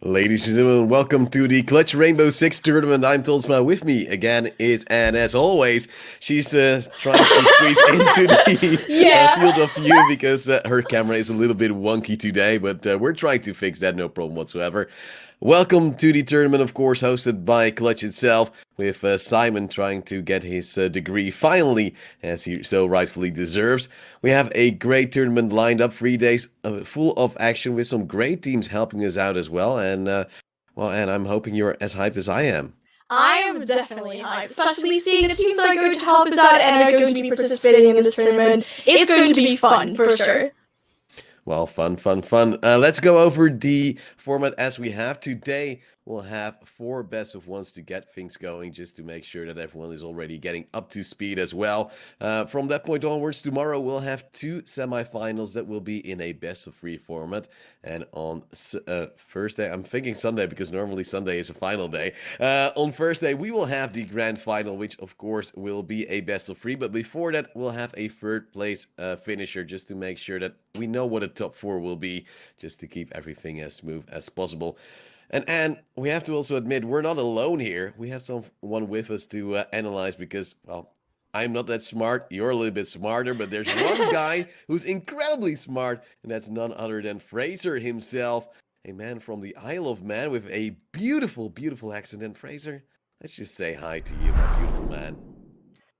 Ladies and gentlemen, welcome to the Clutch Rainbow Six tournament. I'm Tolsma. With me again is Anne. As always, she's trying to squeeze into the field of view because her camera is a little bit wonky today, but we're trying to fix that, no problem whatsoever. Welcome to the tournament, of course, hosted by Clutch itself, with Simon trying to get his degree finally, as he so rightfully deserves. We have a great tournament lined up, 3 days full of action with some great teams helping us out as well. And, and I'm hoping you're as hyped as I am. I am definitely hyped, especially seeing the teams that are going to help us out and are going to be participating in this tournament. It's going to be fun, for sure. Well, fun. Let's go over the format as we have today. We'll have 4 best of ones to get things going, just to make sure that everyone is already getting up to speed as well. From that point onwards, tomorrow we'll have 2 semifinals that will be in a best of 3 format. And on Thursday, I'm thinking Sunday because normally Sunday is a final day. On Thursday, we will have the grand final, which of course will be a best of 3. But before that, we'll have a 3rd place finisher, just to make sure that we know what a top 4 will be, just to keep everything as smooth as possible. And we have to also admit, we're not alone here. We have someone with us to analyze because, well, I'm not that smart. You're a little bit smarter, but there's one guy who's incredibly smart, and that's none other than Fraser himself, a man from the Isle of Man with a beautiful, beautiful accent. And Fraser, let's just say hi to you, my beautiful man.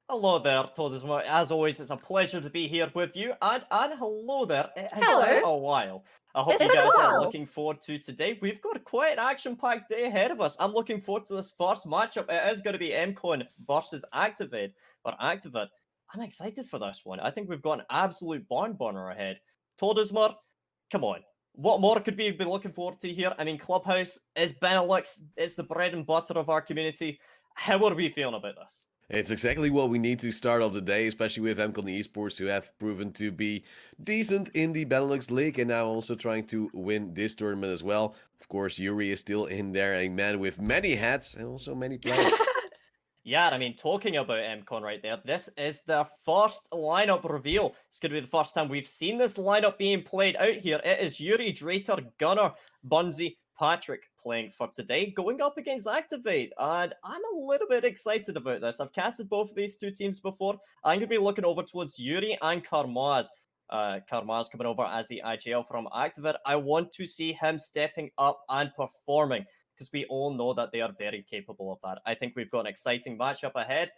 Hello there, Todesma. As always, it's a pleasure to be here with you. And hello there. It has Hello. been a while. I hope you guys are looking forward to today. We've got quite an action-packed day ahead of us. I'm looking forward to this first matchup. It is going to be MCon versus Activate. I'm excited for this one. I think we've got an absolute barn burner ahead. Todesma, come on. What more could we be looking forward to here? I mean, Clubhouse is Benelux. It's the bread and butter of our community. How are we feeling about this? It's exactly what we need to start off the day, especially with MCon Esports, who have proven to be decent in the Benelux League and now also trying to win this tournament as well. Of course, Yuri is still in there, a man with many hats and also many players. Yeah, I mean, talking about MCon right there, this is their first lineup reveal. It's going to be the first time we've seen this lineup being played out here. It is Yuri, Draytor, Gunnar, Bunzi, Patrick playing for today, going up against Activate. And I'm a little bit excited about this. I've casted both of these two teams before. I'm going to be looking over towards Yuri and Karmaz. Karmaz coming over as the IGL from Activate. I want to see him stepping up and performing, because we all know that they are very capable of that. I think we've got an exciting matchup ahead.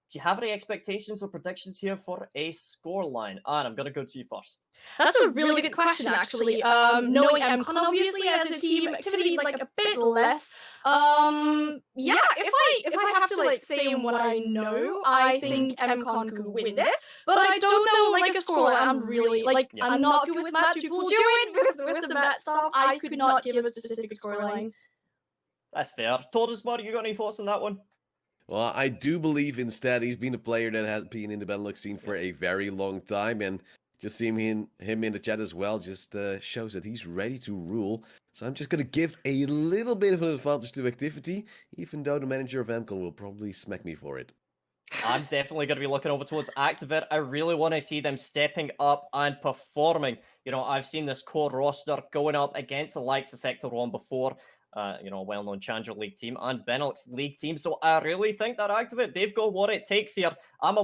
Do you have any expectations or predictions here for a scoreline? Anne, I'm going to go to you first. That's a really good question, actually. Knowing MCon obviously as a team, activity like a bit less. Yeah, if I have to like say what I know, I think MCon could win this, but I don't know like a scoreline. I'm really like I'm not good with maths. People do it with the math stuff. I could not give a specific scoreline. That's fair. Toddesmar, you got any thoughts on that one? Well, I do believe instead he's been a player that has been in the Benelux scene for a very long time, and just seeing him in the chat as well just shows that he's ready to rule. So I'm just going to give a little bit of an advantage to Activity, even though the manager of MCon will probably smack me for it. I'm definitely going to be looking over towards Activate. I really want to see them stepping up and performing. You know, I've seen this core roster going up against the likes of Sector 1 before. You know, a well-known Challenger League team and Benelux League team. So I really think that Activate, they've got what it takes here. I'm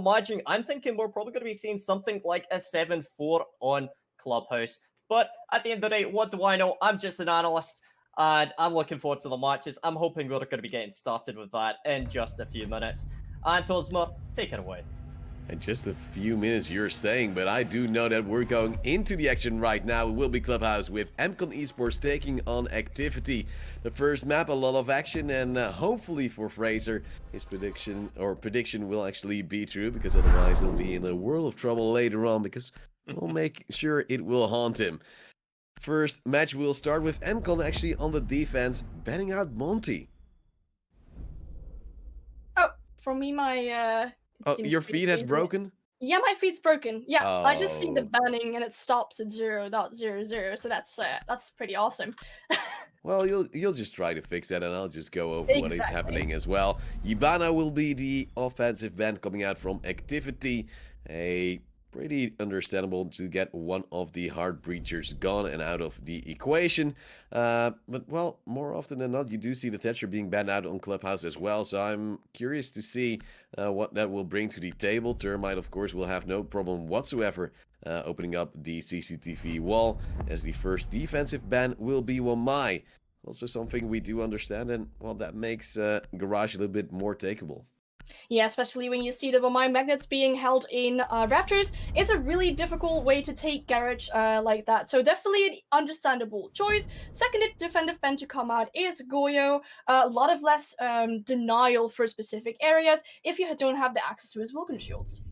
thinking we're probably going to be seeing something like a 7-4 on Clubhouse. But at the end of the day, what do I know? I'm just an analyst, and I'm looking forward to the matches. I'm hoping we're going to be getting started with that in just a few minutes. And Tosma, take it away. In just a few minutes, you're saying, but I do know that we're going into the action right now. It will be Clubhouse with MCon Esports taking on Activity. The first map, a lot of action, and hopefully for Fraser, his prediction will actually be true, because otherwise he'll be in a world of trouble later on, because we'll make sure it will haunt him. First match will start with MCon actually on the defense, banning out Monty. Oh, for me, my Oh, your feed has broken? Yeah, my feed's broken. Yeah, Oh. I just see the banning and it stops at 0.00, so that's pretty awesome. Well, you'll just try to fix that, and I'll just go over what is Exactly. happening as well. Yibana will be the offensive ban coming out from Activity. A pretty understandable to get one of the Heart Breachers gone and out of the equation. But, well, more often than not, you do see the Thatcher being banned out on Clubhouse as well, so I'm curious to see what that will bring to the table. Termite, of course, will have no problem whatsoever opening up the CCTV wall, as the first defensive ban will be Wamai. Also something we do understand, and, well, that makes Garage a little bit more takeable. Yeah, especially when you see the Wamai magnets being held in Rafters. It's a really difficult way to take Garage like that. So definitely an understandable choice. Second defensive ban to come out is Goyo. A lot of less denial for specific areas if you don't have the access to his Vulcan shields.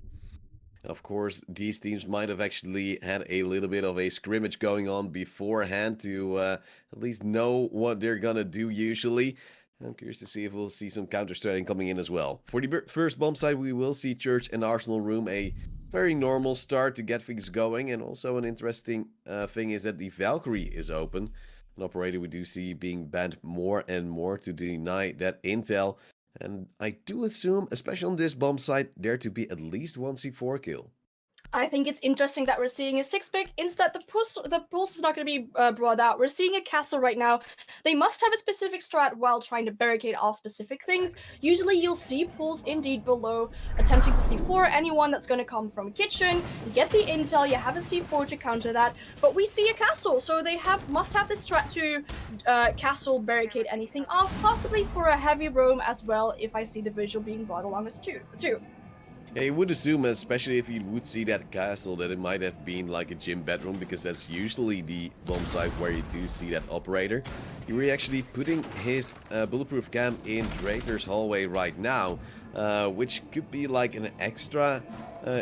Of course, these teams might have actually had a little bit of a scrimmage going on beforehand to at least know what they're gonna do usually. I'm curious to see if we'll see some counter-strategy coming in as well. For the first bomb site, we will see Church and Arsenal Room, a very normal start to get things going. And also an interesting thing is that the Valkyrie is open. An operator we do see being banned more and more to deny that intel. And I do assume, especially on this bomb site, there to be at least one C4 kill. I think it's interesting that we're seeing a 6-pick. Instead, the pulse is not going to be brought out. We're seeing a castle right now. They must have a specific strat while trying to barricade off specific things. Usually, you'll see pulls indeed below, attempting to C4 anyone that's going to come from kitchen. You get the intel, you have a C4 to counter that. But we see a castle, so they must have the strat to castle barricade anything off, possibly for a heavy roam as well, if I see the visual being brought along as two. Yeah, you would assume, especially if you would see that castle, that it might have been like a gym bedroom, because that's usually the bomb site where you do see that operator. You're actually putting his bulletproof cam in Draytor's hallway right now, which could be like an extra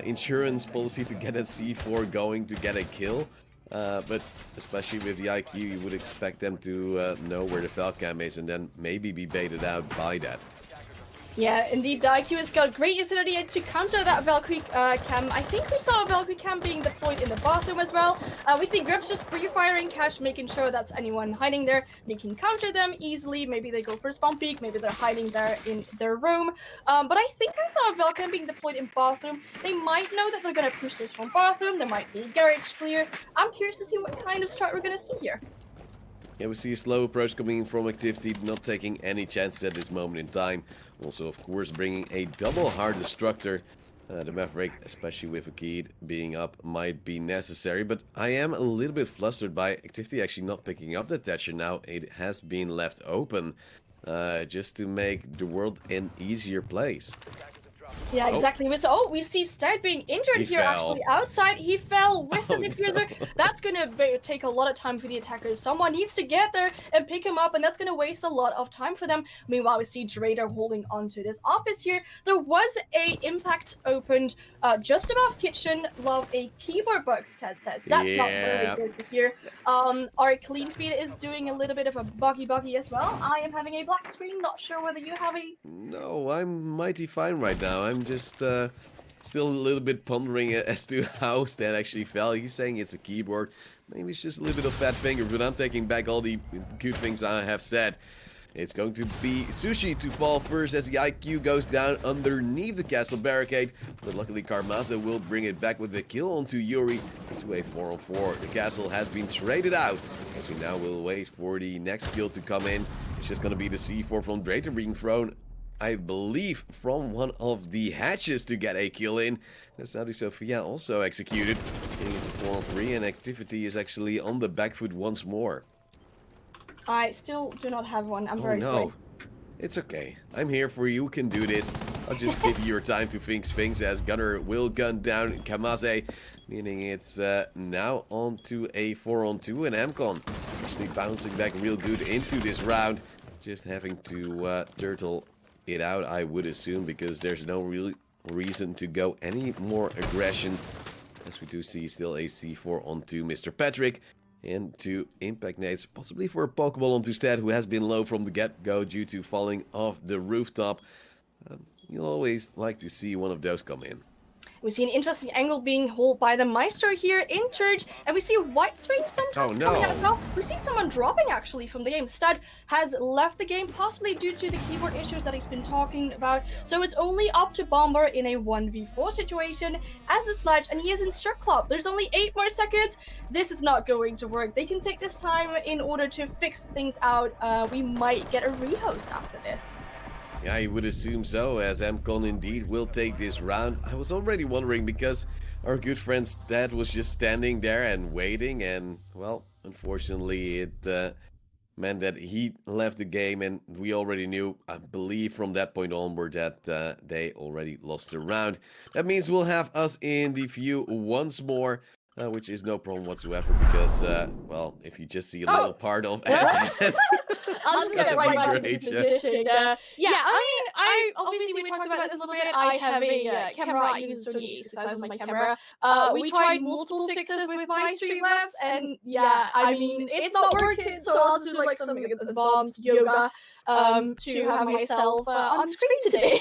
insurance policy to get a C4 going to get a kill. But especially with the IQ, you would expect them to know where the Falcam is and then maybe be baited out by that. Yeah, indeed, the IQ has got great utility to counter that Valkyrie cam. I think we saw a Valkyrie cam being deployed in the bathroom as well. We see Grips just pre-firing Cash, making sure that's anyone hiding there. They can counter them easily. Maybe they go for a spawn peek. Maybe they're hiding there in their room. But I think I saw a Valkyrie being deployed in bathroom. They might know that they're going to push this from bathroom. There might be garage clear. I'm curious to see what kind of strat we're going to see here. Yeah, we see a slow approach coming in from Activity, not taking any chances at this moment in time. Also, of course, bringing a double hard destructor. The Maverick, especially with Akid being up, might be necessary. But I am a little bit flustered by Activity actually not picking up the Thatcher now. It has been left open just to make the world an easier place. Yeah, exactly. We see Stad being injured He here fell. actually outside. He fell with the Oh, diffuser. no. That's gonna take a lot of time for the attackers. Someone needs to get there and pick him up, and that's gonna waste a lot of time for them. Meanwhile, we see Drader holding onto this office here. There was a impact opened just above kitchen. Love a keyboard bug, Stad says. That's not Yeah. really good to hear. Our clean feed is doing a little bit of a buggy as well. I am having a black screen. Not sure whether you have a. No, I'm mighty fine right now. I'm just still a little bit pondering as to how Stan actually fell. He's saying it's a keyboard. Maybe it's just a little bit of fat finger, but I'm taking back all the good things I have said. It's going to be Sushi to fall first as the IQ goes down underneath the castle barricade. But luckily Karmaza will bring it back with the kill onto Yuri into a 4-on-4. The castle has been traded out, as we now will wait for the next kill to come in. It's just going to be the C4 from Drayton being thrown, I believe, from one of the hatches to get a kill in. That's Saudi Sofia also executed. It's a 4-on-3 and Activity is actually on the back foot once more. I still do not have one. I'm very no. sorry. It's okay. I'm here for you. You can do this. I'll just give you your time to think things as Gunner will gun down Kamaze, meaning it's now on to a 4-on-2 and Amcon actually bouncing back real good into this round. Just having to turtle it out, I would assume, because there's no real reason to go any more aggression, as we do see still a C4 onto Mr. Patrick. And 2 impact nades, possibly for a Pokeball onto Stad, who has been low from the get-go due to falling off the rooftop. You'll always like to see one of those come in. We see an interesting angle being held by the Maestro here in church, and we see a white swing sometimes Oh, coming out no. as well. We see someone dropping actually from the game. Stud has left the game, possibly due to the keyboard issues that he's been talking about. So it's only up to Bomber in a 1v4 situation as the Sledge, and he is in strip club. There's only 8 more seconds. This is not going to work. They can take this time in order to fix things out. We might get a rehost after this. Yeah, I would assume so, as Amcon indeed will take this round. I was already wondering, because our good friend's dad was just standing there and waiting, and, well, unfortunately it meant that he left the game, and we already knew, I believe, from that point onward that they already lost the round. That means we'll have us in the view once more, which is no problem whatsoever, because, well, if you just see a little part of it, I'll just get right back into position. I obviously we talked about this a little bit. I have a camera. I use a Sony A6 as my camera. We tried multiple fixes with my Streamlabs, and I mean it's not working. So I'll do like some advanced yoga to have myself on screen today.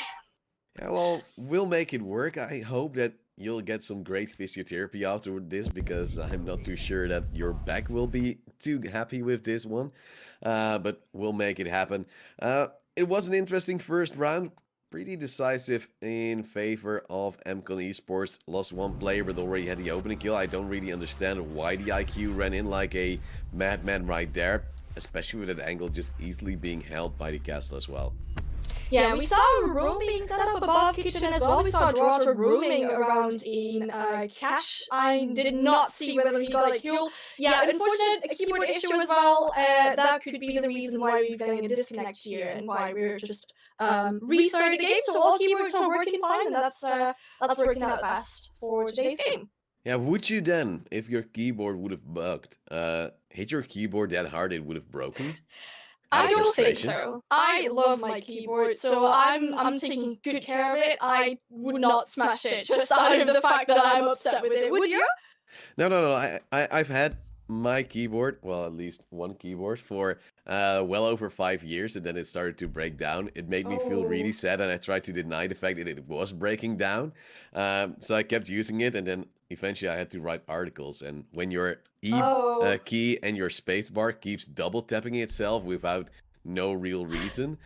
Yeah, well, we'll make it work. I hope that you'll get some great physiotherapy after this, because I'm not too sure that your back will be too happy with this one. But we'll make it happen. It was an interesting first round. Pretty decisive in favor of Amcon Esports. Lost 1 player, but already had the opening kill. I don't really understand why the IQ ran in like a madman right there, especially with that angle just easily being held by the castle as well. Yeah, we saw a room being set up above kitchen as well. We saw Drotter roaming around in cash. I did not see whether he got a kill. Yeah, unfortunate keyboard issue as well. That could be the reason why we're getting a disconnect here and why we're just restarting the game. So all keyboards are working fine, and that's working out best for today's game. Yeah, would you then, if your keyboard would have bugged, hit your keyboard that hard it would have broken? I don't think so. I love my keyboard, so I'm taking good care of it. I would not smash it just out of the fact that I'm upset with it. Would you? No. I've had my keyboard, well, at least one keyboard for well over 5 years, and then it started to break down. It made me feel really Oh. sad, and I tried to deny the fact that it was breaking down. So I kept using it, and then eventually I had to write articles. And when your Oh. key and your spacebar keeps double tapping itself without no real reason,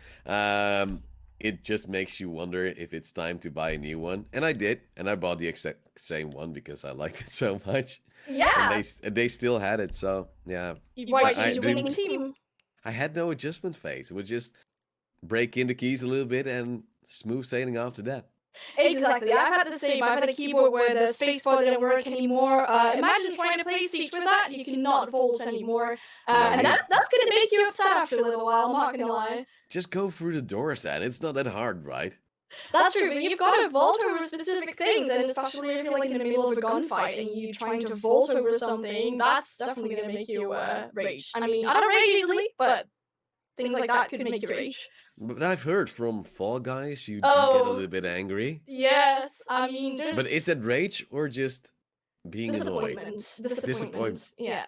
it just makes you wonder if it's time to buy a new one. And I did, and I bought the exact same one because I liked it so much. And Yeah. they still had it, so yeah. Why I choose a winning didn't- team? I had no adjustment phase. It would just break in the keys a little bit and smooth sailing after that. Exactly. I've had the same. I've had a keyboard where the spacebar didn't work anymore. Imagine trying to play Siege with that. You cannot vault anymore. And you- that's gonna make you upset after a little while. I'm not gonna lie. Just go through the doors, and it's not that hard, right? That's true, but you've got to vault over specific things, and especially if you're like in the middle of a gunfight and you're trying to vault over something, that's definitely gonna make you rage. I mean, I don't rage easily, but things like that could make you rage. But I've heard from Fall Guys you do get a Oh. little bit angry. Yes, I mean, there's But is that rage or just being annoyed? Disappointment. Yeah.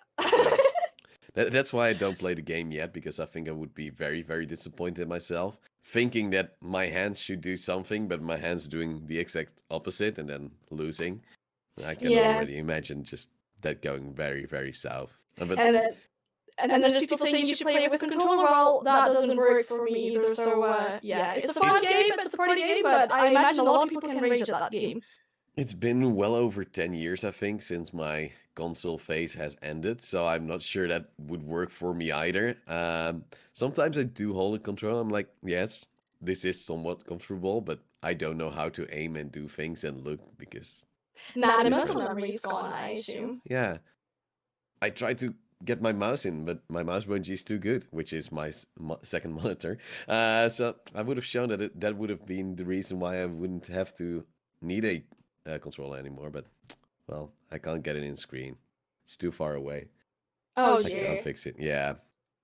That's why I don't play the game yet, because I think I would be very, very disappointed myself, thinking that my hands should do something, but my hands doing the exact opposite and then losing. I can Yeah. already imagine just that going very, very south. But And then there's people saying you should play it with a controller. Well, that doesn't work for me either. So yeah, it's a fun game, it's a party game, but I imagine a lot of people can rage at that game. it's been well over 10 years, I think, since my console phase has ended, so I'm not sure that would work for me either. Sometimes I do hold a controller. I'm like, yes, this is somewhat comfortable, but I don't know how to aim and do things and look because, Nah, the muscle memory is gone, I assume. yeah, I tried to get my mouse in, but my mouse button is too good, which is my second monitor. So I would have shown that that would have been the reason why I wouldn't have to need a controller anymore. But well, I can't get it in screen. It's too far away. Oh I dear. can't fix it. Yeah,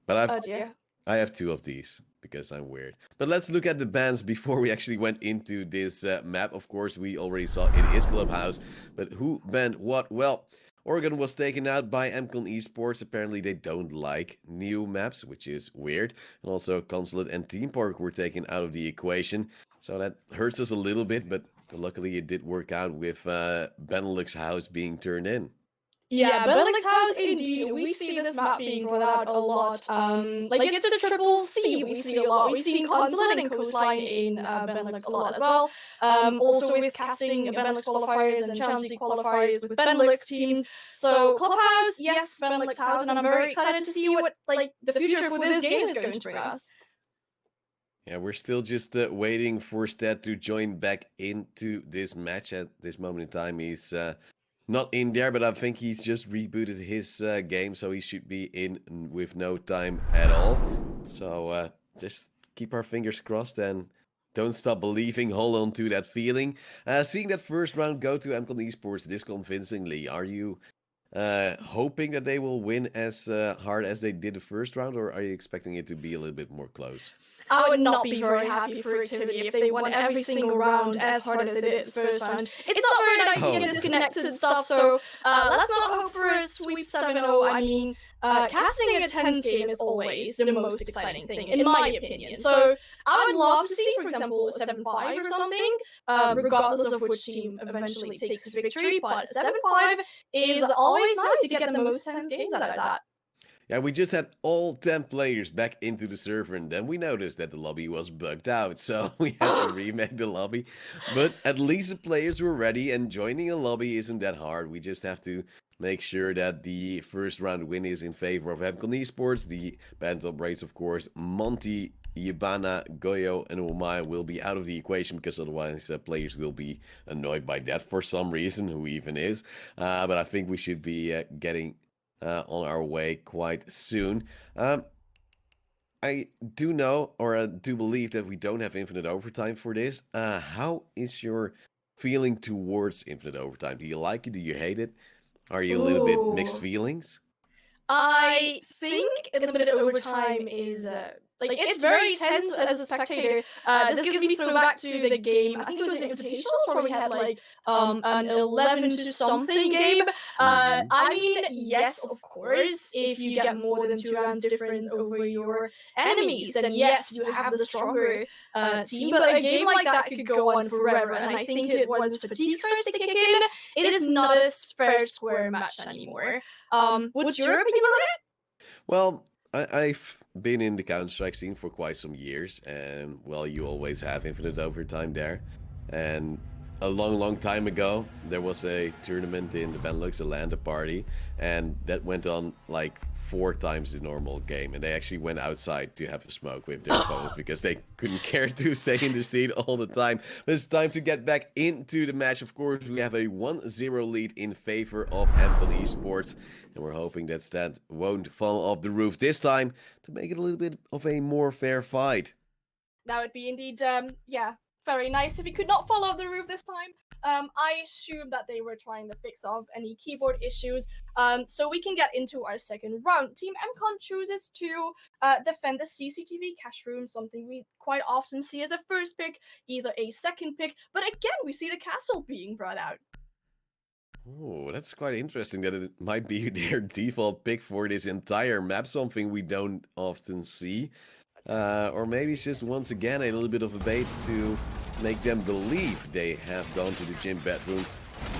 but Oh dear. I have two of these because I'm weird. But let's look at the bans before we actually went into this map. Of course, we already saw it is Clubhouse, but who banned what? Well, Oregon was taken out by MCon Esports. Apparently, they don't like new maps, which is weird. And also, Consulate and Team Park were taken out of the equation. So that hurts us a little bit, but luckily it did work out with Benelux House being turned in. Yeah, Benelux House, indeed. We see this map being brought out a lot. Like, it's the triple C we see a lot. We've seen Consulate and Coastline in Benelux a lot as well. Also with casting Benelux qualifiers and Challenge League qualifiers with Benelux teams. So, Clubhouse, yes, Benelux House, and I'm very excited to see what, like, the future for this game is going to bring us. Yeah, we're still just waiting for Stead to join back into this match. At this moment in time, he's not in there, but I think he's just rebooted his game, so he should be in with no time at all. So just keep our fingers crossed and don't stop believing. Hold on to that feeling. Seeing that first round go to MCon Esports this convincingly, are you hoping that they will win as hard as they did the first round, or are you expecting it to be a little bit more close? I would not be very happy for Activity if they won every single round as hard as they did the first round. It's not very nice to get disconnected and stuff, so let's not hope for a sweep 7-0. I mean, casting a 10s game is always the most exciting thing, in my opinion. So I would love to see, for example, a 7-5 or something, regardless of which team eventually takes the victory, but 7-5 is always nice to get the most 10s games out of that. Yeah, we just had all 10 players back into the server, and then we noticed that the lobby was bugged out, so we had to remake the lobby. But at least the players were ready, and joining a lobby isn't that hard. We just have to make sure that the first round win is in favor of MCon Esports. The band top rates, of course, Monty, Yabana, Goyo, and Umai will be out of the equation because otherwise players will be annoyed by that for some reason, who even is. But I think we should be getting on our way quite soon. I do know, or I do believe that we don't have infinite overtime for this. How is your feeling towards infinite overtime? Do you like it? Do you hate it? Are you a little bit mixed Ooh. feelings? I think a limited overtime is Like, it's very tense as a spectator. This gives me throwback to the game. I think it was Invitationals where we had like an 11 to something game. I mean, yes, of course, if you get more than 2 rounds difference over your enemies, then yes, you have the stronger team. But a game like that could go on forever, and I think once fatigue starts to kick in, it is not a fair square match anymore. What's your opinion on it? Well, I've been in the Counter-Strike scene for quite some years, and well, you always have infinite overtime there. And a long time ago, there was a tournament in the Benelux, a LAN party, and that went on like 4 times the normal game, and they actually went outside to have a smoke with their opponents because they couldn't care to stay in the scene all the time. But it's time to get back into the match. Of course, we have a 1-0 lead in favor of Amcon Esports, and we're hoping that Stan won't fall off the roof this time to make it a little bit of a more fair fight. That would be indeed, yeah, very nice if he could not fall off the roof this time. I assume that they were trying to fix off any keyboard issues. So we can get into our second round. Team MCon chooses to defend the CCTV cash room, something we quite often see as a first pick, either a second pick, but again, we see the castle being brought out. Oh, that's quite interesting that it might be their default pick for this entire map, something we don't often see. Or maybe it's just once again a little bit of a bait to make them believe they have gone to the gym bedroom.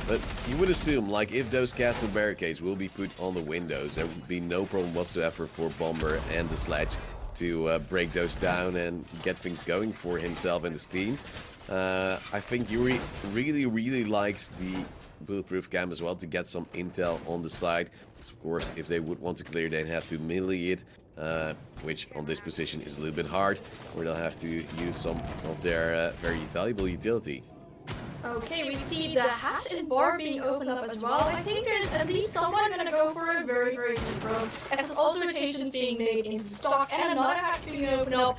But you would assume, like, if those castle barricades will be put on the windows, there would be no problem whatsoever for Bomber and the Sledge to break those down and get things going for himself and his team. I think Yuri really likes the bulletproof cam as well to get some intel on the side. Because of course, if they would want to clear, they'd have to melee it. Which on this position is a little bit hard, where they'll have to use some of their very valuable utility. Okay, we see the hatch and bar being opened up as well. I think there's at least someone gonna go for a very deep roam. As there's also rotations being made into stock and another hatch being opened up.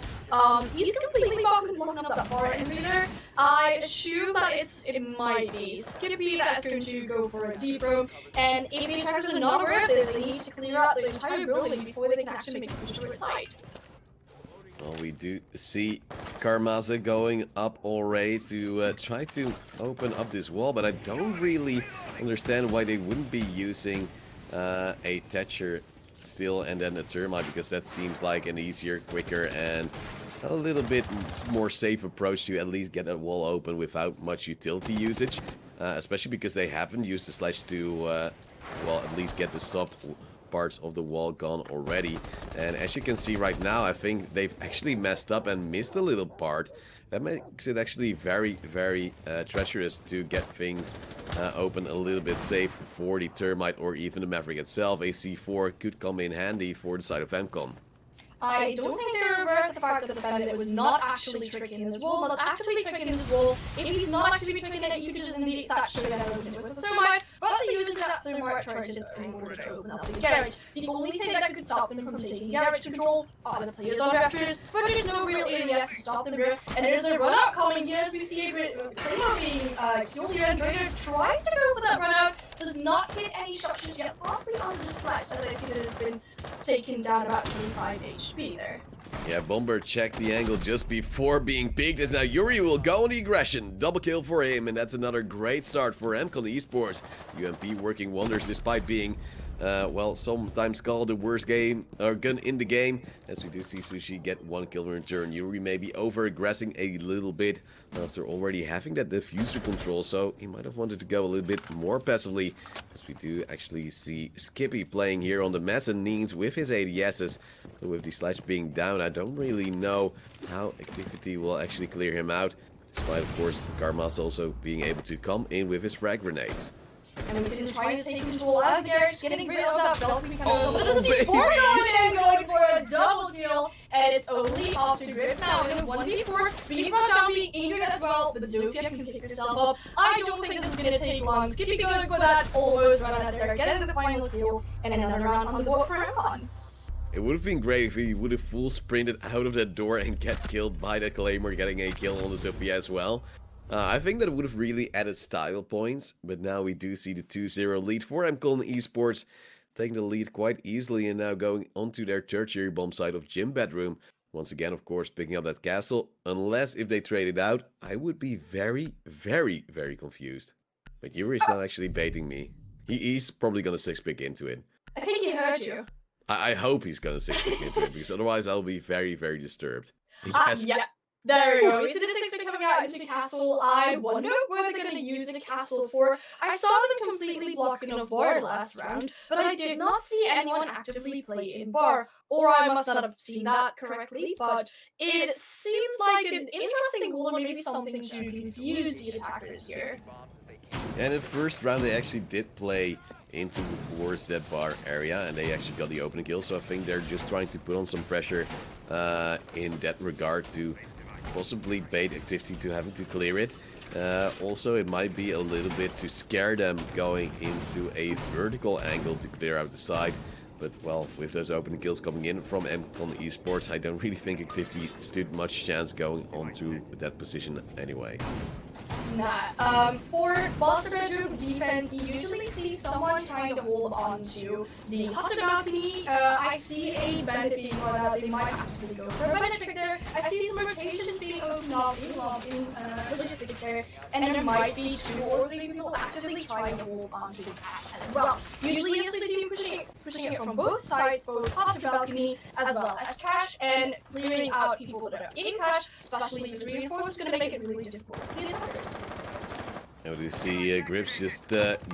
He's completely blocking up that bar and there. I assume that it might be Skippy that's going to go for a deep roam. And if the attackers are not aware of this, they need to clear out the entire building before they can actually make a push to its side. Well, we do see Karmaza going up already to try to open up this wall, but I don't really understand why they wouldn't be using a Thatcher still and then a Thermite, because that seems like an easier, quicker, and a little bit more safe approach to at least get that wall open without much utility usage, especially because they haven't used the Sledge to, well, at least get the soft parts of the wall gone already. And as you can see right now, I think they've actually messed up and missed a little part. That makes it actually very treacherous to get things open a little bit safe for the Thermite or even the Maverick itself. A C4 could come in handy for the side of MCon. I don't think they're aware of the fact that the bandit was not actually tricking his wall, not actually tricking his wall. If he's not actually tricking it, you could just indeed that should have opened it with a Thermite, but they used that Thermite charge in order to open up the garage. The only thing that could stop them from taking garage control are the players on rafters, but there's no real ADS to stop them here, and there's a run out coming here as we see a player being killed here, and Drader tries to go for that run out, does not hit any shots just yet, possibly under the Sledge, as I see that it's been taken down about 25 HP there. Yeah, Bomber checked the angle just before being peeked, as now Yuri will go on the aggression. Double kill for him, and that's another great start for MCon Esports. UMP working wonders despite being, well, sometimes called the worst game or gun in the game. As we do see Sushi get 1 kill in return. Yuri may be over-aggressing a little bit after already having that diffuser control, so he might have wanted to go a little bit more passively. As we do actually see Skippy playing here on the mezzanines with his ADSs. But with the Sledge being down, I don't really know how activity will actually clear him out. Despite, of course, Karmas also being able to come in with his frag grenades. And we see them trying to take control out of there, getting rid of that belt. Oh, this is C4 going in, going for a double kill, and it's only off to Grips now in a 1v4. Being brought down, being injured as well, but Zofia can pick herself up. I don't think this is going to take long. Skippy going for that, almost run out there, getting the final kill, and another round on the board for Emon. It would have been great if he would have full sprinted out of that door and get killed by the Claymore, getting a kill on the Zofia as well. I think that it would have really added style points, but now we do see the 2-0 lead for MCon Esports, taking the lead quite easily and now going onto their tertiary bomb site of Gym Bedroom. Once again, of course, picking up that castle. Unless if they trade it out, I would be very, very, very confused. But Yuri's not actually baiting me. He's probably going to 6-pick into it. I think he heard you. I hope he's going to 6-pick into it, because otherwise I'll be very, very disturbed. Yeah. There we go. We see the 6-pick coming out into castle. I wonder where they're going to use the castle for. I saw them completely blocking off bar last round, but I did not see anyone actively play in bar. Or I must not have seen that correctly, but it seems like an interesting goal and maybe something to confuse the attackers here. And in the first round, they actually did play into towards that bar area, and they actually got the opening kill. So I think they're just trying to put on some pressure in that regard to possibly bait Activity to having to clear it. Also, it might be a little bit to scare them going into a vertical angle to clear out the side. But, well, with those opening kills coming in from MCon Esports, I don't really think Activity stood much chance going onto that position anyway. Nah. For Monster Bedroom defense, you usually see someone trying to hold on to the hot balcony. I see a bandit being brought out. They might actively go for a bandit trick there. I see some rotations being opened up in logistics there, and there might be 2 or 3 people actively trying to hold on to the cash as well. Usually it's the team pushing it from both sides, both hot balcony as well as cash, and clearing out people that are in cash, especially if it's reinforced, is going to make it really difficult for the attackers. And we see Grips just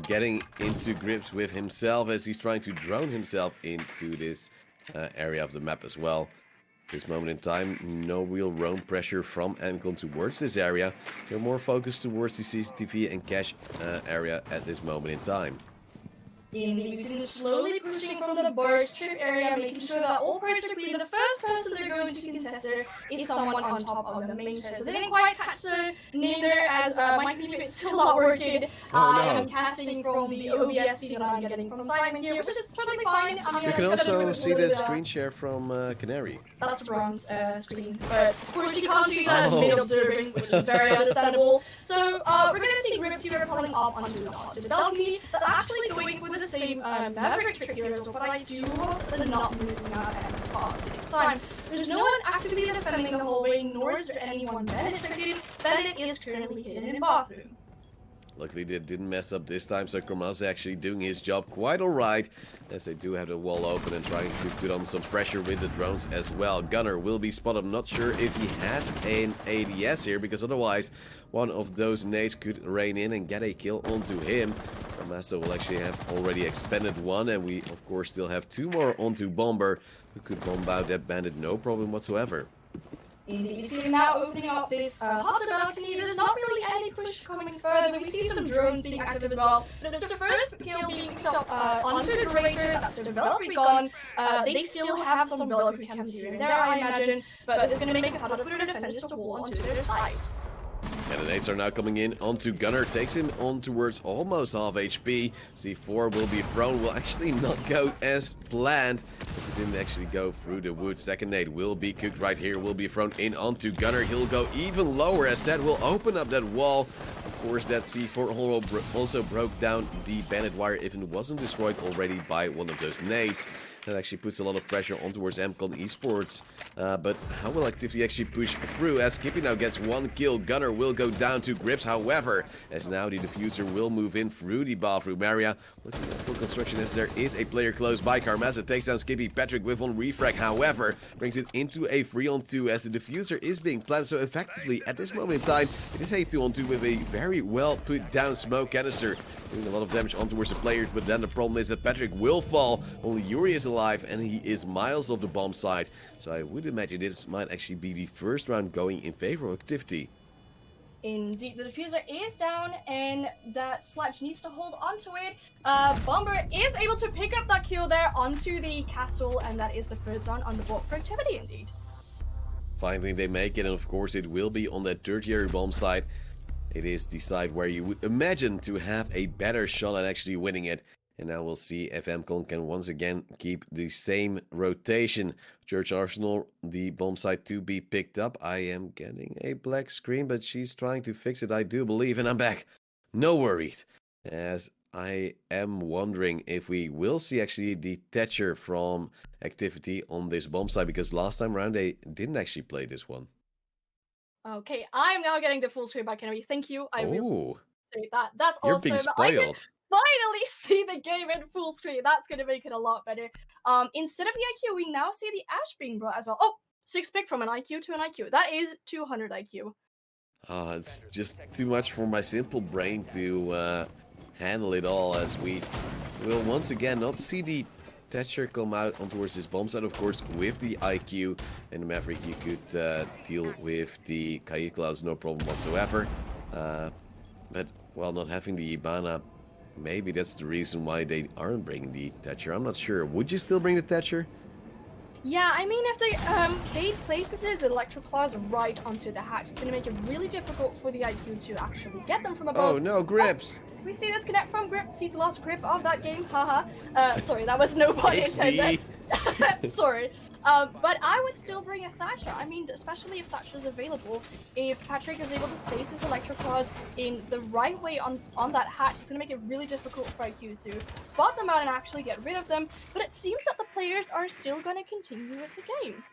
getting into grips with himself as he's trying to drone himself into this area of the map as well. This moment in time, no real roam pressure from MCon towards this area. They're more focused towards the CCTV and cache area at this moment in time. Indeed, we see them slowly pushing from the bar strip area, making sure that all parts are clear. The first person they're going to contest there is someone on top of the main shed. So they didn't quite catch the name there, as my team is still not working. I am casting from the OBS feed that I'm getting from Simon here, which is totally fine. You can also see that screen share from Canary. That's the bronze screen, but of course you can't use that as mid observing, which is very understandable. So we're going to see Grips here pulling up onto the balcony, but actually going for the same Maverick trick here as well, but I do hope that they're not missing out at any spots this time. There's no one actively defending the hallway, nor is there anyone Bandit tricking. Bandit is currently hidden in bathroom. Luckily, they didn't mess up this time, so Kormaz actually doing his job quite alright, as they do have the wall open and trying to put on some pressure with the drones as well. Gunner will be spotted. I'm not sure if he has an ADS here, because otherwise one of those nades could rain in and get a kill onto him. Master will actually have already expended one, and we of course still have 2 more onto Bomber, who could bomb out that bandit no problem whatsoever. Indeed, we see them now opening up this hot balcony. There's not really any push coming further. We see some drones being active as well. But it's the first kill being picked up onto the Curator. That's the developer gone. They still have some developer cams here and there, I imagine. But it's going to make it harder for the defenders to hold onto their side. Candidates are now coming in onto Gunner, takes him on towards almost half HP. C4 will be thrown, will actually not go as planned, as it didn't actually go through the wood. Second nade will be cooked right here, will be thrown in onto Gunner. He'll go even lower, as that will open up that wall. Of course, that C4 also broke down the bandit wire if it wasn't destroyed already by one of those nades. That actually puts a lot of pressure on towards MCon Esports. But how will Activity actually push through? As Skippy now gets 1 kill, Gunner will go down to Grips. However, as now the diffuser will move in through the bathroom area. Looking at full construction as there is a player close by. Karmasa takes down Skippy. Patrick with 1 refrag, however, brings it into a 3-on-2 as the diffuser is being planted. So effectively, at this moment in time, it is a 2-on-2 with a very well put down smoke canister. Doing a lot of damage on towards the players, but then the problem is that Patrick will fall. Only Yuri is alive, and he is miles off the bomb side. So I would imagine this might actually be the first round going in favor of Activity. Indeed, the diffuser is down, and that Sledge needs to hold onto it. Bomber is able to pick up that kill there onto the castle, and that is the first round on the board for Activity, indeed. Finally, they make it, and of course, it will be on that tertiary bomb side. It is the side where you would imagine to have a better shot at actually winning it. And now we'll see if MCon can once again keep the same rotation. Church Arsenal, the bomb site to be picked up. I am getting a black screen, but she's trying to fix it, I do believe, and I'm back. No worries. As I am wondering if we will see actually the Thatcher from Activity on this bomb side, because last time around they didn't actually play this one. Okay, I'm now getting the full screen back, Henry. Thank you. I really Oh, appreciate that. That's you're awesome. being I can spoiled. finally see the game in full screen. That's gonna make it a lot better. Instead of the IQ, we now see the Ash being brought as well. Oh, 6-pick from an IQ to an IQ. That is 200 IQ. It's just too much for my simple brain to handle it all, as we will once again not see the Thatcher come out on towards this bomb side. Of course, with the IQ and the Maverick, you could deal with the Kaid Clouds, no problem whatsoever. But, well, not having the Ibana, maybe that's the reason why they aren't bringing the Thatcher. I'm not sure. Would you still bring the Thatcher? Yeah, I mean, if the Kaid places his Electro Claws right onto the hatch, it's gonna make it really difficult for the IQ to actually get them from above. Oh, no, Grips! We see disconnect from Grips. He's lost grip of that game. Haha. Sorry, that was no pun intended. Sorry. But I would still bring a Thatcher. I mean, especially if Thatcher is available. If Patrick is able to place his Electro Claws in the right way on that hatch, it's going to make it really difficult for IQ to spot them out and actually get rid of them. But it seems that the players are still going to continue with the game.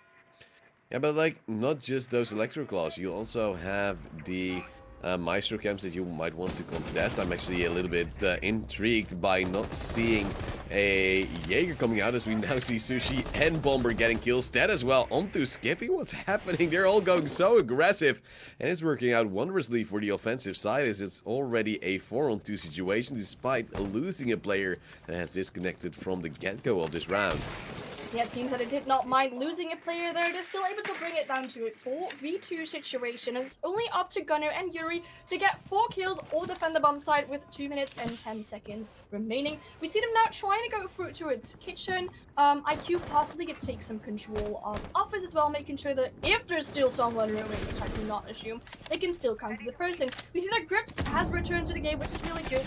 Yeah, but like, not just those Electro Claws, you also have the Maestro camps that you might want to contest. I'm actually a little bit intrigued by not seeing a Jaeger coming out, as we now see Sushi and Bomber getting kills. That as well onto Skippy. What's happening? They're all going so aggressive, and it's working out wondrously for the offensive side, as it's already a 4-on-2 situation, despite losing a player that has disconnected from the get-go of this round. Yeah, it seems that it did not mind losing a player there. They're still able to bring it down to a 4v2 situation. It's only up to Gunner and Yuri to get 4 kills or defend the bomb site with 2 minutes and 10 seconds remaining. We see them now trying to go through towards kitchen. IQ possibly could take some control of office as well, making sure that if there's still someone remaining, which I do not assume, they can still counter the person. We see that Grips has returned to the game, which is really good.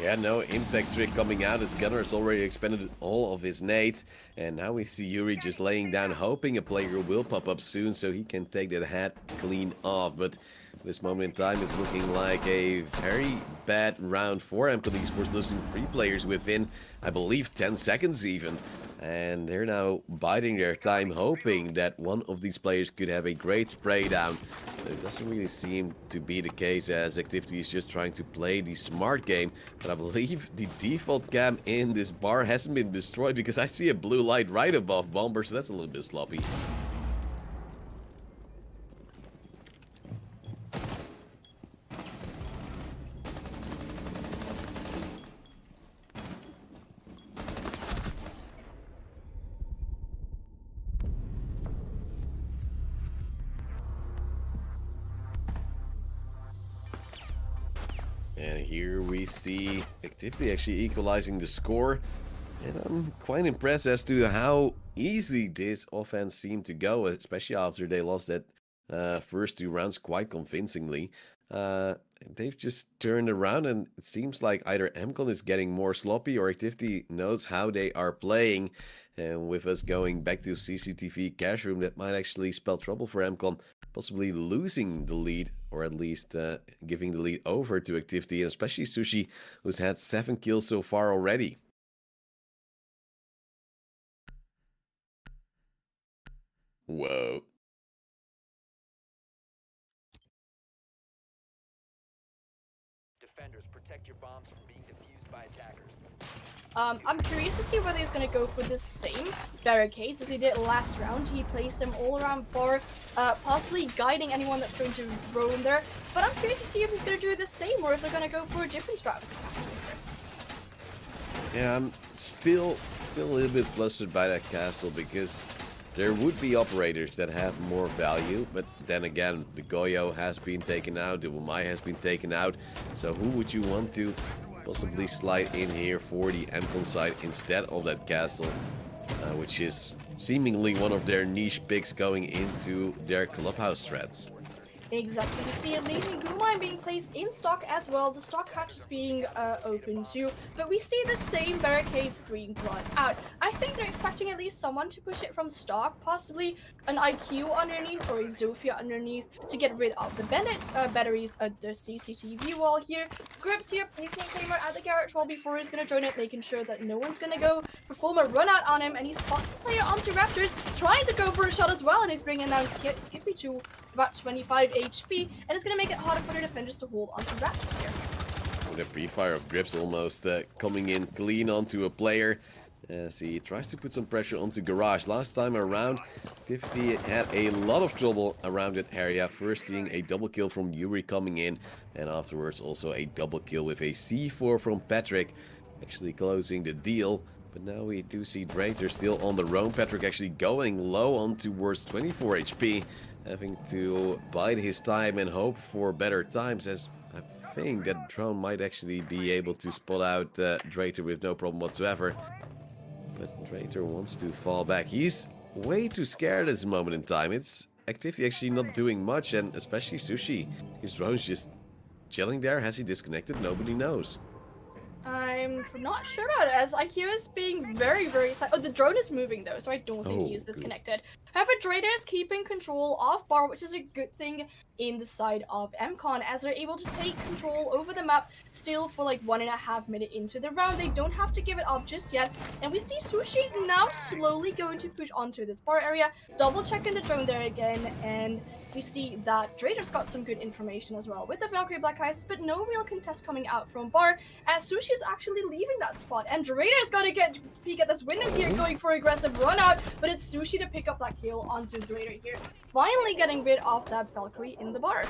Yeah, no impact trick coming out, as Gunner has already expended all of his nades. And now we see Yuri just laying down, hoping a player will pop up soon so he can take that head clean off. But this moment in time is looking like a very bad round for MCon Esports, losing 3 players within, I believe, 10 seconds even. And they're now biding their time, hoping that one of these players could have a great spray down. But it doesn't really seem to be the case, as Activity is just trying to play the smart game. But I believe the default cam in this bar hasn't been destroyed, because I see a blue light right above Bomber, so that's a little bit sloppy. And here we see Activity actually equalizing the score. And I'm quite impressed as to how easy this offense seemed to go, especially after they lost that first 2 rounds quite convincingly. They've just turned around, and it seems like either MCon is getting more sloppy or Activity knows how they are playing. And with us going back to CCTV cash room, that might actually spell trouble for MCon, possibly losing the lead, or at least giving the lead over to Activity, and especially Sushi, who's had 7 kills so far already. Whoa. Defenders, protect your bombs from being defused by attackers. I'm curious to see whether he's going to go for the same barricades as he did last round. He placed them all around bar, possibly guiding anyone that's going to roam there. But I'm curious to see if he's going to do the same, or if they're going to go for a different strat. Yeah, I'm still a little bit flustered by that castle, because there would be operators that have more value, but then again, the Goyo has been taken out, the Wumai has been taken out, so who would you want to possibly slide in here for the MCon side instead of that castle, which is seemingly one of their niche picks going into their clubhouse threats? Exactly. You see a Legion Goo Mine being placed in stock as well. The stock hatch is being opened too. But we see the same barricades being brought out. I think they're expecting at least someone to push it from stock, possibly an IQ underneath or a Zofia underneath to get rid of the Bennett batteries at the CCTV wall here. Grips here placing a claimer at the garage wall before he's going to join it, making sure that no one's going to go perform a run out on him. And he spots a player onto Raptors, trying to go for a shot as well. And he's bringing down Skippy to about 25 HP, and it's going to make it harder for the defenders to hold onto Raptors here. With a pre-fire of Grips almost coming in clean onto a player as he tries to put some pressure onto Garage. Last time around, Tifty had a lot of trouble around that area. First seeing a double kill from Yuri coming in, and afterwards also a double kill with a C4 from Patrick, actually closing the deal. But now we do see Drater still on the roam. Patrick actually going low on towards 24 HP. Having to bide his time and hope for better times, as I think that drone might actually be able to spot out Drater with no problem whatsoever. But Drater wants to fall back. He's way too scared at this moment in time. It's activity actually not doing much, and especially Sushi. His drone's just chilling there. Has he disconnected? Nobody knows. I'm not sure about it, as IQ is being very silent. Oh, the drone is moving though, so I don't think he is disconnected. However, Drater is keeping control of Bar, which is a good thing in the side of MCon, as they're able to take control over the map still for like 1.5 minutes into the round. They don't have to give it up just yet, and we see Sushi now slowly going to push onto this Bar area, double checking the drone there again, and we see that Drater's got some good information as well with the Valkyrie Black Ice, but no real contest coming out from Bar, as Sushi is actually leaving that spot, and Drater's got to get peek at this window here, going for aggressive run out, but it's Sushi to pick up that kill onto Drater here, finally getting rid of that Valkyrie in the Bar.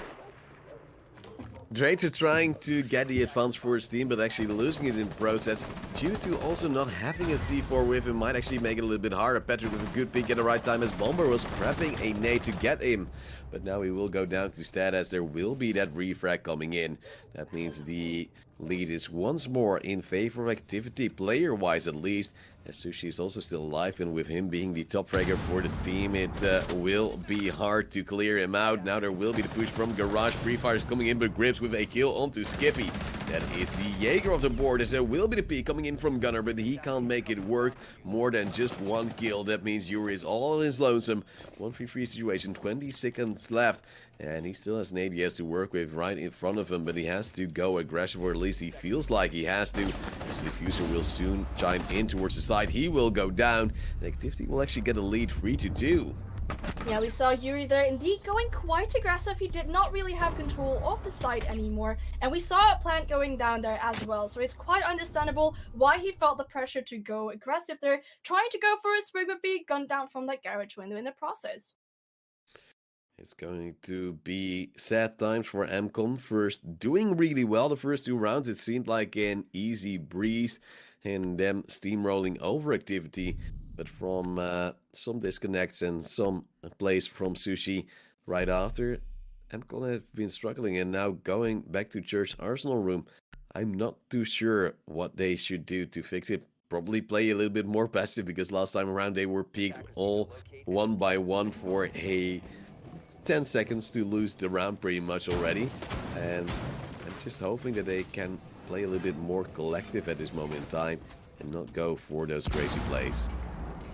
Drater trying to get the advance for his team, but actually losing it in process due to also not having a C4 with him. Might actually make it a little bit harder. Patrick with a good pick at the right time, as Bomber was prepping a nade to get him. But now he will go down to stat, as there will be that refrag coming in. That means the lead is once more in favor of Activity, player-wise at least, as Sushi is also still alive, and with him being the top fragger for the team, it will be hard to clear him out. Now there will be the push from Garage. Pre-fire is coming in, but Grips with a kill onto Skippy. That is the Jaeger of the board, as there will be the peek coming in from Gunner, but he can't make it work more than just one kill. That means Yuri is all on his lonesome. 1v3 situation, 20 seconds left, and he still has an ADS to work with right in front of him, but he has to go aggressive, or at least he feels like he has to. As the Diffuser will soon chime in towards the side. He will go down, and Activity will actually get a lead 3-2. Yeah, we saw Yuri there indeed going quite aggressive. He did not really have control of the site anymore, and we saw a plant going down there as well, so it's quite understandable why he felt the pressure to go aggressive there, trying to go for a sprig, but be gunned down from that garage window in the process. It's going to be sad times for MCon. First, doing really well the first 2 rounds. It seemed like an easy breeze and them steamrolling over Activity. But from some disconnects and some plays from Sushi right after, MCon have been struggling, and now going back to Church Arsenal room. I'm not too sure what they should do to fix it. Probably play a little bit more passive, because last time around they were peaked all one by one for a 10 seconds to lose the round pretty much already. And I'm just hoping that they can play a little bit more collective at this moment in time and not go for those crazy plays.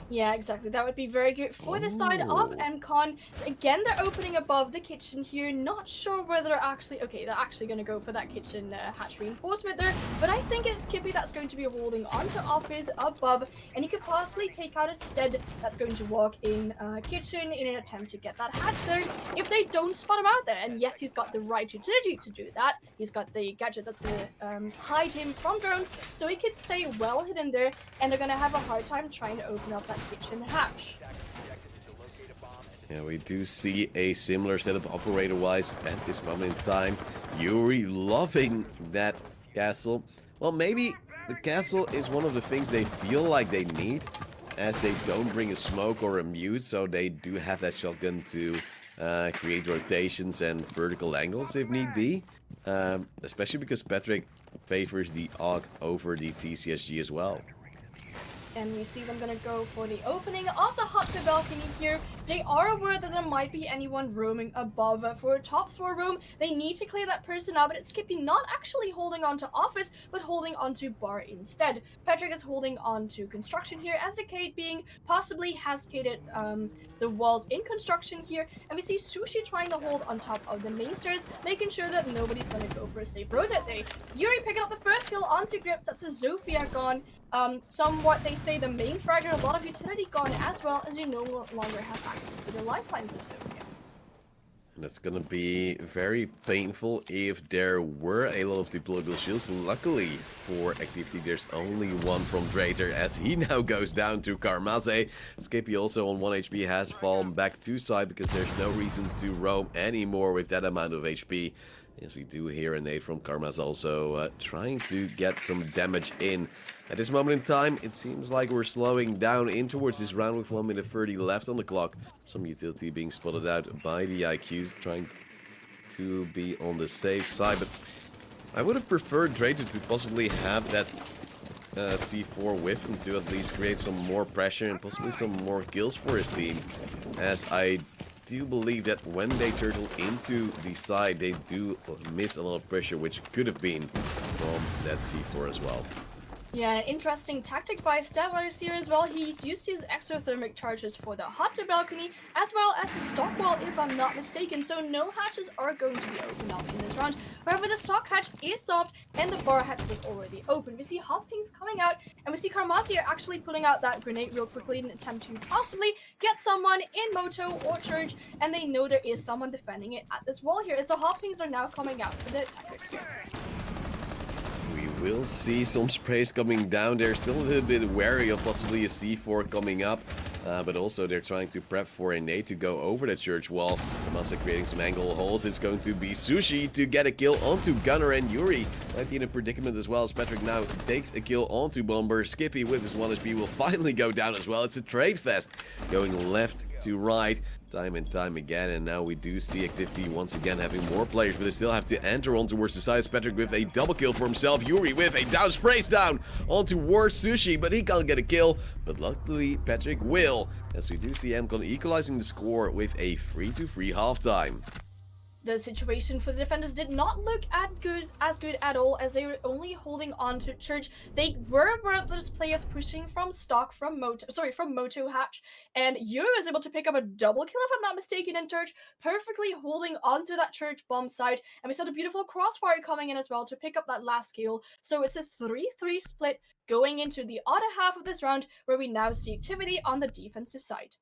Yeah, exactly. That would be very good for the side of MCon. Again, they're opening above the kitchen here. Not sure whether they're actually... Okay, they're actually going to go for that kitchen hatch reinforcement there. But I think it's Skippy that's going to be holding onto office above. And he could possibly take out a Stead that's going to walk in kitchen in an attempt to get that hatch there. If they don't spot him out there. And yes, he's got the right utility to do that. He's got the gadget that's going to hide him from drones. So he could stay well hidden there. And they're going to have a hard time trying to open up that kitchen hatch. Yeah, we do see a similar setup operator-wise at this moment in time. Yuri loving that castle. Well, maybe the castle is one of the things they feel like they need, as they don't bring a smoke or a mute, so they do have that shotgun to create rotations and vertical angles if need be. Especially because Patrick favors the AUG over the TCSG as well. And we see them gonna go for the opening of the hot tub balcony here. They are aware that there might be anyone roaming above for a top floor room. They need to clear that person out, but it's Skippy not actually holding on to office, but holding on to bar instead. Patrick is holding on to construction here, as Decade being possibly has cated the walls in construction here. And we see Sushi trying to hold on top of the main stairs, making sure that nobody's gonna go for a safe rotate day. Yuri picking up the first kill onto Grips. That's a Zofia gone. Somewhat, they say the main fragger, a lot of utility gone, as well as you no longer have access to the lifelines of Zofia. And it's gonna be very painful if there were a lot of deployable shields. Luckily for Activity, there's only one from Drater as he now goes down to Karmaze. Skippy also on 1 HP has fallen back to side because there's no reason to roam anymore with that amount of HP. Yes, we do hear a nade from Karma's also trying to get some damage in. At this moment in time, it seems like we're slowing down in towards this round with 1 minute 30 left on the clock. Some utility being spotted out by the IQs, trying to be on the safe side. But I would have preferred Drater to possibly have that C4 with him to at least create some more pressure and possibly some more kills for his team. As I do believe that when they turtle into the side, they do miss a lot of pressure, which could have been from that C4 as well. Yeah, interesting tactic by Stavros here as well. He's used his exothermic charges for the hot tub balcony, as well as the stock wall, if I'm not mistaken, so no hatches are going to be opened up in this round. However, the stock hatch is soft, and the bar hatch was already open. We see hot pings coming out, and we see Karmaz here actually putting out that grenade real quickly in an attempt to possibly get someone in Moto or Church, and they know there is someone defending it at this wall here, as the hot pings are now coming out for the attackers here. We will see some sprays coming down. They're still a little bit wary of possibly a C4 coming up. But also they're trying to prep for a nade to go over the church wall. Massa creating some angle holes. It's going to be Sushi to get a kill onto Gunner, and Yuri might be in a predicament as well as Patrick now takes a kill onto Bomber. Skippy with his 1 HP will finally go down as well. It's a trade fest going left to right. Time and time again, and now we do see Activity once again having more players, but they still have to enter on towards the sides. Patrick with a double kill for himself. Yuri with a down, sprays down onto War Sushi, but he can't get a kill. But luckily, Patrick will, as we do see MCon equalizing the score with a 3-3 halftime. The situation for the defenders did not look as good at all, as they were only holding on to Church. They were aware of those players pushing from stock from Moto hatch, and Yuri was able to pick up a double kill, if I'm not mistaken, in Church, perfectly holding onto that Church bomb site. And we saw the beautiful crossfire coming in as well to pick up that last kill. So it's a 3-3 split going into the other half of this round, where we now see Activity on the defensive side.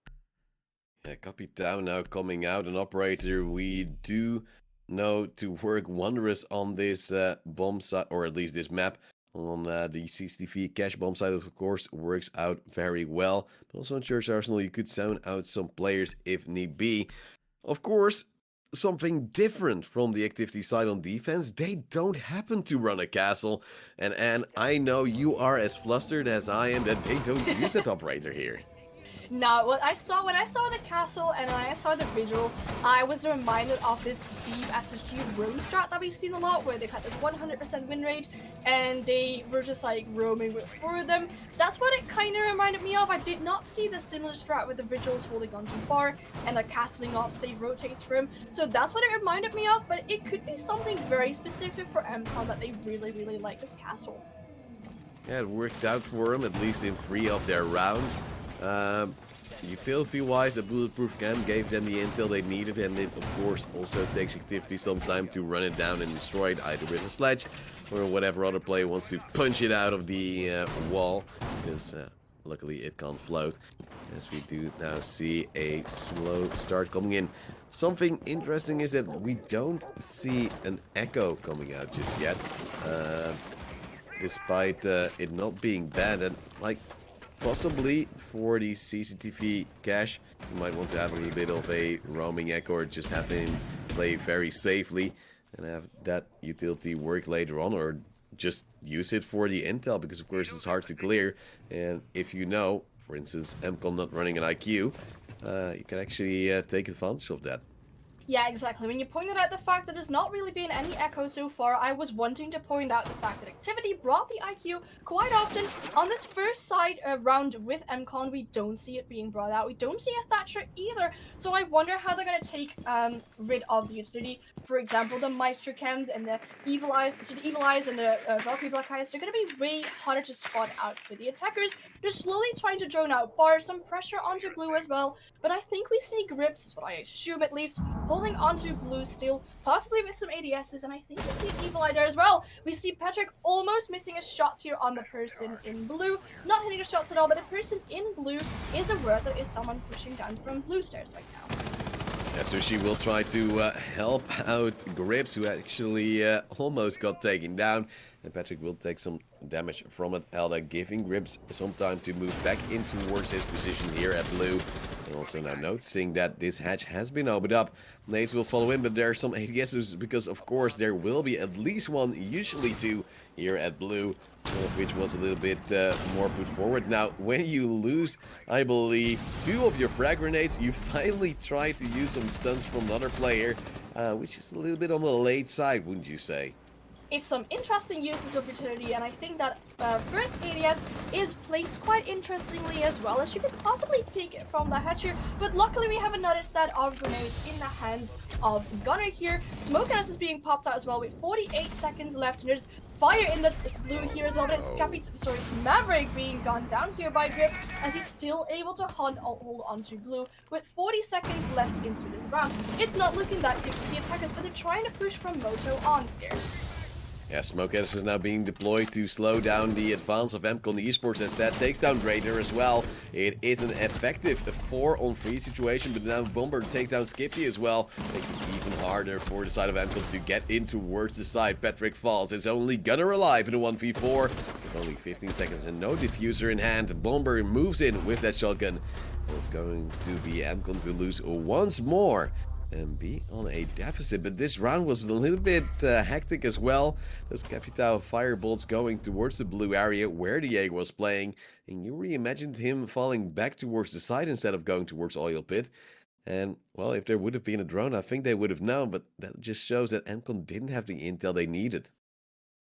Yeah, Capitan now coming out, an operator we do know to work wondrous on this bomb site, or at least this map. On the CCTV cache bomb site, of course, works out very well. But also in Church Arsenal, you could sound out some players if need be. Of course, something different from the Activity side on defense. They don't happen to run a castle. And I know you are as flustered as I am that they don't use that operator here. Now, when I saw the castle and I saw the visual, I was reminded of this deep SSG roam strat that we've seen a lot, where they've had this 100% win rate, and they were just like roaming for them. That's what it kind of reminded me of. I did not see the similar strat with the visuals holding onto bar and the castling off save rotates for him. So that's what it reminded me of, but it could be something very specific for MCon that they really, really like this castle. Yeah, it worked out for them, at least in 3 of their rounds. Utility-wise, the Bulletproof Cam gave them the intel they needed, and it, of course, also takes Activity some time to run it down and destroy it, either with a sledge or whatever other player wants to punch it out of the wall, because luckily it can't float. As we do now see a slow start coming in. Something interesting is that we don't see an echo coming out just yet, despite it not being bad, and like, possibly for the CCTV cache, you might want to have a little bit of a roaming echo, or just have him play very safely and have that utility work later on, or just use it for the intel, because of course it's hard to clear. And if you know, for instance, MCon not running an IQ, you can actually take advantage of that. Yeah, exactly. When you pointed out the fact that there's not really been any echo so far, I was wanting to point out the fact that Activity brought the IQ quite often. On this first side round with MCon, we don't see it being brought out. We don't see a Thatcher either. So I wonder how they're going to take rid of the utility. For example, the Meister Chems and the Evil Eyes, so the Evil Eyes and the Valkyrie Black Eyes, they're going to be way harder to spot out for the attackers. They're slowly trying to drone out bar, some pressure onto Blue as well. But I think we see Grips, is what I assume at least, holding onto Blue still, possibly with some ADSs, and I think we see Evil Eye there as well. We see Patrick almost missing his shots here on the person in blue. Not hitting his shots at all, but the person in blue is aware there is someone pushing down from blue stairs right now. Yeah, so she will try to help out Grips, who actually almost got taken down. And Patrick will take some damage from it. Elda giving Grips some time to move back in towards his position here at blue. And also now noticing that this hatch has been opened up. Nades will follow in, but there are some ADSs because, of course, there will be at least one, usually two, here at blue. One of which was a little bit more put forward. Now, when you lose, I believe, 2 of your frag grenades, you finally try to use some stunts from another player, which is a little bit on the late side, wouldn't you say? It's some interesting uses of utility, and I think that first ADS is placed quite interestingly as well, as you could possibly pick it from the hatcher, but luckily we have another set of grenades in the hands of Gunner here. Smoke gas is being popped out as well with 48 seconds left, and there's fire in the blue here as well, but it's Maverick being gunned down here by Grips, as he's still able to hold onto blue with 40 seconds left into this round. It's not looking that good for the attackers, but they're trying to push from Moto on here. Yeah, Smoke is now being deployed to slow down the advance of MCon Esports, as that takes down Raider as well. It is an effective 4-on-3 situation, but now Bomber takes down Skippy as well. Makes it even harder for the side of MCon to get in towards the side. Patrick falls. It's only Gunner alive in a 1v4. With only 15 seconds and no diffuser in hand, Bomber moves in with that shotgun. It's going to be MCon to lose once more and be on a deficit, but this round was a little bit hectic as well. Those Capitao firebolts going towards the blue area where the Jaeger was playing, and you reimagined him falling back towards the side instead of going towards Oil Pit. And, well, if there would have been a drone, I think they would have known, but that just shows that MCon didn't have the intel they needed.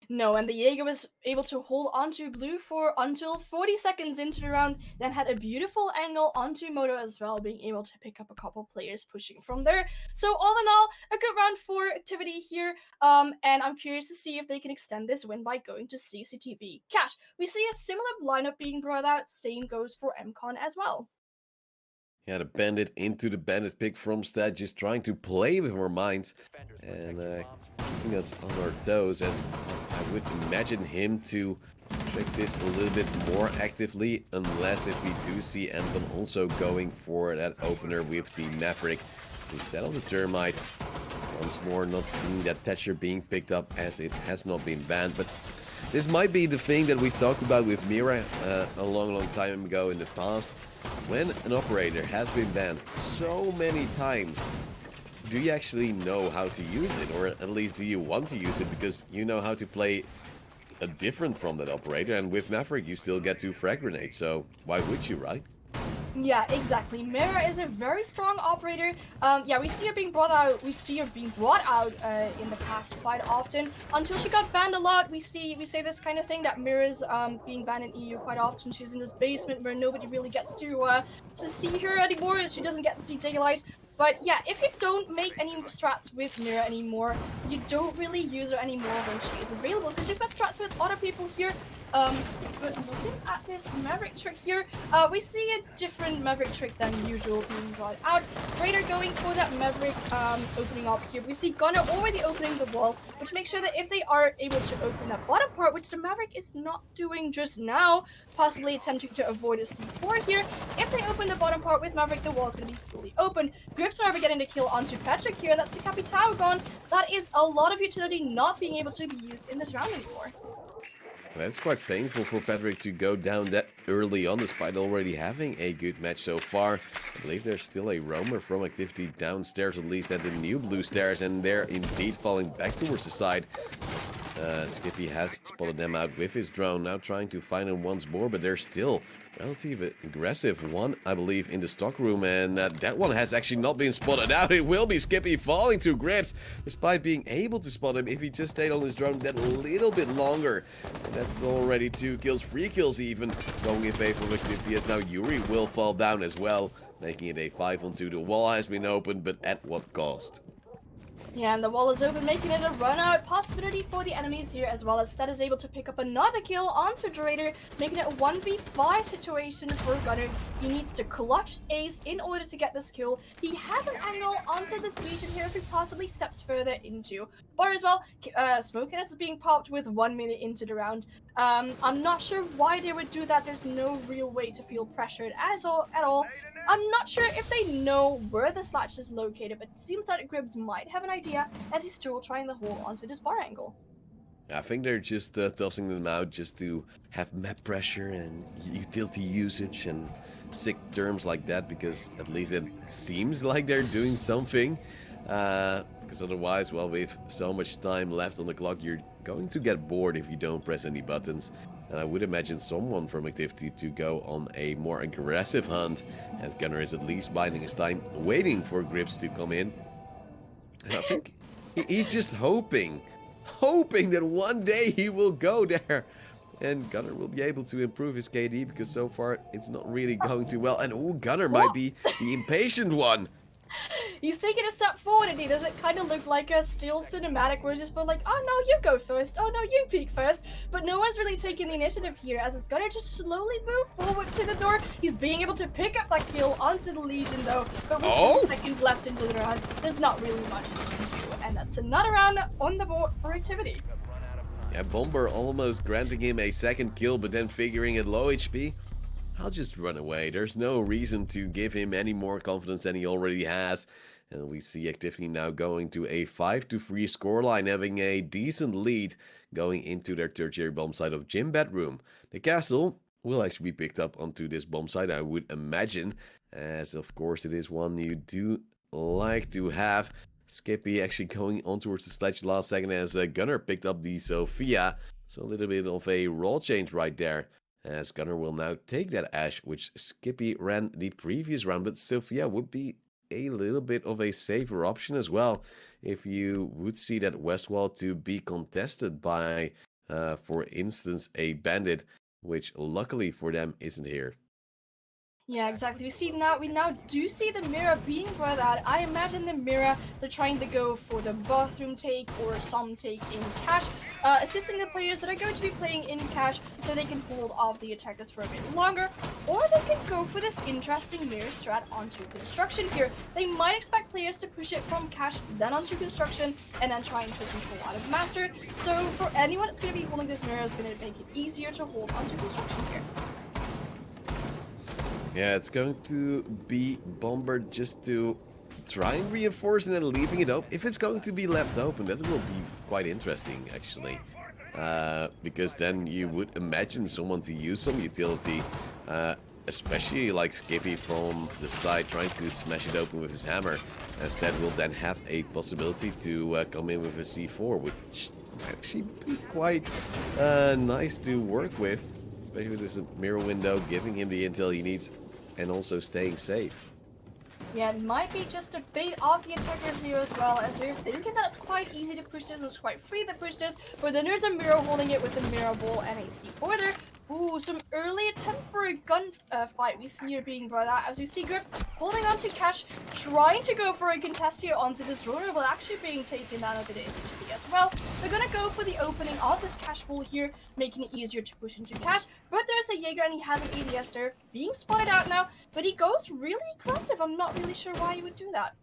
No, and the Jaeger was able to hold onto blue for until 40 seconds into the round, then had a beautiful angle onto Moto as well, being able to pick up a couple players pushing from there. So all in all, a good round for Activity here, and I'm curious to see if they can extend this win by going to CCTV Cash. We see a similar lineup being brought out, same goes for MCon as well. Yeah, the Bandit into the Bandit pick from Stat, just trying to play with our minds and keeping us on our toes, as I would imagine him to check this a little bit more actively, unless if we do see MCon also going for that opener with the Maverick instead of the Termite. Once more, not seeing that Thatcher being picked up, as it has not been banned, but this might be the thing that we've talked about with Mira a long time ago in the past. When an operator has been banned so many times, do you actually know how to use it? Or at least do you want to use it because you know how to play a different from that operator? And with Maverick you still get 2 frag grenades, so why would you, right? Yeah, exactly. Mira is a very strong operator. Yeah, we see her being brought out. In the past quite often. Until she got banned a lot, we say this kind of thing, that Mira's being banned in EU quite often. She's in this basement where nobody really gets to see her anymore. She doesn't get to see daylight. But yeah, if you don't make any strats with Mira anymore, you don't really use her anymore when she is available, because you've got strats with other people here. But looking at this Maverick trick here, we see a different Maverick trick than usual being brought out. Raider going for that Maverick opening up here. We see Gunner already opening the wall, which makes sure that if they are able to open that bottom part, which the Maverick is not doing just now, possibly attempting to avoid a C4 here, if they open the bottom part with Maverick, the wall is going to be fully open. Grips are getting the kill onto Patrick here. That's the Capitao gone. That is a lot of utility not being able to be used in this round anymore. That's quite painful for Patrick to go down that early on, despite already having a good match so far. I believe there's still a roamer from Activity downstairs, at least at the new blue stairs, and they're indeed falling back towards the side. Skippy has spotted them out with his drone, now trying to find them once more, but they're still relatively aggressive. One, I believe, in the stock room, and that one has actually not been spotted out. It will be Skippy falling to grips, despite being able to spot him if he just stayed on his drone that little bit longer. And that's already 2 kills, 3 kills even, going in favor of Activity, as now Yuri will fall down as well, making it a 5-on-2. The wall has been opened, but at what cost? Yeah, and the wall is open, making it a run-out possibility for the enemies here, as well as Seth is able to pick up another kill onto Drader, making it a 1v5 situation for Gunnar. He needs to clutch ace in order to get this kill. He has an angle onto this Legion here if he possibly steps further into Bar as well. Smoke Cannon is being popped with 1 minute into the round. I'm not sure why they would do that. There's no real way to feel pressured at all. I'm not sure if they know where the Slash is located, but it seems that Gribbs might have an idea as he's still trying to hold onto this bar angle. I think they're just tossing them out just to have map pressure and utility usage and sick terms like that, because at least it seems like they're doing something. Because otherwise, well, with so much time left on the clock, you're going to get bored if you don't press any buttons. And I would imagine someone from Activity to go on a more aggressive hunt, as Gunnar is at least biding his time, waiting for Gribbs to come in. And I think he's just hoping that one day he will go there. And Gunnar will be able to improve his KD, because so far it's not really going too well. And oh, Gunnar might be the impatient one. He's taking a step forward, and does it kind of look like a still cinematic where it's just like, oh no, you go first, oh no, you peek first. But no one's really taking the initiative here, as it's gonna just slowly move forward to the door. He's being able to pick up that kill onto the Legion though, but with 10 seconds left into the round, there's not really much he can do. And that's another round on the board for Activity. Yeah, Bomber almost granting him a second kill, but then figuring at low HP, I'll just run away. There's no reason to give him any more confidence than he already has. And we see Activity now going to a 5-3 scoreline, having a decent lead going into their tertiary bomb site of Gym Bedroom. The castle will actually be picked up onto this bomb site, I would imagine, as of course it is one you do like to have. Skippy actually going on towards the sledge last second, as Gunnar picked up the Sophia. So a little bit of a role change right there, as Gunnar will now take that Ash, which Skippy ran the previous round, but Sophia would be a little bit of a safer option as well, if you would see that west wall to be contested by, for instance, a bandit, which luckily for them isn't here. Yeah, exactly. We now do see the Mira being brought out. I imagine the Mira, they're trying to go for the bathroom take or some take in cash, assisting the players that are going to be playing in cash so they can hold off the attackers for a bit longer, or they can go for this interesting Mira strat onto construction here. They might expect players to push it from cash, then onto construction, and then try and take control out of master. So for anyone that's going to be holding this Mira, it's going to make it easier to hold onto construction here. Yeah, it's going to be Bomber just to try and reinforce and then leaving it open. If it's going to be left open, that will be quite interesting, actually. Because then you would imagine someone to use some utility, especially like Skippy from the side trying to smash it open with his hammer, as that will then have a possibility to come in with a C4, which might actually be quite nice to work with. Especially with this mirror window, giving him the intel he needs, and also staying safe. Yeah, it might be just a bait off the attackers here as well, as they're thinking that it's quite easy to push this, it's quite free to push this, but then there's a mirror holding it with a mirror ball and a C4 there. Ooh, some early attempt for a gun fight we see here being brought out, as we see Gribbs holding onto Cash, trying to go for a contest here onto this drone, but actually being taken down over the HP as well. They're gonna go for the opening of this Cash wall here, making it easier to push into Cash, but there's a Jaeger and he has an ADS there, being spotted out now, but he goes really aggressive. I'm not really sure why he would do that.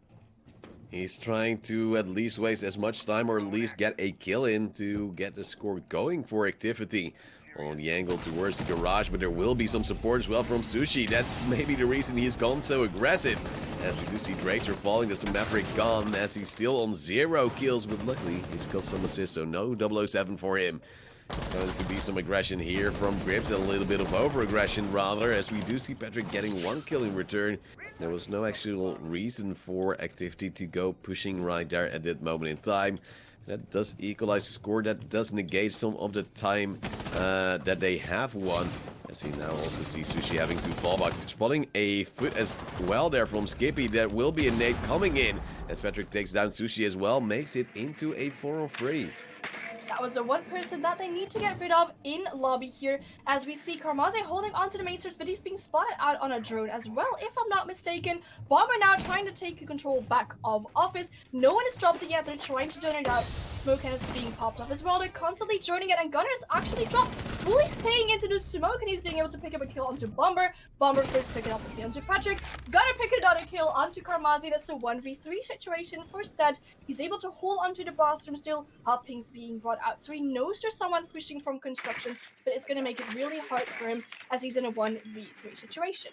He's trying to at least waste as much time, or at least get a kill in to get the score going for Activity. On the angle towards the garage, but there will be some support as well from Sushi. That's maybe the reason he's gone so aggressive. As we do see Draker falling, that's the Maverick gone, as he's still on 0 kills, but luckily he's got some assists, so no 007 for him. It's going to be some aggression here from Gribbs, and a little bit of over-aggression rather, as we do see Patrick getting 1 kill in return. There was no actual reason for Activity to go pushing right there at that moment in time. That does equalize the score. That does negate some of the time that they have won. As we now also see Sushi having to fall back. Spotting a foot as well there from Skippy. There will be a nade coming in. As Patrick takes down Sushi as well. Makes it into a 4-on-3. That was the one person that they need to get rid of in lobby here, as we see Karmaze holding onto the main source, but he's being spotted out on a drone as well, if I'm not mistaken. Bomber now trying to take control back of office. No one has dropped it yet. They're trying to drone it out. Smoke is being popped off as well. They're constantly droning it, and Gunner is actually dropped, fully staying into the smoke, and he's being able to pick up a kill onto Bomber. Bomber first picking up a kill onto Patrick. Gunner picking another kill onto Karmaze. That's a 1v3 situation for Stead. He's able to hold onto the bathroom still. Ping's being brought out, so he knows there's someone pushing from construction, but it's going to make it really hard for him as he's in a 1v3 situation.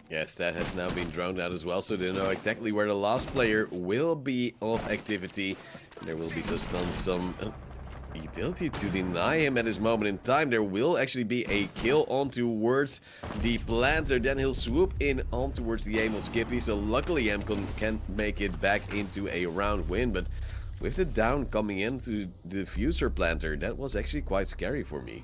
Yes, that has now been drowned out as well, so they know exactly where the last player will be of activity. There will be some utility to deny him at this moment in time. There will actually be a kill on towards the planter. Then he'll swoop in on towards the aim of Skippy. So luckily Mcon can make it back into a round win. But with the down coming into the diffuser planter, that was actually quite scary for me.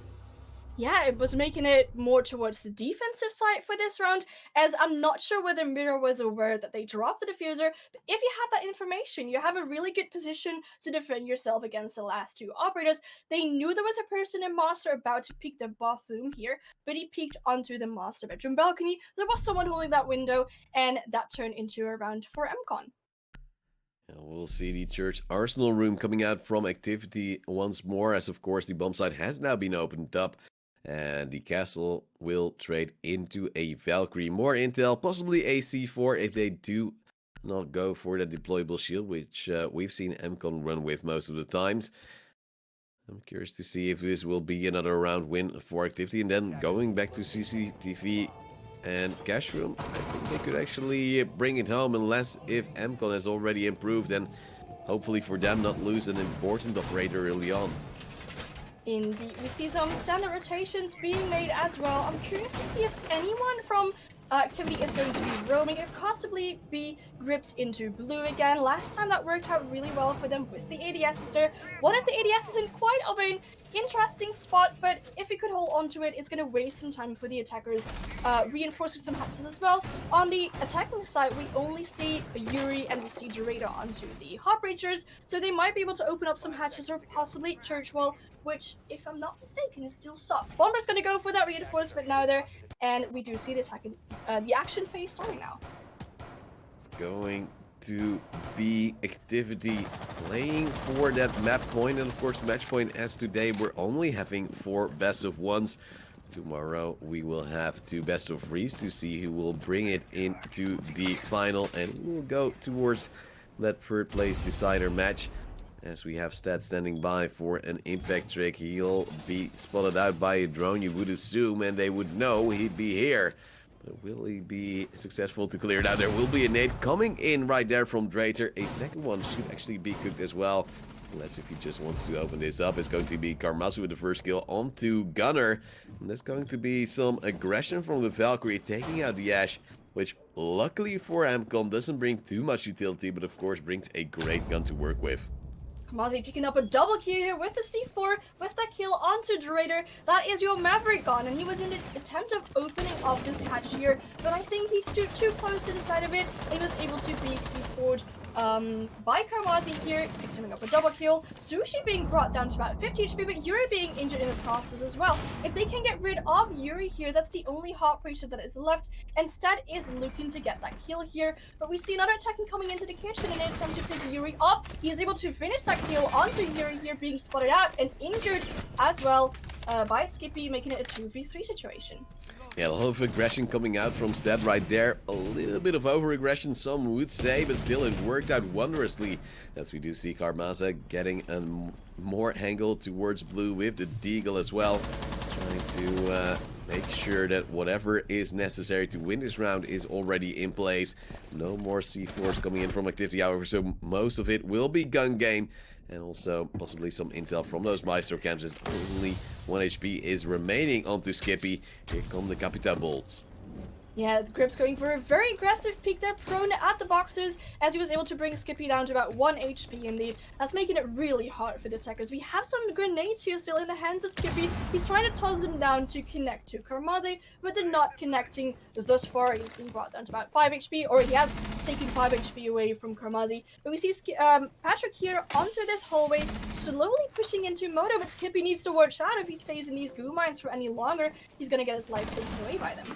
Yeah, it was making it more towards the defensive side for this round, as I'm not sure whether Mirror was aware that they dropped the diffuser, but if you have that information, you have a really good position to defend yourself against the last two operators. They knew there was a person in Master about to peek the bathroom here, but he peeked onto the Master bedroom balcony. There was someone holding that window, and that turned into a round for MCon. And we'll see the Church Arsenal room coming out from activity once more, as of course the bomb site has now been opened up. And the castle will trade into a Valkyrie. More intel, possibly a C4 if they do not go for the deployable shield, which we've seen MCon run with most of the times. I'm curious to see if this will be another round win for activity. And then going back to CCTV and cash room, I think they could actually bring it home, unless if MCon has already improved and hopefully for them not lose an important operator early on. Indeed, we see some standard rotations being made as well. I'm curious to see if anyone from activity is going to be roaming. It could possibly be Grips into blue again. Last time that worked out really well for them with the ADS there. One of the ADS is in quite of an interesting spot, but if we could hold on to it, it's going to waste some time for the attackers, reinforcing some hatches as well. On the attacking side, we only see Yuri and we see Dorado onto the Heartbreakers, so they might be able to open up some hatches or possibly Churchwell, which, if I'm not mistaken, is still soft. Bomber's going to go for that reinforcement now there, and we do see the attacking, the action phase starting now. It's going to be activity playing for that map point, and of course match point, as today we're only having 4 best of ones. Tomorrow we will have 2 best of 3s to see who will bring it into the final, and we'll go towards that third place decider match, as we have Stat standing by for an impact trick. He'll be spotted out by a drone, you would assume, and they would know he'd be here. But will he be successful to clear it out? There will be a nade coming in right there from Drater. A second one should actually be cooked as well. Unless if he just wants to open this up, it's going to be Karmazu with the first kill onto Gunner. And there's going to be some aggression from the Valkyrie, taking out the Ash, which luckily for MCon doesn't bring too much utility, but of course brings a great gun to work with. Karmaze picking up a double kill here with the C4, with that kill onto Drater. That is your Maverick gun, and he was in the attempt of opening up this hatch here, but I think he's too close to the side of it. He was able to be C4'd by Karmaze here, picking up a double kill. Sushi being brought down to about 50 HP, but Yuri being injured in the process as well. If they can get rid of Yuri here, that's the only Heartbreaker that is left, and Stat is looking to get that kill here. But we see another Tekken coming into the kitchen in an attempt to pick Yuri up. He is able to finish that kill onto Yuri here, being spotted out and injured as well by Skippy, making it a 2v3 situation. Yeah, a lot of aggression coming out from Stat right there. A little bit of over-aggression, some would say, but still it worked out wondrously. As we do see Karmaze getting a more angle towards blue with the Deagle as well. Trying to make sure that whatever is necessary to win this round is already in place. No more C4s coming in from activity, however, so most of it will be gun game. And also possibly some intel from those Maestro camps, as only 1 HP is remaining onto Skippy. Here come the Capital Bolts. Yeah, Grip's going for a very aggressive peek there, prone at the boxes, as he was able to bring Skippy down to about 1 HP indeed. That's making it really hard for the attackers. We have some grenades here still in the hands of Skippy. He's trying to toss them down to connect to Karmaze, but they're not connecting thus far. He's been brought down to about 5 HP, or he has taken 5 HP away from Karmaze. But we see Patrick here onto this hallway, slowly pushing into Moto, but Skippy needs to watch out. If he stays in these goo mines for any longer, he's gonna get his life taken away by them.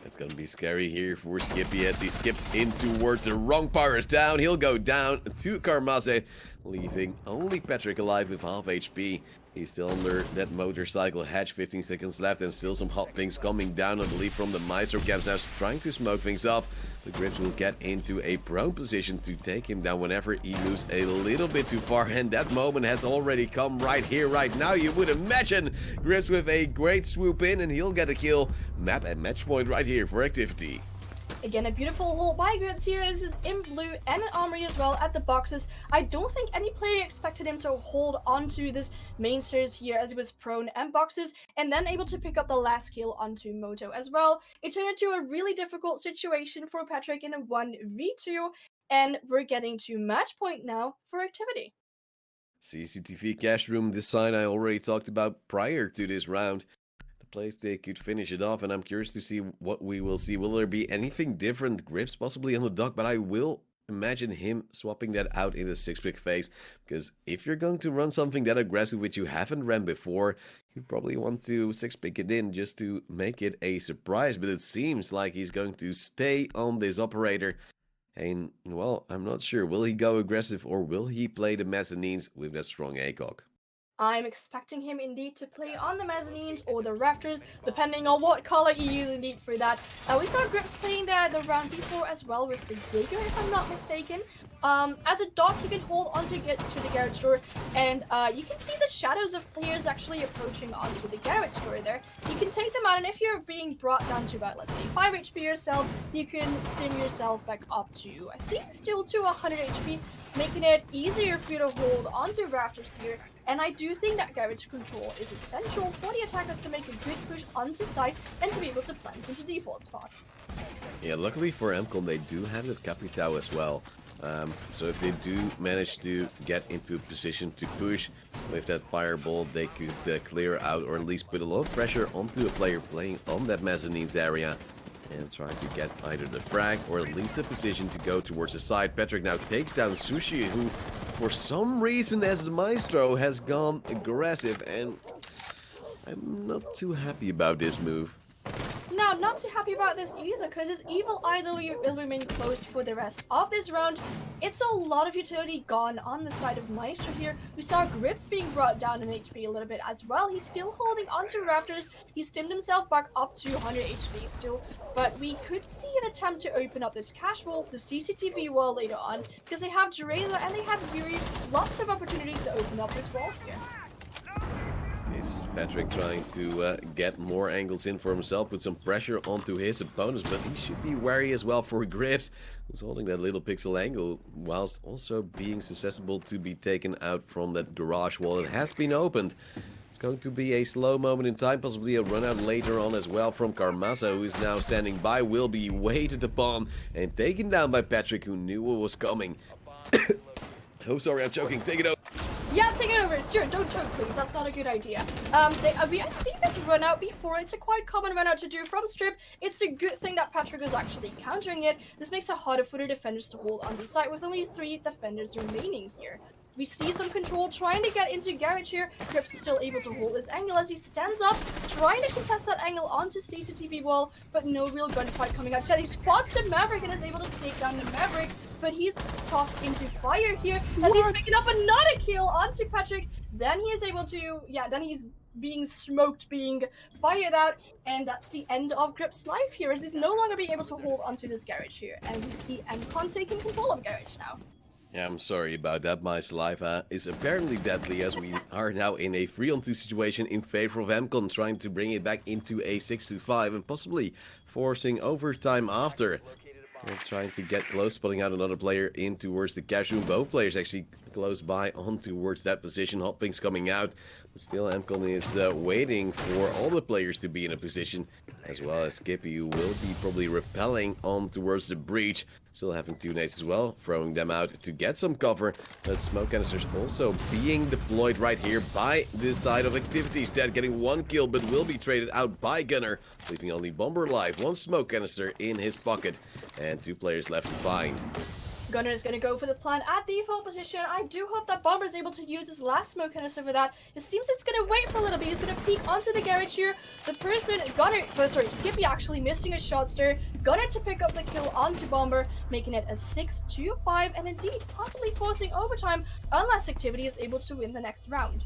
It's gonna be scary here for Skippy as he skips in towards the wrong pirate down. He'll go down to Karmaze, leaving only Patrick alive with half HP. He's still under that motorcycle hatch, 15 seconds left, and still some hot pings coming down, I believe, from the Maestro camps now, trying to smoke things off. The Grips will get into a prone position to take him down whenever he moves a little bit too far, and that moment has already come right here, right now. You would imagine Grips with a great swoop in, and he'll get a kill. Map and match point right here for Activity. Again, a beautiful hold by Grips here. This is in blue and an armory as well at the boxes. I don't think any player expected him to hold onto this main stairs here as he was prone and boxes, and then able to pick up the last kill onto Moto as well. It turned into a really difficult situation for Patrick in a 1v2, and we're getting to match point now for Activity. CCTV cash room design I already talked about prior to this round. Place they could finish it off, and I'm curious to see what we will see. Will there be anything different? Grips possibly on the dock, but I will imagine him swapping that out in the 6-pick phase, because if you're going to run something that aggressive which you haven't ran before, you probably want to 6-pick it in just to make it a surprise. But it seems like he's going to stay on this operator, and well, I'm not sure. Will he go aggressive, or will he play the mezzanines with that strong ACOG? I'm expecting him indeed to play on the mezzanines or the rafters, depending on what color he uses indeed for that. We saw Grips playing the round before as well with the Jaeger, if I'm not mistaken. As a dock, you can hold on to get to the garage door, and you can see the shadows of players actually approaching onto the garage door there. You can take them out, and if you're being brought down to about, let's say, 5 HP yourself, you can stim yourself back up to, I think, still to 100 HP, making it easier for you to hold onto rafters here. And I do think that garage control is essential for the attackers to make a good push onto site and to be able to plant into default spot. Yeah, luckily for MCON, they do have the Capitao as well. So if they do manage to get into a position to push with that fireball, they could clear out, or at least put a lot of pressure onto a player playing on that mezzanines area and try to get either the frag or at least a position to go towards the side. Patrick now takes down Sushi, who for some reason as the Maestro has gone aggressive, and I'm not too happy about this move. Now, not too happy about this either, because his evil eyes will remain closed for the rest of this round. It's a lot of utility gone on the side of Maestro here. We saw Grips being brought down in HP a little bit as well. He's still holding onto Raptors. He stimmed himself back up to 100 HP still, but we could see an attempt to open up this cash wall, the CCTV wall later on, because they have Jareza and they have Yuri. Lots of opportunities to open up this wall here. Is Patrick trying to get more angles in for himself, put some pressure onto his opponents, but he should be wary as well for Grips, who's holding that little pixel angle, whilst also being susceptible to be taken out from that garage wall that has been opened. It's going to be a slow moment in time, possibly a run out later on as well from Karmaze, who is now standing by, will be waited upon and taken down by Patrick, who knew what was coming. Oh, sorry, I'm choking. Take it out. Yeah, take it over. Sure, don't choke, please. That's not a good idea. I've seen this run out before. It's a quite common run out to do from Strip. It's a good thing that Patrick is actually countering it. This makes it harder for the defenders to hold on the site with only 3 defenders remaining here. We see some control trying to get into Garage here. Grips is still able to hold his angle as he stands up, trying to contest that angle onto CCTV wall, but no real gunfight coming out. He spots the Maverick and is able to take down the Maverick, but he's tossed into fire here as he's picking up another kill onto Patrick. Then he is able to, then he's being smoked, being fired out, and that's the end of Grips' life here, as he's no longer being able to hold onto this Garage here. And we see MCON taking control of Garage now. Yeah, I'm sorry about that. My saliva is apparently deadly, as we are now in a 3-on-2 situation in favor of MCON, trying to bring it back into a 6-5 and possibly forcing overtime after. They're trying to get close, spotting out another player in towards the cash room. Both players actually close by on towards that position. Hopping's coming out. But still, MCon is waiting for all the players to be in a position, as well as Skippy, who will be probably repelling on towards the breach. Still having 2 nades as well, throwing them out to get some cover. But smoke canisters also being deployed right here by this side of activity. Stead getting 1 kill, but will be traded out by Gunner, leaving only Bomber alive. 1 smoke canister in his pocket, and 2 players left to find. Gunner is going to go for the plant at default position. I do hope that Bomber is able to use his last smoke canister for that. It seems it's going to wait for a little bit. He's going to peek onto the garage here. The person, Skippy actually missing a shot stir. Gunner to pick up the kill onto Bomber, making it a 6-2-5, and indeed possibly forcing overtime unless Activity is able to win the next round.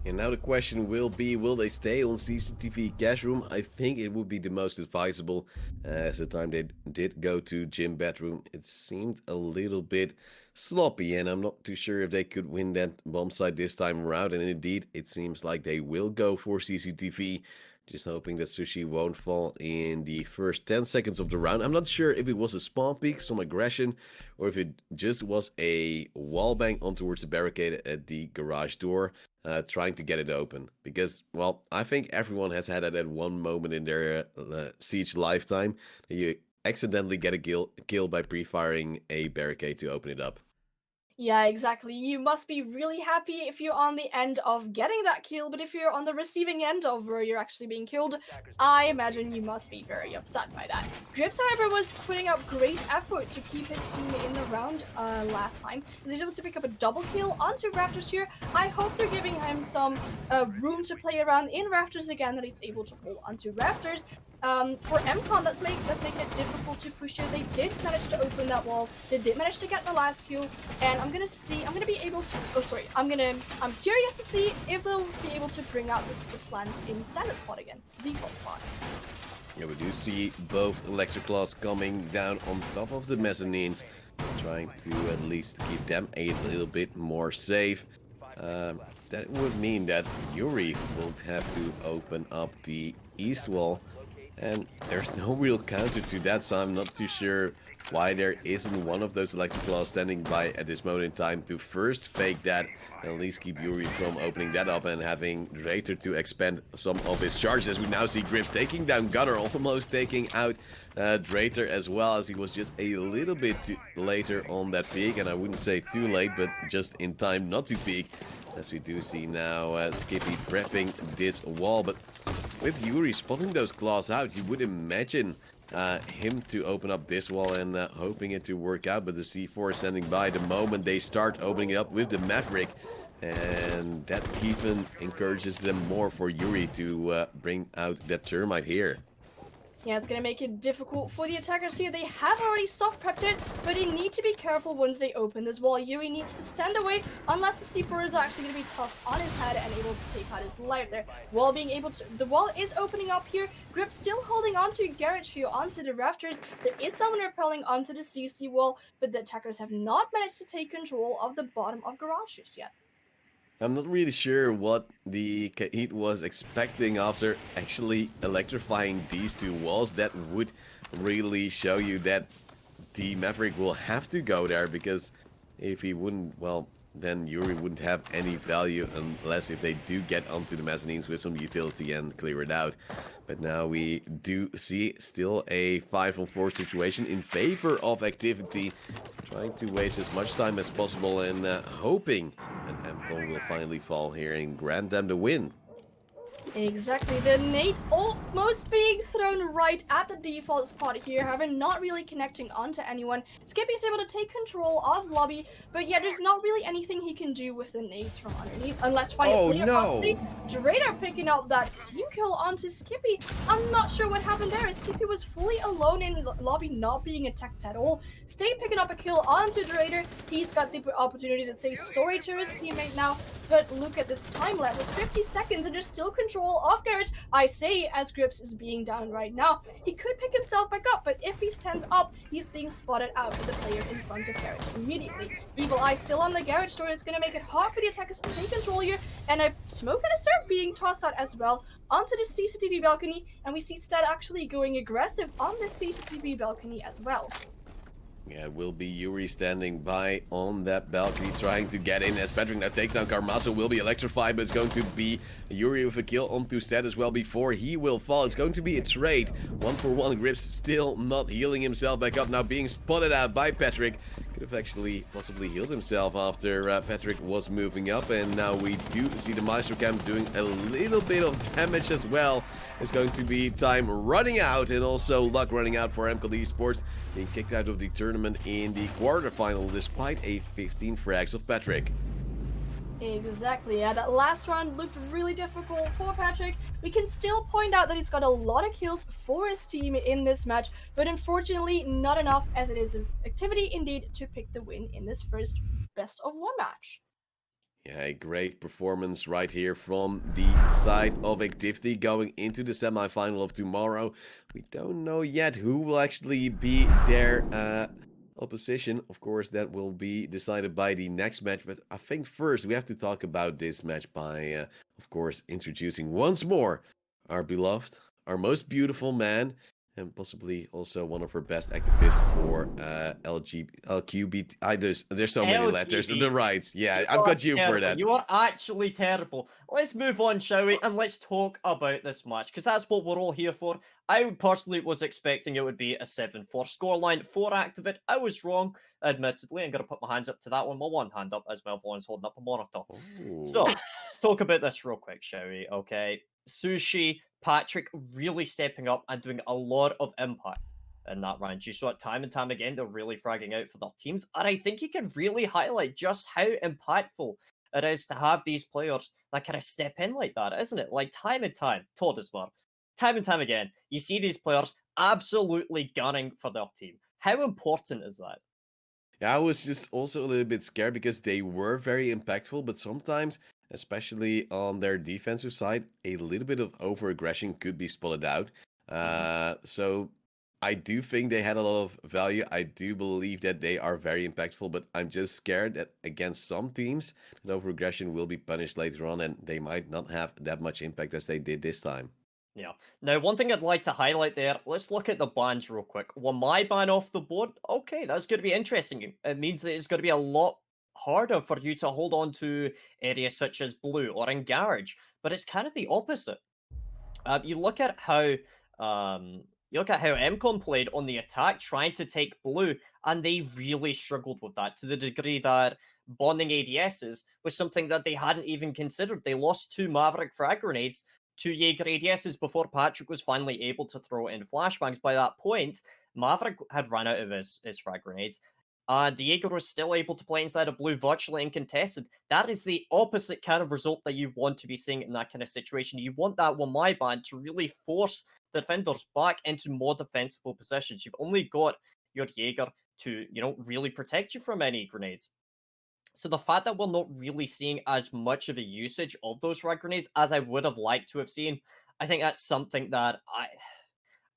And now the question will be, will they stay on CCTV cash room? I think it would be the most advisable. As the time they did go to gym bedroom, it seemed a little bit sloppy, and I'm not too sure if they could win that bomb site this time around. And indeed, it seems like they will go for CCTV. Just hoping that Sushi won't fall in the first 10 seconds of the round. I'm not sure if it was a spawn peek, some aggression, or if it just was a wall bang on towards the barricade at the garage door, trying to get it open. Because, well, I think everyone has had it at one moment in their Siege lifetime. You accidentally get a kill by pre-firing a barricade to open it up. Yeah, exactly. You must be really happy if you're on the end of getting that kill, but if you're on the receiving end of where you're actually being killed, I imagine you must be very upset by that. Grips, however, was putting out great effort to keep his team in the round last time. He was able to pick up a double kill onto Raptors here. I hope they're giving him some room to play around in Raptors again, that he's able to hold onto Raptors. For MCon, that's making it difficult to push here. They did manage to open that wall. They did manage to get the last kill, and I'm curious to see if they'll be able to bring out the plant in standard spot again, default spot. Yeah, we do see both Electroclaws coming down on top of the mezzanines, trying to at least keep them a little bit more safe. That would mean that Yuri will have to open up the east wall, and there's no real counter to that, so I'm not too sure why there isn't one of those Electroclaws standing by at this moment in time to first fake that and at least keep Yuri from opening that up and having Drayter to expend some of his charges. We now see Grips taking down Gunner, almost taking out Drayter as well, as he was just a little bit later on that peak, and I wouldn't say too late, but just in time not to peak. As we do see now Skippy prepping this wall, but with Yuri spotting those claws out, you would imagine him to open up this wall and hoping it to work out, but the C4 standing by the moment they start opening it up with the Maverick, and that even encourages them more for Yuri to bring out that Termite here. Yeah, it's going to make it difficult for the attackers here. They have already soft prepped it, but they need to be careful once they open this wall. Yuri needs to stand away unless the C4 is actually going to be tough on his head and able to take out his life there. The wall is opening up here. Grip still holding onto Garage here, onto the rafters. There is someone repelling onto the CC wall, but the attackers have not managed to take control of the bottom of garages yet. I'm not really sure what the Kaid was expecting after actually electrifying these two walls. That would really show you that the Maverick will have to go there, because if he wouldn't, well, then Yuri wouldn't have any value unless if they do get onto the mezzanines with some utility and clear it out. But now we do see still a 5-on-4 situation in favor of Activity, trying to waste as much time as possible and hoping that MCon will finally fall here and grant them the win. Exactly, the nade almost being thrown right at the default spot here, however not really connecting onto anyone. Skippy's able to take control of lobby, but yeah, there's not really anything he can do with the nades from underneath, unless find a clear possibly. Drayter picking up that team kill onto Skippy. I'm not sure what happened there. Skippy was fully alone in lobby, not being attacked at all. Stay picking up a kill onto Drayter. He's got the opportunity to say sorry to his teammate now, but look at this time lapse. It's 50 seconds and there's still control of Garage. I say as Grips is being down right now. He could pick himself back up, but if he stands up, he's being spotted out with the player in front of Garage immediately. Evil Eye still on the Garage door. It's going to make it hard for the attackers to take control here, and a smoke canister being tossed out as well onto the CCTV balcony, and we see Stead actually going aggressive on the CCTV balcony as well. Yeah, it will be Yuri standing by on that balcony trying to get in as Patrick now takes down Carmasso. Will be electrified, but it's going to be Yuri with a kill onto Seth as well before he will fall. It's going to be a trade. 1-for-1. Grips still not healing himself back up, now being spotted out by Patrick. Could have actually possibly healed himself after Patrick was moving up, and now we do see the Maestro Camp doing a little bit of damage as well. It's going to be time running out, and also luck running out for MCOD Esports, being kicked out of the tournament in the quarterfinal despite a 15 frags of Patrick. Exactly, yeah. That last round looked really difficult for Patrick. We can still point out that he's got a lot of kills for his team in this match, but unfortunately not enough, as it is an activity indeed to pick the win in this first best of one match. Yeah, a great performance right here from the side of Activity going into the semi-final of tomorrow. We don't know yet who will actually be their opposition. Of course, that will be decided by the next match, but I think first we have to talk about this match by, of course, introducing once more our beloved, our most beautiful man, and possibly also one of our best activists for LGBTI. There's so many letters. The rights. Yeah, I've got you for that. You are actually terrible. Let's move on, shall we? And let's talk about this match, because that's what we're all here for. I personally was expecting it would be a 7-4 scoreline for Activate. I was wrong, admittedly. I'm going to put my hands up to that one. My one hand up as my other one's holding up a monitor. Ooh. So, let's talk about this real quick, shall we? Okay. Sushi, Patrick really stepping up and doing a lot of impact in that round. You saw it time and time again. They're really fragging out for their teams. And I think you can really highlight just how impactful it is to have these players that kind of step in like that, isn't it? Like time and time, Todd as well. Time and time again, you see these players absolutely gunning for their team. How important is that? Yeah, I was just also a little bit scared because they were very impactful, but sometimes, especially on their defensive side, a little bit of over-aggression could be spotted out. So I do think they had a lot of value. I do believe that they are very impactful, but I'm just scared that against some teams, that over-aggression will be punished later on, and they might not have that much impact as they did this time. Yeah. Now, one thing I'd like to highlight there, let's look at the bans real quick. One my ban off the board, okay, that's going to be interesting. It means that it's going to be a lot harder for you to hold on to areas such as blue or in garage, but it's kind of the opposite. You look at how MCON played on the attack, trying to take blue, and they really struggled with that to the degree that bonding ADSs was something that they hadn't even considered. They lost 2 Maverick frag grenades to Jaeger ADSs before Patrick was finally able to throw in flashbangs. By that point, Maverick had run out of his frag grenades. The Jaeger was still able to play inside of blue virtually uncontested. That is the opposite kind of result that you want to be seeing in that kind of situation. You want that one my band to really force the defenders back into more defensible positions. You've only got your Jaeger to, really protect you from any grenades. So the fact that we're not really seeing as much of a usage of those frag grenades as I would have liked to have seen, I think that's something that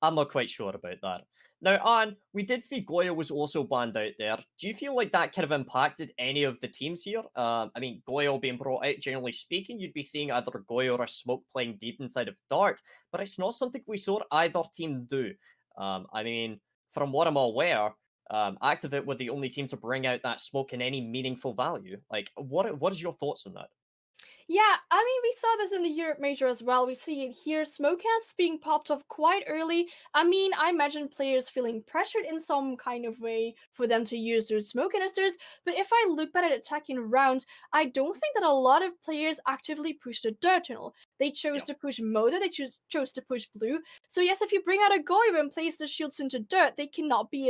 I'm not quite sure about that. Now, Anne, we did see Goyo was also banned out there. Do you feel like that kind of impacted any of the teams here? I mean, Goyo being brought out, generally speaking, you'd be seeing either Goyo or Smoke playing deep inside of Dart, but it's not something we saw either team do. I mean, from what I'm aware, Activate were the only team to bring out that Smoke in any meaningful value. Like, what is your thoughts on that? Yeah, I mean, we saw this in the Europe Major as well. We see it here. Smokehouse being popped off quite early. I mean, I imagine players feeling pressured in some kind of way for them to use their smoke canisters. But if I look back at attacking rounds, I don't think that a lot of players actively pushed the dirt tunnel. They chose to push Moda, they chose to push blue. So yes, if you bring out a Goyo and place the shields into dirt, they cannot be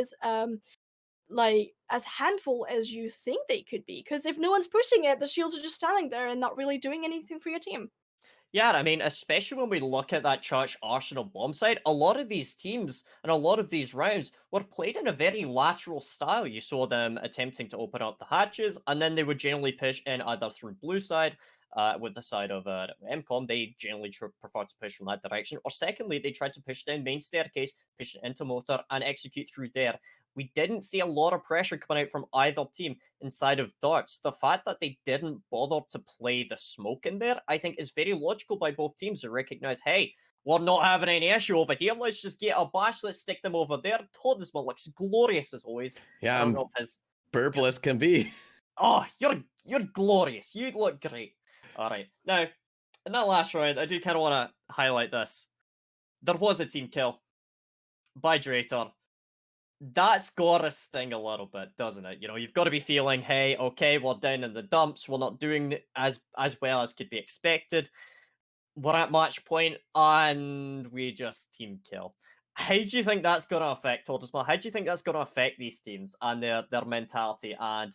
as handful as you think they could be, because if no one's pushing it, the shields are just standing there and not really doing anything for your team. Yeah, I mean, especially when we look at that Church Arsenal bomb site, a lot of these teams and a lot of these rounds were played in a very lateral style. You saw them attempting to open up the hatches, and then they would generally push in either through blue side, with the side of MCOM, they generally prefer to push from that direction. Or secondly, they tried to push down main staircase, push it into motor, and execute through there. We didn't see a lot of pressure coming out from either team inside of darts. The fact that they didn't bother to play the smoke in there, I think, is very logical by both teams to recognize, hey, we're not having any issue over here. Let's just get a bash. Let's stick them over there. Todesma looks glorious as always. Yeah, I don't I'm know if his... purple as can be. Oh, you're glorious. You look great. All right. Now, in that last round, I do kind of want to highlight this. There was a team kill by Draytor. That's gotta sting a little bit, doesn't it? You know, you've got to be feeling, hey, okay, we're down in the dumps. We're not doing as well as could be expected. We're at match point, and we just team kill. How do you think that's going to affect Todesma? How do you think that's going to affect these teams and their mentality and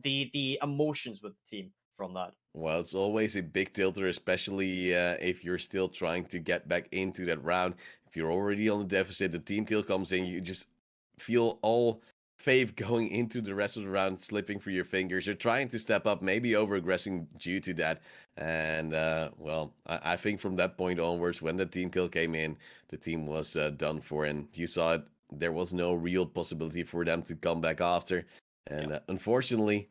the emotions with the team from that? Well, it's always a big tilter, especially if you're still trying to get back into that round. If you're already on the deficit, the team kill comes in, you just feel all faith going into the rest of the round slipping through your fingers. You're trying to step up, maybe over-aggressing due to that. And, well, I think from that point onwards, when the team kill came in, the team was done for. And you saw it, there was no real possibility for them to come back after. And unfortunately,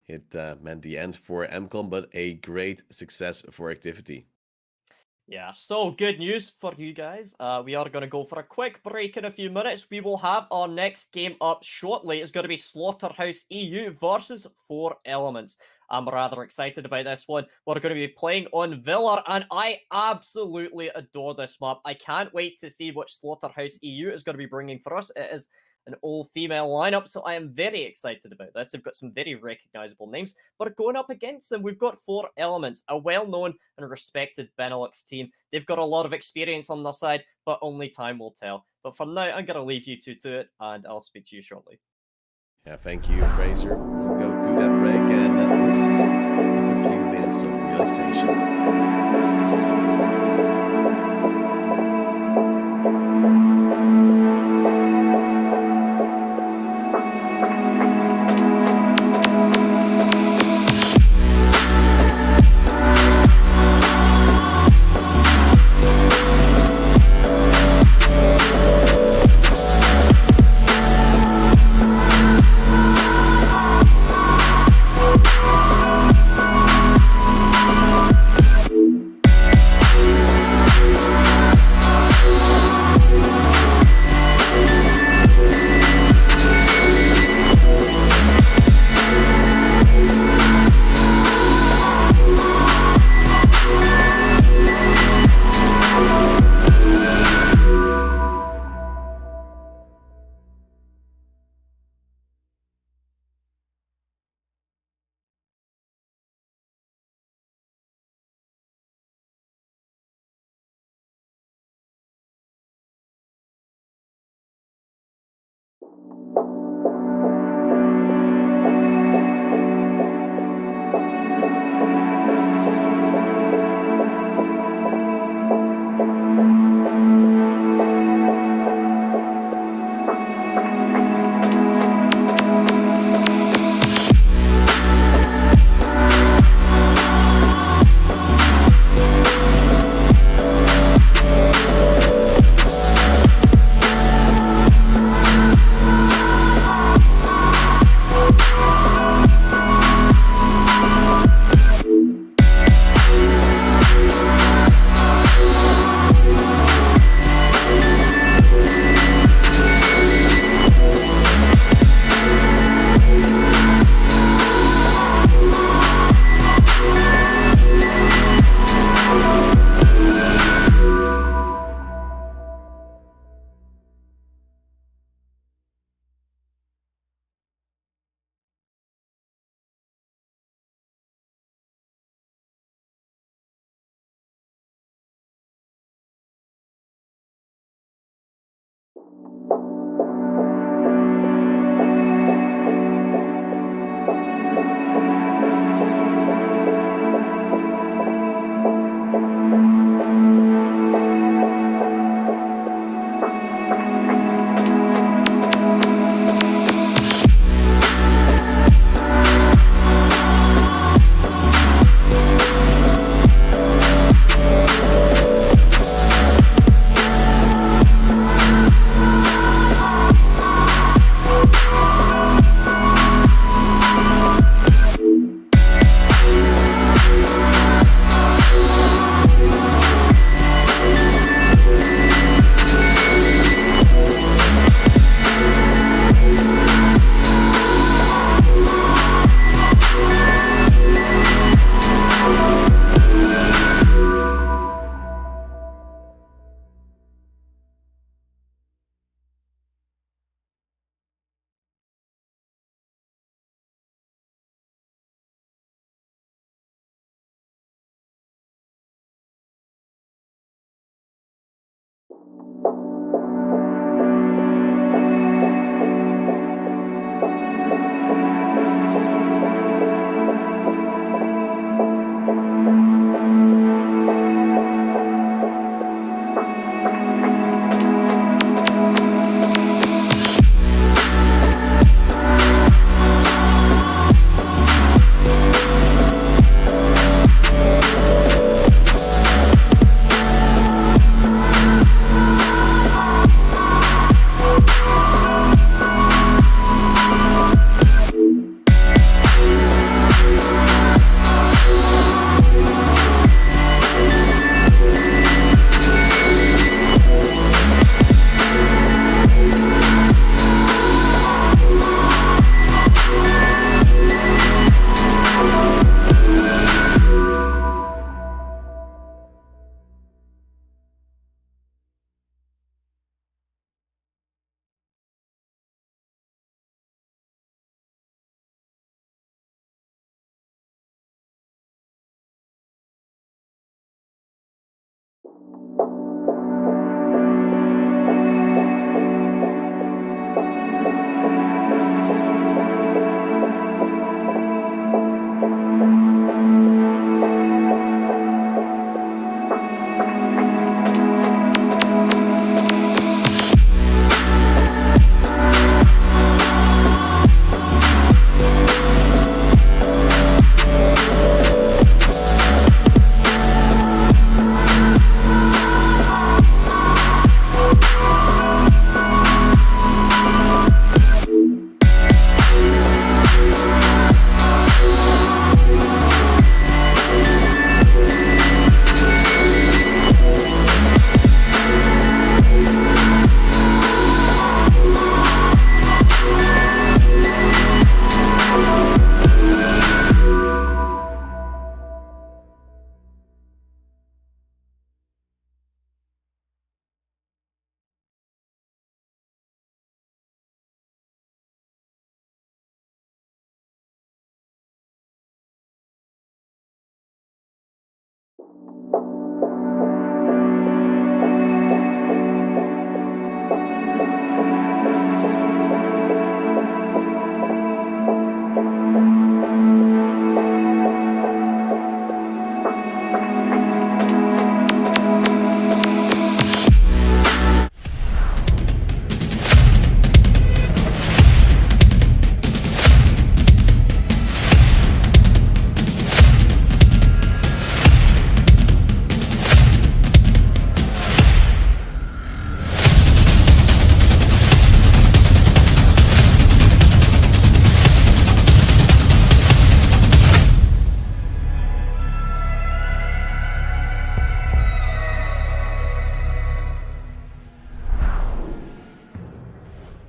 it meant the end for MCON, but a great success for Activity. Yeah, so good news for you guys. We are going to go for a quick break in a few minutes. We will have our next game up shortly. It's going to be Slaughterhouse EU versus 4 Elements. I'm rather excited about this one. We're going to be playing on Villa, and I absolutely adore this map. I can't wait to see what Slaughterhouse EU is going to be bringing for us. It is an all-female lineup, so I am very excited about this. They've got some very recognizable names, but going up against them, we've got 4 Elements, a well-known and respected Benelux team. They've got a lot of experience on their side, but only time will tell. But for now, I'm going to leave you two to it, and I'll speak to you shortly. Yeah, thank you, Fraser. We'll go to that break and we'll see you with a few minutes of relaxation.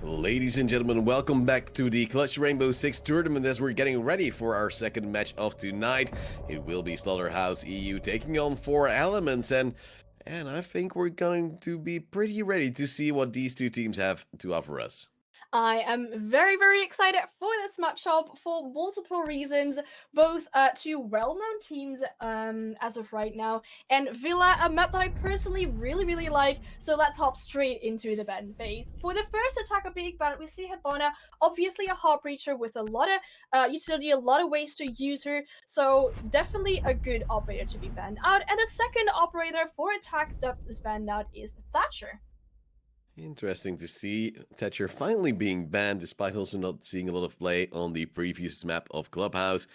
Ladies and gentlemen, welcome back to the Clutch Rainbow Six tournament as we're getting ready for our second match of tonight. It will be Slaughterhouse EU taking on 4 Elements, and I think we're going to be pretty ready to see what these two teams have to offer us. I am very, very excited for this matchup for multiple reasons. Both two well-known teams as of right now, and Villa, a map that I personally really, really like. So let's hop straight into the ban phase. For the first attacker being banned, we see Hibana, obviously a hard breacher with a lot of utility, a lot of ways to use her. So definitely a good operator to be banned out. And the second operator for attack that is banned out is Thatcher. Interesting to see Thatcher finally being banned, despite also not seeing a lot of play on the previous map of Clubhouse.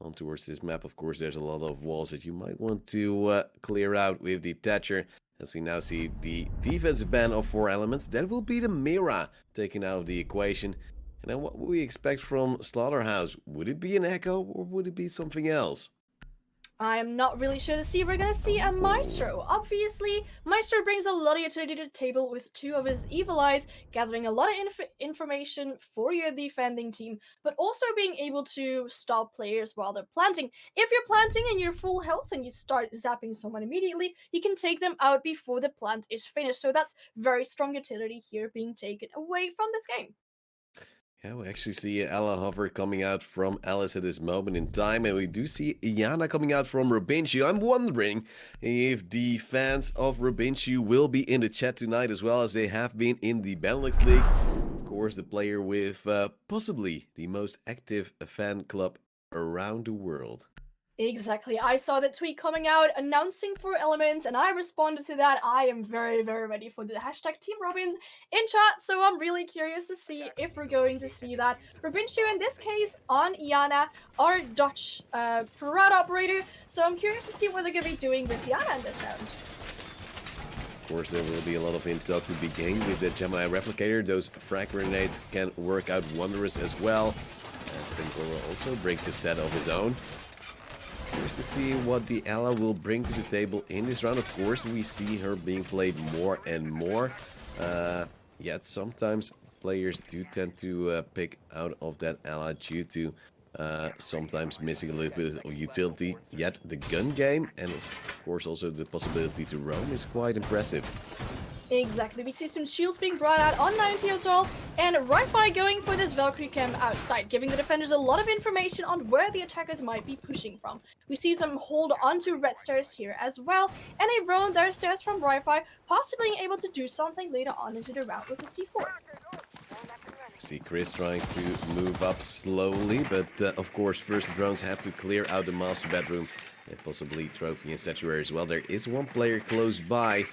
On towards this map, of course, there's a lot of walls that you might want to clear out with the Thatcher. As we now see the defensive ban of 4 Elements, that will be the Mira taken out of the equation. And then what would we expect from Slaughterhouse? Would it be an Echo or would it be something else? I'm not really sure to see. We're gonna see a Maestro. Obviously, Maestro brings a lot of utility to the table with 2 of his Evil Eyes, gathering a lot of information for your defending team, but also being able to stop players while they're planting. If you're planting and you're full health and you start zapping someone immediately, you can take them out before the plant is finished. So that's very strong utility here being taken away from this game. Yeah, we actually see Ella Hover coming out from Alice at this moment in time, and we do see Iana coming out from Robinchu. I'm wondering if the fans of Robinchu will be in the chat tonight as well as they have been in the Benelux League. Of course, the player with possibly the most active fan club around the world. Exactly. I saw that tweet coming out announcing 4 Elements, and I responded to that. I am very, very ready for the hashtag Team Robins in chat, so I'm really curious to see if we're going to see that. Robinchu, in this case, on Iana, our Dutch Parade operator, so I'm curious to see what they're going to be doing with Iana in this round. Of course, there will be a lot of intel to be gained with the Gemini Replicator. Those frag grenades can work out wondrous as well, as Pinkle also brings a set of his own. Curious to see what the Ella will bring to the table in this round. Of course, we see her being played more and more. Yet sometimes players do tend to pick out of that Ella due to sometimes missing a little bit of utility. Yet the gun game, and of course also the possibility to roam, is quite impressive. Exactly, we see some shields being brought out on 90 as well, and Wi-Fi going for this Valkyrie cam outside, giving the defenders a lot of information on where the attackers might be pushing from. We see some hold onto red stairs here as well, and a roam downstairs from Wi-Fi, possibly able to do something later on into the round with a C4. See Chris trying to move up slowly, but of course first the drones have to clear out the master bedroom and possibly trophy and statuary as well. There is one player close by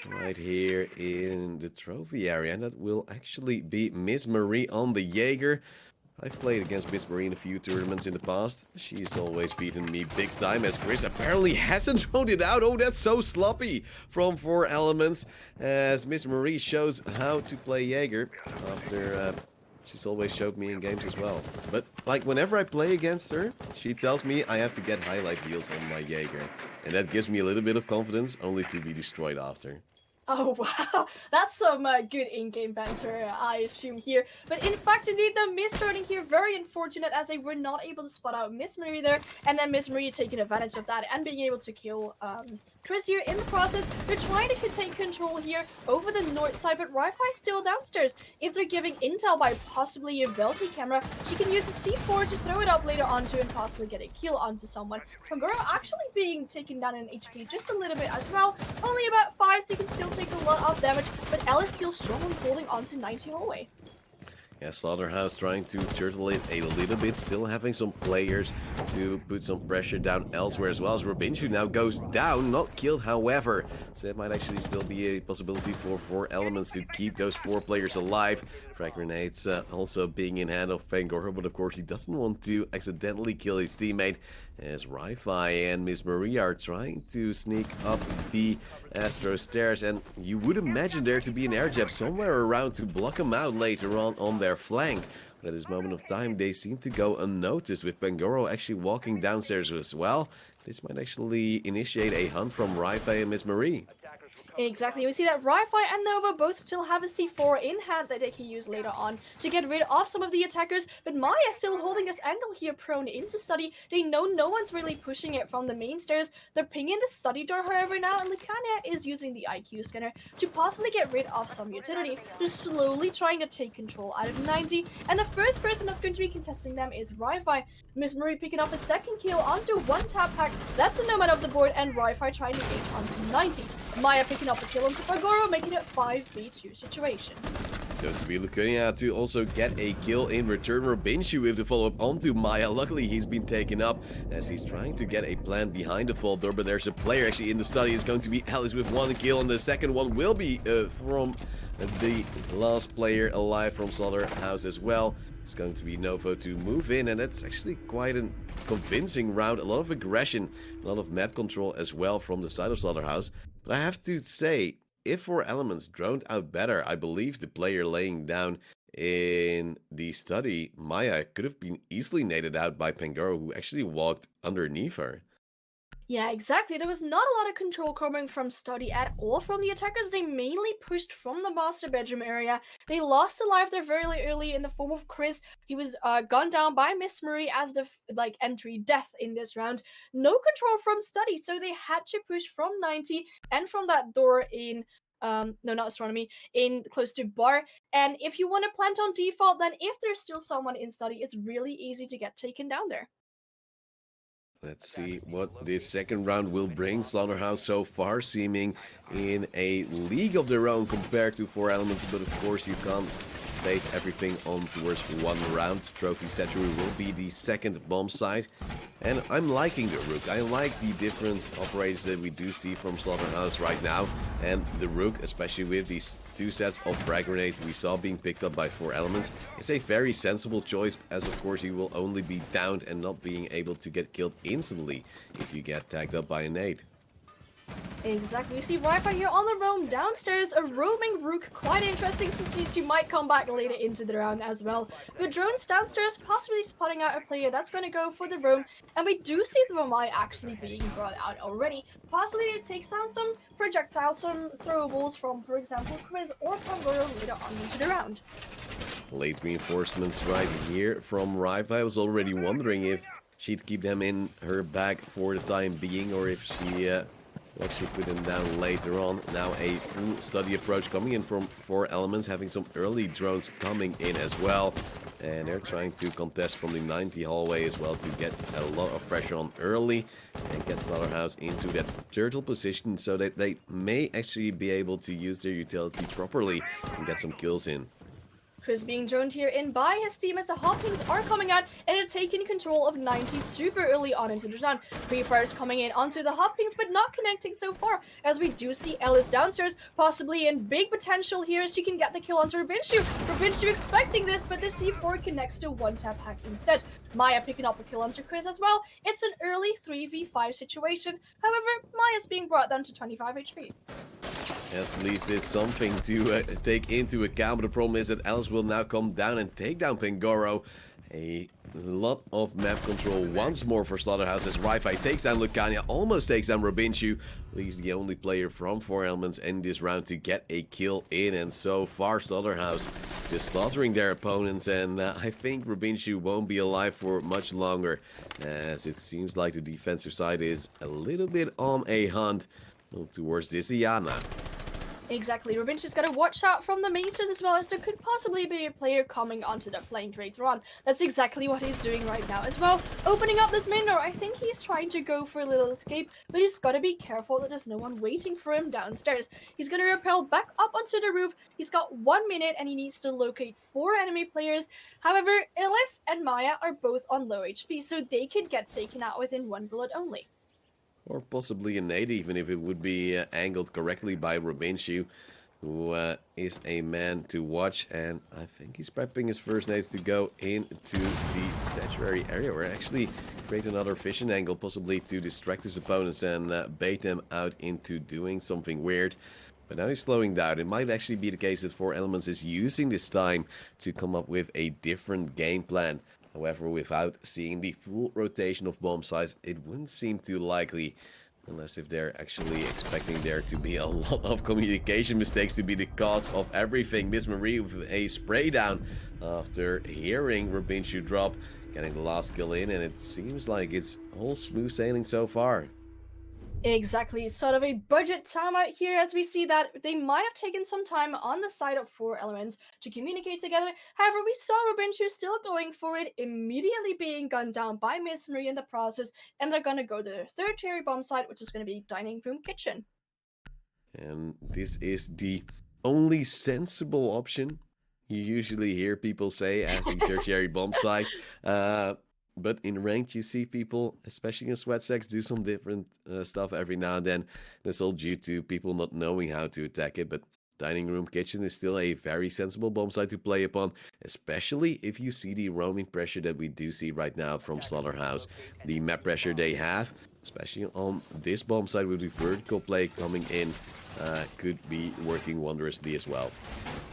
right here in the trophy area, and that will actually be Miss Marie on the Jaeger. I've played against Miss Marie in a few tournaments in the past. She's always beaten me big time, as Chris apparently hasn't thrown it out. Oh, that's so sloppy from 4 Elements, as Miss Marie shows how to play Jaeger after she's always showed me in games as well. But like whenever I play against her, she tells me I have to get highlight wheels on my Jaeger, and that gives me a little bit of confidence, only to be destroyed after. Oh wow, that's some good in-game banter, I assume here. But in fact, indeed, the misstroning here, very unfortunate, as they were not able to spot out Miss Marie there, and then Miss Marie taking advantage of that and being able to kill Chris here in the process. They're trying to take control here over the north side, but Wi-Fi still downstairs. If they're giving intel by possibly a Valkyrie camera, she can use the C4 to throw it up later onto and possibly get a kill onto someone. Pangoro actually being taken down in HP just a little bit as well, only about 5, so you can still take a lot of damage, but L is still strong and holding on to 90 hallway. Yeah, Slaughterhouse trying to turtle it a little bit, still having some players to put some pressure down elsewhere, as well as Robinchu now goes down, not killed however, so it might actually still be a possibility for 4 Elements to keep those 4 players alive. Frag grenades also being in hand of Pangoro, but of course he doesn't want to accidentally kill his teammate, as Wi-Fi and Miss Marie are trying to sneak up the Astro stairs, and you would imagine there to be an air jab somewhere around to block them out later on their flank. But at this moment of time, they seem to go unnoticed, with Pangoro actually walking downstairs as well. This might actually initiate a hunt from Wi-Fi and Miss Marie. Exactly, we see that Wi-Fi and Nova both still have a C4 in hand that they can use later on to get rid of some of the attackers, but Maya still holding this angle here prone into study. They know no one's really pushing it from the main stairs. They're pinging the study door however now, and Lucania is using the IQ scanner to possibly get rid of some utility. They're slowly trying to take control out of 90, and the first person that's going to be contesting them is Wi-Fi. Miss Marie picking up a second kill onto one tap pack. That's the nomad of the board, and Wi-Fi trying to engage onto 90. Maya picking up a kill onto Pangoro, making it 5v2 situation. It's going to be Lucania to also get a kill in return. Robinchu with the follow-up onto Maya. Luckily, he's been taken up as he's trying to get a plan behind the vault door, but there's a player actually in the study. It's going to be Alice with 1 kill, and the second one will be from the last player alive from Slaughterhouse as well. It's going to be Novo to move in, and that's actually quite a convincing round. A lot of aggression, a lot of map control as well from the side of Slaughterhouse. But I have to say, if 4 Elements droned out better, I believe the player laying down in the study, Maya, could have been easily naded out by Pangoro, who actually walked underneath her. Yeah, exactly. There was not a lot of control coming from study at all from the attackers. They mainly pushed from the master bedroom area. They lost a life there very early in the form of Chris. He was gunned down by Miss Marie as the entry death in this round. No control from study, so they had to push from 90 and from that door in no, not astronomy, in close to bar. And if you want to plant on default, then if there's still someone in study, it's really easy to get taken down there. Let's see what this second round will bring. Slaughterhouse so far seeming in a league of their own compared to 4 Elements, but of course you can't base everything on towards 1 round. Trophy Statuary will be the second bomb site, and I'm liking the Rook. I like the different operators that we do see from Slaughterhouse right now, and the Rook, especially with these 2 sets of frag grenades we saw being picked up by 4 Elements, is a very sensible choice, as of course he will only be downed and not being able to get killed instantly if you get tagged up by a nade. Exactly. We see Wi-Fi here on the roam downstairs, a roaming Rook, quite interesting since she might come back later into the round as well. But drones downstairs possibly spotting out a player that's going to go for the roam, and we do see the Romai actually being brought out already. Possibly it takes down some projectiles, some throwables from, for example, Chris or Pangoro later on into the round. Late reinforcements right here from Rive. I was already wondering if she'd keep them in her bag for the time being, or if she We'll actually put them down later on. Now a full study approach coming in from 4Elements, having some early drones coming in as well. And they're trying to contest from the 90 hallway as well to get a lot of pressure on early and get Slaughterhouse into that turtle position so that they may actually be able to use their utility properly and get some kills in. Chris being droned here in by his team as the Hoppings are coming out and are taking control of 90 super early on into the round. Pre-fires coming in onto the Hoppings but not connecting so far, as we do see Ellis downstairs possibly in big potential here as she can get the kill onto Robinchu. Robinchu expecting this, but the C4 connects to one-tap hack instead. Maya picking up a kill onto Chris as well. It's an early 3v5 situation, however Maya's being brought down to 25 HP. At least it's something to take into account, but the problem is that Alice will now come down and take down Pengoro. A lot of map control once more for Slaughterhouse as Wi-Fi takes down Lucania, almost takes down Robinchu. He's the only player from 4Elements in this round to get a kill in, and so far Slaughterhouse just slaughtering their opponents, and I think Robinchu won't be alive for much longer, as it seems like the defensive side is a little bit on a hunt towards this Iana. Exactly, Robinchu's got to watch out from the mainsters as well, as there could possibly be a player coming onto the flank later on. That's exactly what he's doing right now as well. Opening up this main door, I think he's trying to go for a little escape, but he's got to be careful that there's no one waiting for him downstairs. He's going to rappel back up onto the roof. He's got 1 minute and he needs to locate 4 enemy players. However, Ellis and Maya are both on low HP, so they could get taken out within 1 bullet only. Or possibly a nade, even if it would be angled correctly by Robinchu, who is a man to watch. And I think he's prepping his first nades to go into the statuary area, or actually create another vision angle, possibly to distract his opponents and bait them out into doing something weird. But now he's slowing down. It might actually be the case that 4Elements is using this time to come up with a different game plan. However, without seeing the full rotation of bomb size, it wouldn't seem too likely. Unless if they're actually expecting there to be a lot of communication mistakes to be the cause of everything. Miss Marie with a spray down after hearing Robinchu drop, getting the last kill in, and it seems like it's all smooth sailing so far. Exactly, it's sort of a budget timeout here, as we see that they might have taken some time on the side of 4Elements to communicate together. However, we saw Robinchu still going for it, immediately being gunned down by Miss Marie in the process, and they're gonna go to their third cherry bomb site, which is gonna be dining room kitchen. And this is the only sensible option you usually hear people say as a tertiary bomb site. But in ranked, you see people, especially in Sweatsex, do some different stuff every now and then. That's all due to people not knowing how to attack it. But dining room kitchen is still a very sensible bomb site to play upon, especially if you see the roaming pressure that we do see right now from Slaughterhouse. The map pressure they have, especially on this bomb site with the vertical play coming in, could be working wondrously as well.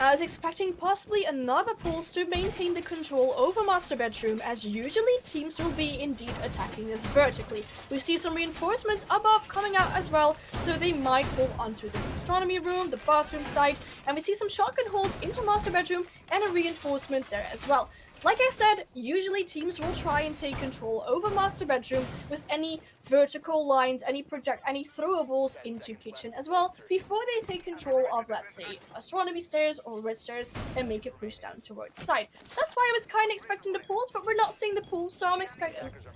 I was expecting possibly another pulse to maintain the control over Master Bedroom, as usually teams will be indeed attacking this vertically. We see some reinforcements above coming out as well, so they might hold onto this astronomy room, the bathroom site, and we see some shotgun holes into Master Bedroom and a reinforcement there as well. Like I said, usually teams will try and take control over Master Bedroom with any vertical lines, any throwables into kitchen as well, before they take control of, let's say, astronomy stairs or red stairs and make it push down towards side. That's why I was kind of expecting the pulls, but we're not seeing the pulls, so I'm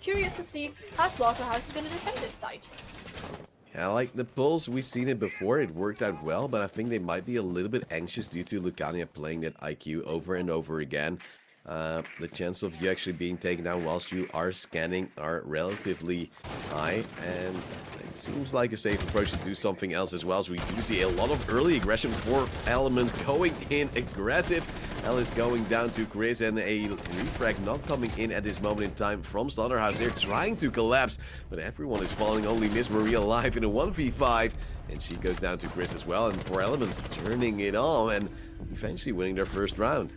curious to see how Slaughterhouse is going to defend this site. Yeah, like the pulls, we've seen it before, it worked out well, but I think they might be a little bit anxious due to Lucania playing that IQ over and over again. The chance of you actually being taken down whilst you are scanning are relatively high, and it seems like a safe approach to do something else as well, as we do see a lot of early aggression for Elements going in aggressive. Ellis going down to Chris, and a refrag not coming in at this moment in time from Slaughterhouse. They're trying to collapse, but everyone is falling, only Miss Marie alive in a 1v5, and she goes down to Chris as well, and 4Elements turning it on and eventually winning their first round.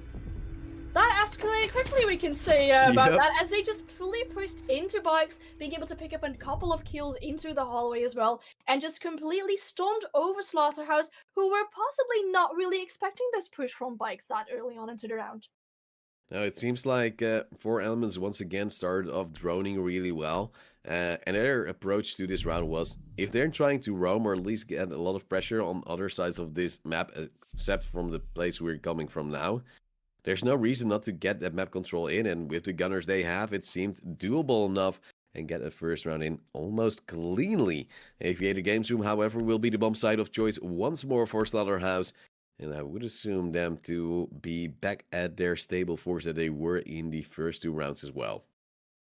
That escalated quickly, we can say, about that, as they just fully pushed into bikes, being able to pick up a couple of kills into the hallway as well, and just completely stormed over Slaughterhouse, who were possibly not really expecting this push from bikes that early on into the round. Now it seems like Four Elements once again started off droning really well. And their approach to this round was, if they're trying to roam or at least get a lot of pressure on other sides of this map, except from the place we're coming from now, there's no reason not to get that map control in. And with the gunners they have, it seemed doable enough and get a first round in almost cleanly. Aviator Games Room, however, will be the bomb site of choice once more for Slaughterhouse. And I would assume them to be back at their stable force that they were in the first 2 rounds as well.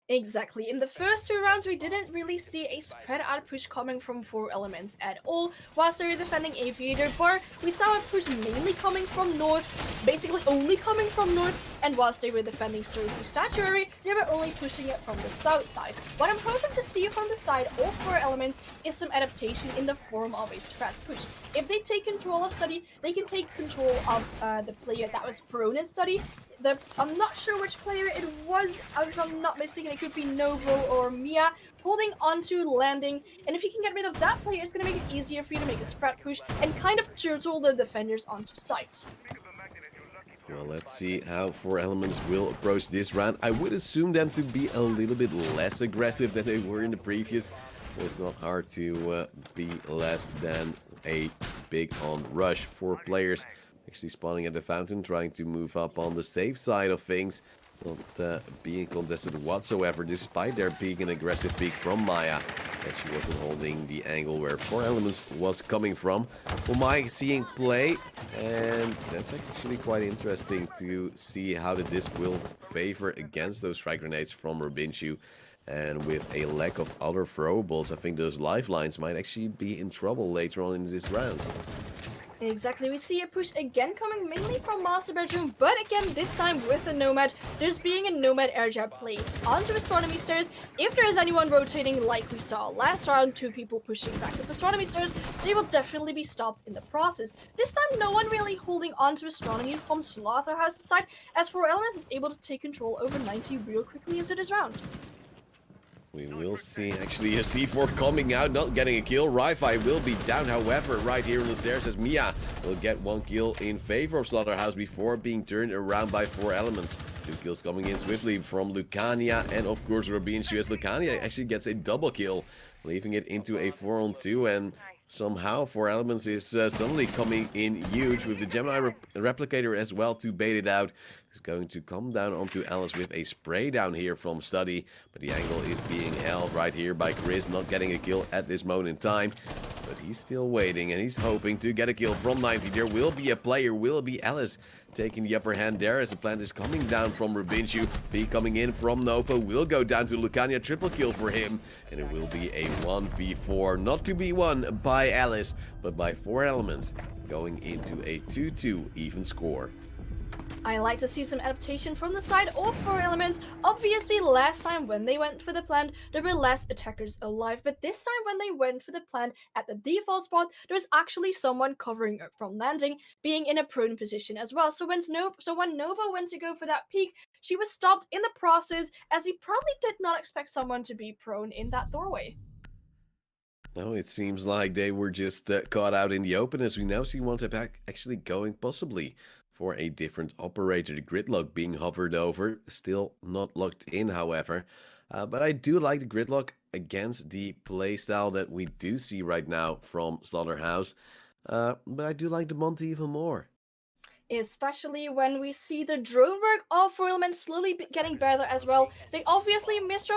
Exactly. In the first 2 rounds, we didn't really see a spread out push coming from Four Elements at all, whilst they were defending Aviator, but we saw a push mainly coming from north, basically only coming from north, and whilst they were defending Story through Statuary, they were only pushing it from the south side. What I'm hoping to see from the side of Four Elements is some adaptation in the form of a spread push. If they take control of Study, they can take control of the player that was prone in Study. I'm not sure which player it was, if I'm not mistaken, it could be Novo or Mia, holding onto landing, and if you can get rid of that player, it's going to make it easier for you to make a spread push and kind of turtle the defenders onto site. Well, let's see how Four Elements will approach this round. I would assume them to be a little bit less aggressive than they were in the previous. It's not hard to be less than a big on rush. 4 players actually spawning at the fountain, trying to move up on the safe side of things. Not being contested whatsoever, despite there being an aggressive peek from Maya, that she wasn't holding the angle where Four Elements was coming from. Umai seeing play, and that's actually quite interesting to see how the disc will favor against those frag grenades from Rubinshu. And with a lack of other throwables, I think those lifelines might actually be in trouble later on in this round. Exactly, we see a push again coming mainly from Master Bedroom, but again this time with a Nomad. There's being a Nomad air jab placed onto Astronomy Stairs. If there is anyone rotating like we saw last round, 2 people pushing back up Astronomy Stairs, they will definitely be stopped in the process. This time no one really holding onto Astronomy from Slaughterhouse's side, as Four Elements is able to take control over 90 real quickly into this round. We will see actually a C4 coming out, not getting a kill. Ri-Fi will be down, however, right here on the stairs as Mia will get 1 kill in favor of Slaughterhouse before being turned around by Four Elements. 2 kills coming in swiftly from Lucania and of course Rubinshu, as Lucania actually gets a double kill, leaving it into a 4-on-2, and somehow Four Elements is suddenly coming in huge with the Gemini Replicator as well to bait it out. He's going to come down onto Alice with a spray down here from Study, but the angle is being held right here by Chris, not getting a kill at this moment in time. But he's still waiting and he's hoping to get a kill from 90. There will be a player, will be Alice, taking the upper hand there as the plant is coming down from Rubinshu. B coming in from Nova will go down to Lucania, triple kill for him. And it will be a 1v4, not to be won by Alice, but by Four Elements, going into a 2-2 even score. I like to see some adaptation from the side of Four Elements. Obviously, last time when they went for the plant, there were less attackers alive, but this time when they went for the plant at the default spot, there was actually someone covering up from landing, being in a prone position as well. So when Nova went to go for that peek, she was stopped in the process, as he probably did not expect someone to be prone in that doorway. No, it seems like they were just caught out in the open, as we now see one tap actually going possibly for a different operator. The gridlock being hovered over, still not locked in, however. But I do like the gridlock against the playstyle that we do see right now from Slaughterhouse. But I do like the Monty even more. Especially when we see the drone work of Four Elements slowly getting better as well. They obviously missed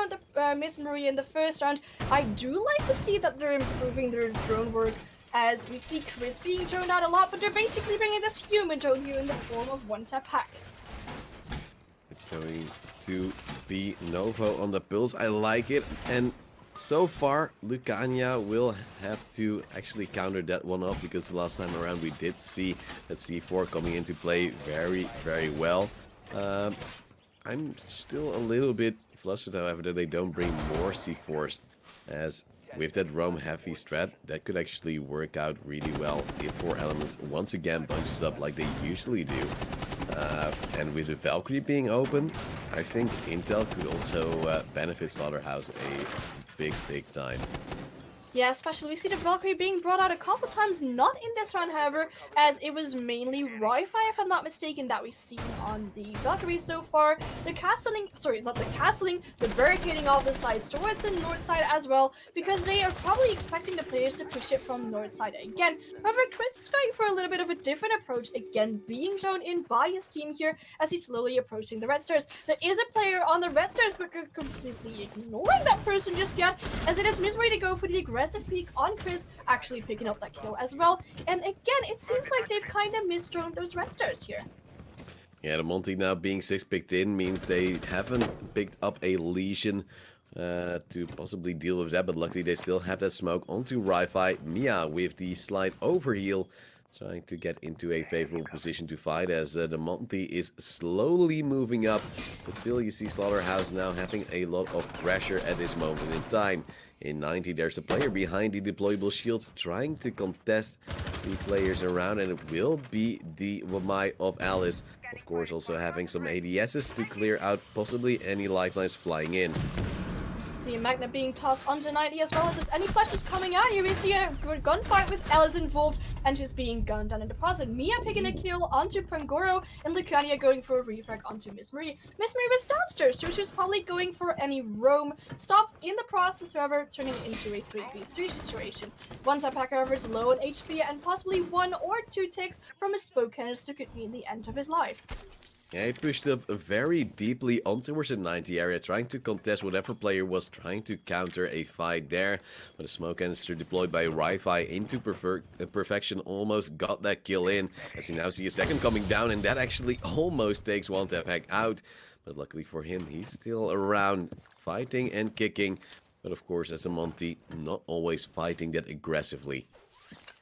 Maria in the first round. I do like to see that they're improving their drone work, as we see Chris being droned out a lot, but they're basically bringing this human drone here in the form of one-tap hack. It's going to be Novo on the pulse. I like it. And so far, Lucania will have to actually counter that one off, because the last time around we did see that C4 coming into play very, very well. I'm still a little bit flustered, however, that they don't bring more C4s, as with that roam heavy strat, that could actually work out really well if Four Elements once again bunches up like they usually do. And with the Valkyrie being open, I think Intel could also benefit Slaughterhouse a big time. Yeah, especially we see the Valkyrie being brought out a couple times, not in this round, however, as it was mainly Wi-Fi, if I'm not mistaken, that we've seen on the Valkyrie so far. The castling, sorry, not the castling, the barricading of the sides towards the north side as well, because they are probably expecting the players to push it from north side again. However, Chris is going for a little bit of a different approach, again being shown in by his team here as he's slowly approaching the Red Stars. There is a player on the Red Stars, but they're completely ignoring that person just yet, as it is Misery to go for the aggressive peek on Chris, actually picking up that kill as well. And again, it seems like they've kind of misdrowned those Red Stars here. Yeah, the Monty now being 6 picked in means they haven't picked up a Lesion to possibly deal with that, but luckily they still have that smoke onto Wi-Fi. Mia with the slight overheal, trying to get into a favorable position to fight as the Monty is slowly moving up. But still you see Slaughterhouse now having a lot of pressure at this moment in time. In 90, there's a player behind the deployable shield trying to contest the players around, and it will be the Wamai of Alice. Of course, also having some ADSs to clear out possibly any lifelines flying in. See Magna being tossed onto 90 as well as there's any flashes coming out here. We see a gunfight with Alice involved and she's being gunned down in deposit. Mia picking a kill onto Pangoro and Lucania going for a refrag onto Miss Marie. Miss Marie was downstairs, so she's probably going for any roam. Stopped in the process, however, turning it into a 3v3 situation. One tap hacker, however, is low on HP and possibly 1 or 2 ticks from a smoke canister could mean the end of his life. Yeah, he pushed up very deeply on towards the 90 area, trying to contest whatever player was trying to counter a fight there. But a smoke canister deployed by Wi-Fi into perfection almost got that kill in. As you now see a second coming down, and that actually almost takes one tap hack out. But luckily for him, he's still around, fighting and kicking. But of course, as a Monty, not always fighting that aggressively.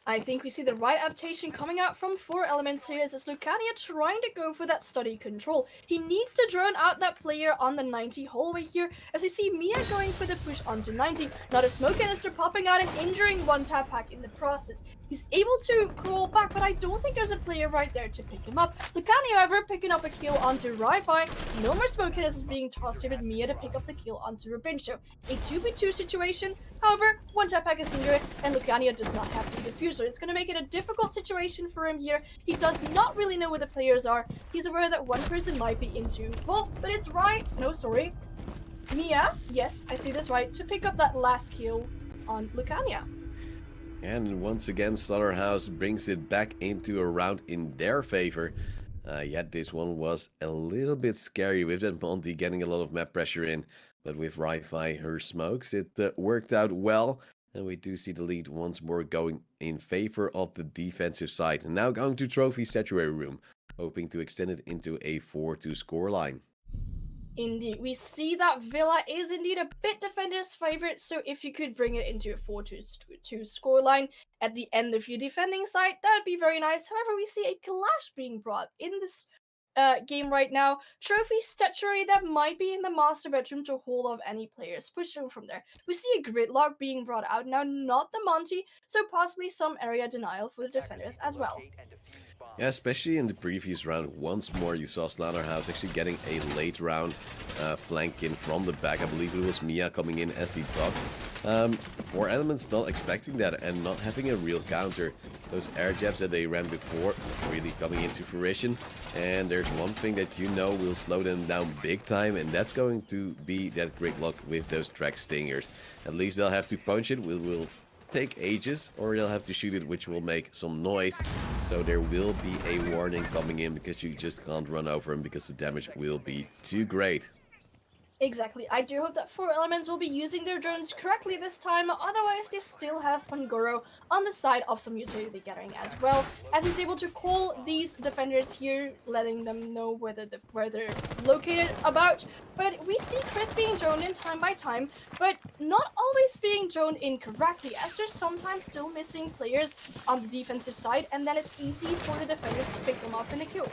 I think we see the right adaptation coming out from 4 elements here as Lucania trying to go for that study control. He needs to drone out that player on the 90 hallway here as we see Mia going for the push onto 90. Not a smoke canister popping out and injuring one tap hack in the process. He's able to crawl back, but I don't think there's a player right there to pick him up. Lucania, however, picking up a kill onto Wi-Fi. No more smoke canisters being tossed here, but Mia to pick up the kill onto Robincho. A 2v2 situation. However, one tap hack is injured, and Lucania does not have the diffuser. It's going to make it a difficult situation for him here. He does not really know where the players are. He's aware that one person might be into well, but it's right. No, sorry. Mia, yes, I see this right, to pick up that last kill on Lucania. And once again, Slaughterhouse brings it back into a round in their favor. Yet this one was a little bit scary with that Monty getting a lot of map pressure in. But with Wi-Fi, her smokes, it worked out well. And we do see the lead once more going in favor of the defensive side. And now going to Trophy Statuary Room, hoping to extend it into a 4-2 scoreline. Indeed, we see that Villa is indeed a bit defender's favorite, so if you could bring it into a 4-2 scoreline at the end of your defending side, that would be very nice. However, we see a clash being brought in this game right now. Trophy Statuary that might be in the master bedroom to hold off any players pushing from there. We see a gridlock being brought out now, not the Monty, so possibly some area denial for the defenders as well. Yeah, especially in the previous round, once more you saw Slaughterhouse actually getting a late round flank in from the back. I believe it was Mia coming in as the dog. 4 elements not expecting that and not having a real counter. Those air jabs that they ran before really coming into fruition. And there's one thing that you know will slow them down big time, and that's going to be that gridlock with those track stingers. At least they'll have to punch it, will take ages, or they'll have to shoot it, which will make some noise. So there will be a warning coming in because you just can't run over them because the damage will be too great. Exactly. I do hope that 4 elements will be using their drones correctly this time, otherwise they still have Pangoro on the side of some utility gathering as well, as he's able to call these defenders here, letting them know where they're located about. But we see Chris being droned in time by time, but not always being droned in correctly, as there's sometimes still missing players on the defensive side, and then it's easy for the defenders to pick them up in a kill.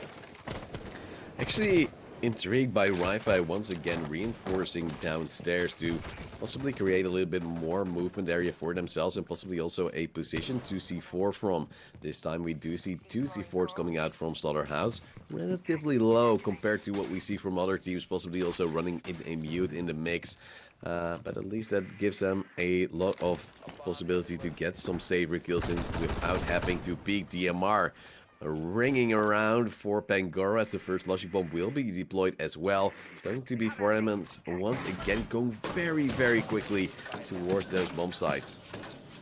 Actually, intrigued by Wi-Fi once again reinforcing downstairs to possibly create a little bit more movement area for themselves and possibly also a position to C4 from. This time we do see 2 C4s coming out from Slaughterhouse, relatively low compared to what we see from other teams, possibly also running in a mute in the mix. But at least that gives them a lot of possibility to get some saver kills in without having to peek DMR. Ringing around for Pangoro as the first logic bomb will be deployed as well. It's going to be 4 elements once again going very quickly towards those bomb sites.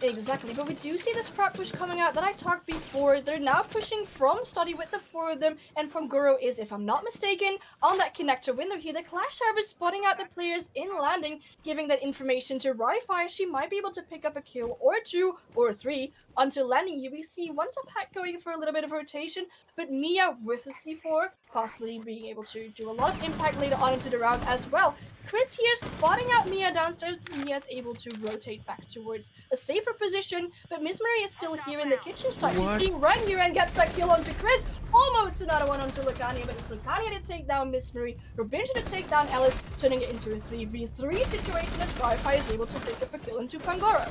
Exactly, but we do see this prop push coming out that I talked before. They're now pushing from Study with the 4 of them, and Pangoro is, if I'm not mistaken, on that connector window here. The Clash Tower is spotting out the players in landing, giving that information to Wi-Fi. She might be able to pick up a kill or 2 or 3 until landing here. We see one top hack going for a little bit of rotation, but Mia with a C4 possibly being able to do a lot of impact later on into the round as well. Chris here spotting out Mia downstairs. Mia is able to rotate back towards a safer position, but Miss Marie is still here in the kitchen site. She's being run here and gets that kill onto Chris. Almost another one onto Lucania, but it's Lucania to take down Miss Marie. Robinja to take down Ellis, turning it into a 3v3 situation as Wi-Fi is able to pick up a kill into Pangoro.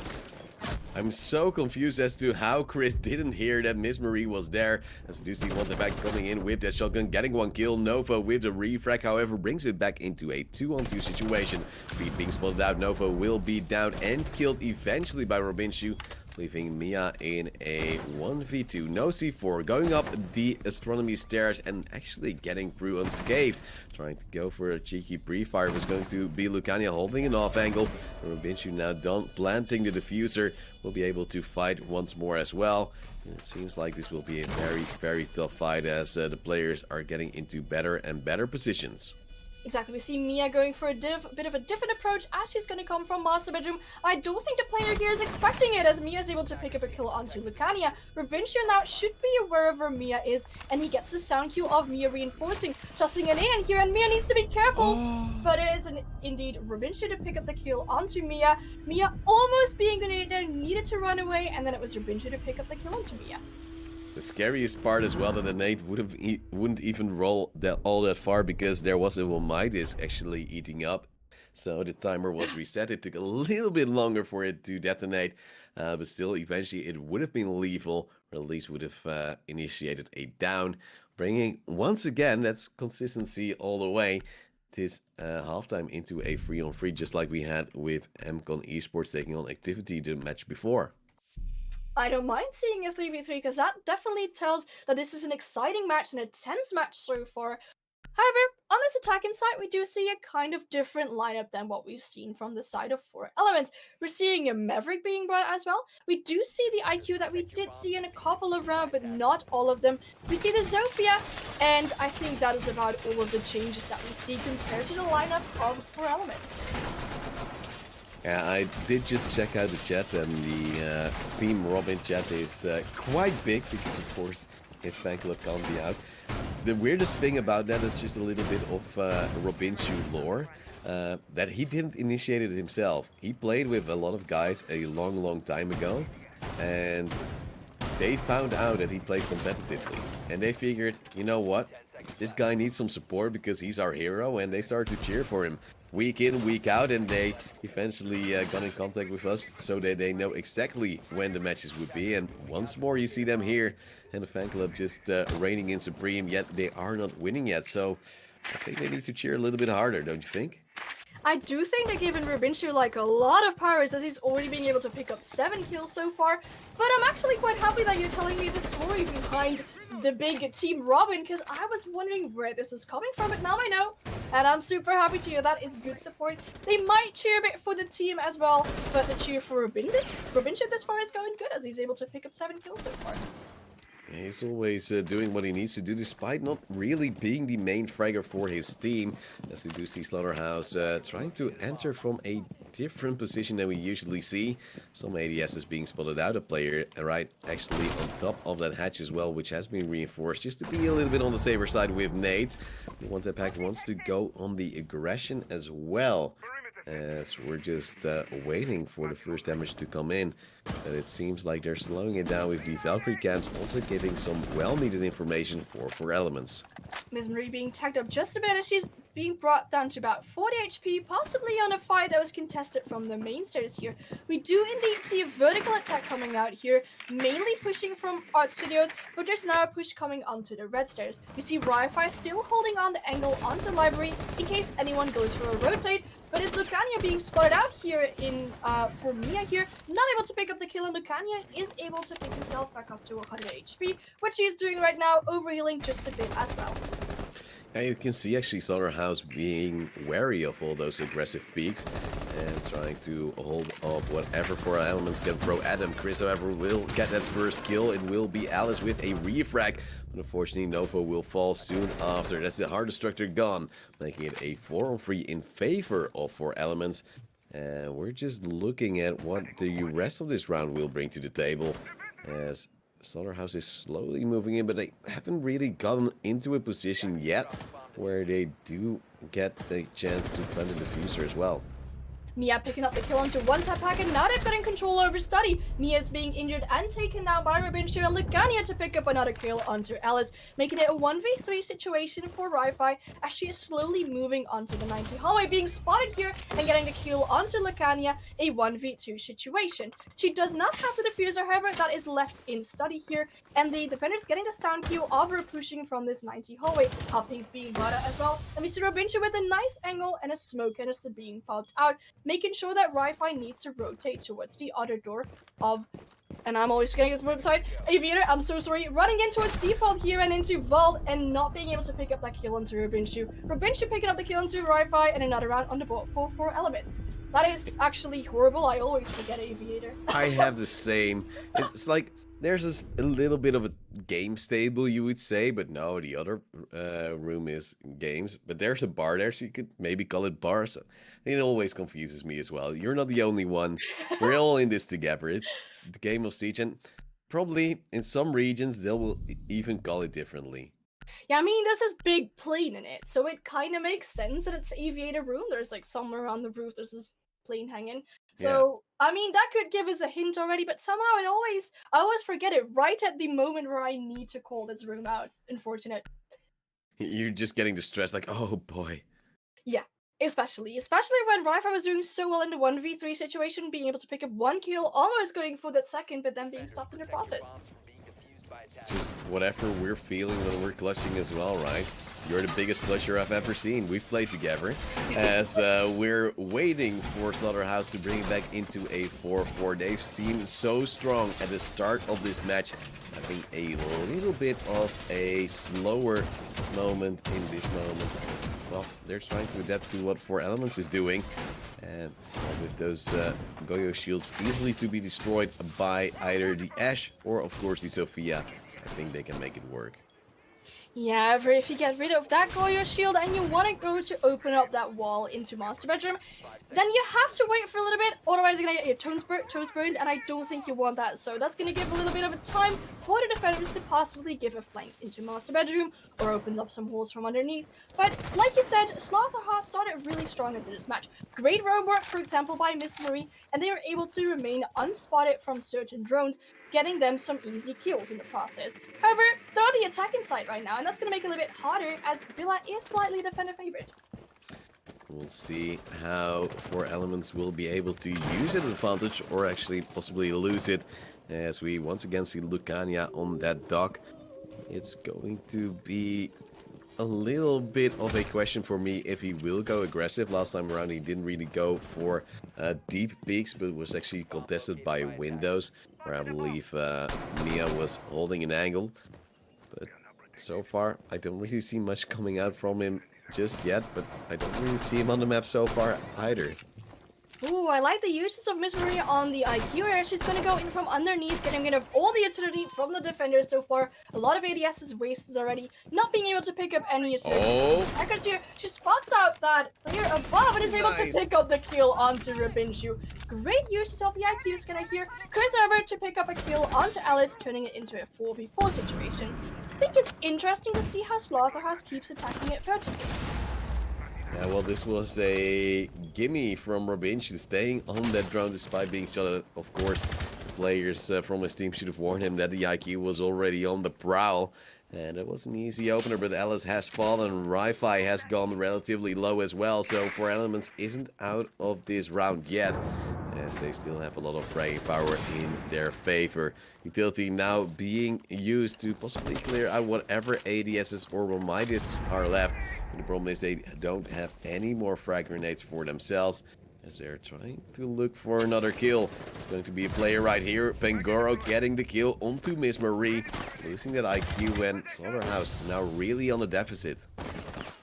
I'm so confused as to how Chris didn't hear that Miss Marie was there. As you do see one back coming in with that shotgun, getting one kill. Nova with the refrag, however, brings it back into a 2-on-2 situation. Feet being spotted out, Nova will be down and killed eventually by Robinshu, leaving Mia in a 1v2. No C4, going up the astronomy stairs and actually getting through unscathed. Trying to go for a cheeky pre-fire was going to be Lucania holding an off angle. Robinshu now done planting the diffuser. Will be able to fight once more as well. And it seems like this will be a very tough fight as the players are getting into better and better positions. Exactly, we see Mia going for a bit of a different approach as she's going to come from master bedroom. I don't think the player here is expecting it as Mia is able to pick up a kill onto Lucania. Robinja now should be aware of where Mia is, and he gets the sound cue of Mia reinforcing, tossing an in here, and Mia needs to be careful. But it is indeed Robinja to pick up the kill onto Mia. Mia almost being grenaded there, needed to run away, and then it was Robinja to pick up the kill onto Mia. The scariest part as well that the nade wouldn't even roll all that far because there was a Womitis actually eating up. So the timer was reset. It took a little bit longer for it to detonate. But still, eventually it would have been lethal, or at least would have initiated a down. Bringing, once again, that's consistency all the way. This halftime into a 3-on-3 just like we had with MCon Esports taking on Activity the match before. I don't mind seeing a 3v3 because that definitely tells that this is an exciting match and a tense match so far. However, on this attacking side, we do see a kind of different lineup than what we've seen from the side of 4 elements. We're seeing a Maverick being brought as well. We do see the IQ that we did see in a couple of rounds, but not all of them. We see the Zofia, and I think that is about all of the changes that we see compared to the lineup of 4 elements. Yeah, I did just check out the chat, and the Team Robin chat is quite big because, of course, his fan club can't be out. The weirdest thing about that is just a little bit of Robinshu lore, that he didn't initiate it himself. He played with a lot of guys a long time ago, and they found out that he played competitively. And they figured, you know what, this guy needs some support because he's our hero, and they started to cheer for him. Week in, week out, and they eventually got in contact with us so that they know exactly when the matches would be. And once more you see them here, and the fan club just reigning in supreme, yet they are not winning yet. So I think they need to cheer a little bit harder, don't you think? I do think they're giving Robinshu like a lot of powers as he's already being able to pick up 7 kills so far. But I'm actually quite happy that you're telling me the story behind the big Team Robin, because I was wondering where this was coming from, but now I know. And I'm super happy to hear that. It's good support. They might cheer a bit for the team as well, but the cheer for Robinja this far is going good as he's able to pick up 7 kills so far. He's always doing what he needs to do, despite not really being the main fragger for his team. As we do see Slaughterhouse trying to enter from a different position than we usually see. Some ADS is being spotted out, a player right actually on top of that hatch as well, which has been reinforced just to be a little bit on the safer side with nades. The One Tap Pack wants to go on the aggression as well, as we're just waiting for the first damage to come in. But it seems like they're slowing it down with the Valkyrie camps, also giving some well-needed information for 4 elements. Miss Marie being tagged up just a bit as she's being brought down to about 40 HP, possibly on a fight that was contested from the main stairs here. We do indeed see a vertical attack coming out here, mainly pushing from Art Studios, but there's now a push coming onto the red stairs. We see Wi-Fi still holding on the angle onto Library in case anyone goes for a rotate, But it's Lucania being spotted out here in for Mia here, not able to pick up the kill, and Lucania is able to pick himself back up to 100 HP, which he's doing right now, overhealing just a bit as well. Yeah, you can see actually Slaughterhouse being wary of all those aggressive peaks and trying to hold off whatever 4 elements can throw at him. Chris, however, will get that first kill. It will be Alice with a refrag. But unfortunately, Novo will fall soon after. That's the Heart Destructor gone, making it a 4-on-3 in favor of 4 elements. And we're just looking at what the rest of this round will bring to the table, as Slaughterhouse is slowly moving in, but they haven't really gotten into a position yet where they do get the chance to plant the diffuser as well. Mia picking up the kill onto one-tap packet. Now they've gotten control over Study. Mia's being injured and taken down by Robincho, and Lucania to pick up another kill onto Alice, making it a 1v3 situation for Wi-Fi as she is slowly moving onto the 90 hallway, being spotted here and getting the kill onto Lucania, a 1v2 situation. She does not have the diffuser, however, that is left in Study here, and the defenders getting the sound cue of her pushing from this 90 hallway. Hopping's being brought out as well, and we see Robincho with a nice angle and a smoke canister being popped out, making sure that Wi-Fi needs to rotate towards the other door of, and I'm always getting his website, Aviator, I'm so sorry, running in towards default here and into Vault and not being able to pick up that kill onto Robincho. Robincho picking up the kill onto Wi-Fi and another round on the board for 4 elements. That is actually horrible, I always forget Aviator. I have the same. It's like there's a little bit of a game stable, you would say, but no, the other room is games. But there's a bar there, so you could maybe call it bar. So it always confuses me as well. You're not the only one. We're all in this together. It's the game of Siege, and probably in some regions they will even call it differently. Yeah, I mean, there's this big plane in it, so it kind of makes sense that it's Aviator room. There's like somewhere on the roof, there's this plane hanging. So, I mean, that could give us a hint already, but somehow I always forget it right at the moment where I need to call this room out. Unfortunate. You're just getting distressed, like, oh boy. Yeah, especially when Wi-Fi was doing so well in the 1v3 situation, being able to pick up 1 kill, almost going for that second, but then being stopped in the process. It's just whatever we're feeling when we're clutching as well, right? You're the biggest clutcher I've ever seen. We've played together as we're waiting for Slaughterhouse to bring it back into a 4-4. They've seemed so strong at the start of this match. Having a little bit of a slower moment in this moment. Well, they're trying to adapt to what 4 Elements is doing. And with those Goyo shields easily to be destroyed by either the Ashe or, of course, the Sophia, I think they can make it work. Yeah, but if you get rid of that Goyo shield and you want to go to open up that wall into Master Bedroom, then you have to wait for a little bit, otherwise you're going to get your toes burned, and I don't think you want that. So that's going to give a little bit of a time for the defenders to possibly give a flank into Master Bedroom or open up some holes from underneath. But like you said, Slaughterhouse started really strong into this match. Great road work, for example, by Miss Marie, and they were able to remain unspotted from certain drones, getting them some easy kills in the process. However, they're on the attacking side right now, and that's going to make it a little bit harder as Villa is slightly defender favorite. We'll see how 4 Elements will be able to use it advantage or actually possibly lose it, as we once again see Lucania on that dock. It's going to be a little bit of a question for me if he will go aggressive. Last time around he didn't really go for deep peaks, but was actually contested by windows, where I believe Mia was holding an angle. But so far I don't really see much coming out from him just yet, but I don't really see him on the map so far either. Ooh, I like the uses of Miss Maria on the IQ area. She's going to go in from underneath, getting rid of all the utility from the defenders so far. A lot of ADS is wasted already, not being able to pick up any utility. Oh! Hackers here, she spots out that player above and is able to pick up the kill onto Robincho. Great usage of the IQ scanner here. Chris over to pick up a kill onto Alice, turning it into a 4v4 situation. I think it's interesting to see how Slaughterhouse keeps attacking it vertically. Yeah, well, this was a gimme from Robincho, staying on that drone despite being shot at. Of course, the players from his team should have warned him that the IQ was already on the prowl. And it was an easy opener, but Alice has fallen. Wi-Fi has gone relatively low as well, so 4 Elements isn't out of this round yet. as they still have a lot of frag power in their favor. Utility now being used to possibly clear out whatever ADSs or Midas are left. And the problem is they don't have any more frag grenades for themselves, as they're trying to look for another kill. It's going to be a player right here. Pangoro getting the kill onto Miss Marie, losing that IQ, and Slaughterhouse now really on a deficit.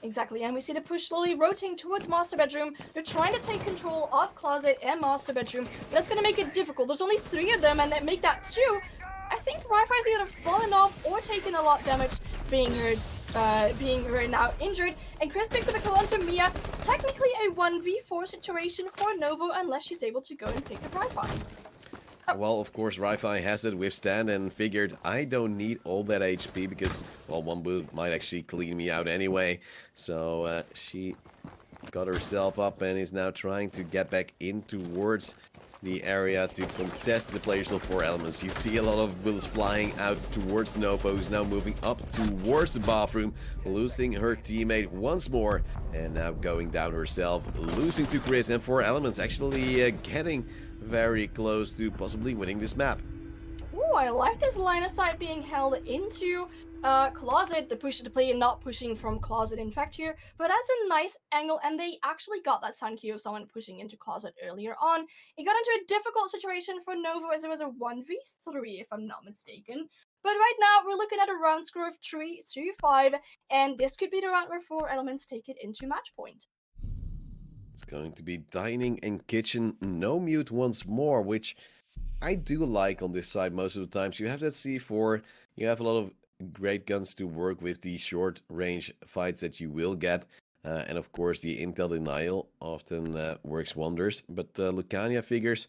Exactly, and we see the push slowly rotating towards Master Bedroom. They're trying to take control of Closet and Master Bedroom, but that's going to make it difficult. There's only 3 of them, and they make that 2. I think Wi-Fi's either fallen off or taken a lot of damage, being right now injured. And Chris picks up a kill onto Mia. Technically a 1v4 situation for Novo, unless she's able to go and pick up Wi-Fi. Well, of course, Wi-Fi has that withstand and figured I don't need all that HP because, well, one bullet might actually clean me out anyway. So she got herself up and is now trying to get back in towards the area to contest the players of 4 elements. You see a lot of bullets flying out towards Novo, who's now moving up towards the bathroom, losing her teammate once more, and now going down herself, losing to Chris, and 4 elements actually getting very close to possibly winning this map. Ooh, I like this line of sight being held into Closet. The player not pushing from Closet, in fact, here, but that's a nice angle, and they actually got that sound cue of someone pushing into Closet earlier on. It got into a difficult situation for Novo as it was a 1v3, if I'm not mistaken. But right now, we're looking at a round score of 3-5, and this could be the round where 4 elements take it into match point. It's going to be dining and kitchen, no mute once more, which I do like on this side most of the times. You have that C4, you have a lot of great guns to work with the short range fights that you will get. And of course, the intel denial often works wonders. But Lucania figures,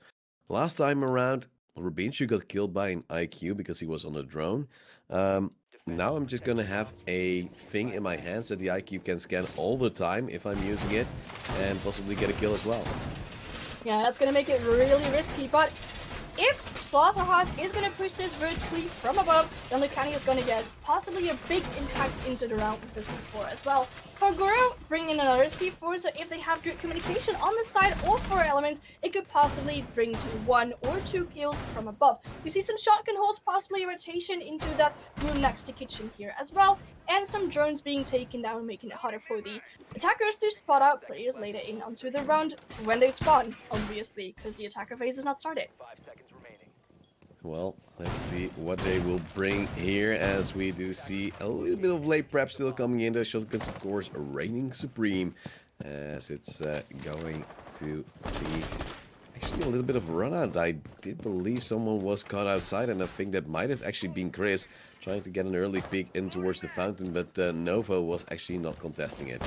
last time around, Rubinshu got killed by an IQ because he was on a drone. Now I'm just gonna have a thing in my hands that the IQ can scan all the time if I'm using it, and possibly get a kill as well. Yeah, that's gonna make it really risky, but if Slaughterhouse is going to push this vertically from above, then Lucania is going to get possibly a big impact into the round with the C4 as well. Kogoro bring in another C4, so if they have good communication on the side or 4 elements, it could possibly bring to 1 or 2 kills from above. We see some shotgun holes, possibly a rotation into that room next to kitchen here as well, and some drones being taken down, making it harder for the attackers to spot out players later in onto the round when they spawn, obviously, because the attacker phase is not started. 5 seconds remaining. Well, let's see what they will bring here, as we do see a little bit of late prep still coming in. The shotguns, of course, reigning supreme, as it's going to be actually a little bit of a run out. I did believe someone was caught outside, and I think that might have actually been Chris trying to get an early peek in towards the fountain, but Novo was actually not contesting it.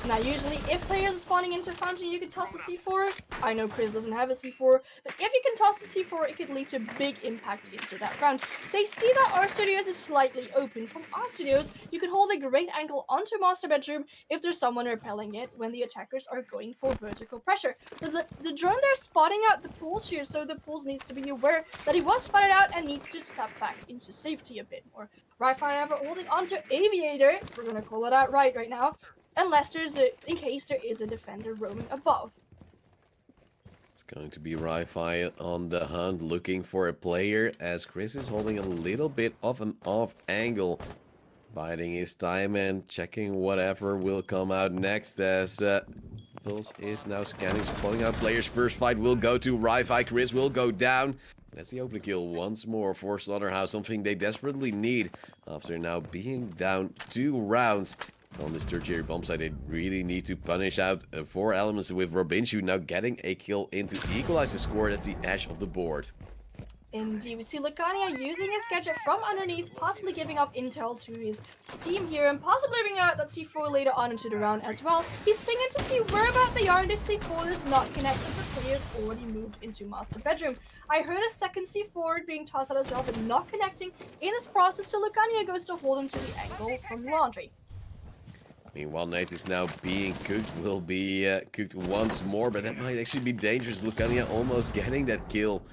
Now, usually, if players are spawning into Fountain, you can toss a C4. I know Chris doesn't have a C4, but if you can toss a C4, it could lead to big impact into that round. They see that our studios is slightly open. From our studios, you can hold a great angle onto Master Bedroom if there's someone repelling it when the attackers are going for vertical pressure. The drone there is spotting out the pools here, so the pools needs to be aware that he was spotted out and needs to step back into safety a bit more. Wi-Fi, however, holding onto Aviator, we're gonna call it out right now, unless in case there is a defender roaming above. It's going to be Wi-Fi on the hunt, looking for a player, as Chris is holding a little bit of an off angle, biding his time and checking whatever will come out next, as Pulse is now scanning, spotting out players. First fight will go to Wi-Fi. Chris will go down. That's the open kill once more for Slaughterhouse, something they desperately need after now being down 2 rounds. On this tertiary bomb site, they really need to punish out 4 elements, with Rubinshu now getting a kill in to equalize the score. That's the edge of the board. Indeed, we see Lucania using his gadget from underneath, possibly giving up intel to his team here, and possibly bringing out that C4 later on into the round as well. He's pinging to see whereabout they are, and this C4 is not connected, but players already moved into Master Bedroom. I heard a second C4 being tossed out as well, but not connecting in this process, so Lucania goes to hold him to the angle from Laundry. Meanwhile, Nate is now being cooked, will be cooked once more, but that might actually be dangerous. Lucania almost getting that kill,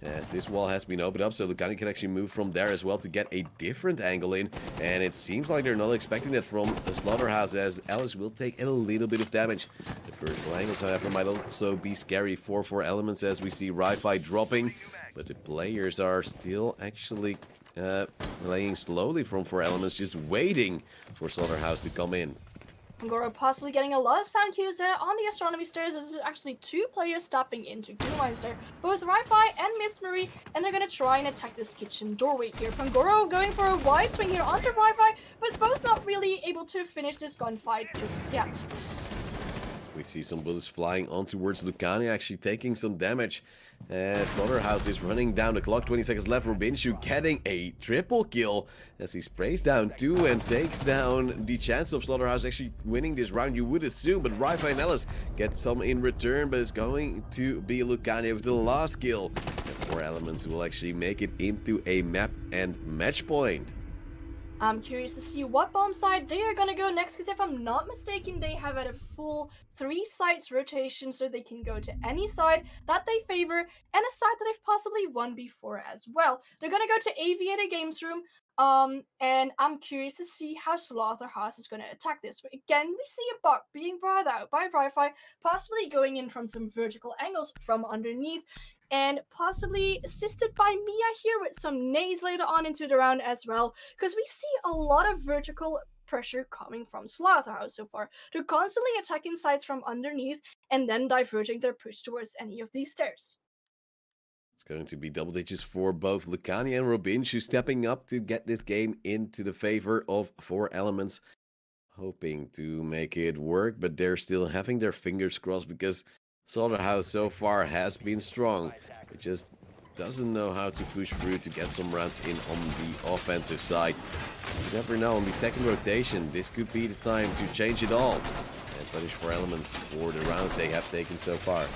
as this wall has been opened up, so Lucani can actually move from there as well to get a different angle in. And it seems like they're not expecting that from Slaughterhouse, as Alice will take a little bit of damage. The vertical angles, however, might also be scary for Elements, as we see Ri-Fi dropping. But the players are still actually playing slowly from 4 Elements, just waiting for Slaughterhouse to come in. Pangoro possibly getting a lot of sound cues there on the astronomy stairs. There's actually 2 players stepping into Goomines there, both Ri-Fi and Miss Marie, and they're gonna try and attack this kitchen doorway here. Pangoro going for a wide swing here onto Ri-Fi, but both not really able to finish this gunfight just yet. We see some bullets flying on towards Lucani, actually taking some damage. Slaughterhouse is running down the clock, 20 seconds left. Rubinshu getting a triple kill as he sprays down 2 and takes down the chance of Slaughterhouse actually winning this round, you would assume. But Ri-Fi and Ellis get some in return, but it's going to be Lucani with the last kill. And 4 Elements will actually make it into a map and match point. I'm curious to see what bomb side they are gonna go next, because if I'm not mistaken, they have had a full 3 sites rotation, so they can go to any side that they favor, and a side that they've possibly won before as well. They're gonna go to Aviator Games Room, and I'm curious to see how Slaughterhouse is gonna attack this. But again, we see a bot being brought out by Ri-Fi, possibly going in from some vertical angles from underneath, and possibly assisted by Mia here with some nades later on into the round as well, because we see a lot of vertical pressure coming from Slaughterhouse so far. They're constantly attacking sites from underneath and then diverging their push towards any of these stairs. It's going to be double digits for both Lucani and Rubinshu, stepping up to get this game into the favor of 4 Elements, hoping to make it work, but they're still having their fingers crossed, because Slaughterhouse so far has been strong. It just doesn't know how to push through to get some rounds in on the offensive side. You never know, on the second rotation, this could be the time to change it all and punish 4 Elements for the rounds they have taken so far.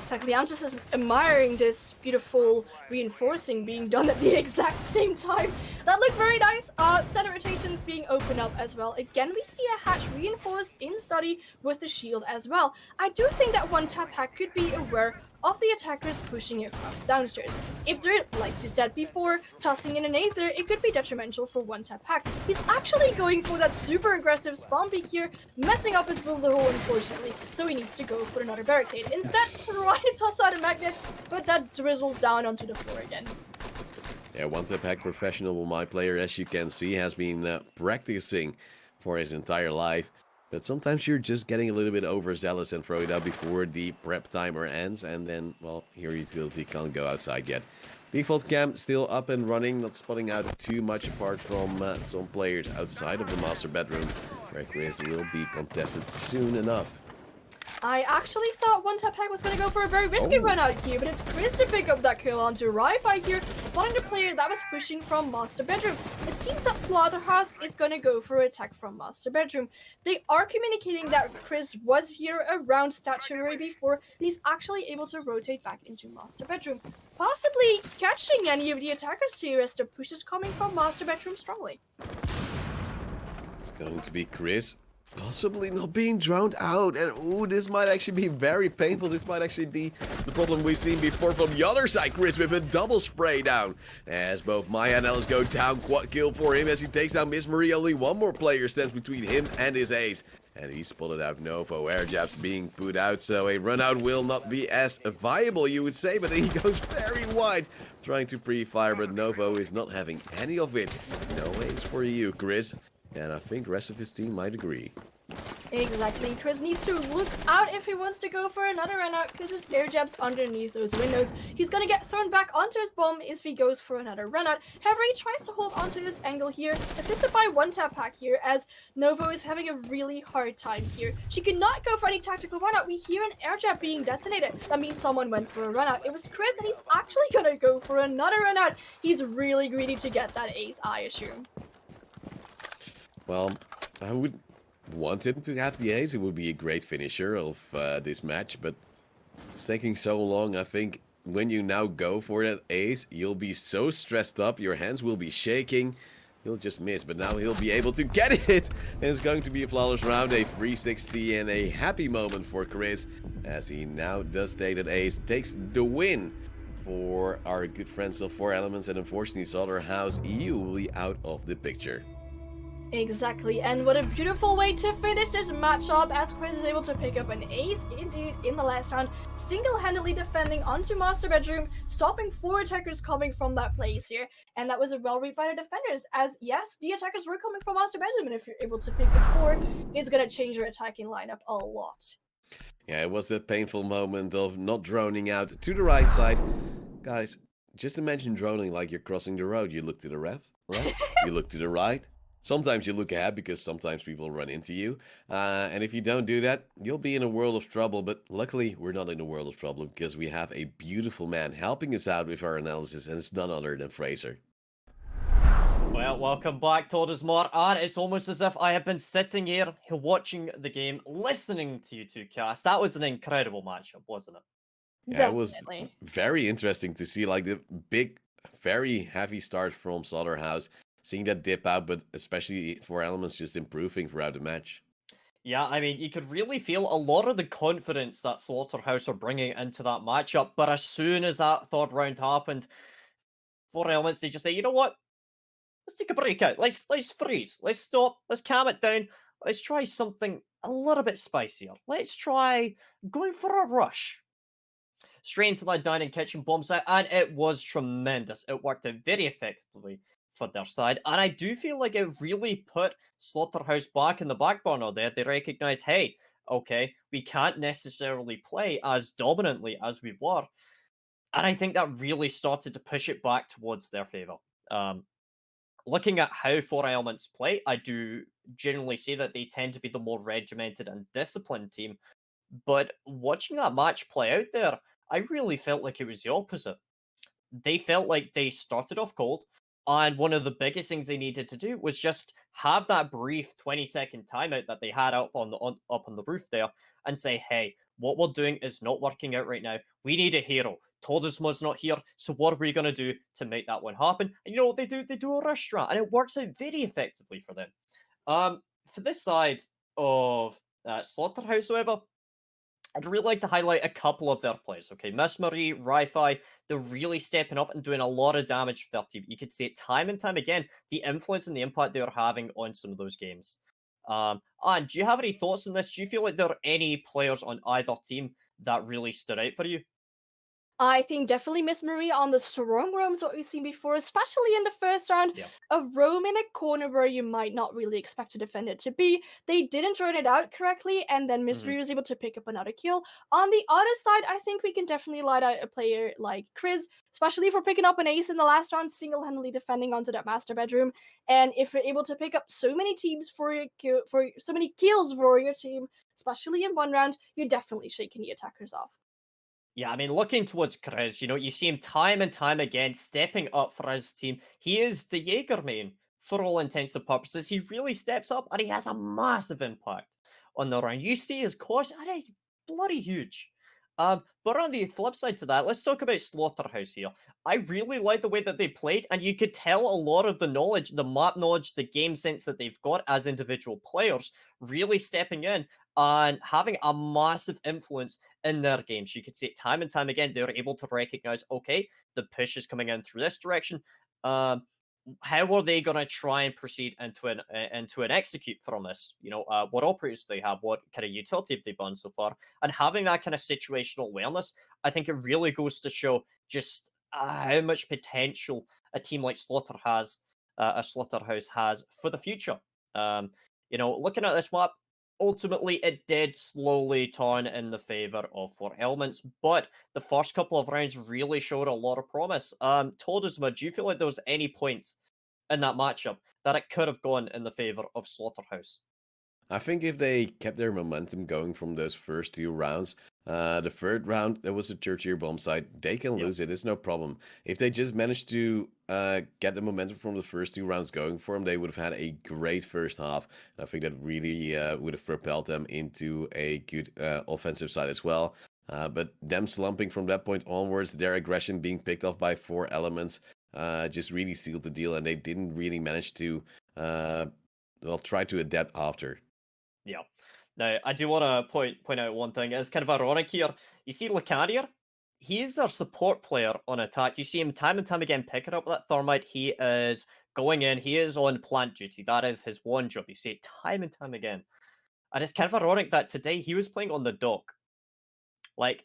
Exactly, I'm just admiring this beautiful reinforcing being done at the exact same time. That looked very nice. Center rotations being opened up as well. Again, we see a hatch reinforced in study with the shield as well. I do think that one tap hack could be aware of the attackers pushing it from downstairs. If they're, like you said before, tossing in an nade there, it could be detrimental for one tap hack. He's actually going for that super aggressive spawn peek here, messing up his bullet hole unfortunately, so he needs to go for another barricade. Instead, trying to toss out a magnet, but that drizzles down onto the floor again. Yeah, one tap hack professional, my player, as you can see, has been practicing for his entire life. But sometimes you're just getting a little bit overzealous and throw it out before the prep timer ends, and then, well, your utility can't go outside yet. Default cam still up and running, not spotting out too much apart from some players outside of the master bedroom, where Chris will be contested soon enough. I actually thought one tap hack was going to go for a very risky run out here, but it's Chris to pick up that kill onto Ri-Fi here, spotting the player that was pushing from master bedroom. It seems that Slaughterhouse is going to go for an attack from master bedroom. They are communicating that Chris was here around statuary before, and he's actually able to rotate back into master bedroom, possibly catching any of the attackers here as the push is coming from master bedroom strongly. It's going to be Chris. Possibly not being drowned out, and ooh, this might actually be very painful. This might actually be the problem we've seen before from the other side. Chris with a double spray down, as both Maya and Ellis go down. Quad kill for him as he takes down Miss Marie. Only one more player stands between him and his ace, and he spotted out Novo. Air jabs being put out, so a run out will not be as viable, you would say, but he goes very wide trying to pre-fire, but Novo is not having any of it. No ace for you, Chris. And I think the rest of his team might agree. Exactly. Chris needs to look out if he wants to go for another run out, because his air jab's underneath those windows. He's gonna get thrown back onto his bomb if he goes for another run out. However, he tries to hold onto this angle here, assisted by one tap hack here, as Novo is having a really hard time here. She could not go for any tactical run out. We hear an air jab being detonated. That means someone went for a run out. It was Chris, and he's actually gonna go for another run out. He's really greedy to get that ace, I assume. Well, I would want him to have the ace. It would be a great finisher of this match, but it's taking so long. I think when you now go for that ace, you'll be so stressed up, your hands will be shaking, he'll just miss, but now he'll be able to get it, and it's going to be a flawless round, a 360, and a happy moment for Chris, as he now does take that ace, takes the win for our good friends of Four Elements, and unfortunately, Slaughterhouse EU will be out of the picture. Exactly, and what a beautiful way to finish this matchup as Chris is able to pick up an ace indeed in the last round, single-handedly defending onto Master Bedroom, stopping 4 attackers coming from that place here, and that was a well-read by the defenders, as yes, the attackers were coming from Master Bedroom, and if you're able to pick up 4, it's gonna change your attacking lineup a lot. Yeah, it was that painful moment of not droning out to the right side. Guys, just imagine droning like you're crossing the road. You look to the left, you look to the right. Sometimes you look ahead because sometimes people run into you. And if you don't do that, you'll be in a world of trouble. But luckily, we're not in a world of trouble because we have a beautiful man helping us out with our analysis, and it's none other than Fraser. Well, welcome back, Todesmar, and it's almost as if I have been sitting here watching the game, listening to you two cast. That was an incredible matchup, wasn't it? Yeah, it was Definitely. very interesting to see like the big, very heavy start from Slaughterhouse, seeing that dip out, but especially for Elements just improving throughout the match. Yeah, I mean, you could really feel a lot of the confidence that Slaughterhouse are bringing into that matchup, but as soon as that third round happened, Four Elements, they just say, you know what? Let's take a break out. Let's freeze. Let's stop. Let's calm it down. Let's try something a little bit spicier. Let's try going for a rush. Straight into that dining kitchen bomb site, and it was tremendous. It worked out very effectively for their side, and I do feel like it really put Slaughterhouse back in the back burner there. They recognize, hey, okay, we can't necessarily play as dominantly as we were, and I think that really started to push it back towards their favor. Looking at how Four Elements play, I do generally say that they tend to be the more regimented and disciplined team. But watching that match play out there, I really felt like it was the opposite. They felt like they started off cold, and one of the biggest things they needed to do was just have that brief 20-second timeout that they had up on the roof there, and say, "Hey, what we're doing is not working out right now. We need a hero. Todesma's not here, so what are we gonna do to make that one happen?" And you know what they do? They do a rush strat, and it works out very effectively for them. For this side of Slaughterhouse, however, I'd really like to highlight a couple of their plays. Okay, Miss Marie, Ri-Fi, they're really stepping up and doing a lot of damage for their team. You could see it time and time again, the influence and the impact they are having on some of those games. And do you have any thoughts on this? Do you feel like there are any players on either team that really stood out for you? I think definitely Miss Marie on the strong roams, what we've seen before, especially in the first round. Yeah. A roam in a corner where you might not really expect a defender to be. They didn't join it out correctly, and then Miss Marie was able to pick up another kill. On the other side, I think we can definitely light out a player like Chris, especially for picking up an ace in the last round, single-handedly defending onto that master bedroom. And if you're able to pick up so many teams for so many kills for your team, especially in one round, you're definitely shaking the attackers off. Yeah, I mean, looking towards Chris, you see him time and time again stepping up for his team. He is the Jaeger main for all intents and purposes. He really steps up and he has a massive impact on the round. You see his cost, and it's bloody huge. But on the flip side to that, let's talk about Slaughterhouse here. I really like the way that they played, and you could tell a lot of the knowledge, the map knowledge, the game sense that they've got as individual players really stepping in and having a massive influence in their games. You could see it time and time again. They're able to recognize, okay, the push is coming in through this direction. How are they going to try and proceed into an execute from this? What operators do they have? What kind of utility have they done so far? And having that kind of situational awareness, I think it really goes to show just how much potential a team like Slaughterhouse has for the future. Looking at this map, ultimately, it did slowly turn in the favor of Four Elements, but the first couple of rounds really showed a lot of promise. Todesma, do you feel like there was any point in that matchup that it could have gone in the favor of Slaughterhouse? I think if they kept their momentum going from those first 2 rounds, the third round, there was a third-tier bomb site. They can Yep. lose it. It's no problem. If they just managed to get the momentum from the first 2 rounds going for them, they would have had a great first half. And I think that really would have propelled them into a good offensive side as well. But them slumping from that point onwards, their aggression being picked off by Four Elements, just really sealed the deal, and they didn't really manage to, try to adapt after. Yeah. Now, I do want to point out one thing. It's kind of ironic here. You see Lacanier, he's their support player on attack. You see him time and time again picking up that thermite. He is going in. He is on plant duty. That is his one job. You see it time and time again. And it's kind of ironic that today he was playing on the dock. Like,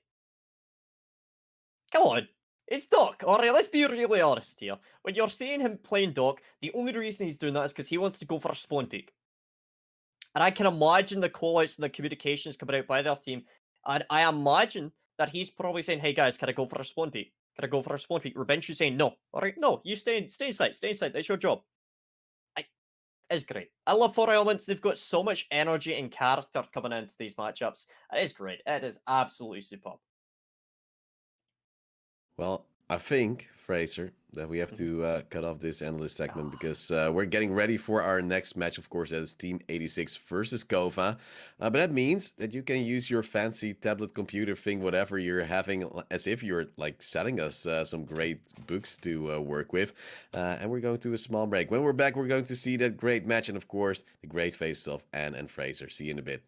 come on. It's Doc, alright, let's be really honest here. When you're seeing him playing Doc, the only reason he's doing that is because he wants to go for a spawn peek. And I can imagine the callouts and the communications coming out by their team. And I imagine that he's probably saying, hey guys, can I go for a spawn peek? Can I go for a spawn peek? Revenge is saying, no. Alright, no, you stay inside, that's your job. It's great. I love 4Elements. They've got so much energy and character coming into these matchups. It is great. It is absolutely superb. Well, I think, Fraser, that we have to cut off this analyst segment because we're getting ready for our next match. Of course, that is Team 86 versus Kova. But that means that you can use your fancy tablet computer thing, whatever you're having, as if you're like selling us some great books to work with. And we're going to a small break. When we're back, we're going to see that great match and, of course, the great face of Anne and Fraser. See you in a bit.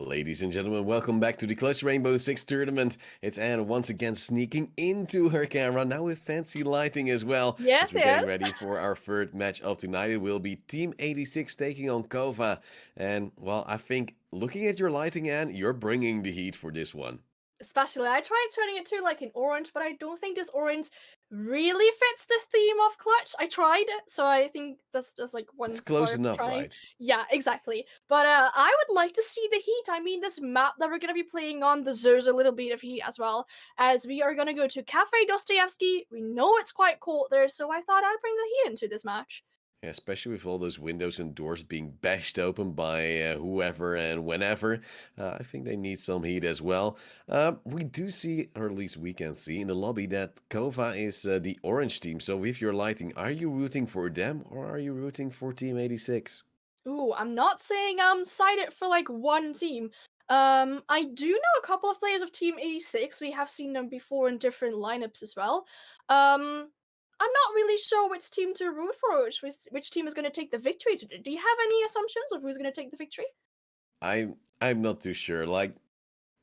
Ladies and gentlemen, welcome back to the Clutch Rainbow Six tournament. It's Anne once again sneaking into her camera, now with fancy lighting as well. Yes, as we're yes. getting ready for our third match of tonight. It will be Team 86 taking on Kova. And, well, I think looking at your lighting, Anne, you're bringing the heat for this one. Especially, I tried turning it to like an orange, but I don't think this orange really fits the theme of Clutch. I tried, so I think that's just like one It's close sort of enough, trying. right? Yeah, exactly. But I would like to see the heat. I mean, this map that we're gonna be playing on deserves a little bit of heat as well, as we are gonna go to Cafe Dostoevsky. We know it's quite cold there, so I thought I'd bring the heat into this match. Yeah, especially with all those windows and doors being bashed open by whoever and whenever. I think they need some heat as well. We do see, or at least we can see in the lobby, that Kova is the orange team. So with your lighting, are you rooting for them or are you rooting for Team 86? Ooh, I'm not saying I'm sided for like one team. I do know a couple of players of Team 86. We have seen them before in different lineups as well. I'm not really sure which team to root for, which team is going to take the victory today. Do you have any assumptions of who's going to take the victory? I'm not too sure. Like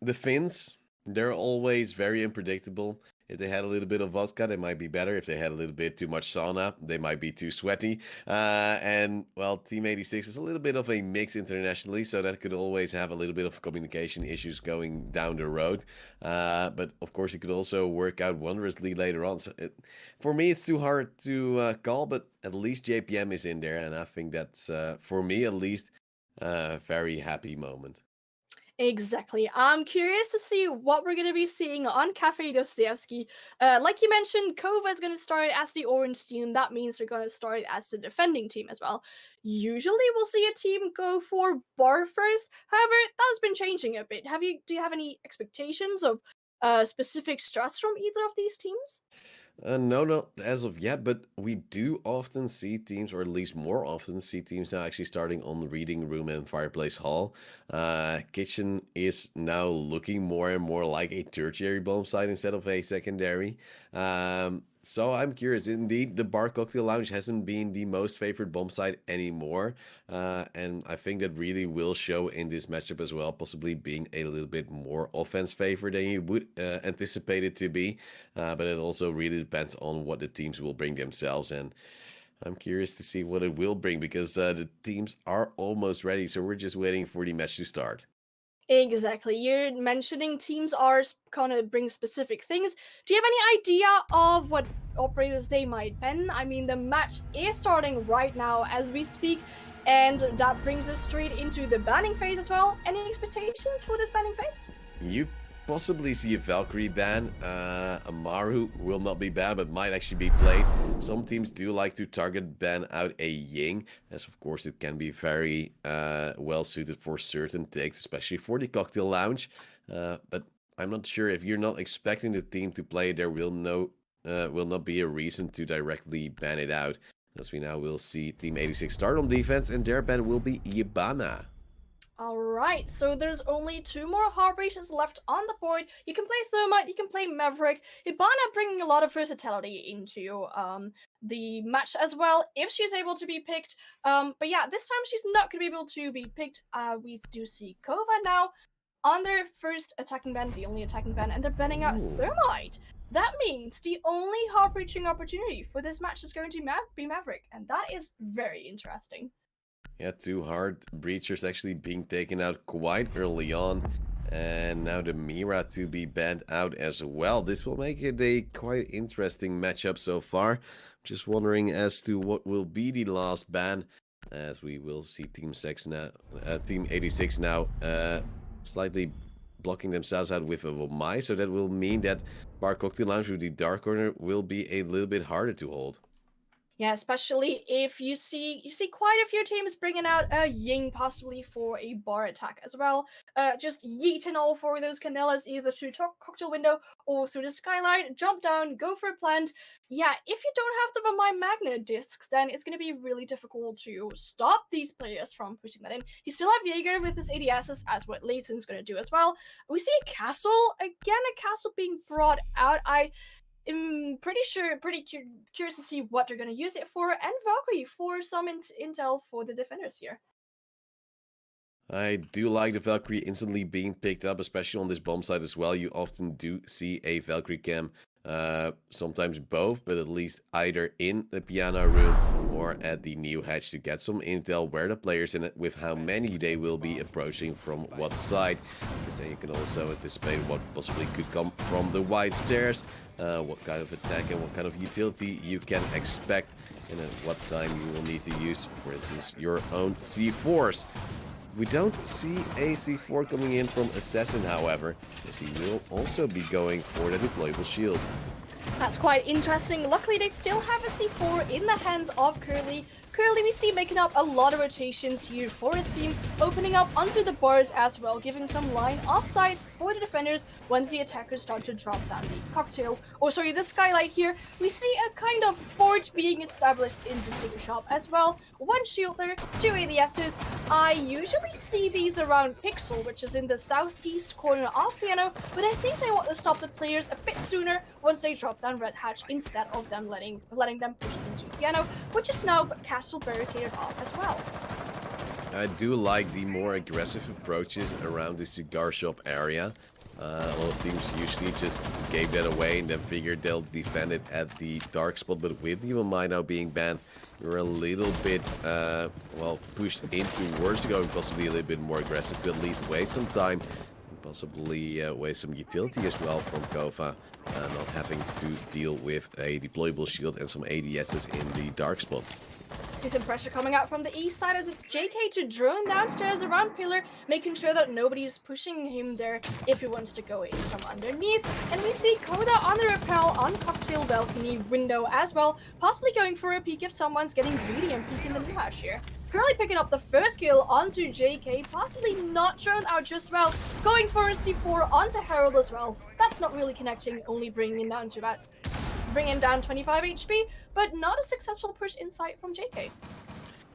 the Finns, they're always very unpredictable. If they had a little bit of vodka, they might be better. If they had a little bit too much sauna, they might be too sweaty. And well, Team 86 is a little bit of a mix internationally, so that could always have a little bit of communication issues going down the road. But of course, it could also work out wondrously later on. So for me, it's too hard to call, but at least JPM is in there, and I think that's, for me at least, a very happy moment. Exactly. I'm curious to see what we're going to be seeing on Cafe Dostoevsky. Like you mentioned, Kova is going to start as the orange team. That means they're going to start as the defending team as well. Usually, we'll see a team go for bar first. However, that's been changing a bit. Do you have any expectations of specific strats from either of these teams? No, not as of yet, but we do often see teams, or at least more often see teams now actually starting on the Reading Room and Fireplace Hall. Kitchen is now looking more and more like a tertiary bomb site instead of a secondary. So I'm curious. Indeed, the Bar Cocktail Lounge hasn't been the most favorite bomb site anymore, and I think that really will show in this matchup as well, possibly being a little bit more offense favored than you would anticipate it to be. But it also really depends on what the teams will bring themselves, and I'm curious to see what it will bring because the teams are almost ready, so we're just waiting for the match to start. Exactly. You're mentioning teams are kind of bring specific things. Do you have any idea of what operators they might ban? I mean, the match is starting right now as we speak, and that brings us straight into the banning phase as well. Any expectations for this banning phase? You possibly see a Valkyrie ban. Amaru will not be banned, but might actually be played. Some teams do like to target ban out a Ying, as of course it can be very well suited for certain takes, especially for the Cocktail Lounge. But I'm not sure if you're not expecting the team to play, there will not be a reason to directly ban it out. As we now will see Team 86 start on defense, and their ban will be Yibana. Alright, so there's only two more Heartbreakers left on the board. You can play Thermite, you can play Maverick. Hibana bringing a lot of versatility into the match as well, if she's able to be picked. But yeah, this time she's not going to be able to be picked. We do see Kova now on their first attacking ban, the only attacking ban, and they're banning out Ooh. Thermite. That means the only heart-breaching opportunity for this match is going to be Maverick, and that is very interesting. Yeah, two hard breachers actually being taken out quite early on. And now the Mira to be banned out as well. This will make it a quite interesting matchup so far. Just wondering as to what will be the last ban. As we will see Team 86 now slightly blocking themselves out with a Vomai. So that will mean that Bar Cocktail Lounge with the Dark Corner will be a little bit harder to hold. Yeah, especially if you see quite a few teams bringing out a Ying possibly for a bar attack as well. Just yeeting all four of those Canellas either through cocktail window or through the skylight, jump down, go for a plant. Yeah, if you don't have the Vomai Magnet discs, then it's going to be really difficult to stop these players from pushing that in. You still have Jaeger with his ADSs, as what Leighton's going to do as well. We see a castle, again a castle being brought out. I'm pretty curious to see what they're going to use it for, and Valkyrie for some intel for the defenders here. I do like the Valkyrie instantly being picked up, especially on this bomb site as well. You often do see a Valkyrie cam, sometimes both, but at least either in the piano room or at the new hatch to get some intel where the players in it, with how many they will be approaching from what side. Because then you can also anticipate what possibly could come from the wide stairs, what kind of attack and what kind of utility you can expect, and at what time you will need to use, for instance, your own C4s. We don't see a C4 coming in from Assassin, however, as he will also be going for the deployable shield. That's quite interesting. Luckily, they still have a C4 in the hands of Curly. Curly, we see making up a lot of rotations here for his team, opening up onto the bars as well, giving some line of sight for the defenders once the attackers start to drop down the cocktail. Or sorry, the skylight here. We see a kind of forge being established into Super Shop as well. One shield there, two ADSs. I usually see these around Pixel, which is in the southeast corner of Piano, but I think they want to stop the players a bit sooner once they drop down Red Hatch instead of them letting them push into Piano, which is now castle barricaded off as well. I do like the more aggressive approaches around the cigar shop area. A lot of teams usually just gave that away and then figured they'll defend it at the dark spot, but with the UMI now being banned, you're a little bit, well, pushed in towards going possibly a little bit more aggressive to at least wait some time, and possibly waste some utility as well from Kova, not having to deal with a deployable shield and some ADSs in the dark spot. See some pressure coming out from the east side as it's JK to drone downstairs around Pillar, making sure that nobody's pushing him there if he wants to go in from underneath. And we see Koda on the rappel on cocktail balcony window as well, possibly going for a peek if someone's getting greedy and peeking the new hatch here. Curly picking up the first kill onto JK, possibly not drone out just well, going for a C4 onto Harold as well. That's not really connecting, only bringing down 25 HP, but not a successful push inside from JK.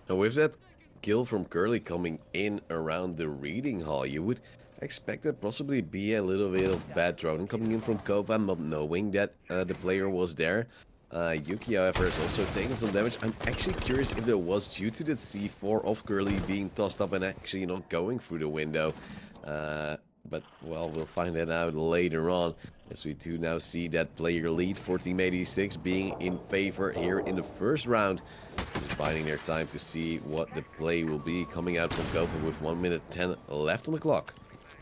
Now with that kill from Curly coming in around the reading hall, you would expect that possibly be a little bit of bad droning coming in from Kova, not knowing that the player was there. Yuki, however, has also taken some damage. I'm actually curious if it was due to the C4 of Curly being tossed up and actually not going through the window. But, well, we'll find that out later on, as we do now see that player lead for Team 86 being in favor here in the first round. Just biding their time to see what the play will be coming out from Kova with 1 minute 10 left on the clock.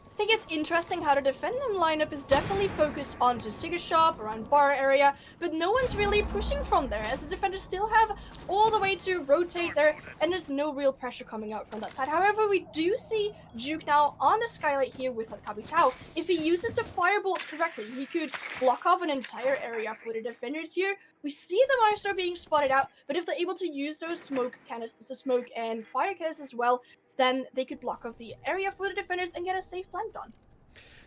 I think it's interesting how the defending lineup is definitely focused onto Cigar Shop, around bar area, but no one's really pushing from there, as the defenders still have all the way to rotate there, and there's no real pressure coming out from that side. However, we do see Juke now on the skylight here with Capitao. If he uses the firebolts correctly, he could block off an entire area for the defenders here. We see the Maestro being spotted out, but if they're able to use those smoke canisters, the smoke and fire canisters as well, then they could block off the area for the defenders and get a safe plant done.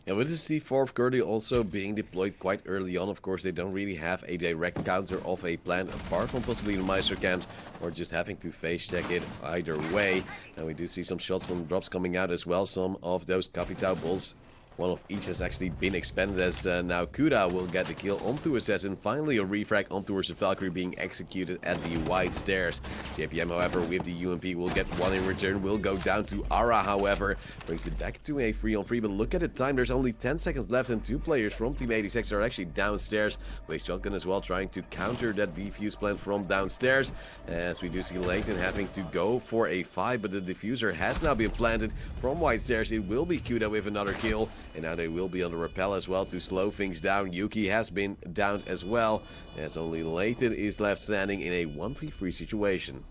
Yeah, with the C4 of Curly also being deployed quite early on, of course, they don't really have a direct counter of a plant, apart from possibly the Meister camps, or just having to face check it either way. And we do see some shots and drops coming out as well. Some of those Capitao bolts, one of each, has actually been expended, as now Kuda will get the kill onto Assassin. Finally, a refrag onto the Valkyrie being executed at the wide stairs. JPM, however, with the UMP will get one in return, will go down to Ara, however, brings it back to a 3-on-3. But look at the time, there's only 10 seconds left, and two players from Team 86 are actually downstairs. With Shotgun as well, trying to counter that defuse plant from downstairs. As we do see Layton having to go for a 5, but the diffuser has now been planted from wide stairs. It will be Kuda with another kill. And now they will be on the rappel as well to slow things down. Yuki has been downed as well, as only Layton is left standing in a 1v3 situation.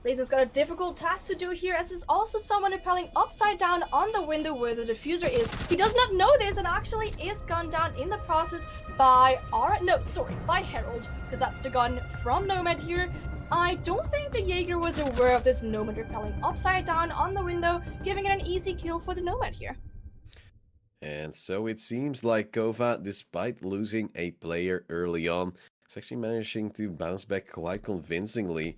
Layton's got a difficult task to do here, as there's also someone rappelling upside down on the window where the diffuser is. He does not know this and actually is gunned down in the process by by Harold, because that's the gun from Nomad here. I don't think the Jaeger was aware of this Nomad rappelling upside down on the window, giving it an easy kill for the Nomad here. And so it seems like Kova, despite losing a player early on, is actually managing to bounce back quite convincingly,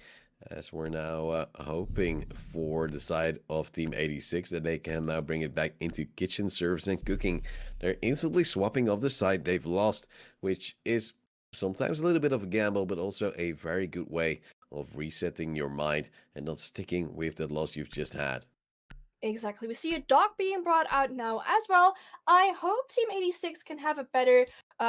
as we're now hoping for the side of Team 86 that they can now bring it back into kitchen service and cooking. They're instantly swapping off the side they've lost, which is sometimes a little bit of a gamble, but also a very good way of resetting your mind and not sticking with that loss you've just had. Exactly. We see a dog being brought out now as well. I hope Team 86 can have a better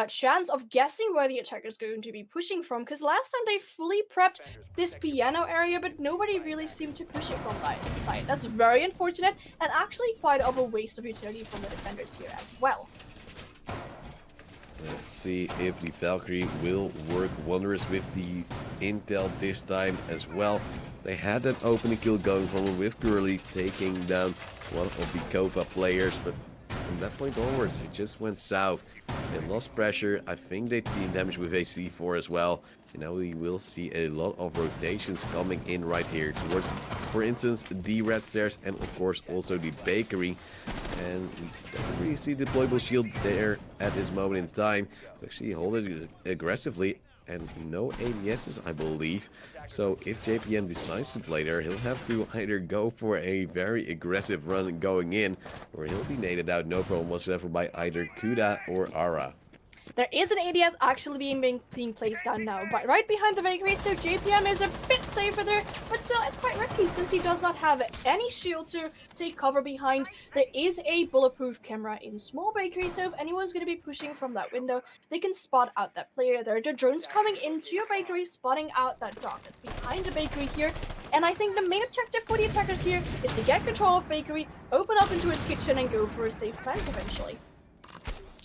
chance of guessing where the attacker is going to be pushing from, because last time they fully prepped this piano area, but nobody really seemed to push it from that side. That's very unfortunate, and actually quite of a waste of utility from the defenders here as well. Let's see if the Valkyrie will work wonders with the intel this time as well. They had that opening kill going forward with Gurley taking down one of the Kova players, but from that point onwards it just went south. They lost pressure. I think they team damage with a C4 as well. And now we will see a lot of rotations coming in right here towards, for instance, the red stairs and of course also the bakery. And we don't really see deployable shield there at this moment in time to actually hold it aggressively. And no ADSs, I believe. So if JPM decides to play there, he'll have to either go for a very aggressive run going in, or he'll be naded out no problem whatsoever by either Kuda or Ara. There is an ADS actually being placed down now, but right behind the bakery, so JPM is a bit safer there, but still it's quite risky since he does not have any shield to take cover behind. There is a bulletproof camera in small bakery, so if anyone's going to be pushing from that window, they can spot out that player. There are the drones coming into your bakery, spotting out that dog that's behind the bakery here, and I think the main objective for the attackers here is to get control of bakery, open up into its kitchen, and go for a safe plant eventually.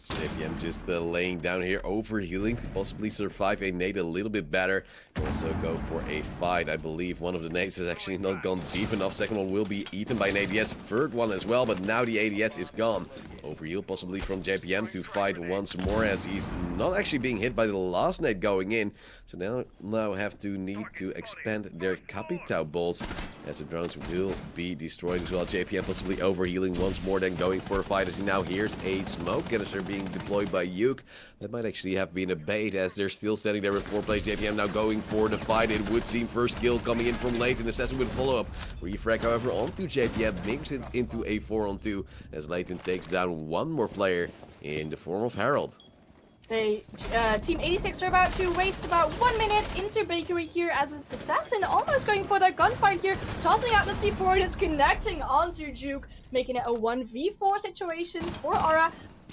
JPM just laying down here, overhealing to possibly survive a nade a little bit better. Also go for a fight. I believe one of the nades has actually not gone deep enough. Second one will be eaten by an ADS. Third one as well, but now the ADS is gone. Overheal possibly from JPM to fight once more as he's not actually being hit by the last nade going in. So now have to need to expand their Capitao bolts as the drones will be destroyed as well. JPM possibly overhealing once more, then going for a fight as he now hears a smoke canister being deployed by Yuke. That might actually have been a bait as they're still standing there with 4 players. JPM now going for the fight. It would seem first kill coming in from Leighton. Assassin with follow-up. Refrag however onto JPM, makes it into a 4-on-2 as Leighton takes down one more player in the form of Harold. Team 86 are about to waste about 1 minute into bakery here as it's Assassin almost going for that gunfight here, tossing out the C4 and it's connecting onto Juke, making it a 1v4 situation for Aura.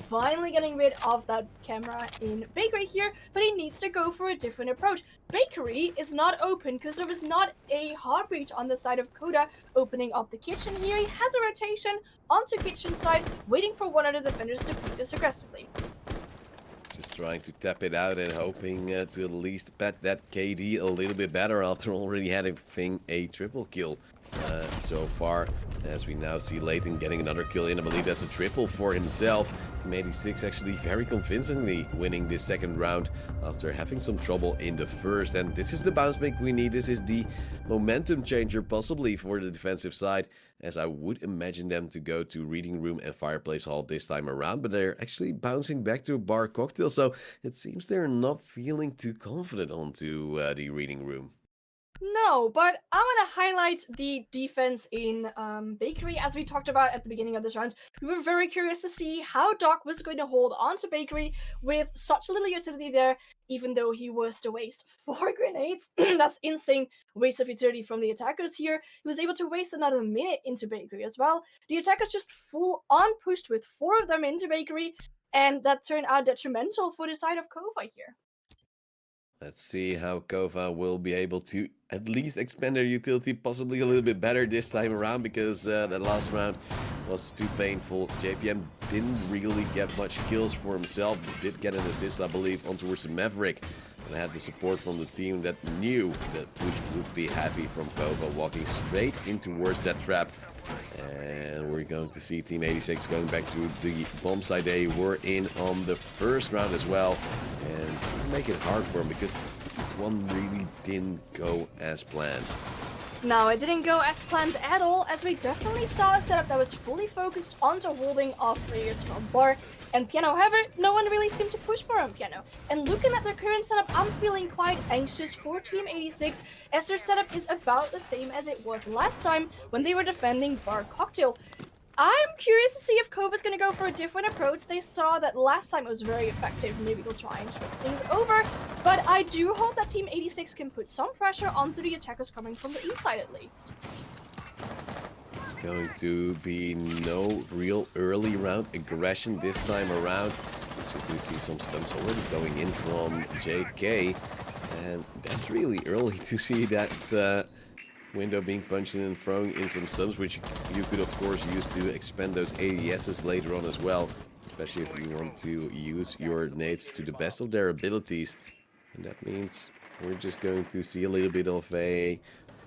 Finally getting rid of that camera in bakery here, but he needs to go for a different approach. Bakery is not open because there was not a hard breach on the side of Koda opening up the kitchen here. He has a rotation onto kitchen side, waiting for one of the defenders to beat this aggressively. Just trying to tap it out and hoping to at least pet that KD a little bit better after already having a triple kill so far. As we now see Leighton getting another kill in, I believe that's a triple for himself. Team 86 actually very convincingly winning this second round after having some trouble in the first. And this is the bounce back we need. This is the momentum changer possibly for the defensive side, as I would imagine them to go to Reading Room and Fireplace Hall this time around. But they're actually bouncing back to Bar Cocktail, so it seems they're not feeling too confident onto the Reading Room. No, but I want to highlight the defense in Bakery. As we talked about at the beginning of this round, we were very curious to see how Doc was going to hold on to Bakery with such little utility there, even though he was to waste 4 grenades. That's insane waste of utility from the attackers here. He was able to waste another minute into Bakery as well. The attackers just full on pushed with 4 of them into Bakery, and that turned out detrimental for the side of Kova here. Let's see how Kova will be able to at least expand their utility possibly a little bit better this time around, because that last round was too painful. JPM didn't really get much kills for himself. He did get an assist, I believe, on towards the Maverick. And had the support from the team that knew that push would be heavy from Kova, walking straight in towards that trap. And we're going to see Team 86 going back to the bomb site they were in on the first round as well. And make it hard for them because this one really didn't go as planned. No, it didn't go as planned at all, as we definitely saw a setup that was fully focused onto holding off players from Bar and Piano. However, no one really seemed to push Bar and Piano. And looking at their current setup, I'm feeling quite anxious for Team 86, as their setup is about the same as it was last time when they were defending Bar Cocktail. I'm curious to see if Kova's going to go for a different approach. They saw that last time it was very effective. Maybe they'll try and twist things over. But I do hope that Team 86 can put some pressure onto the attackers coming from the east side at least. It's going to be no real early round aggression this time around. So we do see some stunts already going in from JK. And that's really early to see that window being punched in and throwing in some stuns, which you could of course use to expend those ADSs later on as well. Especially if you want to use your nades to the best of their abilities. And that means we're just going to see a little bit of a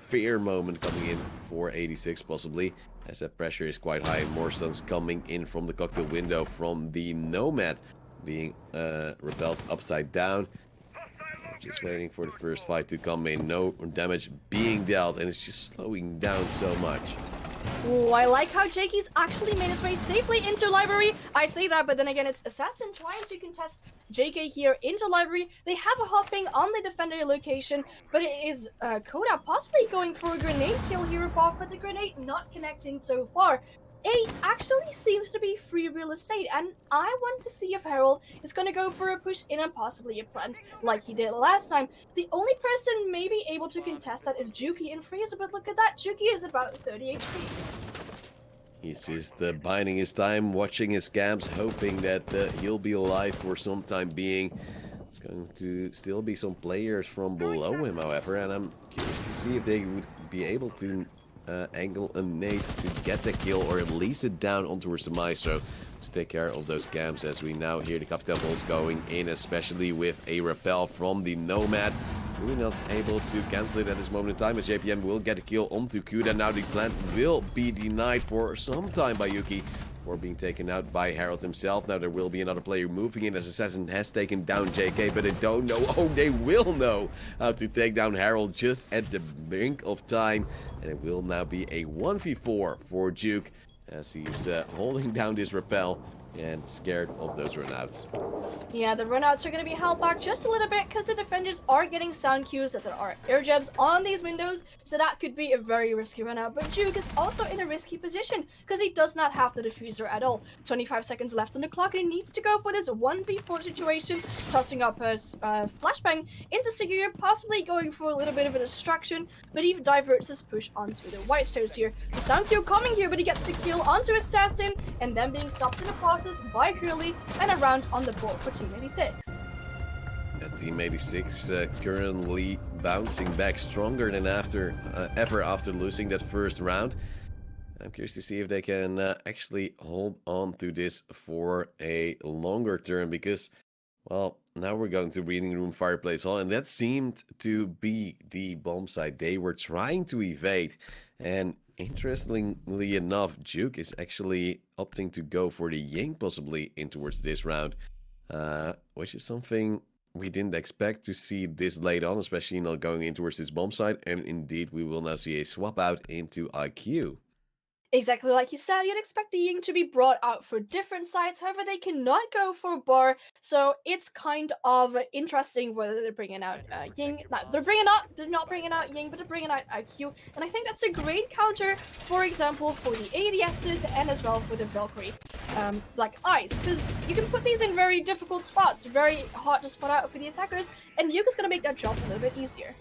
fear moment coming in for 86 possibly, as that pressure is quite high. More stuns coming in from the cocktail window from the Nomad being repelled upside down. Just waiting for the first fight to come in. No damage being dealt, and it's just slowing down so much. Ooh, I like how Jakey's actually made his way safely into library. I say that, but then again, it's Assassin trying to contest JK here into library. They have a hopping on the defender location, but it is Koda possibly going for a grenade kill here above, but the grenade not connecting so far. A actually seems to be free real estate, and I want to see if Herald is going to go for a push in and possibly a plant like he did last time. The only person maybe able to contest that is Juki and Freezer, but look at that, Juki is about 30 HP. He's just biding his time, watching his scams, hoping that he'll be alive for some time being. It's going to still be some players from below him, however, and I'm curious to see if they would be able to angle a nade to get the kill, or at least it down onto the Maestro to take care of those camps, as we now hear the Cocktail bolts going in, especially with a repel from the Nomad. Really not able to cancel it at this moment in time, as JPM will get a kill onto Kuda. Now the plant will be denied for some time by Yuki, or being taken out by Herald himself. Now there will be another player moving in, as Assassin has taken down JK, but they don't know. Oh, they will know how to take down Herald just at the brink of time. And it will now be a 1v4 for Juke, as he's holding down this repel and scared of those runouts. Yeah, the runouts are going to be held back just a little bit because the defenders are getting sound cues that there are air jabs on these windows, so that could be a very risky runout. But Juke is also in a risky position because he does not have the diffuser at all. 25 seconds left on the clock, and he needs to go for this 1v4 situation, tossing up a flashbang into Sigurd, possibly going for a little bit of a distraction, but he diverts his push onto the White Stairs here. The sound cue coming here, but he gets the kill onto Assassin, and then being stopped in the process by Curly, and a round on the board for Team 86. Team 86 currently bouncing back stronger than ever after losing that first round. I'm curious to see if they can actually hold on to this for a longer term, because, well, now we're going to Reading Room Fireplace Hall, and that seemed to be the bomb site they were trying to evade. And interestingly enough, Juke is actually opting to go for the Ying possibly in towards this round, which is something we didn't expect to see this late on, especially not going in towards this bomb site. And indeed, we will now see a swap out into IQ. Exactly like you said, you'd expect the Ying to be brought out for different sites, however they cannot go for bar, so it's kind of interesting whether they're bringing out Ying. They're not bringing out Ying, but they're bringing out IQ, and I think that's a great counter, for example, for the ADSs and as well for the Valkyrie, like Ice, because you can put these in very difficult spots, very hard to spot out for the attackers, and Yuka's gonna make that job a little bit easier.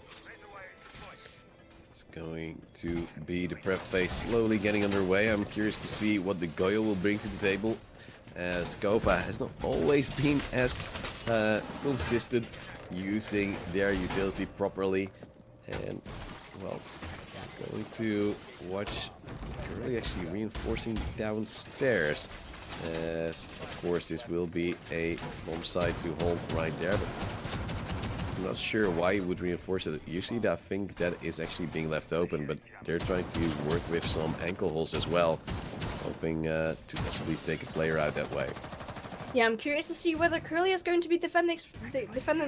It's going to be the prep phase slowly getting underway. I'm curious to see what the Goyo will bring to the table, as Kova has not always been as consistent using their utility properly. And, well, going to watch Curly actually reinforcing downstairs, as of course this will be a bomb site to hold right there, but I'm not sure why you would reinforce it. Usually I think that is actually being left open, but they're trying to work with some ankle holes as well, hoping to possibly take a player out that way. Yeah, I'm curious to see whether Curly is going to be defending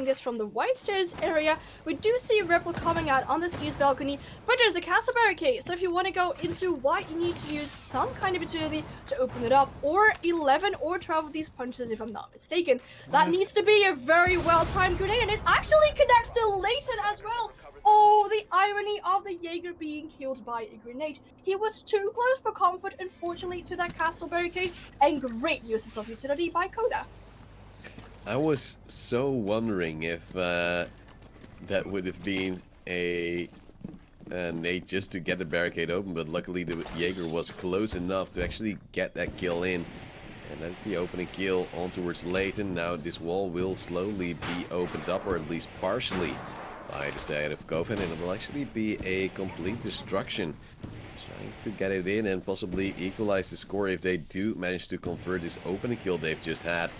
this from the White Stairs area. We do see a Rebel coming out on this east balcony, but there's a castle barricade, so if you want to go into white, you need to use some kind of utility to open it up, or 11 or 12 of these punches, if I'm not mistaken. That needs to be a very well-timed grenade, and it actually connects to Leighton as well. Oh, the irony of the Jaeger being killed by a grenade. He was too close for comfort, unfortunately, to that castle barricade, and great uses of utility by Koda. I was so wondering if that would have been a Nate just to get the barricade open, but luckily the Jaeger was close enough to actually get that kill in. And that's the opening kill on towards Layton. Now this wall will slowly be opened up, or at least partially, by the side of Kofa, and it will actually be a complete destruction. Trying to get it in and possibly equalize the score if they do manage to convert this opening kill they've just had.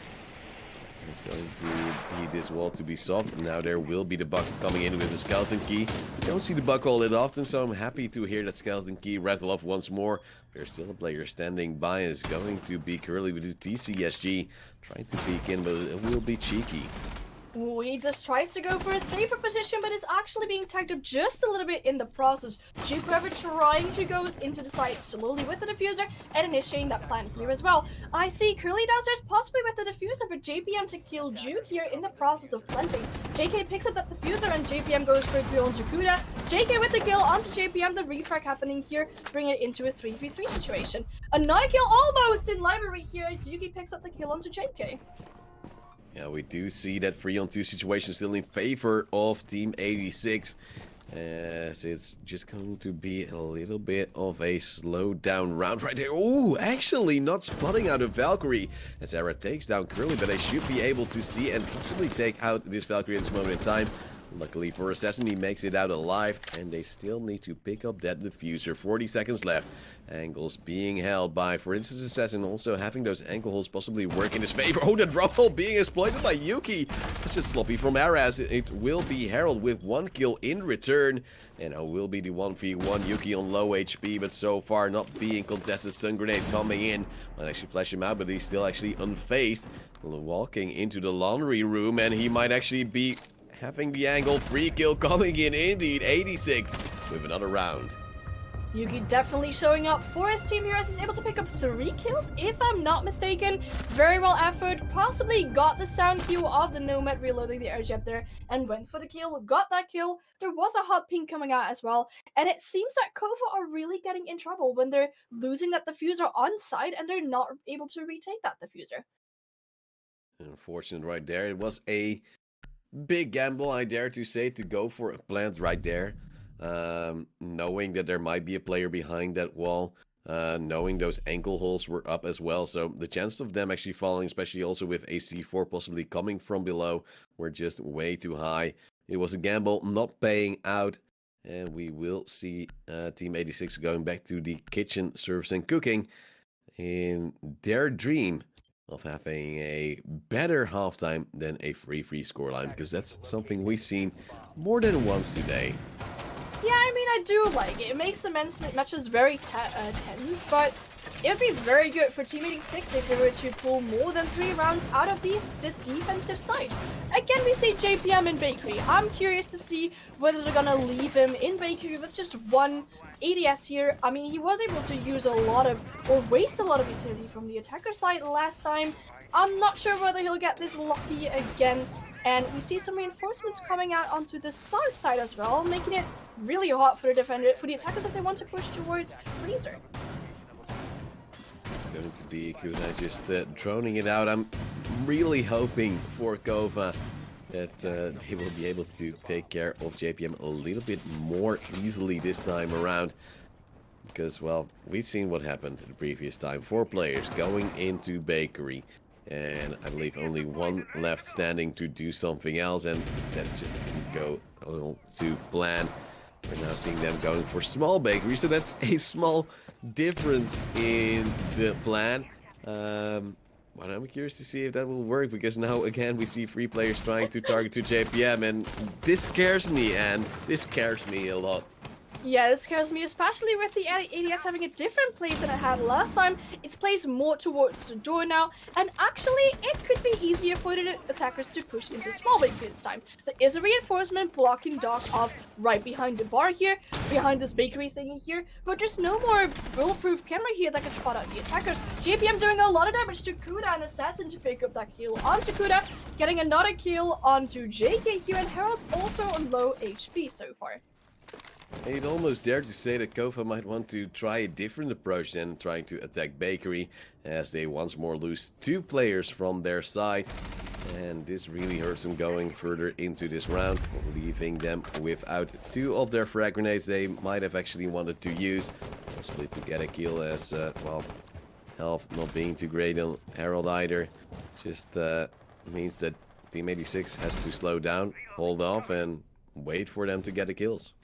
It's going to be this wall to be soft. Now there will be the Buck coming in with the Skeleton Key. We don't see the Buck all that often, so I'm happy to hear that Skeleton Key rattle off once more. There's still a player standing by. It's going to be Curly with the TCSG. Trying to peek in, but it will be cheeky. Ooh, he just tries to go for a safer position, but is actually being tagged up just a little bit in the process. Juke Whoever trying to go into the site slowly with the diffuser and initiating that plan here as well. I see Curly downstairs possibly with the diffuser, but JPM to kill Juke here in the process of planting. JK picks up that diffuser and JPM goes for a kill on Jakuda. JK with the kill onto JPM, the refrag happening here, bringing it into a 3v3 situation. Another kill almost in library here as Yuki picks up the kill onto JK. Yeah, we do see that 3-on-2 situation still in favor of Team 86. As it's just going to be a little bit of a slowed down round right there. Oh, actually not spotting out a Valkyrie. As Era takes down Curly, but they should be able to see and possibly take out this Valkyrie at this moment in time. Luckily for Assassin, he makes it out alive, and they still need to pick up that diffuser. 40 seconds left. Angles being held by, for instance, Assassin, also having those ankle holes possibly work in his favor. Oh, the drop hole being exploited by Yuki. That's just sloppy from Aras. It will be Herald with 1 kill in return. And it will be the 1v1 Yuki on low HP, but so far not being contested. Stun grenade coming in. Might actually flash him out, but he's still actually unfazed. Walking into the laundry room, and he might actually be having the angle. Free kill coming in indeed. 86 with another round. Yuki definitely showing up for his team here as he's able to pick up 3 kills, if I'm not mistaken. Very well effort, possibly got the sound cue of the Nomad reloading the air jet there and went for the kill, got that kill. There was a hot ping coming out as well, and it seems that Kofa are really getting in trouble when they're losing that diffuser on site and they're not able to retake that diffuser. Unfortunate right there. It was a big gamble, I dare to say, to go for a plant right there. Knowing that there might be a player behind that wall, knowing those ankle holes were up as well, so the chances of them actually falling, especially also with a C4 possibly coming from below, were just way too high. It was a gamble not paying out, and we will see Team 86 going back to the kitchen, service and cooking in their dream of having a better halftime than a 3-3 scoreline, because that's something we've seen more than once today. Yeah, I mean, I do like it. It makes the matches very tense, but it would be very good for Team 86 if they were to pull more than 3 rounds out of this defensive side. Again, we see JPM in Bakery. I'm curious to see whether they're gonna leave him in Bakery with just 1 ADS here. I mean, he was able to use a lot of, or waste a lot of utility from the attacker side last time. I'm not sure whether he'll get this lucky again. And we see some reinforcements coming out onto the south side as well, making it really hot for the attackers if they want to push towards Freezer. It's going to be Kuna just droning it out. I'm really hoping for Kova that he will be able to take care of JPM a little bit more easily this time around. Because, well, we've seen what happened the previous time. 4 players going into Bakery. And I believe only 1 left standing to do something else, and that just didn't go to plan. We're now seeing them going for small bakery, so that's a small difference in the plan. But I'm curious to see if that will work, because now again we see 3 players trying to target to JPM, and this scares me, and this scares me a lot. Yeah, it scares me, especially with the ADS having a different place than it had last time. It's placed more towards the door now, and actually, it could be easier for the attackers to push into small bakery this time. There is a reinforcement blocking Doc off right behind the bar here, behind this bakery thingy here, but there's no more bulletproof camera here that can spot out the attackers. JPM doing a lot of damage to Kuda and Assassin to pick up that kill onto Kuda, getting another kill onto JK here, and Harold's also on low HP so far. I'd almost dare to say that Kofa might want to try a different approach than trying to attack Bakery, as they once more lose 2 players from their side. And this really hurts them going further into this round, leaving them without 2 of their frag grenades they might have actually wanted to use. Possibly to get a kill as, well, health not being too great on Harold either. Just means that Team 86 has to slow down, hold off, and wait for them to get the kills.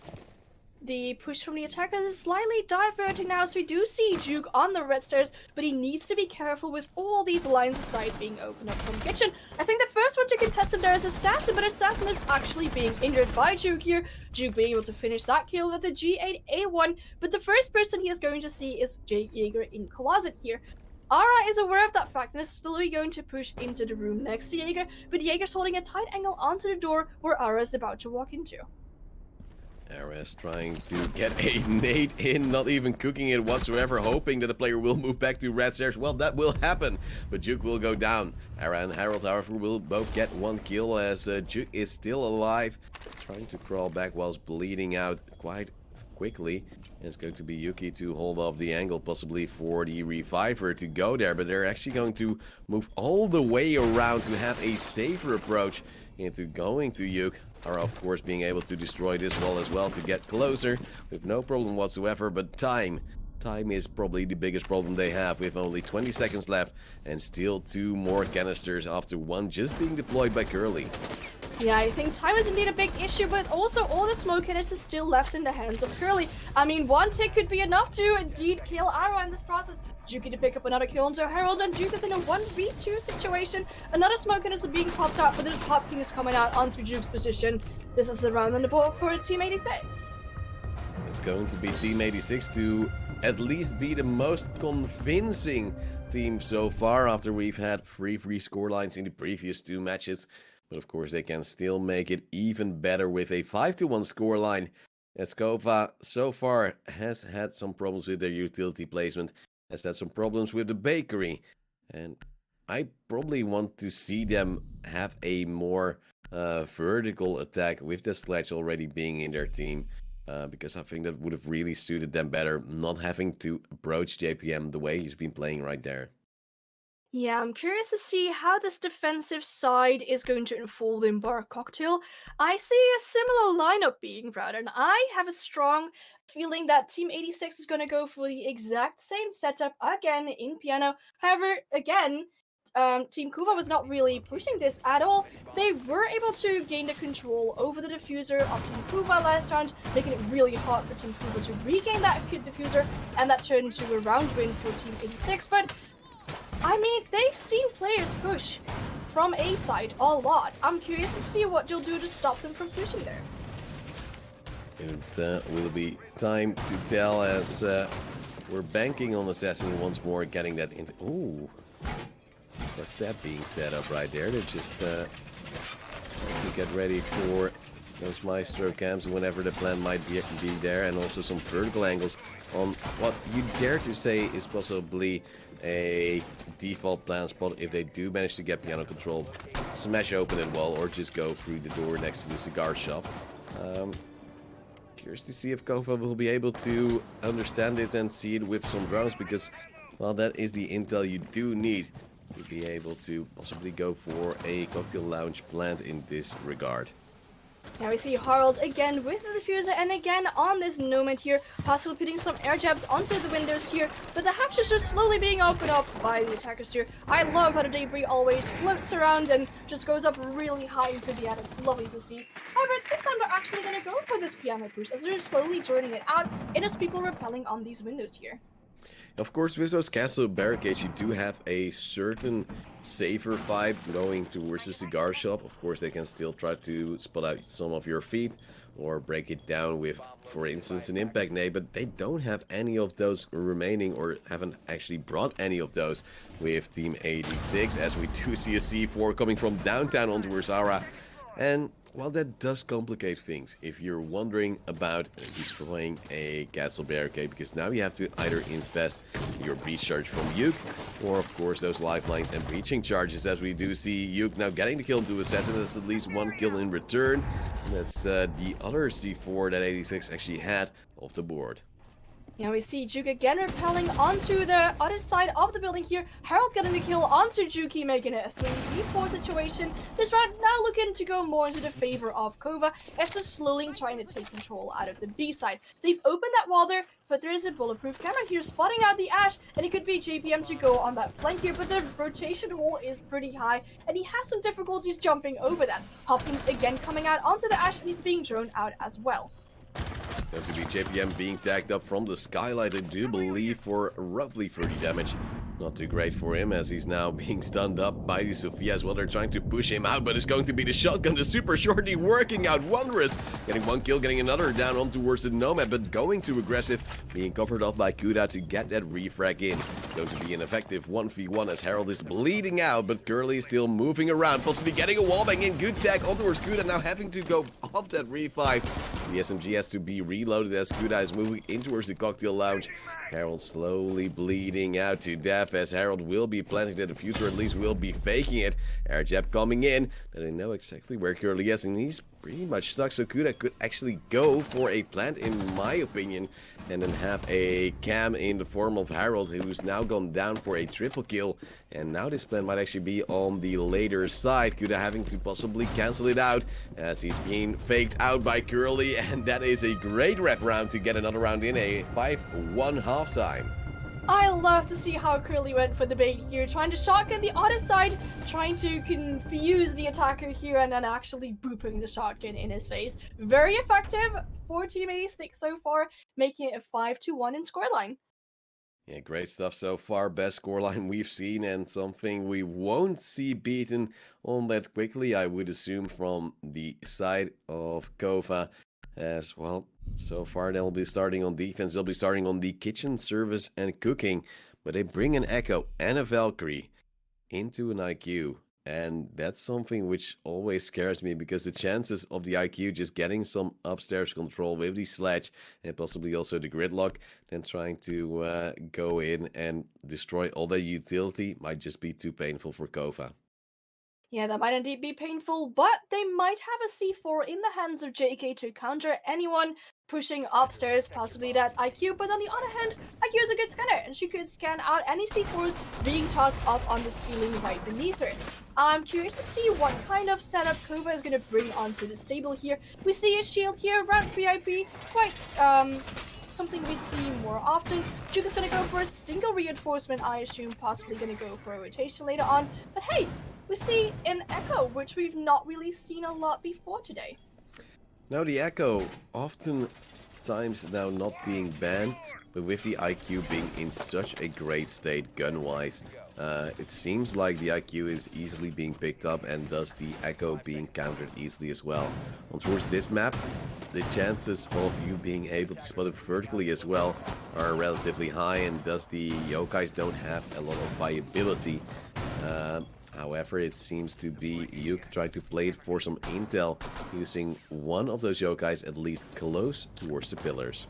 The push from the attackers is slightly diverting now, so we do see Juke on the red stairs, but he needs to be careful with all these lines of sight being opened up from Kitchen. I think the first one to contest him there is Assassin, but Assassin is actually being injured by Juke here. Juke being able to finish that kill with the G8A1, but the first person he is going to see is Jake Jaeger in closet here. Ara is aware of that fact and is slowly going to push into the room next to Jaeger, but Jaeger's holding a tight angle onto the door where Ara is about to walk into. Ares trying to get a nade in, not even cooking it whatsoever, hoping that the player will move back to red stairs. Well, that will happen, but Juke will go down. Ara and Harold, however, will both get 1 kill as Juke is still alive, trying to crawl back whilst bleeding out quite quickly. It's going to be Yuki to hold off the angle, possibly for the reviver to go there, but they're actually going to move all the way around to have a safer approach into going to Yuke. Are of course being able to destroy this wall as well to get closer with no problem whatsoever, but time is probably the biggest problem they have, with only 20 seconds left and still 2 more canisters after 1 just being deployed by Curly. Yeah, I think time is indeed a big issue, but also all the smoke hitters is still left in the hands of Curly. I mean, 1 tick could be enough to indeed kill Ara in this process. Juki to pick up another kill onto Harold, and Juke is in a 1v2 situation. Another smoke hitter is being popped out, but there's Hopkins coming out onto Juke's position. This is a round on the board for Team 86. It's going to be Team 86 to at least be the most convincing team so far, after we've had 3 free scorelines in the previous 2 matches. But of course they can still make it even better with a 5-1 scoreline. Escova so far has had some problems with their utility placement, has had some problems with the bakery, and I probably want to see them have a more vertical attack with the sledge already being in their team, because I think that would have really suited them better, not having to approach JPM the way he's been playing right there. Yeah, I'm curious to see how this defensive side is going to unfold in Bar Cocktail. I see a similar lineup being brought, and I have a strong feeling that Team 86 is going to go for the exact same setup again in Piano. However, again, Team Kuva was not really pushing this at all. They were able to gain the control over the diffuser of Team Kuva last round, making it really hard for Team Kuva to regain that diffuser, and that turned into a round win for Team 86. But I mean, they've seen players push from A side a lot. I'm curious to see what they'll do to stop them from pushing there. It will be time to tell, as we're banking on Assassin once more, getting that into... Ooh, what's that being set up right there? They're just to get ready for those Maestro cams whenever the plan might be there, and also some vertical angles on what you dare to say is possibly a default plan spot if they do manage to get piano control, smash open that wall, or just go through the door next to the cigar shop. Curious to see if Kova will be able to understand this and see it with some drones, because, well, that is the intel you do need to be able to possibly go for a cocktail lounge plant in this regard. Now we see Harold again with the diffuser, and again on this Nomad here, possibly putting some air jabs onto the windows here, but the hatches are slowly being opened up by the attackers here. I love how the debris always floats around and just goes up really high into the air. It's lovely to see. However, this time they're actually going to go for this piano push, as they're slowly joining it out, and it's people repelling on these windows here. Of course, with those castle barricades, you do have a certain safer vibe going towards the cigar shop. Of course, they can still try to spot out some of your feet or break it down with, for instance, an impact nade, but they don't have any of those remaining, or haven't actually brought any of those with Team 86, as we do see a C4 coming from downtown onto Ursara. And well, that does complicate things if you're wondering about destroying a castle barricade, because now you have to either invest your breach charge from Yuke, or of course those lifelines and breaching charges, as we do see Yuke now getting the kill to Assassin. That's at least 1 kill in return. And that's the other C4 that 86 actually had off the board. Now we see Juke again repelling onto the other side of the building here. Harold getting the kill onto Juki, making it a 3v4 situation. This round now looking to go more into the favor of Kova, as they're slowly trying to take control out of the B side. They've opened that wall there, but there is a bulletproof camera here spotting out the Ash, and it could be JPM to go on that flank here, but the rotation wall is pretty high, and he has some difficulties jumping over that. Hopkins again coming out onto the Ash, and he's being drawn out as well. Going to be JPM being tagged up from the skylight, I do believe, for roughly 30 damage. Not too great for him, as he's now being stunned up by the Sophia as well. They're trying to push him out, but it's going to be the shotgun, the super shorty, working out wondrous. Getting one kill, getting another down on towards the Nomad, but going too aggressive, being covered off by Kuda to get that refrag in. It's going to be an effective 1v1 as Harold is bleeding out, but Curly is still moving around, possibly getting a wallbang in. Good tag on towards Kuda, now having to go off that revive. The SMG has to be reloaded as Kuda is moving in towards the cocktail lounge. Harold slowly bleeding out to death, as Harold will be planting that the future, at least will be faking it. Air jab coming in. Now they know exactly where Curly is, and he's pretty much stuck, so Kuda could actually go for a plant, in my opinion, and then have a cam in the form of Harold, who's now gone down for a triple kill. And now this plan might actually be on the later side. Kuda having to possibly cancel it out, as he's being faked out by Curly, and that is a great wrap round to get another round in, a 5-1 halftime. I love to see how Curly went for the bait here, trying to shotgun the other side, trying to confuse the attacker here, and then actually booping the shotgun in his face. Very effective for Team 86 so far, making it a 5-1 in scoreline. Yeah, great stuff so far. Best scoreline we've seen, and something we won't see beaten on that quickly, I would assume, from the side of Kova. As well, so far they'll be starting on defense, they'll be starting on the kitchen, service, and cooking, but they bring an Echo and a Valkyrie into an IQ, and that's something which always scares me, because the chances of the IQ just getting some upstairs control with the sledge and possibly also the gridlock, then trying to go in and destroy all the utility, might just be too painful for Kova. Yeah, that might indeed be painful, but they might have a C4 in the hands of JK to counter anyone pushing upstairs, possibly that IQ, but on the other hand, IQ is a good scanner, and she could scan out any C4s being tossed up on the ceiling right beneath her. I'm curious to see what kind of setup Kova is going to bring onto the stable here. We see a shield here, around VIP, quite something we see more often. Juke is going to go for a single reinforcement, I assume, possibly going to go for a rotation later on, but hey, we see an Echo, which we've not really seen a lot before today. Now the Echo, often times now not being banned, but with the IQ being in such a great state gun-wise, it seems like the IQ is easily being picked up, and thus the Echo being countered easily as well. On towards this map, the chances of you being able to spot it vertically as well are relatively high, and thus the Yokais don't have a lot of viability. However, it seems to be Yuk trying to play it for some intel, using one of those Yokais at least close towards the pillars.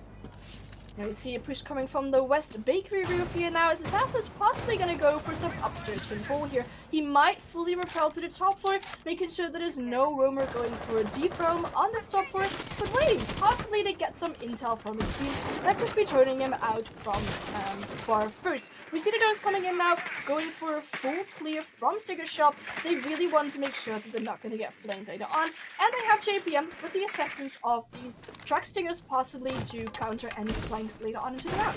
Now you see a push coming from the west bakery roof here now, as Assassin is possibly going to go for some upstairs control here. He might fully repel to the top floor, making sure that there's no roamer going for a deep roam on the top floor, but waiting, possibly to get some intel from his team that could be turning him out from bar first. We see the doors coming in now, going for a full clear from Sigur's shop. They really want to make sure that they're not going to get flanked later on, and they have JPM with the assistance of these track stingers possibly to counter any flanks later on into the round.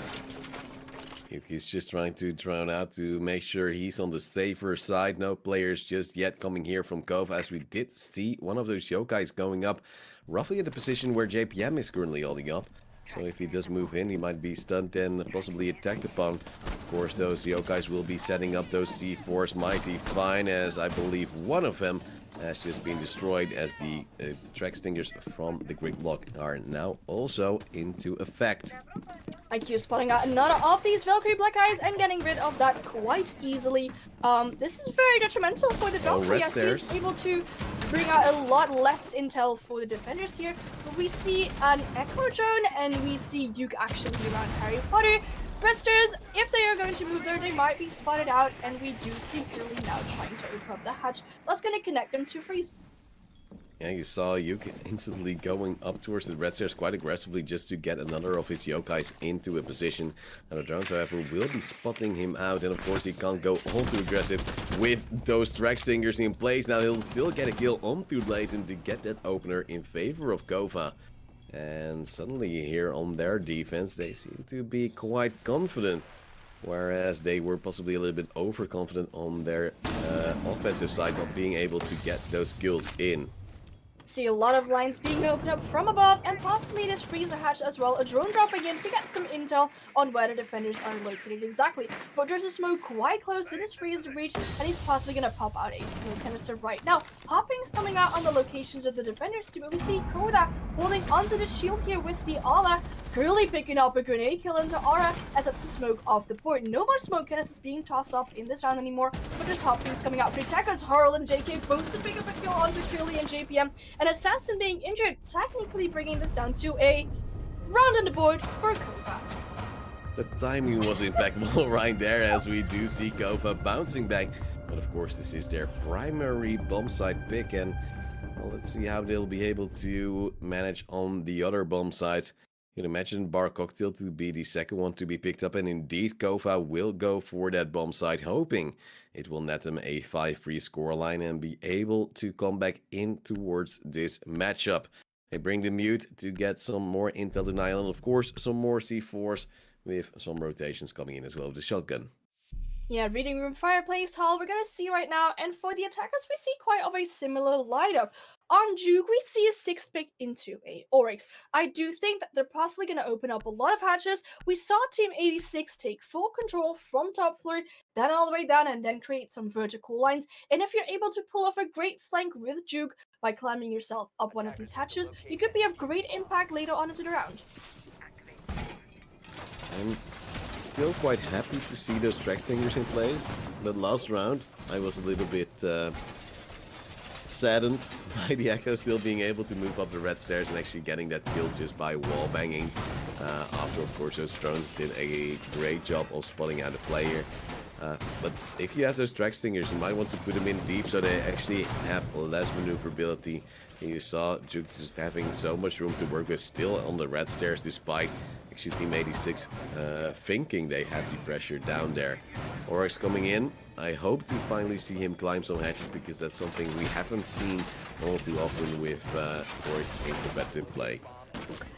Yuki's just trying to drown out to make sure he's on the safer side. No players just yet coming here from Kova, as we did see one of those Yokais going up roughly at the position where JPM is currently holding up. So if he does move in, he might be stunned and possibly attacked upon. Of course, those Yokais will be setting up those C4s mighty fine, as I believe one of them has just been destroyed, as the track stingers from the gridlock are now also into effect. IQ spotting out another of these Valkyrie Black Eyes and getting rid of that quite easily. This is very detrimental for the Valkyrie, as he's able to bring out a lot less intel for the defenders here. But we see an Echo drone, and we see Duke actually around Harry Potter. Red Stairs, if they are going to move there, they might be spotted out, and we do see Curly now trying to open up the hatch. That's going to connect them to Freeze. Yeah, you saw Yuki instantly going up towards the red stairs quite aggressively just to get another of his yokais into a position. And the drones, however, will be spotting him out. And of course, he can't go all too aggressive with those track stingers in place. Now he'll still get a kill onto Layton to get that opener in favor of Kova. And suddenly here on their defense, they seem to be quite confident. Whereas they were possibly a little bit overconfident on their offensive side, not being able to get those kills in. See a lot of lines being opened up from above, and possibly this freezer hatch as well, a drone dropping in to get some intel on where the defenders are located exactly. But there's a smoke quite close to this freezer breach, and he's possibly gonna pop out a smoke canister right now. Popping's coming out on the locations of the defenders too, but we see Koda holding onto the shield here with the Ala, currently picking up a grenade kill into Aura as that's the smoke off the board. No more smoke canisters being tossed off in this round anymore, but there's Hopkins coming out. Attackers Harl and JK both to pick up a kill onto Curly and JPM, and Assassin being injured, technically bringing this down to a round on the board for Kova. The timing was impeccable right there, as we do see Kova bouncing back. But of course, this is their primary bomb site pick, and well, let's see how they'll be able to manage on the other bomb sites. You can imagine Bar Cocktail to be the second one to be picked up, and indeed Kova will go for that bomb site, hoping it will net them a 5-3 scoreline and be able to come back in towards this matchup. They bring the mute to get some more intel denial, and of course some more C4s with some rotations coming in as well with the shotgun. Yeah, reading room fireplace hall, we're gonna see right now, and for the attackers, we see quite of a similar lineup. On Juke, we see a 6th pick into a Oryx. I do think that they're possibly gonna open up a lot of hatches. We saw Team 86 take full control from top floor, then all the way down, and then create some vertical lines. And if you're able to pull off a great flank with Juke by climbing yourself up one of these hatches, you could be of great impact later on into the round. I'm still quite happy to see those track stingers in place, but last round I was a little bit saddened by the Echo still being able to move up the red stairs and actually getting that kill just by wall banging. After, of course, those drones did a great job of spotting out a player. But if you have those track stingers, you might want to put them in deep so they actually have less maneuverability. And you saw Juke just having so much room to work with still on the red stairs, despite actually Team 86 thinking they have the pressure down there. Oryx coming in. I hope to finally see him climb some hatches, because that's something we haven't seen all too often with Oryx in competitive play.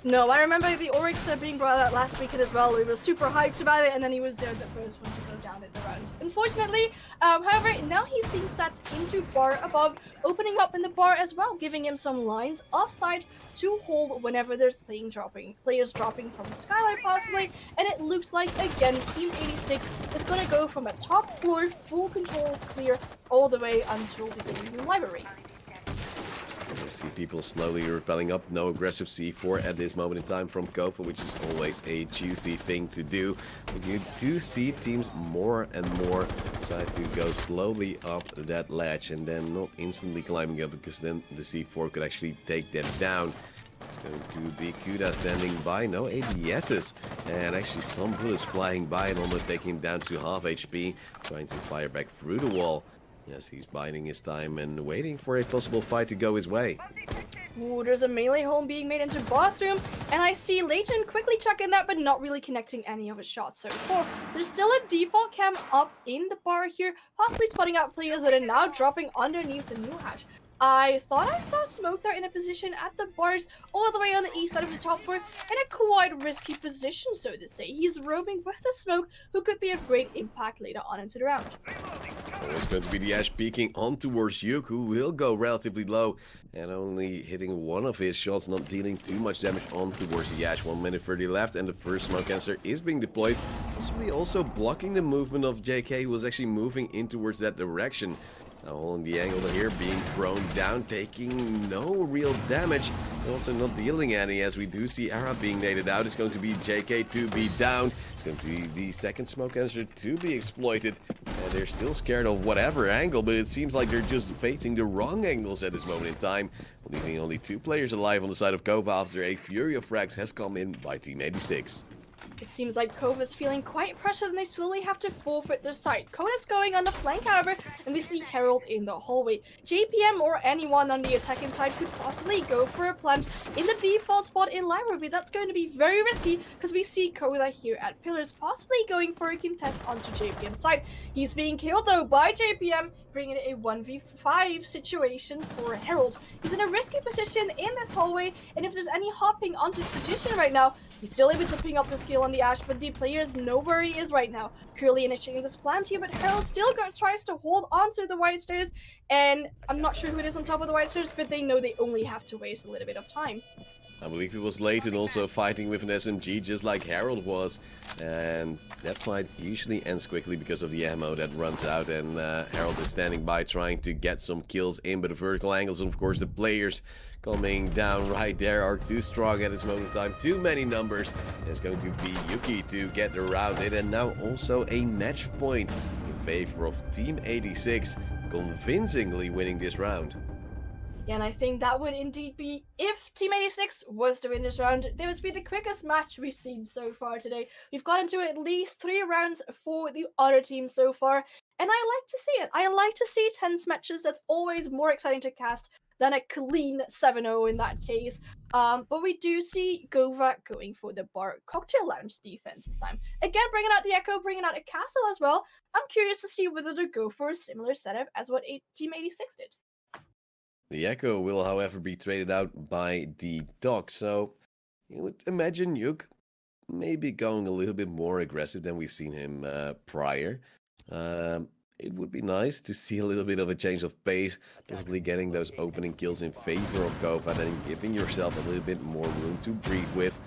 No, I remember the Oryx being brought out last weekend as well. We were super hyped about it, and then he was there the first one to go down in the round. Unfortunately, however, now he's being set into bar above, opening up in the bar as well, giving him some lines offside to hold whenever there's players dropping from skylight possibly. And it looks like, again, Team 86 is going to go from a top floor full control clear all the way until the gaming library. You see people slowly repelling up. No aggressive C4 at this moment in time from Kova, which is always a juicy thing to do. But you do see teams more and more try to go slowly up that ledge and then not instantly climbing up, because then the C4 could actually take them down. It's going to be Kuda standing by, no ADSs, and actually some bullets flying by and almost taking him down to half HP, trying to fire back through the wall. Yes, he's biding his time and waiting for a possible fight to go his way. Ooh, there's a melee hole being made into bathroom, and I see Leighton quickly checking that, but not really connecting any of his shots so far. There's still a default cam up in the bar here, possibly spotting out players that are now dropping underneath the new hatch. I thought I saw Smoke there in a position at the bars all the way on the east side of the top floor, in a quite risky position, so to say. He's roaming with the Smoke, who could be of great impact later on into the round. It's going to be the Ash peeking on towards Yuke, who will go relatively low and only hitting one of his shots, not dealing too much damage on towards the Ash. 1 minute 30 left, and the first smoke canister is being deployed, possibly also blocking the movement of JK, who was actually moving in towards that direction. Now holding the angle here, being thrown down, taking no real damage, and also not dealing any, as we do see Ara being naded out. It's going to be JK to be down. It's going to be the second smoke canister to be exploited. And they're still scared of whatever angle, but it seems like they're just facing the wrong angles at this moment in time, leaving only 2 players alive on the side of Kova after a fury of frags has come in by Team 86. It seems like Kova's feeling quite pressured and they slowly have to forfeit their site. Koda's going on the flank, however, and we see Herald in the hallway. JPM or anyone on the attacking side could possibly go for a plant in the default spot in Lyra, but that's going to be very risky because we see Koda here at Pillars possibly going for a contest onto JPM's side. He's being killed though by JPM, bringing it a 1v5 situation for Herald. He's in a risky position in this hallway, and if there's any hopping onto his position right now, he's still able to ping up this kill on the Ash, but the players know where he is right now. Curly initiating this plant here, but Herald still tries to hold onto the white stairs, and I'm not sure who it is on top of the white stairs, but they know they only have to waste a little bit of time. I believe it was Leighton also fighting with an SMG just like Harold was, and that fight usually ends quickly because of the ammo that runs out, and Harold is standing by trying to get some kills in, but the vertical angles and of course the players coming down right there are too strong at this moment in time. Too many numbers. It's going to be Yuki to get the round in, and now also a match point in favor of Team 86, convincingly winning this round. Yeah, and I think that would indeed be, if Team 86 was to win this round, this would be the quickest match we've seen so far today. We've gotten to at least 3 rounds for the other team so far, and I like to see it. I like to see tense matches. That's always more exciting to cast than a clean 7-0 in that case. But we do see Gova going for the bar cocktail lounge defense this time. Again, bringing out the Echo, bringing out a castle as well. I'm curious to see whether they go for a similar setup as what Team 86 did. The Echo will, however, be traded out by the Doc, so you would imagine Yuk maybe going a little bit more aggressive than we've seen him prior. It would be nice to see a little bit of a change of pace, possibly getting those opening kills in favor of Kova, then giving yourself a little bit more room to breathe with.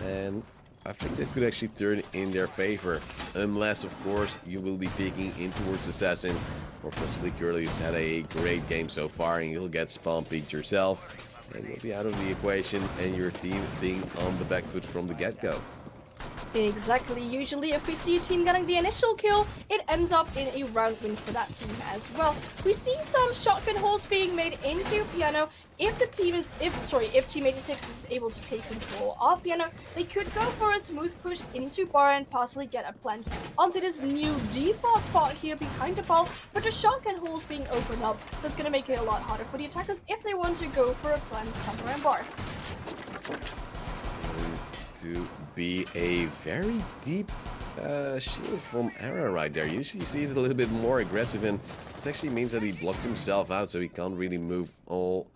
And I think that could actually turn in their favor, unless, of course, you will be peeking in towards Assassin, or possibly Curly, who's had a great game so far, and you'll get spawn peeked yourself, and you'll be out of the equation, and your team being on the back foot from the get-go. Exactly. Usually if we see a team getting the initial kill, it ends up in a round win for that team as well. We see some shotgun holes being made into Piano. If Team 86 is able to take control of Piano, they could go for a smooth push into bar and possibly get a plant onto this new default spot here behind the ball, but the shotgun holes being opened up, so it's going to make it a lot harder for the attackers if they want to go for a plant somewhere in bar. To be a very deep shield from Era right there. Usually you see it a little bit more aggressive, and this actually means that he blocked himself out, so he can't really move all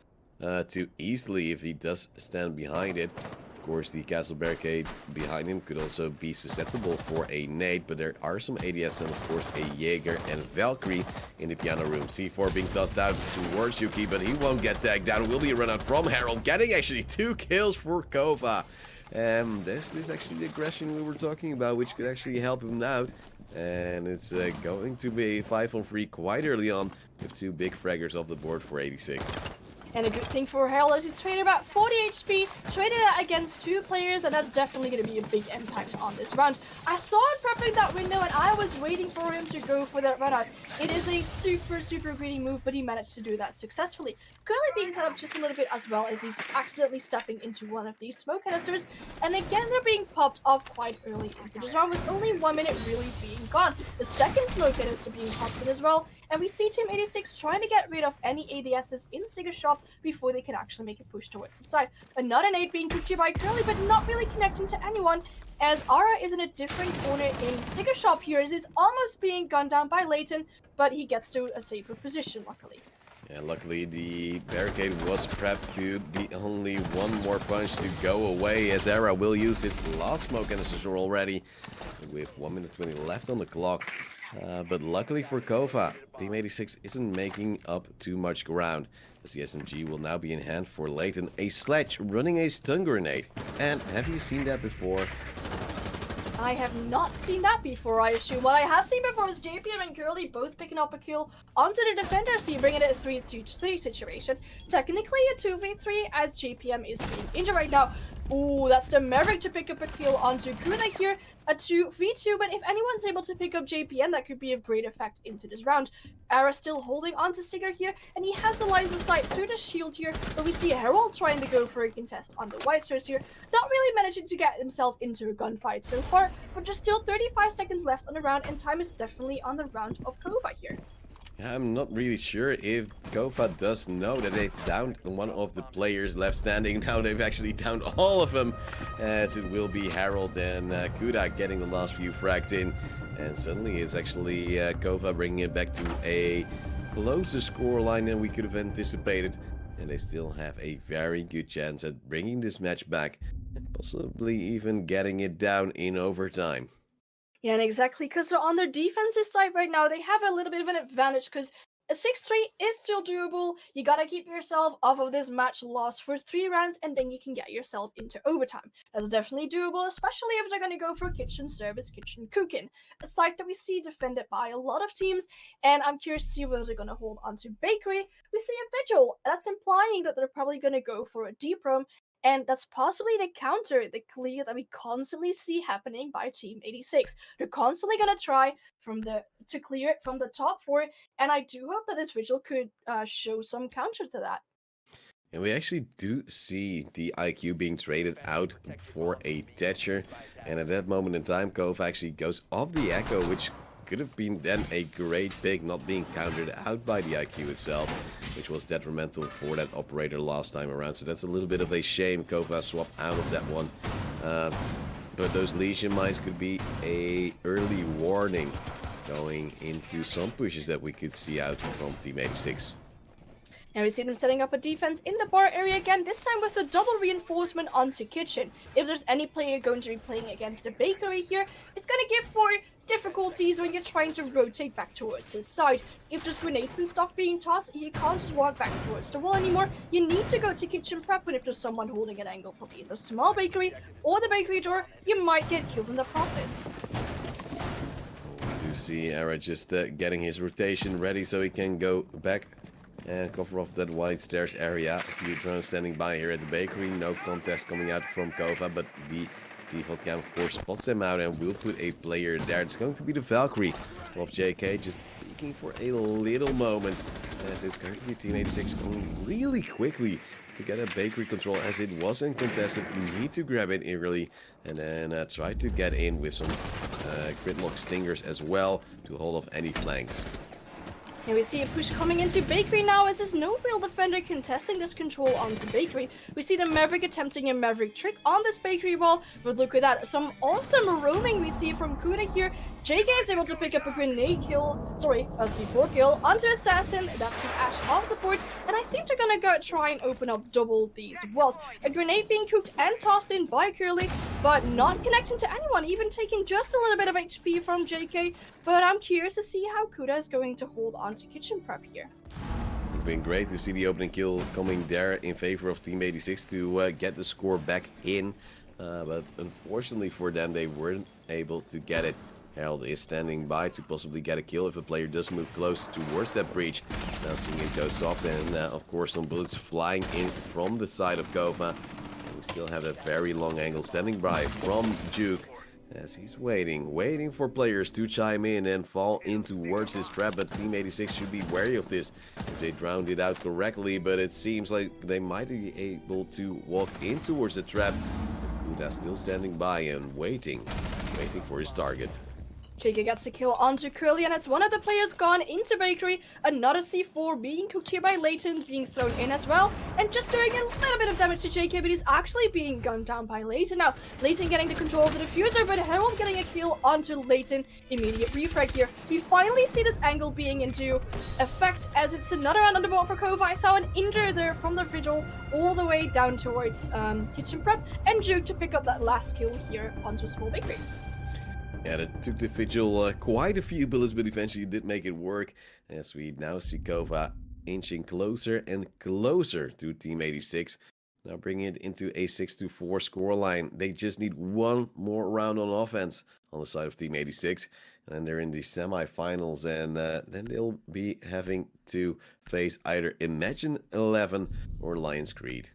too easily if he does stand behind it. Of course, the castle barricade behind him could also be susceptible for a nade, but there are some ADS and of course a Jaeger and Valkyrie in the piano room. C4 being tossed out towards Yuki, but he won't get tagged down. Will be a run out from Harold, getting actually 2 kills for Kova. This is actually the aggression we were talking about, which could actually help him out. And it's going to be 5-on-3 quite early on, with 2 big fraggers off the board for 86. And a good thing for Harold is he's traded about 40 HP, traded that against 2 players, and that's definitely going to be a big impact on this round. I saw him prepping that window, and I was waiting for him to go for that run out. It is a super greedy move, but he managed to do that successfully. Curly being tied up just a little bit as well as he's accidentally stepping into one of these smoke canisters, and again they're being popped off quite early into this round with only 1 minute really being gone. The second smoke canister being popped in as well, and we see Team 86 trying to get rid of any ADSs in Sigur's shop before they can actually make a push towards the side. Another nade being kicked by Curly, but not really connecting to anyone, as Ara is in a different corner in Sigur's shop here, as he's almost being gunned down by Leighton, but he gets to a safer position, luckily. Yeah, luckily the barricade was prepped to be only 1 more punch to go away, as Era will use his last smoke canister already, with 1 minute 20 left on the clock. But luckily for Kova, Team 86 isn't making up too much ground, as the SMG will now be in hand for Leighton. A Sledge running a stun grenade. And have you seen that before? I have not seen that before, I assume. What I have seen before is JPM and Curly both picking up a kill onto the defender, so you're bringing it a 3-2-3 situation. Technically a 2v3, as JPM is being injured right now. Ooh, that's the Maverick to pick up a kill onto Kuna here. A 2v2, but if anyone's able to pick up JPN, that could be of great effect into this round. Ara still holding on to Stinger here, and he has the lines of sight through the shield here, but we see Herald trying to go for a contest on the White Stars here, not really managing to get himself into a gunfight so far, but there's still 35 seconds left on the round, and time is definitely on the round of Kova here. I'm not really sure if Kova does know that they've downed one of the players left standing. Now they've actually downed all of them, as it will be Harold and Kuda getting the last few frags in. And suddenly it's actually Kova bringing it back to a closer scoreline than we could have anticipated. And they still have a very good chance at bringing this match back and possibly even getting it down in overtime. Yeah, and exactly, because they're on their defensive side right now. They have a little bit of an advantage because a 6-3 is still doable. You gotta keep yourself off of this match loss for 3 rounds, and then you can get yourself into overtime. That's definitely doable, especially if they're gonna go for kitchen service, kitchen cooking, a site that we see defended by a lot of teams. And I'm curious to see whether they're gonna hold onto Bakery. We see a Vigil. That's implying that they're probably gonna go for a deep roam. And that's possibly to counter the clear that we constantly see happening by Team 86. They're constantly gonna try to clear it from the top 4, and I do hope that this Vigil could show some counter to that. And we actually do see the IQ being traded out for a Thatcher. And at that moment in time, Kova actually goes off the Echo, which could have been then a great pick, not being countered out by the IQ itself, which was detrimental for that operator last time around. So that's a little bit of a shame. Kova swapped out of that one. But those Legion mines could be a early warning going into some pushes that we could see out from Team 86. And we see them setting up a defense in the bar area again, this time with the double reinforcement onto Kitchen. If there's any player going to be playing against a Bakery here, it's going to give for difficulties when you're trying to rotate back towards his side. If there's grenades and stuff being tossed, you can't just walk back towards the wall anymore. You need to go to Kitchen Prep, and if there's someone holding an angle from either small Bakery or the Bakery door, you might get killed in the process. We do see Ara just getting his rotation ready so he can go back and cover off that White Stairs area. A few drones standing by here at the Bakery. No contest coming out from Kova, but the default cam of course spots them out and will put a player there. It's going to be the Valkyrie of JK, just peeking for a little moment, as it's going to be Team 86 going really quickly to get a Bakery control, as it wasn't contested. You need to grab it eagerly and then try to get in with some gridlock stingers as well to hold off any flanks. And we see a push coming into Bakery now, as there's no real defender contesting this control onto Bakery. We see the Maverick attempting a Maverick trick on this Bakery wall, but look at that, some awesome roaming we see from Kuda here. JK is able to pick up a grenade kill, a C4 kill onto Assassin. That's the Ash off the board, and I think they're gonna go try and open up double these walls. A grenade being cooked and tossed in by Curly, but not connecting to anyone, even taking just a little bit of HP from JK. But I'm curious to see how Kuda is going to hold on to Kitchen Prep here. It's been great to see the opening kill coming there in favor of Team 86 to get the score back in, but unfortunately for them, they weren't able to get it. Harold is standing by to possibly get a kill if a player does move close towards that breach. Now seeing it go soft, and of course some bullets flying in from the side of Kova. And we still have that very long angle standing by from Juke, as he's waiting for players to chime in and fall in towards this trap. But Team 86 should be wary of this if they drowned it out correctly, but it seems like they might be able to walk in towards the trap. Kuda still standing by and waiting for his target. JK gets the kill onto Curly, and it's one of the players gone into Bakery. Another C4 being cooked here by Leighton, being thrown in as well, and just doing a little bit of damage to JK, but he's actually being gunned down by Leighton. Now, Leighton getting the control of the diffuser, but Harold getting a kill onto Leighton. Immediate refrag here. We finally see this angle being into effect, as it's another round on the board for Kova. I saw an injure there from the Vigil all the way down towards Kitchen Prep, and Juke to pick up that last kill here onto Small Bakery. Yeah, that took the Vigil quite a few bullets, but eventually did make it work, as we now see Kova inching closer and closer to Team 86. Now bringing it into a 6-4 scoreline. They just need one more round on offense on the side of Team 86. And then they're in the semifinals, and then they'll be having to face either Imagine 11 or Lions Creed.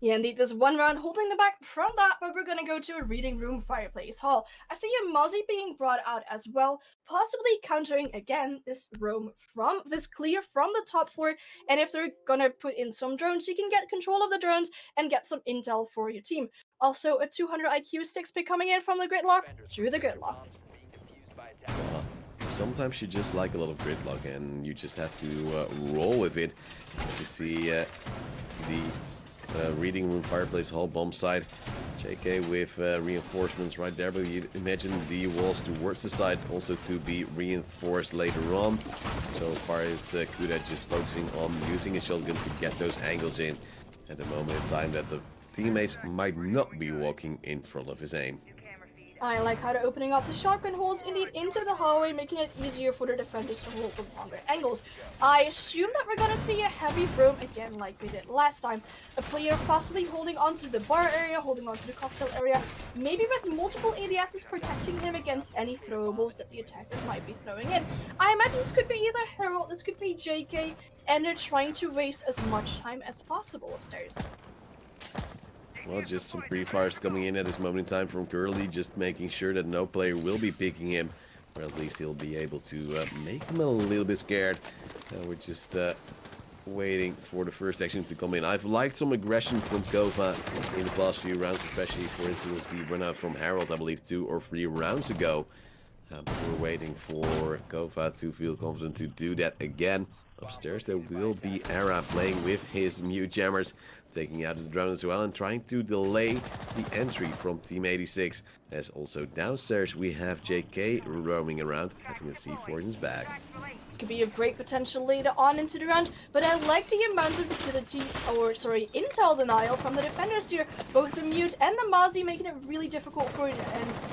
Yeah, indeed, there's one round holding them back from that, but we're gonna go to a reading room fireplace hall. I see a Mozzie being brought out as well, possibly countering again this roam from this clear from the top floor. And if they're gonna put in some drones, you can get control of the drones and get some intel for your team. Also, a 200 IQ 6-pick coming in from the gridlock to the gridlock. Bombs from being defused by attackers. Sometimes you just like a lot of gridlock and you just have to roll with it. As you see the reading room fireplace hall bomb site. JK with reinforcements right there, but you imagine the walls towards the side also to be reinforced later on. So far it's Kuda just focusing on using his shotgun to get those angles in at the moment in time that the teammates might not be walking in front of his aim. I like how they're opening up the shotgun holes indeed into the hallway, making it easier for the defenders to hold from longer angles. I assume that we're gonna see a heavy roam again like we did last time. A player possibly holding onto the bar area, holding onto the cocktail area, maybe with multiple ADSs protecting him against any throwables that the attackers might be throwing in. I imagine this could be either Herald, this could be JK, and they're trying to waste as much time as possible upstairs. Well, just some pre-fires coming in at this moment in time from Curly, just making sure that no player will be picking him, or at least he'll be able to make him a little bit scared. We're just waiting for the first action to come in. I've liked some aggression from Kova in the past few rounds, especially, for instance, the run out from Harold, I believe 2 or 3 rounds ago. But we're waiting for Kova to feel confident to do that again. Upstairs there will be Ara playing with his mute jammers, taking out his drone as well and trying to delay the entry from Team 86. As also downstairs we have JK roaming around, having a C4 in his bag. Could be a great potential later on into the round, but I like the amount of utility, intel denial from the defenders here. Both the mute and the Mozzie making it really difficult for the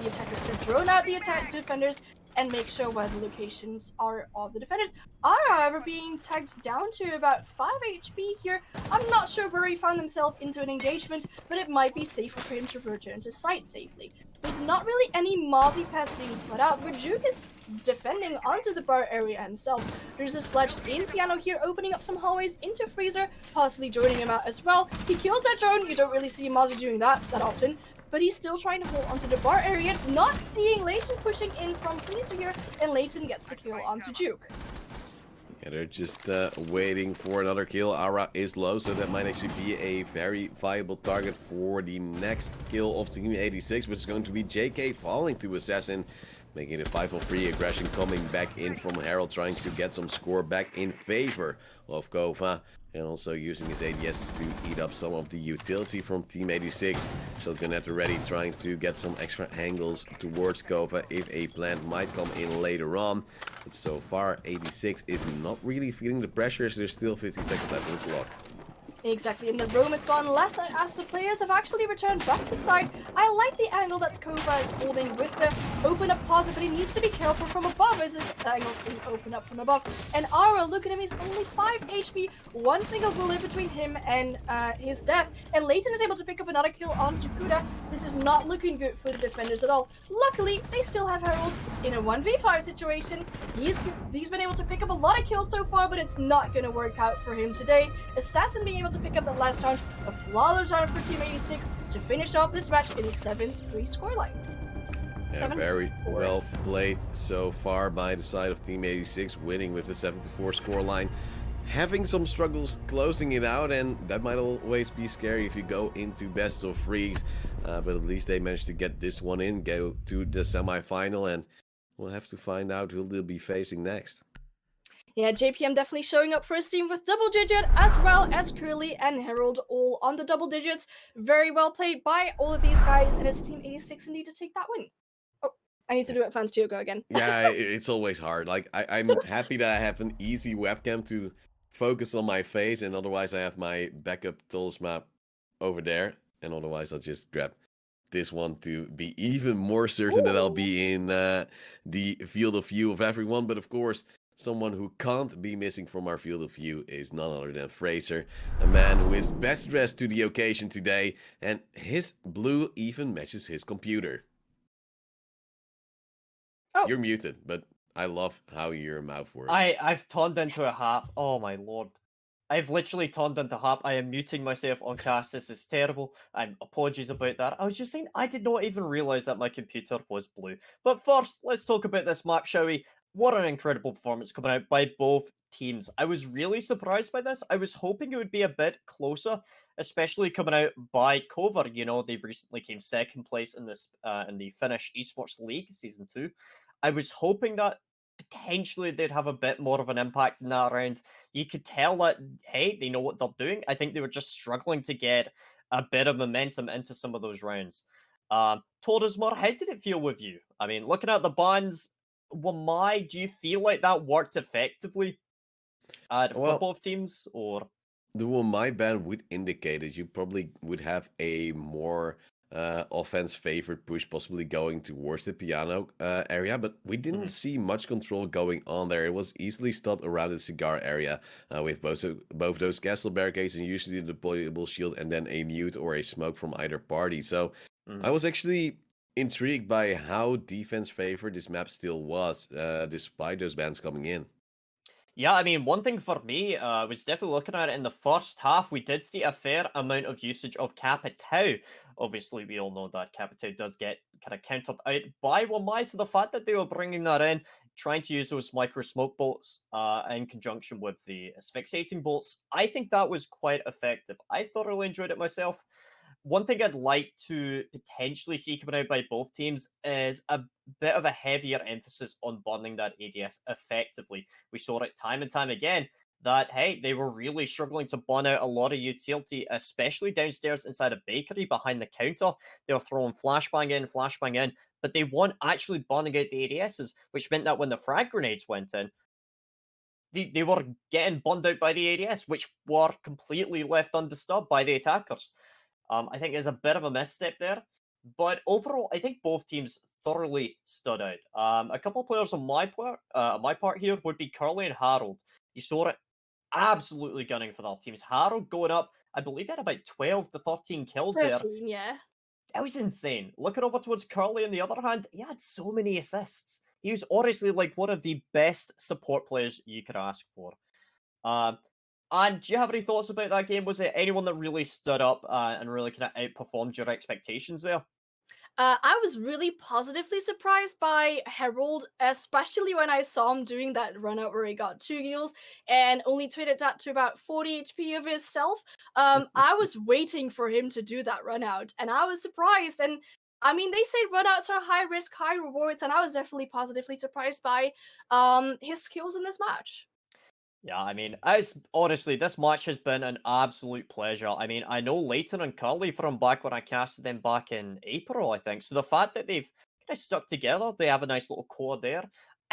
attackers to drone out the defenders and make sure where the locations are of the defenders. Are, however, being tagged down to about 5 HP here. I'm not sure where he found himself into an engagement, but it might be safer for him to return to site safely. There's not really any Mozzie pass being put out, but Juke is defending onto the bar area himself. There's a sledge in Piano here, opening up some hallways into Freezer, possibly joining him out as well. He kills that drone. You don't really see Mozzie doing that often, but he's still trying to hold onto the bar area, not seeing Leighton pushing in from Freezer here, and Leighton gets the kill onto Juke. Yeah, they're just waiting for another kill. Ara is low, so that might actually be a very viable target for the next kill of Team 86, which is going to be JK falling to Assassin, making it 5-on-3 aggression coming back in from Harold, trying to get some score back in favor of Kova, and also using his ADSs to eat up some of the utility from Team 86. Shotgun at the ready, trying to get some extra angles towards Kova if a plant might come in later on. But so far, 86 is not really feeling the pressure, so there's still 50 seconds left on the clock. Exactly, and the room has gone less as the players have actually returned back to side. I like the angle that Kova is holding with the open up pause, but he needs to be careful from above as his angle's being opened up from above. And Ara, look at him, he's only 5 HP, one single bullet between him and his death. And Leighton is able to pick up another kill onto Kuda. This is not looking good for the defenders at all. Luckily, they still have Harold in a 1v5 situation. He's been able to pick up a lot of kills so far, but it's not going to work out for him today. Assassin being able to pick up the last round, a flawless round for Team 86 to finish off this match in a 7-3 scoreline. Yeah, very well played so far by the side of Team 86, winning with the 7-4 scoreline. Having some struggles closing it out, and that might always be scary if you go into best of threes, but at least they managed to get this one in, go to the semi-final, and we'll have to find out who they'll be facing next. Yeah, JPM definitely showing up for his team with double digit, as well as Curly and Harold all on the double digits. Very well played by all of these guys, and it's Team 86 indeed to take that win. Oh, I need to do it Fans 2 go again. Yeah, it's always hard. Like, I'm happy that I have an easy webcam to focus on my face, and otherwise I have my backup talisman over there, and otherwise I'll just grab this one to be even more certain that I'll be in the field of view of everyone. But of course, someone who can't be missing from our field of view is none other than Fraser, a man who is best dressed to the occasion today, and his blue even matches his computer. Oh. You're muted, but I love how your mouth works. I've turned into a hat. Oh my lord. I've literally turned into Hap. I am muting myself on cast. This is terrible. Apologies about that. I was just saying, I did not even realize that my computer was blue. But first, let's talk about this map, shall we? What an incredible performance coming out by both teams. I was really surprised by this. I was hoping it would be a bit closer, especially coming out by Cover. You know, they've recently came second place in this in the Finnish Esports League Season 2. I was hoping that potentially they'd have a bit more of an impact in that round. You could tell that, hey, they know what they're doing. I think they were just struggling to get a bit of momentum into some of those rounds. Torismor, how did it feel with you? I mean, looking at the bans, Wamai, do you feel like that worked effectively for Well, both teams? Or my ban would indicate that you probably would have a more offense favored push, possibly going towards the piano area, but we didn't Mhm. see much control going on there. It was easily stopped around the cigar area with both those castle barricades and usually the deployable shield and then a mute or a smoke from either party. So I Mhm. was actually intrigued by how defense favored this map still was, despite those bans coming in. Yeah, I mean, one thing for me was definitely looking at it in the first half. We did see a fair amount of usage of Capitao. Obviously, we all know that Capitao does get kind of countered out by Wamai. So the fact that they were bringing that in, trying to use those micro smoke bolts in conjunction with the asphyxiating bolts, I think that was quite effective. I thoroughly enjoyed it myself. One thing I'd like to potentially see coming out by both teams is a bit of a heavier emphasis on burning that ADS effectively. We saw it time and time again that, hey, they were really struggling to burn out a lot of utility, especially downstairs inside a bakery behind the counter. They were throwing flashbang in, but they weren't actually burning out the ADSs, which meant that when the frag grenades went in, they were getting burned out by the ADS, which were completely left undisturbed by the attackers. I think there's a bit of a misstep there. But overall, I think both teams thoroughly stood out. A couple of players on my part here would be Curly and Harold. You saw it absolutely gunning for their teams. Harold going up, I believe he had about 12 to 13 kills there. 13, yeah. That was insane. Looking over towards Curly, on the other hand, he had so many assists. He was honestly like one of the best support players you could ask for. Um, and do you have any thoughts about that game? Was there anyone that really stood up and really kind of outperformed your expectations there? I was really positively surprised by Harold, especially when I saw him doing that run out where he got 2 kills and only traded that to about 40 HP of himself. I was waiting for him to do that run out, and I was surprised. And I mean, they say run outs are high risk, high rewards, and I was definitely positively surprised by his skills in this match. Yeah, I mean, as honestly, this match has been an absolute pleasure. I mean, I know Leighton and Curly from back when I casted them back in April, I think. So the fact that they've kind of stuck together, they have a nice little core there.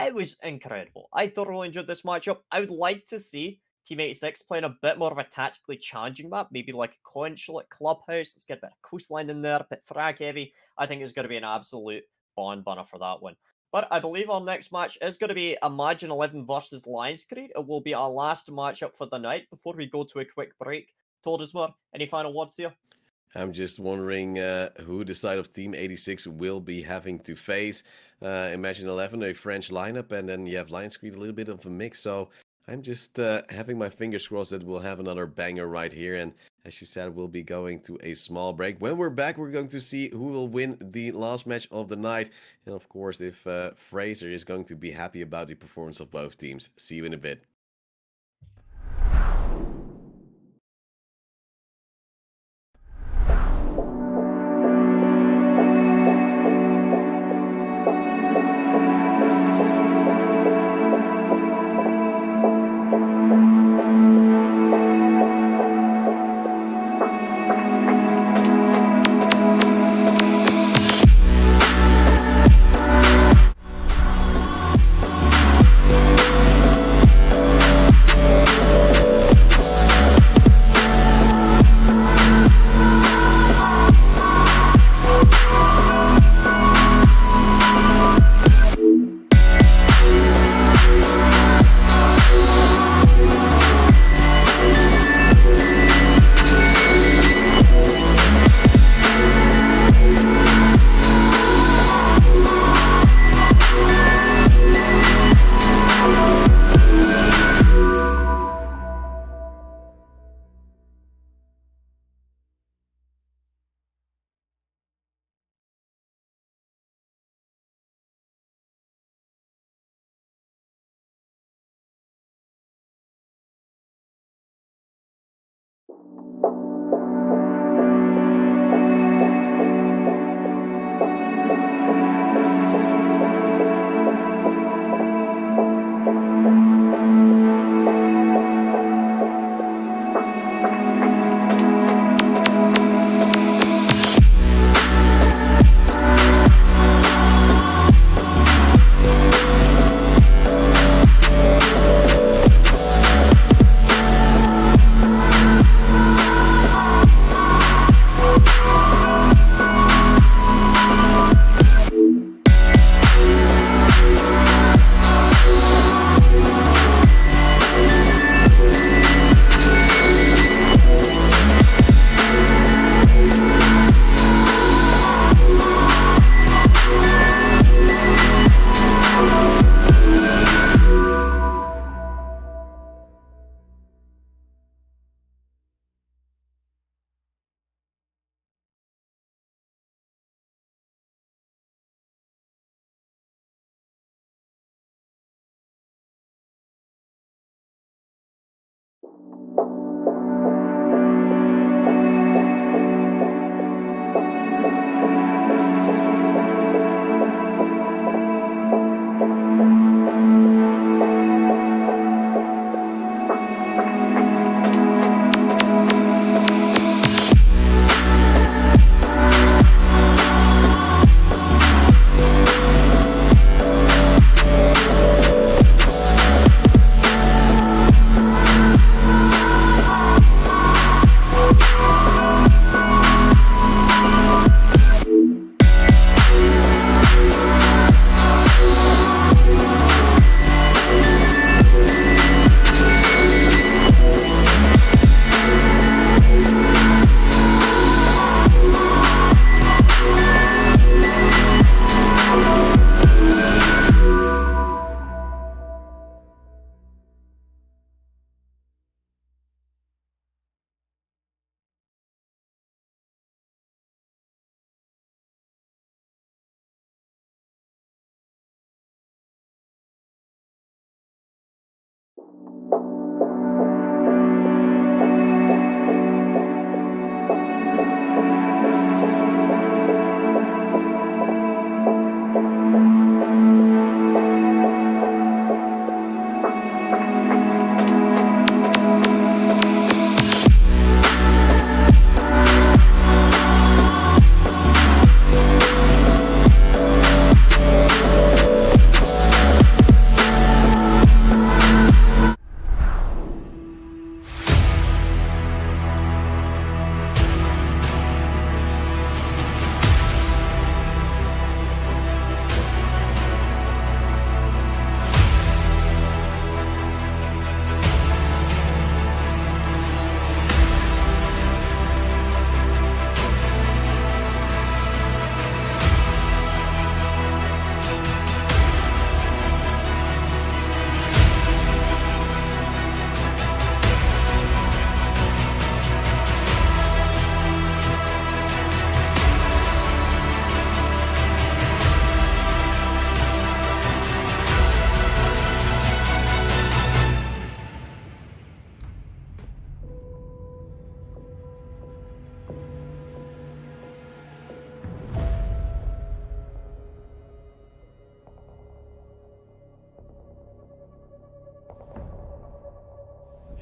It was incredible. I thoroughly enjoyed this matchup. I would like to see Team 86 playing a bit more of a tactically challenging map, maybe like a conventional like Clubhouse. Let's get a bit of coastline in there, a bit frag heavy. I think it's going to be an absolute barn burner for that one. But I believe our next match is going to be Imagine 11 versus Lionscreed. It will be our last matchup for the night before we go to a quick break. Toldesmar, any final words here? I'm just wondering who the side of Team 86 will be having to face. Imagine 11, a French lineup, and then you have Lionscreed, a little bit of a mix. So I'm just having my fingers crossed that we'll have another banger right here. And as you said, we'll be going to a small break. When we're back, we're going to see who will win the last match of the night. And of course, if Fraser is going to be happy about the performance of both teams. See you in a bit.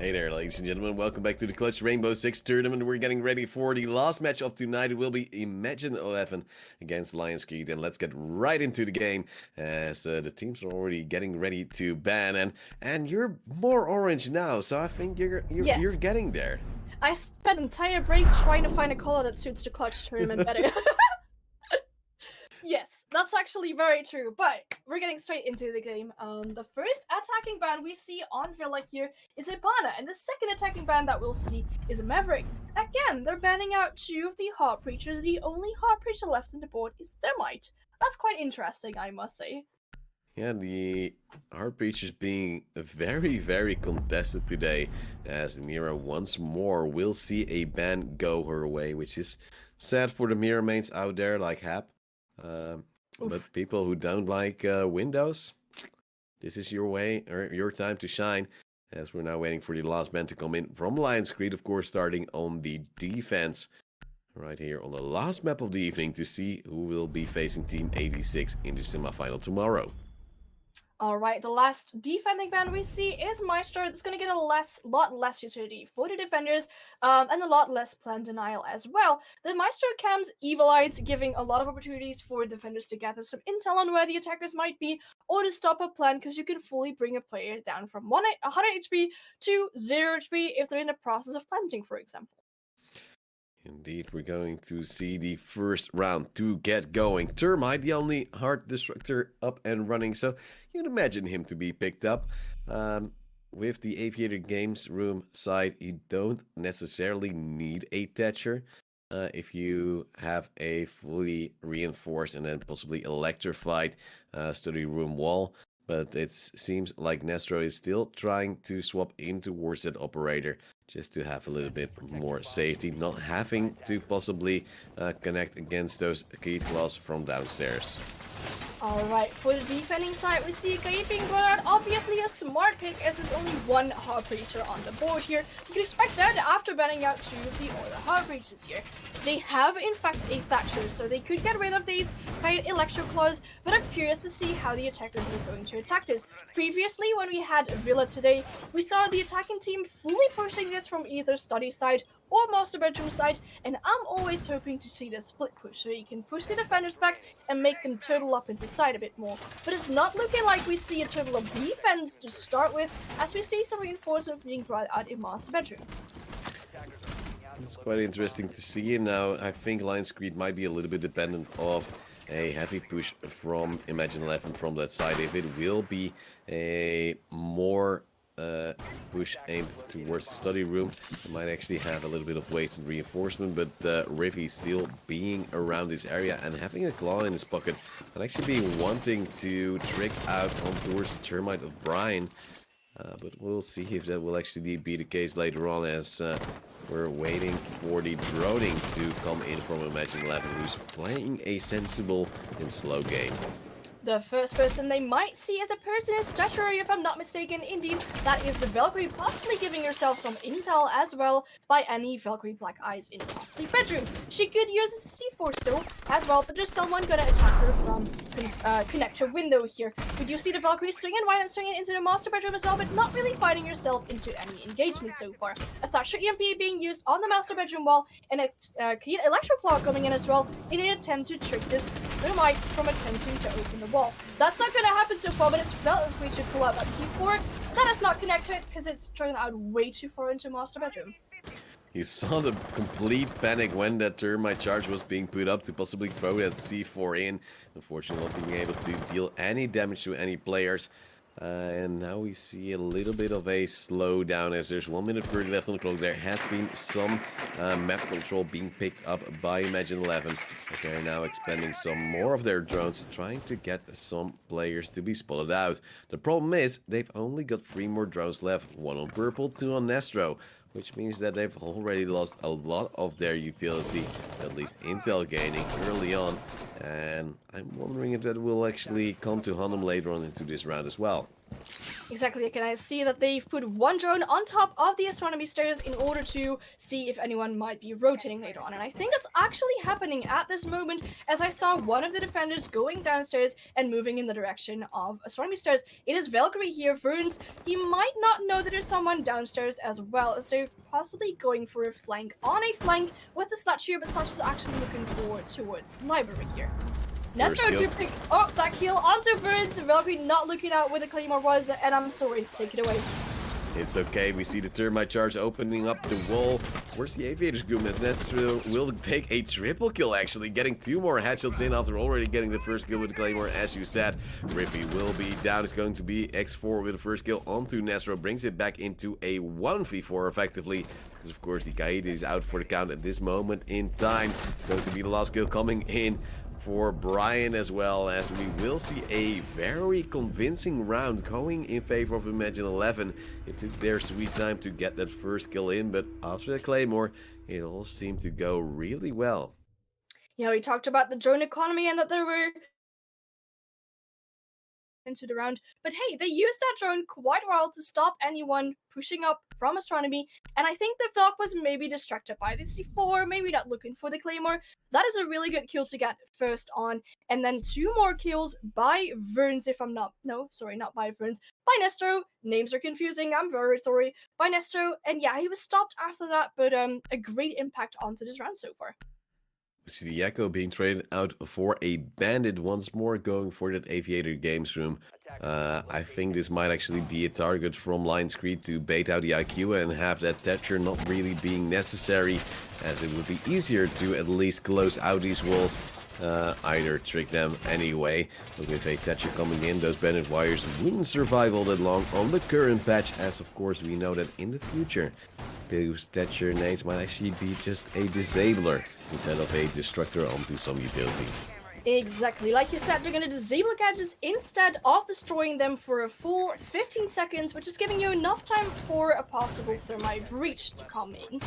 Hey there, ladies and gentlemen. Welcome back to the Clutch Rainbow Six tournament. We're getting ready for the last match of tonight. It will be Imagine 11 against Lions Creed. And let's get right into the game as the teams are already getting ready to ban. And you're more orange now, so I think you're Yes. getting there. I spent an entire break trying to find a color that suits the Clutch tournament better. Yes, that's actually very true, but we're getting straight into the game. The first attacking ban we see on Villa here is Ibana, and the second attacking ban that we'll see is a Maverick. Again, they're banning out two of the Heart Preachers. The only Heart Preacher left on the board is Thermite. That's quite interesting, I must say. Yeah, the Heart Breach is being very, very contested today, as the Mira once more will see a ban go her way, which is sad for the Mira mains out there like Hap. But people who don't like Windows, this is your way or your time to shine. as we're now waiting for the last man to come in from Lions Creed, of course, starting on the defense right here on the last map of the evening to see who will be facing Team 86 in the semifinal tomorrow. All right, the last defending van we see is Maestro. It's going to get a lot less utility for the defenders, and a lot less plan denial as well. The Maestro cams Evil Eyes, giving a lot of opportunities for defenders to gather some intel on where the attackers might be, or to stop a plan, because you can fully bring a player down from 100 HP to 0 HP if they're in the process of planting, for example. Indeed, we're going to see the first round to get going. Termite, the only hard destructor up and running, so you'd imagine him to be picked up. With the Aviator Games room side, you don't necessarily need a Thatcher. If you have a fully reinforced and then possibly electrified study room wall. But it seems like Nestro is still trying to swap in towards that operator just to have a little bit more safety, not having to possibly connect against those Keith claws from downstairs. Alright, for the defending side, we see Kaid being brought out. Obviously a smart pick, as there's only one Hard Breacher on the board here. You can expect that after banning out 2 of the other Hard Breachers here. They have, in fact, a Thatcher, so they could get rid of these Kaid Electro Claws, but I'm curious to see how the attackers are going to attack this. Previously, when we had Villa today, we saw the attacking team fully pushing this from either study side or master bedroom side, and I'm always hoping to see the split push, so you can push the defenders back and make them turtle up into side a bit more. But it's not looking like we see a turtle up defense to start with, as we see some reinforcements being brought out in master bedroom. It's quite interesting to see now. I think Lions Creed might be a little bit dependent of a heavy push from Imagine 11 from that side. If it will be a more push aimed towards the study room, it might actually have a little bit of waste and reinforcement, but Rivi still being around this area and having a claw in his pocket and actually being wanting to trick out on towards the Termite of Brian. But we'll see if that will actually be the case later on, as we're waiting for the droning to come in from Imagine 11, who's playing a sensible and slow game. The first person they might see as a person is Statuary, if I'm not mistaken. Indeed, that is the Valkyrie, possibly giving herself some intel as well by any Valkyrie Black Eyes in possibly bedroom. She could use a C4 still as well, but there's someone gonna attack her from connector window here. We do see the Valkyrie swinging right and swinging into the master bedroom as well, but not really fighting herself into any engagement so far. A Thatcher EMP being used on the master bedroom wall, and a Electroclaw coming in as well in an attempt to trick this Thermite from attempting to open the wall. That's not going to happen so far, but it's relatively to pull out that C4. That is not connected because it's turned out way too far into master bedroom. You saw the complete panic when that Termite charge was being put up to possibly throw that C4 in. Unfortunately, not being able to deal any damage to any players. And now we see a little bit of a slowdown as there's 1 minute 30 left on the clock. There has been some map control being picked up by Imagine 11, as they're now expending some more of their drones, trying to get some players to be spotted out. The problem is they've only got 3 more drones left, 1 on purple, 2 on Nestro, which means that they've already lost a lot of their utility, at least intel gaining early on. And I'm wondering if that will actually come to hunt them later on into this round as well. Exactly, can I see that they've put 1 drone on top of the astronomy stairs in order to see if anyone might be rotating later on. And I think that's actually happening at this moment, as I saw one of the defenders going downstairs and moving in the direction of astronomy stairs. It is Valkyrie here, Verns. He might not know that there's someone downstairs as well, as they're possibly going for a flank on a flank with the Sludge here, but Sludge is actually looking forward towards Library here. Nestro to pick up that kill onto Verns. Valkyrie not looking out where the Claymore was, and I'm sorry, take it away. It's okay, we see the Termite charge opening up the wall. Where's the Aviators group? As Nestro will take a triple kill, actually, getting 2 more headshots in after already getting the first kill with the Claymore, as you said. Riffy will be down. It's going to be X4 with the first kill onto Nestro, brings it back into a 1v4 effectively. Because of course the Kaid is out for the count at this moment in time. It's going to be the last kill coming in for Brian as well, as we will see a very convincing round going in favor of Imagine 11. It took their sweet time to get that first kill in, but after the Claymore, it all seemed to go really well. Yeah, we talked about the drone economy and that there were into the round. But hey, they used that drone quite well to stop anyone pushing up from Astronomy, and I think the Valk was maybe distracted by the C4, maybe not looking for the Claymore. That is a really good kill to get first on, and then 2 more kills by Verns, if I'm not, no, sorry, not by Verns, by Nestro. Names are confusing, I'm very sorry, by Nestro, and yeah, he was stopped after that, but a great impact onto this round so far. We see the Echo being traded out for a Bandit once more, going for that Aviator Games room. I think this might actually be a target from Lionscreed to bait out the IQ and have that Thatcher not really being necessary, as it would be easier to at least close out these walls. Either trick them anyway. But with a Thatcher coming in, those Bandit wires wouldn't survive all that long on the current patch, as of course we know that in the future those Thatcher nades might actually be just a disabler instead of a destructor onto some utility. Exactly, like you said, they're gonna disable gadgets instead of destroying them for a full 15 seconds, which is giving you enough time for a possible thermite breach to come in.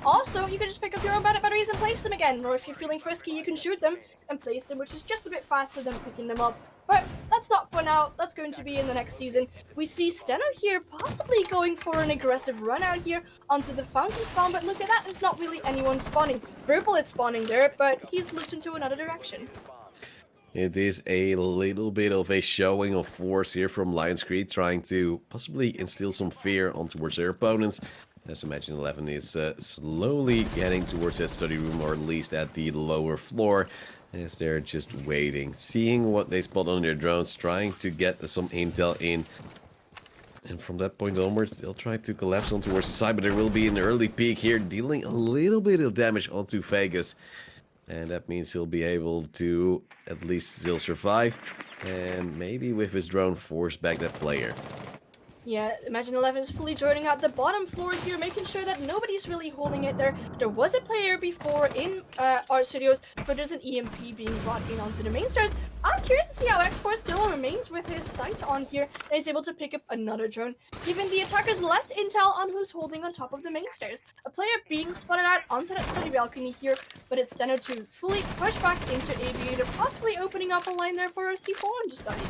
Also, you can just pick up your own batteries and place them again, or if you're feeling frisky, you can shoot them and place them, which is just a bit faster than picking them up. But that's not for now, that's going to be in the next season. We see Steno here possibly going for an aggressive run out here onto the fountain spawn, but look at that, there's not really anyone spawning. Purple is spawning there, but he's looked into another direction. It is a little bit of a showing of force here from Lionscreed, trying to possibly instill some fear on towards their opponents. As Imagine 11 is slowly getting towards that study room, or at least at the lower floor, as they're just waiting, seeing what they spot on their drones, trying to get some intel in. And from that point onwards, they'll try to collapse on towards the side, but there will be an early peek here, dealing a little bit of damage onto Vegas. And that means he'll be able to at least still survive, and maybe with his drone force back that player. Yeah, Imagine 11 is fully joining out the bottom floor here, making sure that nobody's really holding it there. There was a player before in Art Studios, but there's an EMP being brought in onto the main stairs. I'm curious to see how X4 still remains with his sight on here and is able to pick up another drone, giving the attackers less intel on who's holding on top of the main stairs. A player being spotted out onto that study balcony here, but it's Steno to fully push back into Aviator, possibly opening up a line there for a C4 on the study.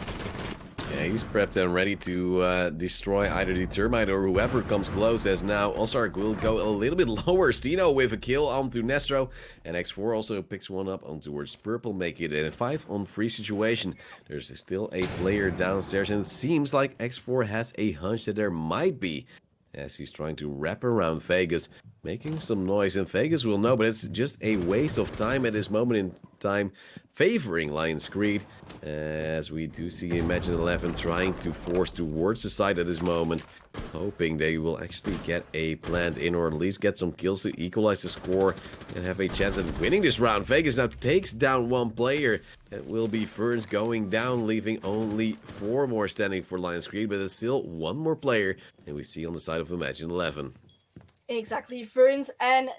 Yeah, he's prepped and ready to destroy either the Termite or whoever comes close, as now Ozark will go a little bit lower. Steno with a kill onto Nestro, and X4 also picks one up on towards Purple, making it a 5-on-3 situation. There's still a player downstairs, and it seems like X4 has a hunch that there might be, as he's trying to wrap around Vegas, making some noise, and Vegas will know, but it's just a waste of time at this moment in time, favoring Lionscreed, as we do see Imagine 11 trying to force towards the side at this moment, hoping they will actually get a plant in, or at least get some kills to equalize the score and have a chance at winning this round. Vegas now takes down one player. That will be Ferns going down, leaving only 4 more standing for Lionscreed, but it's still 1 more player, and we see on the side of Imagine 11. Exactly, Ferns and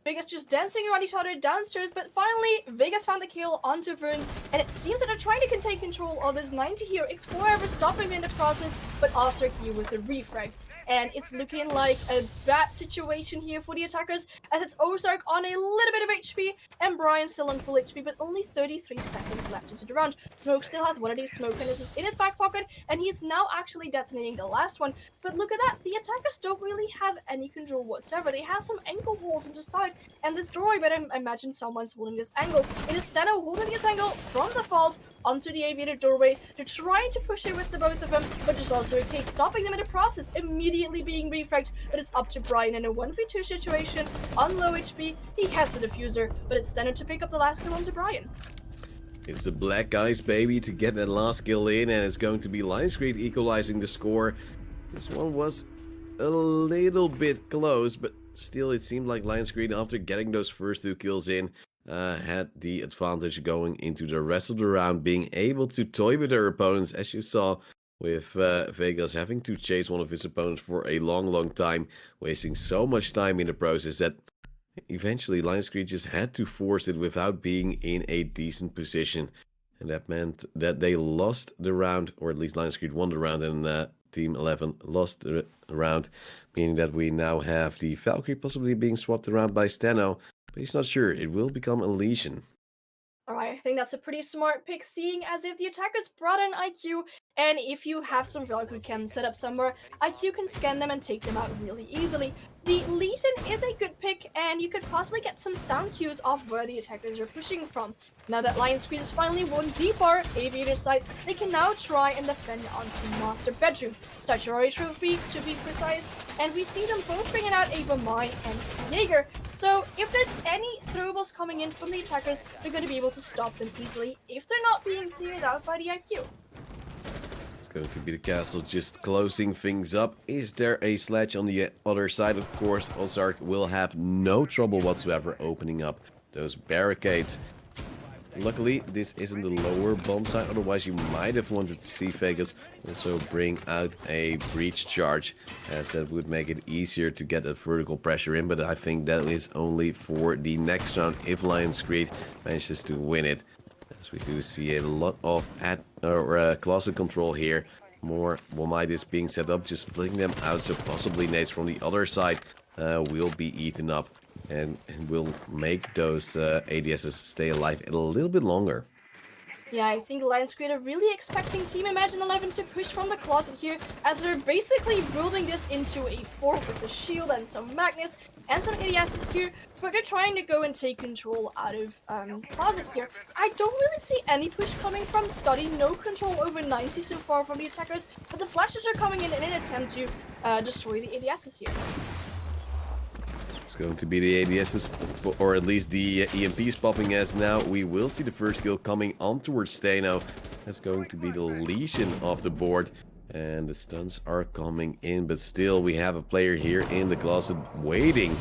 Vegas just dancing around each other downstairs, but finally Vegas found the kill onto Verns, and it seems that they're trying to take control of this 90 here. X4 ever stopping in the process, but also here with the refrag. And it's looking like a bad situation here for the attackers, as it's Ozark on a little bit of HP and Brian still on full HP, but only 33 seconds left into the round. Smoke still has one of these smoke canister in his back pocket, and he's now actually detonating the last one. But look at that, the attackers don't really have any control whatsoever. They have some angle holes on the side and this droid, but I imagine someone's holding this angle. It is Steno holding this angle from the vault onto the Aviator doorway. They're trying to push it with the both of them, but there's also a Kate stopping them in the process, immediately being refragged, but it's up to Brian in a 1v2 situation on low HP. He has the diffuser, but it's Steno to pick up the last kill onto Brian. It's the Black Eyes, baby, to get that last kill in, and it's going to be Lionscreed equalizing the score. This one was a little bit close, but still it seemed like Lionscreed, after getting those first 2 kills in, had the advantage going into the rest of the round, being able to toy with their opponents, as you saw with Vegas having to chase one of his opponents for a long time, wasting so much time in the process that eventually Lionscreed just had to force it without being in a decent position. And that meant that they lost the round, or at least Lionscreed won the round, and Team 11 lost the round, meaning that we now have the Valkyrie possibly being swapped around by Steno, but he's not sure. It will become a Legion. Alright, I think that's a pretty smart pick, seeing as if the attackers brought in IQ, and if you have some Valkyrie chem set up somewhere, IQ can scan them and take them out really easily. The Legion is a good pick, and you could possibly get some sound cues of where the attackers are pushing from. Now that Lion Squeeze has finally won the bar Aviator side, they can now try and defend onto Master Bedroom. Statuary Trophy, to be precise, and we see them both bringing out a Vamai and Jaeger. So if there's any throwables coming in from the attackers, they're going to be able to stop them easily if they're not being cleared out by the IQ. It's going to be the castle just closing things up. Is there a sledge on the other side? Of course, Ozark will have no trouble whatsoever opening up those barricades. Luckily, this isn't the lower bomb site, otherwise you might have wanted to see Vegas also bring out a breach charge, as that would make it easier to get a vertical pressure in, but I think that is only for the next round if Lion's Creed manages to win it. As we do see a lot of closet control here. More Womitis being set up, just splitting them out, so possibly nades from the other side will be eaten up. And will make those ADSs stay alive a little bit longer. Yeah, I think Lions Creed are really expecting Team Imagine 11 to push from the closet here, as they're basically building this into a fort with a shield and some magnets and some ADSs here, but they're trying to go and take control out of closet here. I don't really see any push coming from Study, no control over 90 so far from the attackers, but the flashes are coming in an attempt to destroy the ADSs here. It's going to be the ADSs, or at least the EMPs popping, as now we will see the first kill coming on towards Steno. That's going to be the Legion off the board. And the stuns are coming in, but still we have a player here in the closet waiting.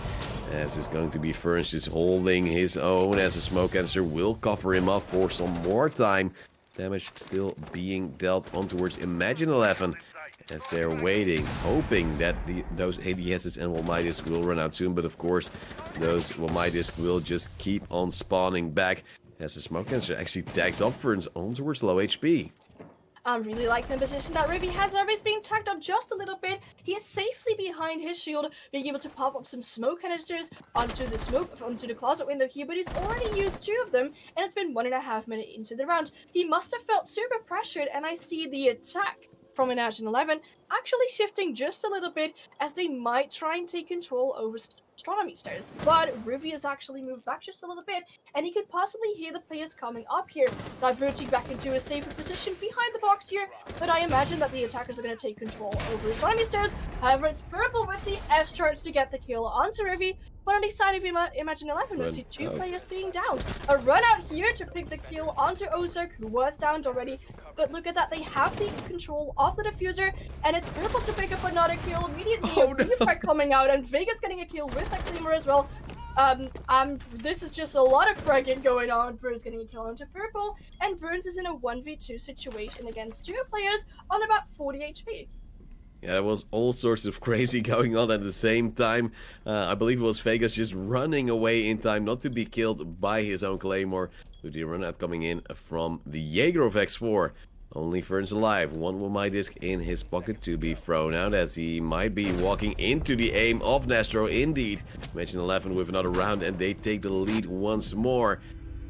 As it's going to be Ferns just holding his own, as the smoke canister will cover him up for some more time. Damage still being dealt on towards Imagine 11. As they're waiting, hoping that those ADSs and Womitis will run out soon. But of course, those Womitis will just keep on spawning back. As the smoke canister actually tags up Ferns on towards low HP. I really like the position that Ruby has. Ruby's being tagged up just a little bit. He is safely behind his shield, being able to pop up some smoke canisters onto the closet window here, but he's already used 2 of them, and it's been 1.5 minutes into the round. He must have felt super pressured, and I see the attack from Imagine 11 actually shifting just a little bit, as they might try and take control over Astronomy Stars. But Ruby has actually moved back just a little bit, and he could possibly hear the players coming up here, diverting back into a safer position behind the box here, but I imagine that the attackers are going to take control over Astronomy Stars. However, it's Purple with the S charge to get the kill onto Ruby. But on the side of Imagine 11, we see 2 players being down. A run out here to pick the kill onto Ozark, who was downed already. But look at that, they have the control of the diffuser, and it's Purple to pick up another kill immediately. Oh, no. Fight coming out, and Vegas getting a kill with that Claymore as well. This is just a lot of fragging going on. Verns getting a kill onto Purple, and Verns is in a 1v2 situation against 2 players on about 40 HP. Yeah, there was all sorts of crazy going on at the same time. I believe it was Vegas just running away in time not to be killed by his own Claymore. With the run out coming in from the Jaeger of X4. Only Ferns alive. 1 Womitis in his pocket to be thrown out, as he might be walking into the aim of Nastro. Indeed, Imagine 11 with another round, and they take the lead once more.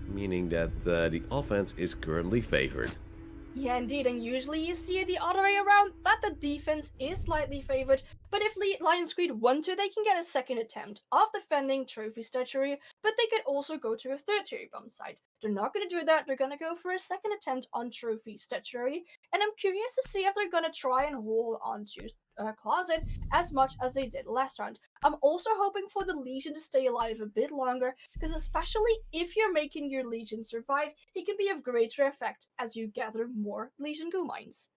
Meaning that the offense is currently favored. Yeah, indeed, and usually you see it the other way around, that the defense is slightly favored, but if Lions Creed want to, they can get a second attempt of defending Trophy Statuary, but they could also go to a third cherry bomb site. They're not going to do that, they're going to go for a second attempt on Trophy Statuary, and I'm curious to see if they're going to try and hold on to Closet as much as they did last round. I'm also hoping for the Legion to stay alive a bit longer, because especially if you're making your Legion survive, it can be of greater effect as you gather more Legion Goo Mines.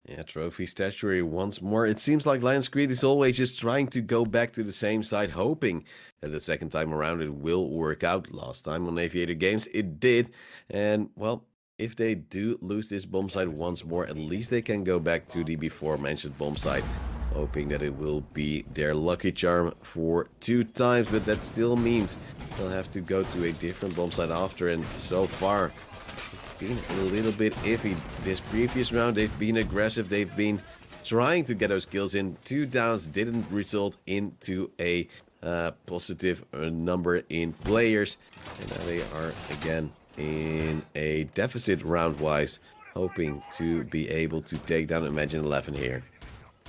Yeah, Trophy Statuary once more. It seems like Lions Creed is always just trying to go back to the same side, hoping that the second time around it will work out. Last time on Aviator Games, it did. And, well, if they do lose this bomb site once more, at least they can go back to the before mentioned bomb site, hoping that it will be their lucky charm for 2 times, but that still means they'll have to go to a different bomb site after, and so far it's been a little bit iffy. This previous round they've been aggressive, they've been trying to get those kills in. 2 downs didn't result into a positive number in players, and now they are again in a deficit round-wise, hoping to be able to take down Imagine 11 here.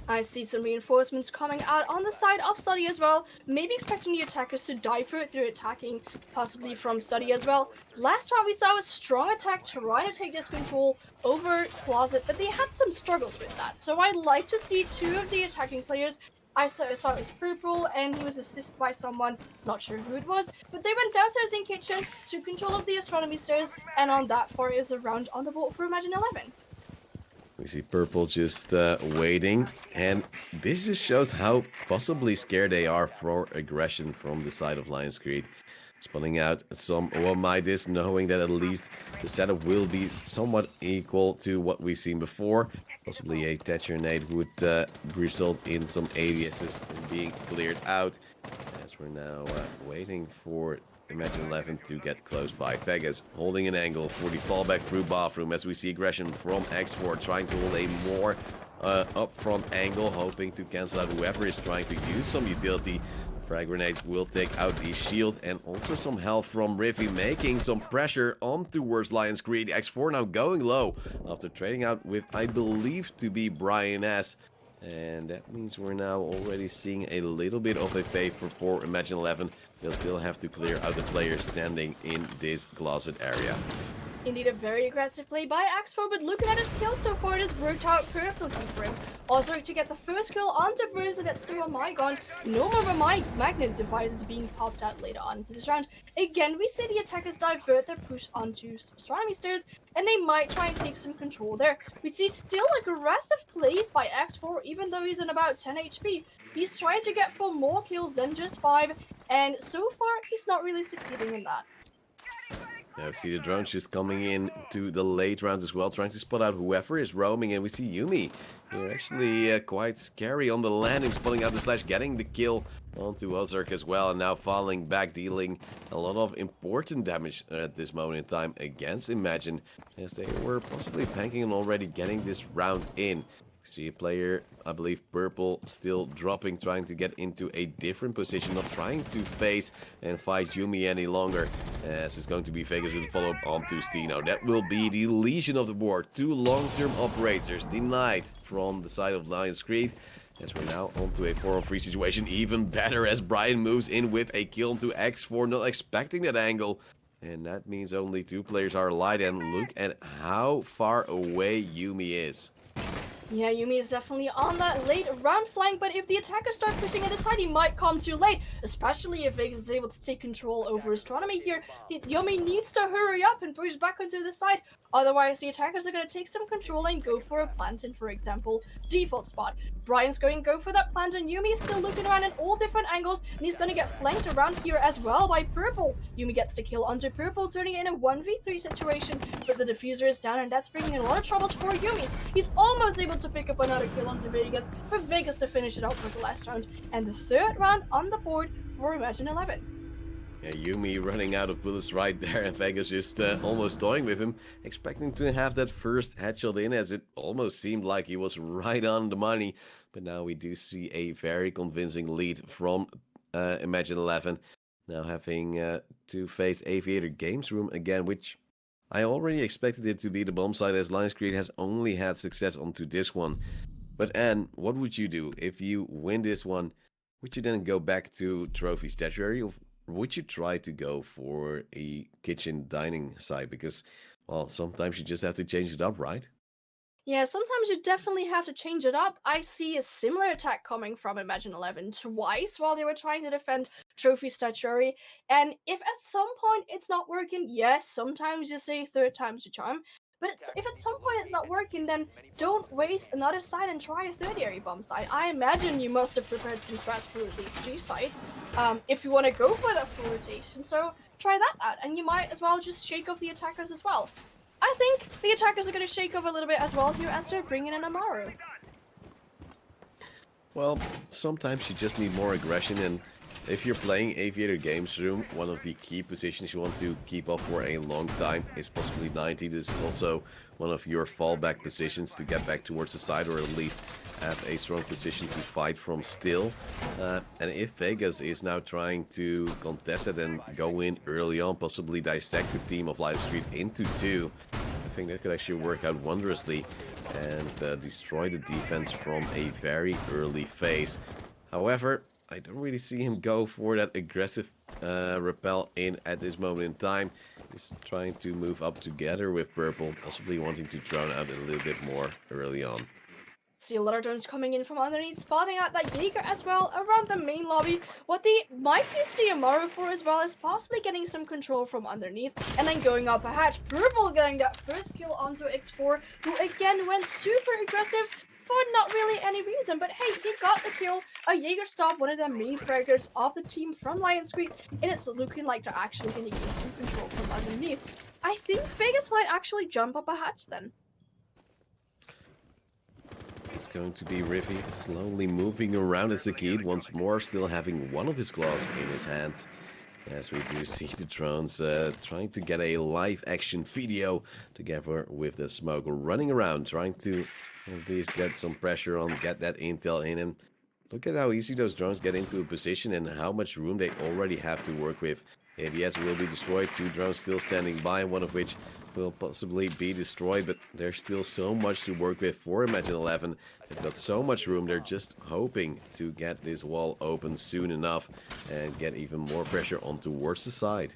I see some reinforcements coming out on the side of Study as well, maybe expecting the attackers to dive through it through attacking, possibly from Study as well. Last time we saw a strong attack trying to take this control over Closet, but they had some struggles with that. So I'd like to see two of the attacking players. I saw it was Purple, and he was assisted by someone, not sure who it was, but they went downstairs in kitchen to control of the astronomy stairs, and on that far is a round on the board for Imagine 11. We see Purple just waiting, and this just shows how possibly scared they are for aggression from the side of Lions Creed. Spawning out some Midas, knowing that at least the setup will be somewhat equal to what we've seen before. Possibly a Thatcher nade would result in some ADSs being cleared out. As we're now waiting for Imagine 11 to get close by. Vegas holding an angle for the fallback through bathroom as we see aggression from X4 trying to hold a more upfront angle, hoping to cancel out whoever is trying to use some utility. Frag grenades will take out the shield, and also some help from Riffy making some pressure on towards Lions Creed. X4 now going low after trading out with, I believe, to be Brian S. And that means we're now already seeing a little bit of a favor for Imagine 11. They'll still have to clear out the players standing in this closet area. Indeed, a very aggressive play by X4, but looking at his kill so far, it has worked out perfectly for him. Also, to get the first kill onto Versa, that's still on Mygon. No more magnet devices being popped out later on into this round. Again, we see the attackers divert their push onto astronomy stairs, and they might try and take some control there. We see still aggressive plays by X4, even though he's on about 10 HP. He's trying to get for more kills than just 5, and so far, he's not really succeeding in that. Now we see the drones just coming in to the late round as well, trying to spot out whoever is roaming, and we see Yuumi here actually quite scary on the landing, spotting out the slash, getting the kill onto Ozark as well, and now falling back, dealing a lot of important damage at this moment in time against Imagine, as they were possibly banking on already getting this round in. We see a player, I believe Purple, still dropping, trying to get into a different position, not trying to face and fight Yuumi any longer, as it's going to be Vegas with a follow-up onto Stino. That will be the Legion of the board. 2 long-term operators denied from the side of Lions Creed, as we're now onto a 4-on-3 situation. Even better as Brian moves in with a kill into X4, not expecting that angle. And that means only 2 players are alive, and look at how far away Yuumi is. Yeah, Yuumi is definitely on that late round flank, but if the attackers start pushing it aside, he might come too late, especially if Vegas is able to take control over Astronomy here. Yuumi needs to hurry up and push back onto the side, otherwise the attackers are going to take some control and go for a plantain, for example, default spot. Brian's going to go for that plantain. Yuumi is still looking around in all different angles, and he's going to get flanked around here as well by Purple. Yuumi gets the kill onto Purple, turning it in a 1v3 situation, but the diffuser is down, and that's bringing in a lot of troubles for Yuumi. He's almost able to pick up another kill onto Vegas, for Vegas to finish it out for the last round, and the 3rd round on the board for Imagine 11. Yeah, Yuumi running out of bullets right there, and Vegas just almost toying with him, expecting to have that first headshot in, as it almost seemed like he was right on the money. But now we do see a very convincing lead from Imagine 11, now having to face Aviator Games Room again, which I already expected it to be the bomb side, as Lions Creed has only had success onto this one. But Anne, what would you do if you win this one? Would you then go back to Trophy Statuary, or would you try to go for a kitchen dining side? Because, well, sometimes you just have to change it up, right? Yeah, sometimes you definitely have to change it up. I see a similar attack coming from Imagine 11 twice while they were trying to defend Trophy Statuary. And if at some point it's not working, yes, sometimes you say 3rd time's the charm. But if at some point it's not working, then don't waste another side and try a 3rd bomb side. I imagine you must have prepared some strats for these 3 sides if you want to go for that full rotation. So try that out, and you might as well just shake off the attackers as well. I think the attackers are going to shake off a little bit as well here as they're bringing in Amaru. Well, sometimes you just need more aggression, and If you're playing Aviator Games Room, one of the key positions you want to keep up for a long time is possibly 90. This is also one of your fallback positions to get back towards the side, or at least have a strong position to fight from still. And if Vegas is now trying to contest it and go in early on, possibly dissect the team of Lion Street into two, I think that could actually work out wondrously and destroy the defense from a very early phase. However, I don't really see him go for that aggressive repel in at this moment in time. He's trying to move up together with Purple, possibly wanting to drone out a little bit more early on. See a lot of drones coming in from underneath, spotting out that Jaeger as well around the main lobby. What they might use the Amaru for as well is possibly getting some control from underneath and then going up a hatch. Purple getting that first kill onto X4, who again went super aggressive for not really any reason, but hey, he got the kill. A Jaeger stopped one of the main characters of the team from Lion Street, and it's looking like they're actually going to gain some control from underneath. I think Vegas might actually jump up a hatch then. It's going to be Riffy slowly moving around as the kid once more, still having one of his claws in his hands. As we do see the drones trying to get a live action video together with the smoke running around, trying to at least get some pressure on, get that intel in him. Look at how easy those drones get into a position and how much room they already have to work with. ADS will be destroyed, 2 drones still standing by, one of which will possibly be destroyed, but there's still so much to work with for Imagine 11. They've got so much room, they're just hoping to get this wall open soon enough and get even more pressure on towards the side.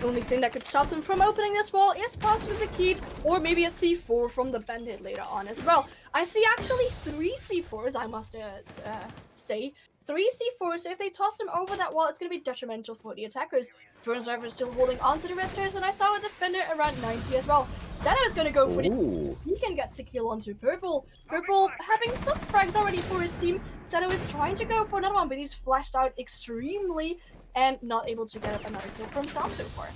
The only thing that could stop them from opening this wall is possibly the key, or maybe a C4 from the bandit later on as well. I see actually 3 C4s, I must say. 3 C4s, if they toss them over that wall, it's going to be detrimental for the attackers. Ferns are still holding onto the red stairs, and I saw a defender around 90 as well. Steno is going to go for the... He can get secure onto Purple. Purple having some frags already for his team. Steno is trying to go for another one, but he's flashed out extremely and not able to get another kill from South so far.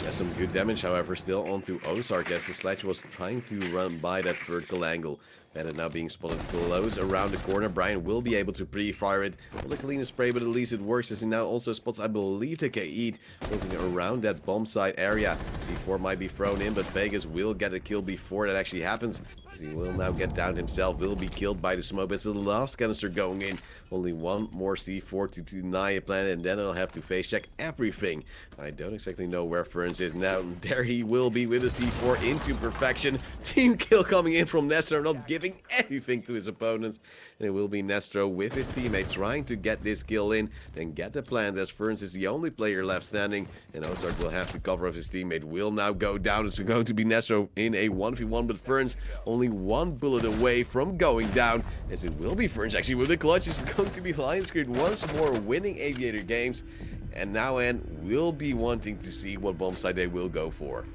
Yeah, some good damage, however, still onto Ozark as the Sledge was trying to run by that vertical angle. Bandit now being spotted close around the corner. Brian will be able to pre-fire it. Well, a clean spray, but at least it works as he now also spots, I believe, the Kaid moving around that bomb site area. C4 might be thrown in, but Vegas will get a kill before that actually happens. He will now get down himself, will be killed by the smoke. It's the last canister going in. Only one more C4 to deny a planet, and then he'll have to face check everything. I don't exactly know where Ferns is now. There he will be with a C4 into perfection. Team kill coming in from Nestro, not giving anything to his opponents. And it will be Nestro with his teammate trying to get this kill in, then get the plant as Ferns is the only player left standing. And Ozark will have to cover up his teammate. Will now go down. It's going to be Nestro in a 1v1, but Ferns only one bullet away from going down, as it will be Ferns actually with the clutch. It's going to be Lion Street once more winning Aviator Games, and now N will be wanting to see what bomb site they will go for.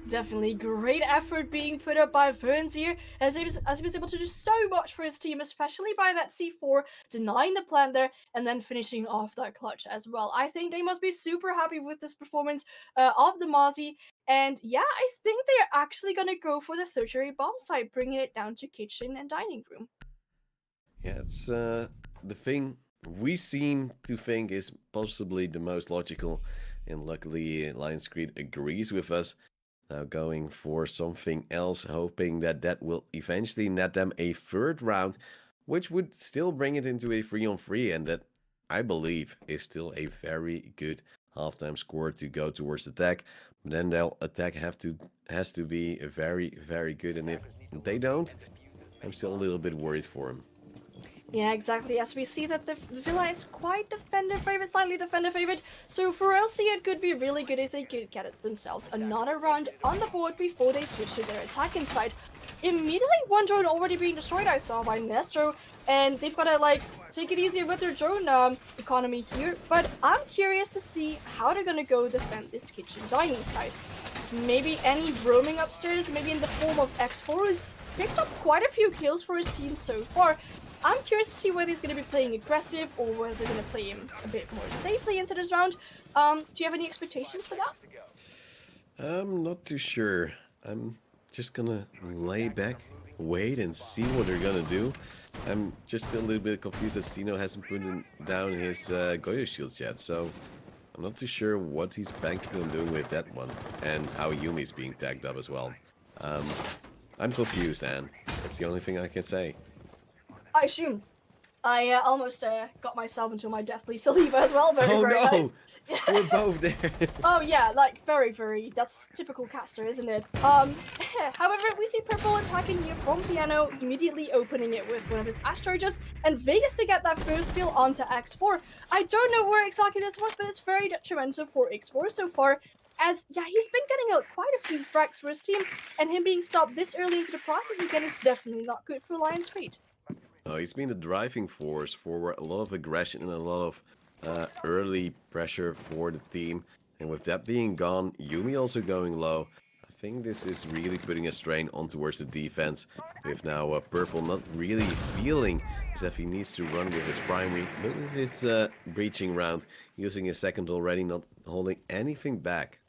Definitely great effort being put up by Ferns here, as he was able to do so much for his team, especially by that C4, denying the plant there, and then finishing off that clutch as well. I think they must be super happy with this performance of the Mozzie, and yeah, I think they're actually going to go for the tertiary bomb site, bringing it down to kitchen and dining room. Yeah, it's the thing we seem to think is possibly the most logical, and luckily Lion Street agrees with us. Now going for something else, hoping that that will eventually net them a 3rd round, which would still bring it into a 3-on-3, and that, I believe, is still a very good halftime score to go towards attack. But then their attack has to be very, very good, and if they don't, I'm still a little bit worried for them. Yeah, exactly. As we see that the Villa is quite defender favorite, slightly defender favorite. So for LC, it could be really good if they could get it themselves another round on the board before they switch to their attacking side. Immediately, one drone already being destroyed, I saw by Nestro, and they've got to like take it easy with their drone economy here. But I'm curious to see how they're gonna go defend this kitchen dining side. Maybe any roaming upstairs, maybe in the form of X4, who's picked up quite a few kills for his team so far. I'm curious to see whether he's going to be playing aggressive or whether they're going to play him a bit more safely into this round. Do you have any expectations for that? I'm not too sure. I'm just gonna lay back, wait, and see what they're gonna do. I'm just a little bit confused that Stino hasn't put down his Goyo shields yet, so I'm not too sure what he's banking on doing with that one, and how Yumi's being tagged up as well. I'm confused, Anne. That's the only thing I can say. I assume. I almost got myself into my deathly Saliva as well. Very, Oh very no! nice. We're both there. Oh yeah, like very, that's typical caster, isn't it? However, we see Purple attacking here from Piano, immediately opening it with one of his Ash Charges, and Vegas to get that first kill onto X4. I don't know where exactly this was, but it's very detrimental for X4 so far, as, yeah, he's been getting quite a few frags for his team, and him being stopped this early into the process again is definitely not good for Lion's Creed. Oh, he's been the driving force for a lot of aggression and a lot of early pressure for the team. And with that being gone, Yumi also going low. I think this is really putting a strain on towards the defense. With now Purple not really feeling as if he needs to run with his primary, but with his breaching round, using his second already, not holding anything back.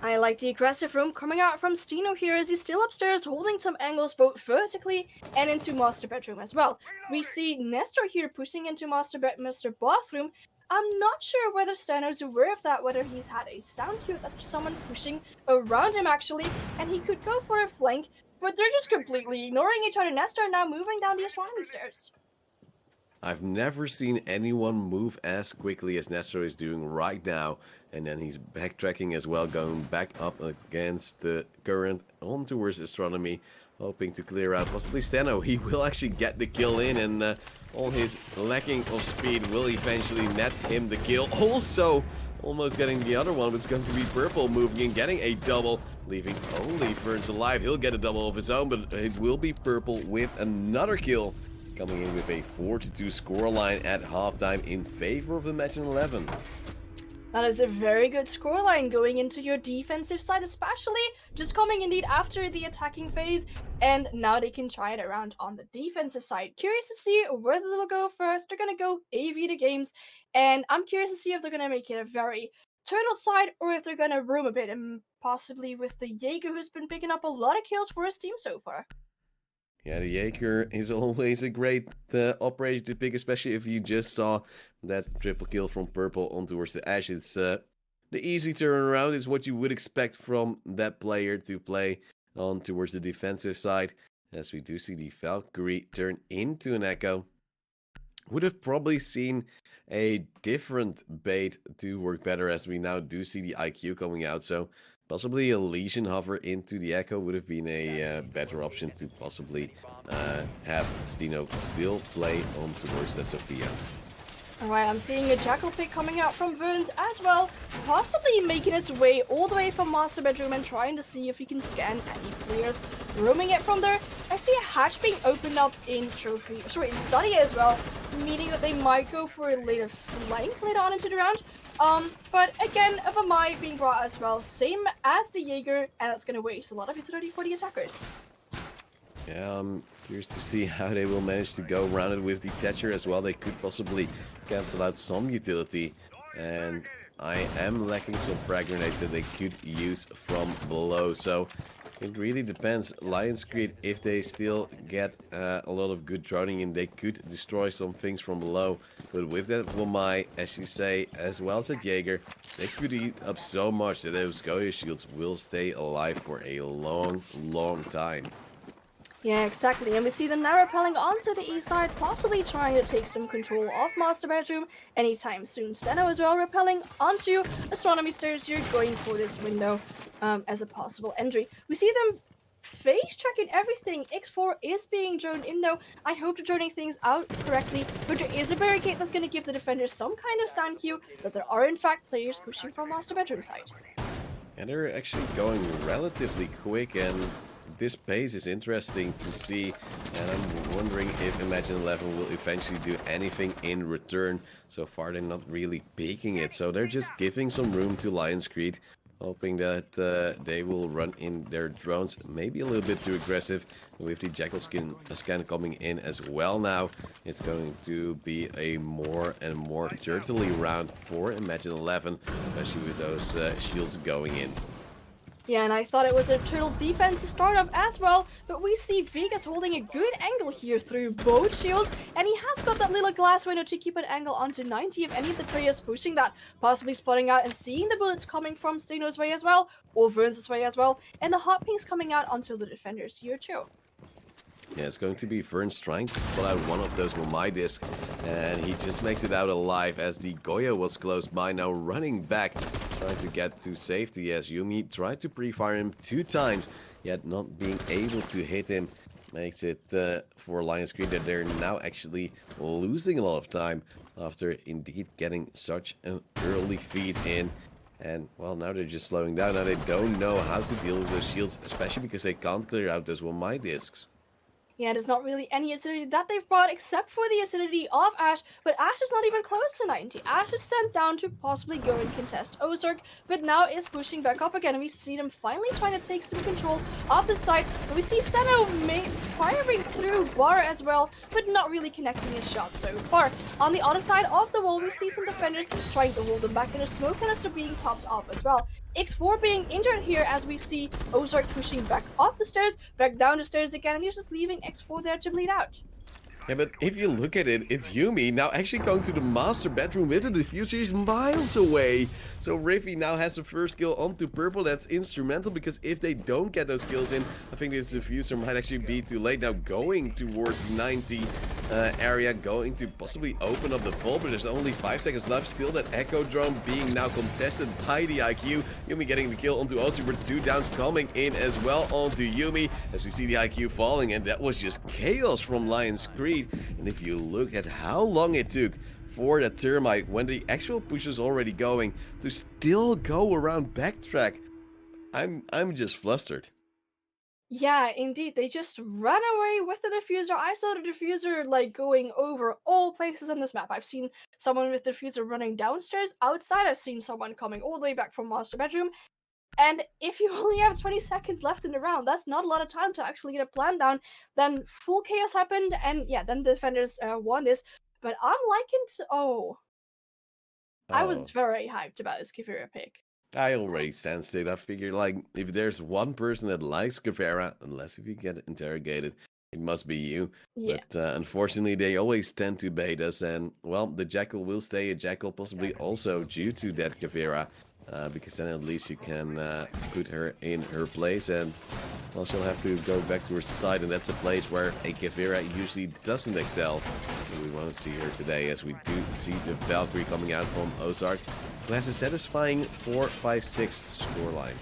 I like the aggressive roam coming out from Stino here as he's still upstairs holding some angles both vertically and into Master Bedroom as well. We see Nestor here pushing into Master Bathroom. I'm not sure whether Stano's aware of that, whether he's had a sound cue that there's someone pushing around him actually, and he could go for a flank, but they're just completely ignoring each other. Nestor now moving down the astronomy stairs. I've never seen anyone move as quickly as Nestor is doing right now. And then he's backtracking as well, going back up against the current on towards Astronomy, hoping to clear out possibly Steno. He will actually get the kill in, and all his lacking of speed will eventually net him the kill. Also, almost getting the other one, but it's going to be Purple moving in, getting a double, leaving only Ferns alive. He'll get a double of his own, but it will be Purple with another kill, coming in with a 4-2 scoreline at halftime in favor of the match in 11. That is a very good scoreline going into your defensive side, especially just coming indeed after the attacking phase, and now they can try it around on the defensive side. Curious to see where they'll go first. They're going to go AV to games, and I'm curious to see if they're going to make it a very turtle side or if they're going to roam a bit, and possibly with the Jaeger, who's been picking up a lot of kills for his team so far. Yeah, the Jaeger is always a great operator to pick, especially if you just saw that triple kill from Purple on towards the Ash. It's the easy turnaround is what you would expect from that player to play on towards the defensive side. As we do see the Valkyrie turn into an Echo. Would have probably seen a different bait to work better, as we now do see the IQ coming out. So possibly a Legion hover into the Echo would have been a better option to possibly have Stino still play on towards that Sophia. Alright, I'm seeing a Jackal pick coming out from Verns as well, possibly making its way all the way from Master Bedroom and trying to see if he can scan any players roaming it from there. I see a hatch being opened up in Study as well, meaning that they might go for a later flank later on into the round. But again, a Vamai being brought as well, same as the Jaeger, and it's going to waste a lot of utility for the attackers. Yeah, I'm curious to see how they will manage to go around it with the Thatcher as well. They could possibly cancel out some utility, and I am lacking some frag grenades that they could use from below. So it really depends. Lion's Creed, if they still get a lot of good droning in, they could destroy some things from below. But with that Wamai, as you say, as well as that Jaeger, they could eat up so much that those Goyo shields will stay alive for a long, long time. Yeah, exactly, and we see them now rappelling onto the east side, possibly trying to take some control of Master Bedroom anytime soon. Steno as well rappelling onto Astronomy Stairs here, going for this window as a possible entry. We see them face checking everything. X4 is being droned in though. I hope they're droning things out correctly, but there is a barricade that's going to give the defenders some kind of sound cue that there are in fact players pushing from Master Bedroom side. And they're actually going relatively quick, and this pace is interesting to see, and I'm wondering if Imagine 11 will eventually do anything in return. So far they're not really peeking it, so they're just giving some room to Lion's Creed, hoping that they will run in their drones, maybe a little bit too aggressive. With the Jackal scan coming in as well now, it's going to be a more and more turtley round for Imagine 11, especially with those shields going in. Yeah, and I thought it was a turtle defense to start off as well, but we see Vegas holding a good angle here through both shields, and he has got that little glass window to keep an angle onto 90 if any of the players pushing that, possibly spotting out and seeing the bullets coming from Steno's way as well, or Verns' way as well, and the hot pings coming out onto the defenders here too. Yeah, it's going to be Verns trying to spot out one of those Momai discs, and he just makes it out alive as the Goya was close by, now running back, trying to get to safety as Yumi tried to pre-fire him 2 times, yet not being able to hit him. Makes it for Lions Creed that they're now actually losing a lot of time after indeed getting such an early feed in. And, well, now they're just slowing down. Now they don't know how to deal with those shields, especially because they can't clear out those Momai discs. Yeah, there's not really any acidity that they've brought except for the acidity of Ash, but Ash is not even close to 90. Ash is sent down to possibly go and contest Ozark, but now is pushing back up again, and we see them finally trying to take some control of the site. And we see Steno firing through Bar as well, but not really connecting his shot so far. On the other side of the wall, we see some defenders trying to hold them back, and a smoke canister being popped off as well. X4 being injured here as we see Ozark pushing back up the stairs, back down the stairs again, and he's just leaving X4 there to bleed out. Yeah, but if you look at it, it's Yumi now actually going to the master bedroom with the diffuser. He's miles away. So Riffy now has the first kill onto Purple. That's instrumental because if they don't get those kills in, I think this diffuser might actually be too late. Now going towards 90 area, going to possibly open up the vault, but there's only 5 seconds left. Still that Echo Drone being now contested by the IQ. Yumi getting the kill onto Ozzy, with 2 downs coming in as well onto Yumi as we see the IQ falling, and that was just chaos from Lions Creed. And if you look at how long it took for that Termite, when the actual push is already going, to still go around backtrack, I'm just flustered. Yeah, indeed, they just ran away with the diffuser. I saw the diffuser like going over all places on this map. I've seen someone with the diffuser running downstairs. Outside, I've seen someone coming all the way back from master bedroom. And if you only have 20 seconds left in the round, that's not a lot of time to actually get a plan down. Then full chaos happened, and yeah, then the defenders won this. But I'm liking to... I was very hyped about this Kavira pick. I already sensed it. I figured, like, if there's one person that likes Kavera, unless if you get interrogated, it must be you. Yeah. But unfortunately, they always tend to bait us, and, well, the Jackal will stay a Jackal, possibly also due to that Kavera. Because then at least you can put her in her place, and well, she'll have to go back to her side, and that's a place where a Kavira usually doesn't excel. And we won't see her today, as we do see the Valkyrie coming out from Ozark, who has a satisfying 4-5-6 scoreline.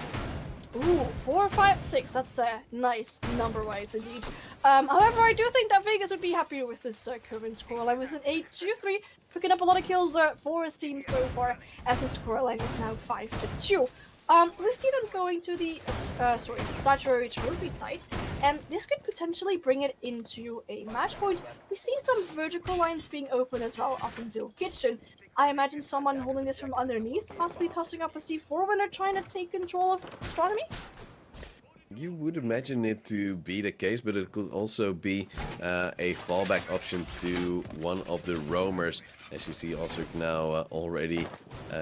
Ooh, 4-5-6. That's a nice number-wise indeed. However, I do think that Vegas would be happy with this current scoreline with an 8-2-3, picking up a lot of kills for his team so far, as the scoreline is now 5-2. We see them going to the statuary trophy site, and this could potentially bring it into a match point. We see some vertical lines being open as well up until kitchen. I imagine someone holding this from underneath, possibly tossing up a C4 when they're trying to take control of astronomy. You would imagine it to be the case, but it could also be a fallback option to one of the roamers. As you see, also now already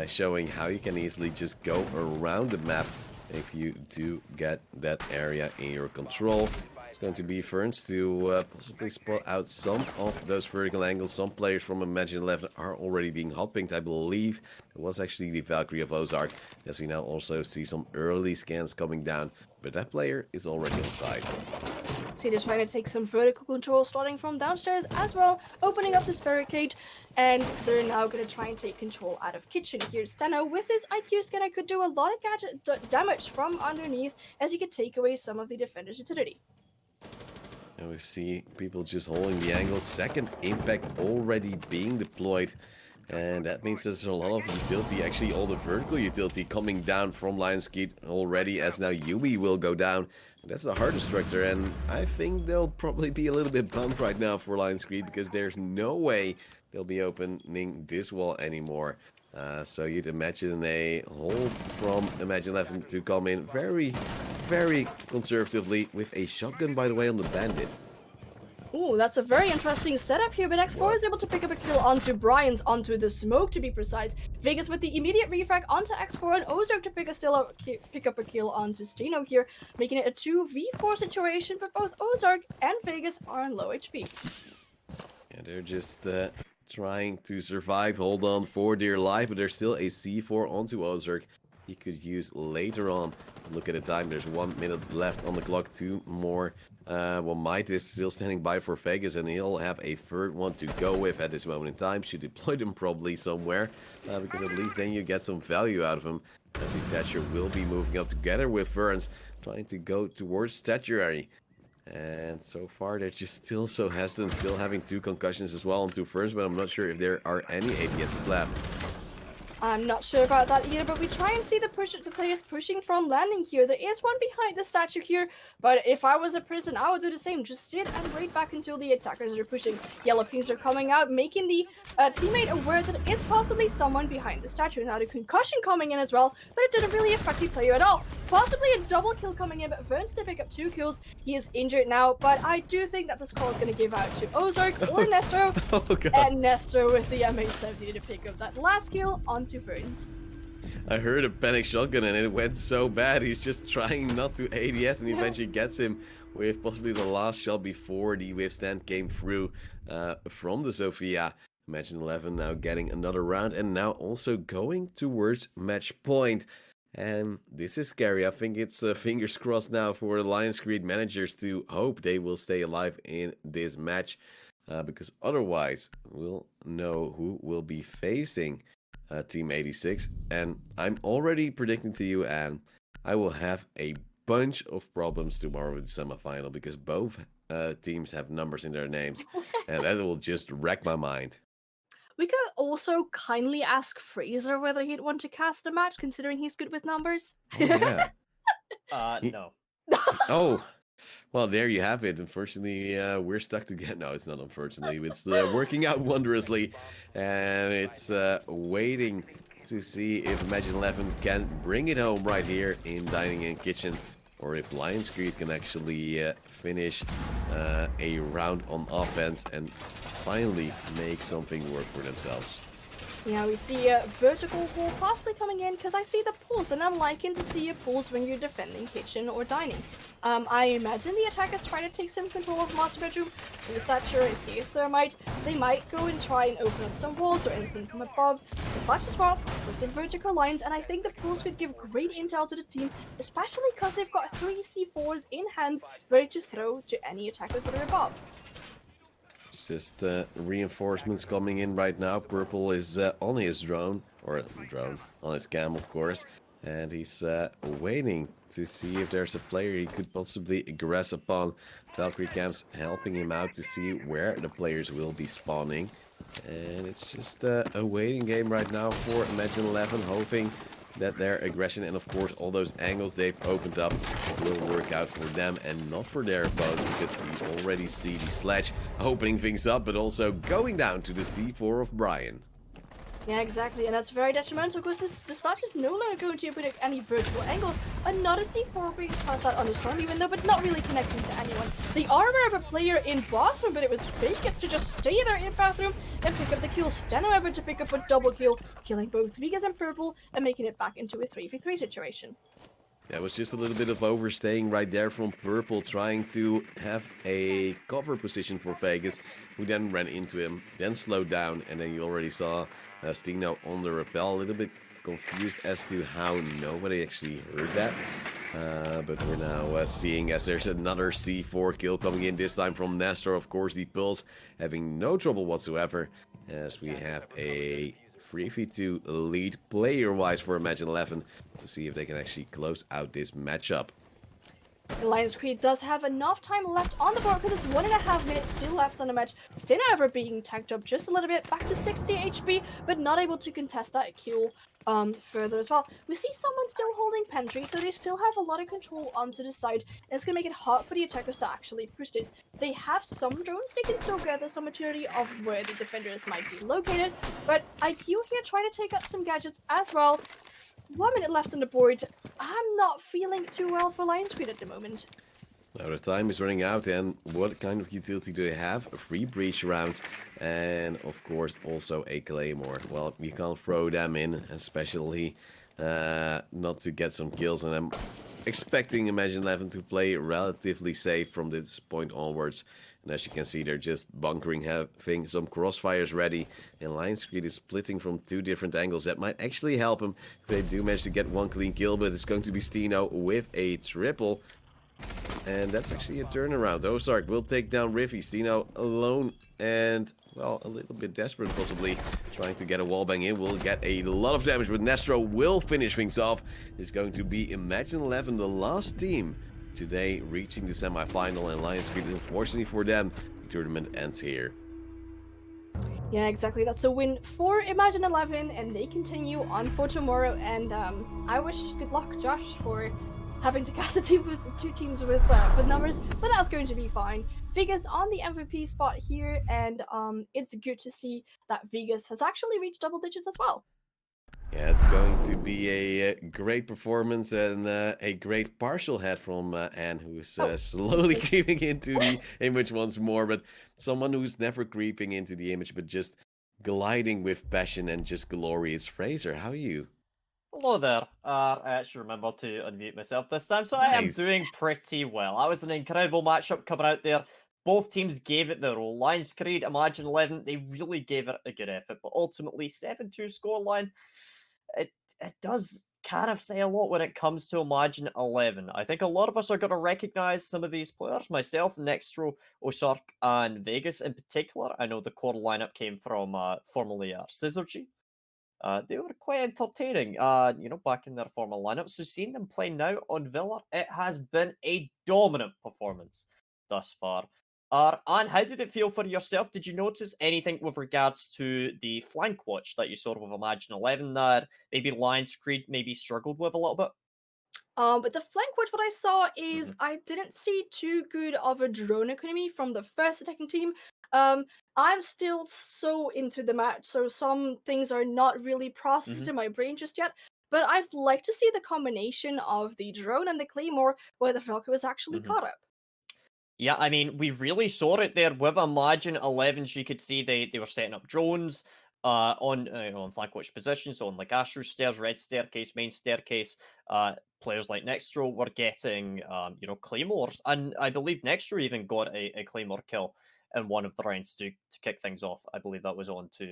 showing how you can easily just go around the map if you do get that area in your control. It's going to be Ferns to possibly spot out some of those vertical angles. Some players from Imagine 11 are already being hot-pinked. I believe it was actually the Valkyrie of Ozark, as we now also see some early scans coming down, but that player is already inside. See, they're trying to take some vertical control starting from downstairs as well, opening up this barricade, and they're now going to try and take control out of kitchen. Here's Steno with his IQ scanner, could do a lot of gadget damage from underneath, as he could take away some of the defender's utility. And we see people just holding the angle. Second impact already being deployed. And that means there's a lot of utility, actually all the vertical utility coming down from Lions Creed already, as now Yumi will go down. And that's the hard destructor, and I think they'll probably be a little bit bummed right now for Lions Creed, because there's no way they'll be opening this wall anymore. So you'd imagine a hold from Imagine 11 to come in very, very conservatively with a shotgun, by the way, on the Bandit. Ooh, that's a very interesting setup here, but X4 is able to pick up a kill onto Brian's, onto the smoke to be precise. Vegas with the immediate refrag onto X4, and Ozark to pick up a kill onto Steno here, making it a 2v4 situation, but both Ozark and Vegas are on low HP. Yeah, they're just trying to survive, hold on for dear life, but there's still a C4 onto Ozark. He could use later on. Look at the time, there's 1 minute left on the clock, 2 more. Well, Might is still standing by for Vegas, and he'll have a third one to go with at this moment in time. Should deploy them probably somewhere, because at least then you get some value out of him. I think Thatcher will be moving up together with Ferns, trying to go towards Statuary. And so far, they're just still so hesitant, still having 2 concussions as well on 2 Ferns, but I'm not sure if there are any ADSs left. I'm not sure about that either, but we try and see the players pushing from landing here. There is one behind the statue here, but if I was a person, I would do the same. Just sit and wait back until the attackers are pushing. Yellow pings are coming out, making the teammate aware that it is possibly someone behind the statue. Now the concussion coming in as well, but it didn't really affect the player at all. Possibly a double kill coming in, but Verns did pick up 2 kills. He is injured now, but I do think that this call is going to give out to Ozark or Nestro. Oh, God. And Nestro with the M870 to pick up that last kill onto Ferns. I heard a panic shotgun and it went so bad. He's just trying not to ADS and eventually gets him with possibly the last shot before the withstand came through from the Sophia. Imagine 11 now getting another round and now also going towards match point. And this is scary. I think it's fingers crossed now for the Lions Creed managers to hope they will stay alive in this match. Because otherwise, we'll know who will be facing Team 86. And I'm already predicting to you, Anne, I will have a bunch of problems tomorrow with the semifinal because both teams have numbers in their names. And that will just wreck my mind. We could also kindly ask Fraser whether he'd want to cast a match, considering he's good with numbers. Oh, yeah. No. Oh, well, there you have it. Unfortunately, we're stuck together. No, it's not unfortunately. It's working out wondrously. And it's waiting to see if Imagine 11 can bring it home right here in Dining and Kitchen. Or if Lions Creed can actually finish a round on offense and finally make something work for themselves. Yeah, we see a vertical wall possibly coming in because I see the pulse, and I'm liking to see a pulse when you're defending kitchen or dining. I imagine the attackers try to take some control of master bedroom, see if Thatcher and see if Thermite. They might go and try and open up some walls or anything from above. The slash as well for some vertical lines, and I think the pulse could give great intel to the team, especially because they've got 3 C4s in hands ready to throw to any attackers that are above. Just reinforcements coming in right now. Purple is on his drone, on his cam, of course, and he's waiting to see if there's a player he could possibly aggress upon. Valkyrie Cam's helping him out to see where the players will be spawning, and it's just a waiting game right now for Imagine 11, hoping that their aggression and of course all those angles they've opened up will work out for them and not for their opponents, because we already see the Sledge opening things up but also going down to the C4 of Brian. Yeah, exactly, and that's very detrimental because the Sledge is no longer going to predict any vertical angles. Another C4 being passed out on the storm even though, but not really connecting to anyone. They are aware of a player in bathroom, but it was Vegas to just stay there in bathroom and pick up the kill. Steno ever to pick up a double kill, killing both Vegas and Purple and making it back into a 3v3 situation. That was just a little bit of overstaying right there from Purple, trying to have a cover position for Vegas, who then ran into him, then slowed down, and then you already saw Steno on the rappel, a little bit confused as to how nobody actually heard that. But we're now seeing as there's another C4 kill coming in, this time from Nestor. Of course, the Pulse having no trouble whatsoever, as we have a 3v2 lead player-wise for Imagine 11 to see if they can actually close out this matchup. The Lions Creed does have enough time left on the board because there's 1.5 minutes still left on the match. Steno ever being tagged up just a little bit, back to 60 HP, but not able to contest that kill further as well. We see someone still holding Pentry, so they still have a lot of control onto the side, and it's going to make it hard for the attackers to actually push this. They have some drones, they can still gather some maturity of where the defenders might be located, but IQ here trying to take out some gadgets as well. 1 minute left on the board. I'm not feeling too well for Lions Creed at the moment. Now the time is running out, and what kind of utility do they have? A free breach round, and of course also a claymore. Well, you can't throw them in, especially not to get some kills. And I'm expecting Imagine 11 to play relatively safe from this point onwards. And as you can see, they're just bunkering, having some crossfires ready. And Lionscreed is splitting from 2 different angles. That might actually help him if they do manage to get 1 clean kill. But it's going to be Steno with a triple. And that's actually a turnaround. Ozark will take down Riffy. Steno alone and, well, a little bit desperate possibly. Trying to get a wallbang in. Will get a lot of damage, but Nestro will finish things off. It's going to be Imagine 11, the last team today reaching the semi-final. And Lionscreed, unfortunately for them, the tournament ends here. Yeah, exactly. That's a win for Imagine 11, and they continue on for tomorrow. And I wish good luck, Josh, for having to cast a team with 2 teams with numbers, but that's going to be fine. Vegas on the MVP spot here, and it's good to see that Vegas has actually reached double digits as well. Yeah, it's going to be a great performance and a great partial head from Anne, who's slowly creeping into the image once more. But someone who's never creeping into the image, but just gliding with passion and just glory is Fraser. How are you? Hello there. I actually remember to unmute myself this time, so I am Nice. doing pretty well. That was an incredible matchup coming out there. Both teams gave it their all. Lionscreed, Imagine 11, they really gave it a good effort, but ultimately 7-2 scoreline, it does kind of say a lot when it comes to Imagine 11. I think a lot of us are going to recognize some of these players, myself, Nextro, Ozark, and Vegas in particular. I know the core lineup came from formerly Syzygy. They were quite entertaining, back in their former lineup. So seeing them play now on Villa, it has been a dominant performance thus far. And how did it feel for yourself? Did you notice anything with regards to the flank watch that you saw with Imagine 11 that maybe Lionscreed maybe struggled with a little bit? But the flank watch, what I saw is I didn't see too good of a drone economy from the first attacking team. I'm still so into the match, so some things are not really processed in my brain just yet. But I'd like to see the combination of the drone and the claymore where the Falco was actually caught up. Yeah, I mean, we really saw it there with Imagine 11s. You could see they were setting up drones on flank watch positions, so on like Astro Stairs, Red Staircase, Main Staircase. Players like Nextro were getting claymores, and I believe Nextro even got a claymore kill in one of the rounds to kick things off. I believe that was onto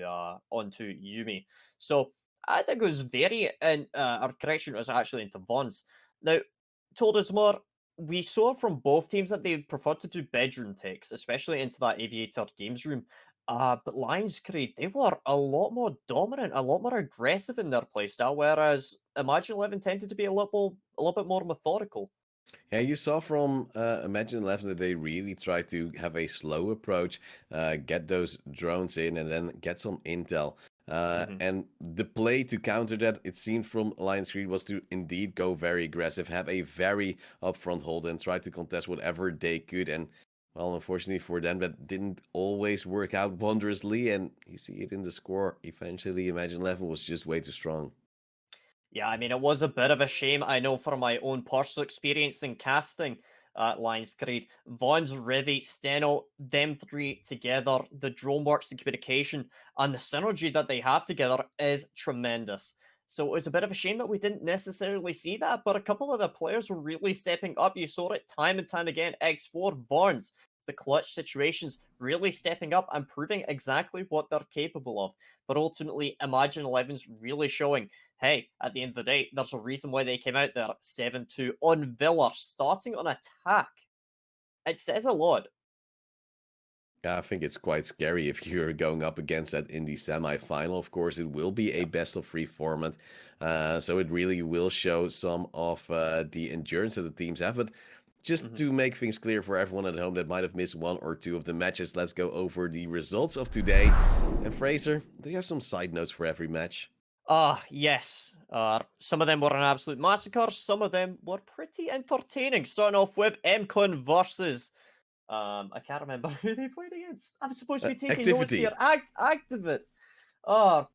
Yumi. So I think it was very, and our correction was actually into Vons. Now, told us more. We saw from both teams that they preferred to do bedroom takes, especially into that Aviator games room. But Lionscreed, they were a lot more dominant, a lot more aggressive in their playstyle, whereas Imagine 11 tended to be a little bit more methodical. Yeah, you saw from Imagine 11 that they really tried to have a slow approach, get those drones in, and then get some intel. And the play to counter that, it seemed from Lionscreed, was to indeed go very aggressive, have a very upfront hold, and try to contest whatever they could. And, well, unfortunately for them, that didn't always work out wondrously. And you see it in the score. Eventually, Imagine 11 was just way too strong. Yeah, I mean, it was a bit of a shame. I know from my own personal experience in casting Lionscreed, Vons, Rivy, Steno, them 3 together, the drone works, the communication, and the synergy that they have together is tremendous. So it was a bit of a shame that we didn't necessarily see that, but a couple of the players were really stepping up. You saw it time and time again. X4, Vons, the clutch situations, really stepping up and proving exactly what they're capable of. But ultimately, Imagine 11's really showing, hey, at the end of the day, there's a reason why they came out there 7-2 on Villa, starting on attack. It says a lot. Yeah, I think it's quite scary if you're going up against that in the semi-final. Of course, it will be a best-of-3 format, so it really will show some of the endurance that the teams have. But just to make things clear for everyone at home that might have missed 1 or 2 of the matches, let's go over the results of today. And Fraser, do you have some side notes for every match? Yes. Some of them were an absolute massacre. Some of them were pretty entertaining. Starting off with MCon versus I can't remember who they played against. I'm supposed to be taking notes Activity. here. Activate. Oh,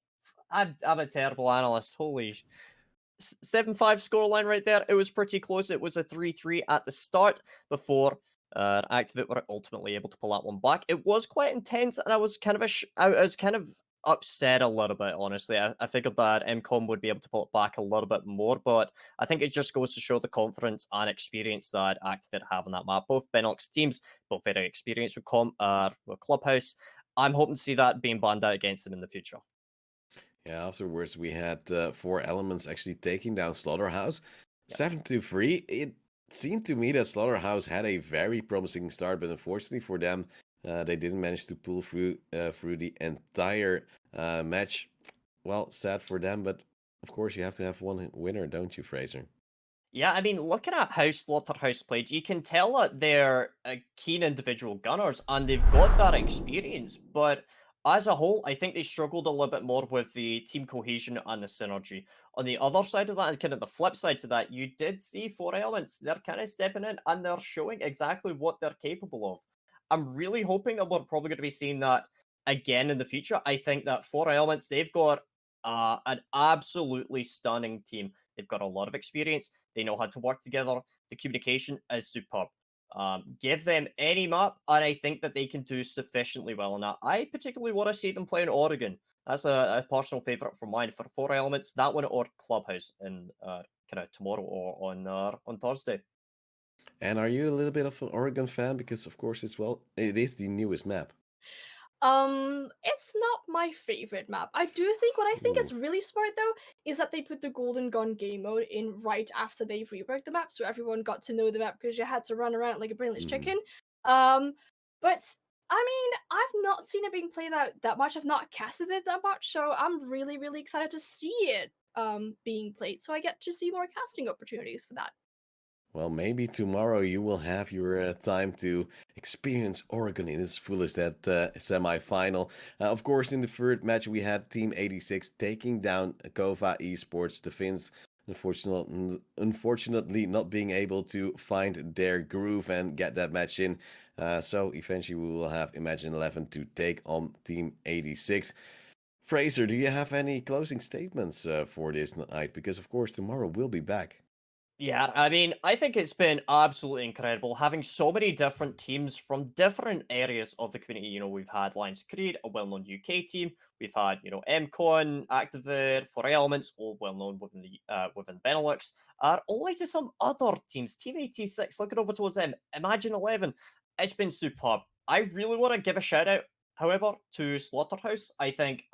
I'm a terrible analyst. Holy. 7-5 scoreline right there. It was pretty close. It was a 3-3 at the start before Activate were ultimately able to pull that one back. It was quite intense, and I was kind of I was kind of upset a little bit, honestly. I figured that MCOM would be able to pull it back a little bit more, but I think it just goes to show the confidence and experience that Activate have on that map. Both Benelux teams, both very experienced with Clubhouse. I'm hoping to see that being banned out against them in the future. Yeah, afterwards we had 4 elements actually taking down Slaughterhouse. Yep. 7-3. It seemed to me that Slaughterhouse had a very promising start, but unfortunately for them, they didn't manage to pull through the entire match. Well, sad for them, but of course you have to have one winner, don't you, Fraser? Yeah, I mean, looking at how Slaughterhouse played, you can tell that they're keen individual gunners and they've got that experience. But as a whole, I think they struggled a little bit more with the team cohesion and the synergy. On the other side of that, and kind of the flip side to that, you did see 4 elements. They're kind of stepping in and they're showing exactly what they're capable of. I'm really hoping that we're probably going to be seeing that again in the future. I think that 4 elements, they've got an absolutely stunning team. They've got a lot of experience. They know how to work together. The communication is superb. Give them any map, and I think that they can do sufficiently well on that. I particularly want to see them play in Oregon. That's a personal favorite for mine for 4 elements. That one or Clubhouse in kind of tomorrow or on Thursday. And are you a little bit of an Oregon fan? Because of course it is the newest map. It's not my favorite map. I do think what I think is Ooh. really smart though is that they put the Golden Gun game mode in right after they reworked the map, so everyone got to know the map because you had to run around like a brainless chicken. But I mean, I've not seen it being played that much. I've not casted it that much, so I'm really excited to see it being played. So I get to see more casting opportunities for that. Well, maybe tomorrow you will have your time to experience Oregon in its fullest, that semi-final. Of course, in the third match, we had Team 86 taking down Kova Esports. The Finns, unfortunately, not being able to find their groove and get that match in. So eventually, we will have Imagine 11 to take on Team 86. Fraser, do you have any closing statements for this night? Because, of course, tomorrow we'll be back. Yeah, I mean, I think it's been absolutely incredible having so many different teams from different areas of the community. You know, we've had Lions Creed, a well-known UK team. We've had, MCon, Activate, 4 Elements, all well-known within Benelux. All the way to some other teams. Team 86, looking over towards them. Imagine 11. It's been superb. I really want to give a shout out, however, to Slaughterhouse. I think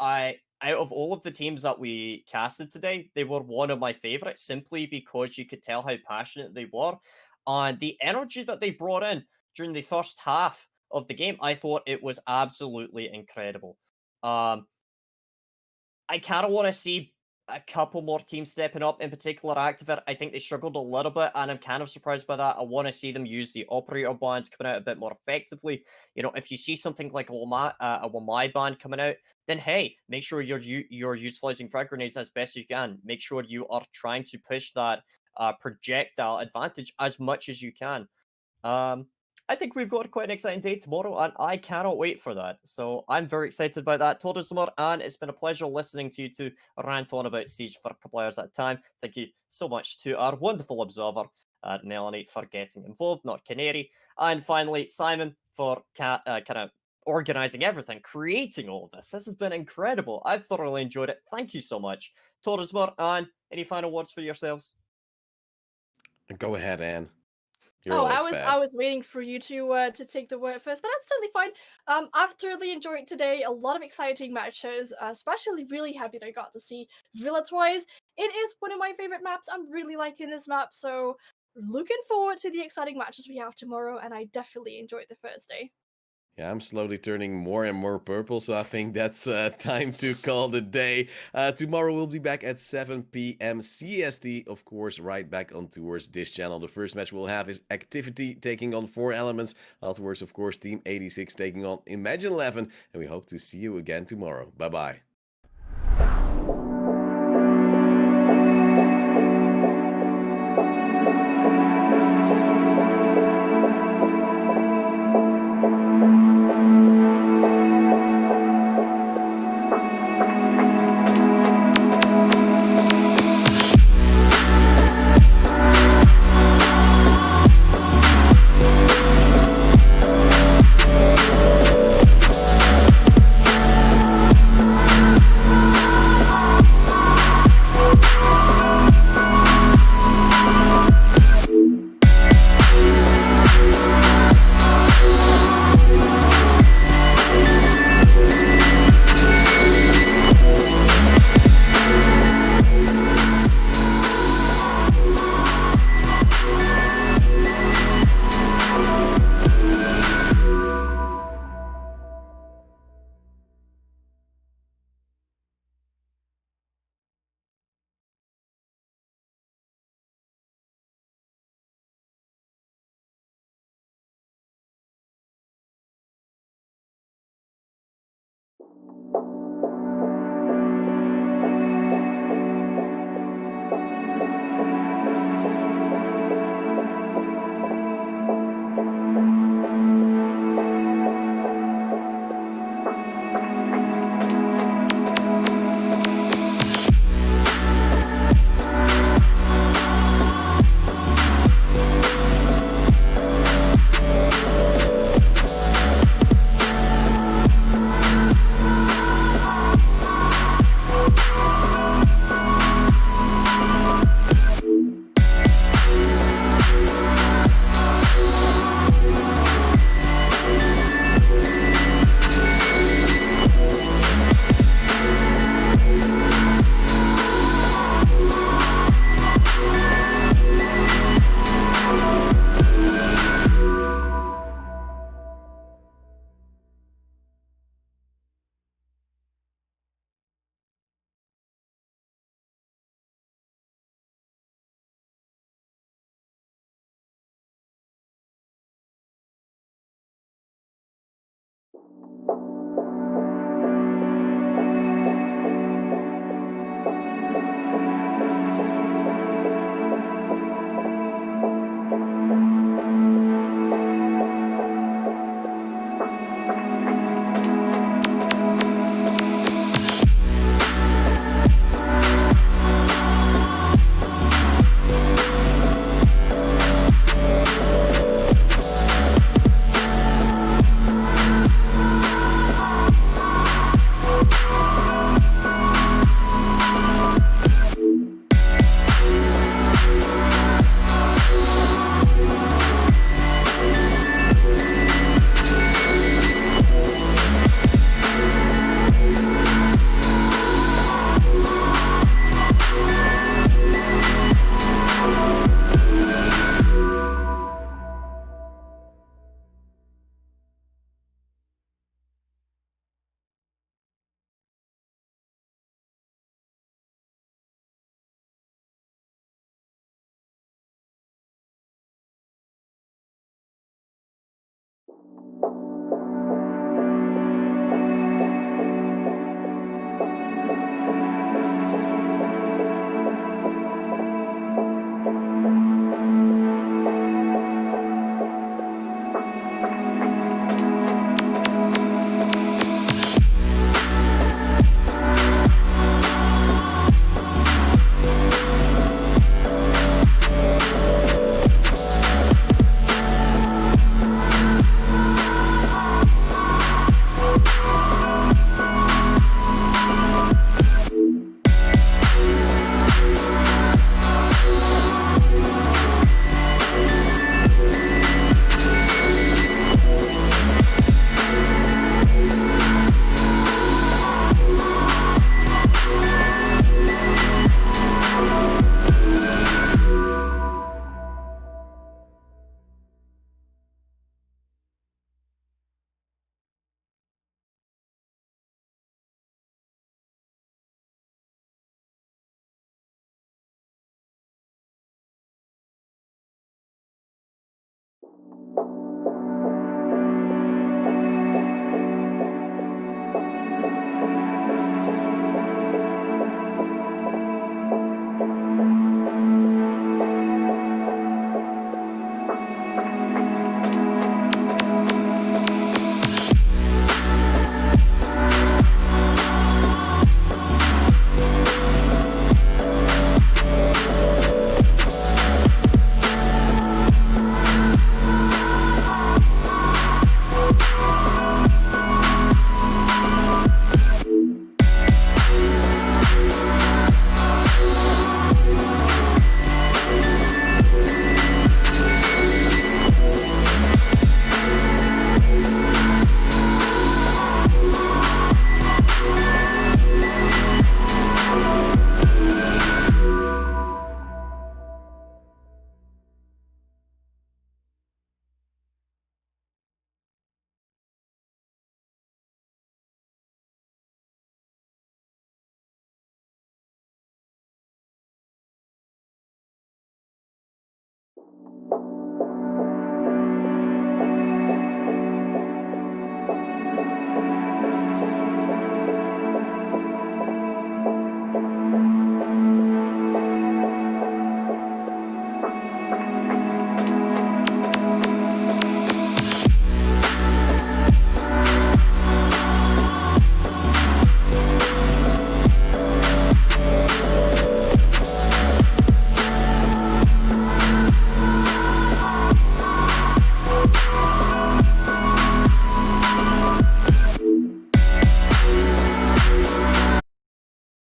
out of all of the teams that we casted today, they were one of my favorites simply because you could tell how passionate they were. And the energy that they brought in during the first half of the game, I thought it was absolutely incredible. I kind of want to see a couple more teams stepping up, in particular Activate. I think they struggled a little bit, and I'm kind of surprised by that. I want to see them use the operator bands coming out a bit more effectively. You know, if you see something like a Wamai band coming out, then hey, make sure you're utilizing frag grenades as best as you can. Make sure you are trying to push that projectile advantage as much as you can. I think we've got quite an exciting day tomorrow, and I cannot wait for that. So I'm very excited about that. Todesmur, and it's been a pleasure listening to you two rant on about Siege for a couple hours at a time. Thank you so much to our wonderful observer, Melanie, for getting involved, not Canary. And finally, Simon, for kind of organizing everything, creating all of this. This has been incredible. I've thoroughly enjoyed it. Thank you so much. Todesmur, and any final words for yourselves? Go ahead, Anne. You're Oh, always I fast. was waiting for you to take the word first, but that's totally fine. I've thoroughly enjoyed today. A lot of exciting matches. Especially really happy that I got to see Villa twice. It is one of my favorite maps. I'm really liking this map, so looking forward to the exciting matches we have tomorrow. And I definitely enjoyed the first day. Yeah, I'm slowly turning more and more purple, so I think that's time to call the day. Tomorrow we'll be back at 7 p.m. CST, of course, right back on towards this channel. The first match we'll have is Activity taking on 4 Elements. Afterwards, of course, Team 86 taking on Imagine 11, and we hope to see you again tomorrow. Bye-bye.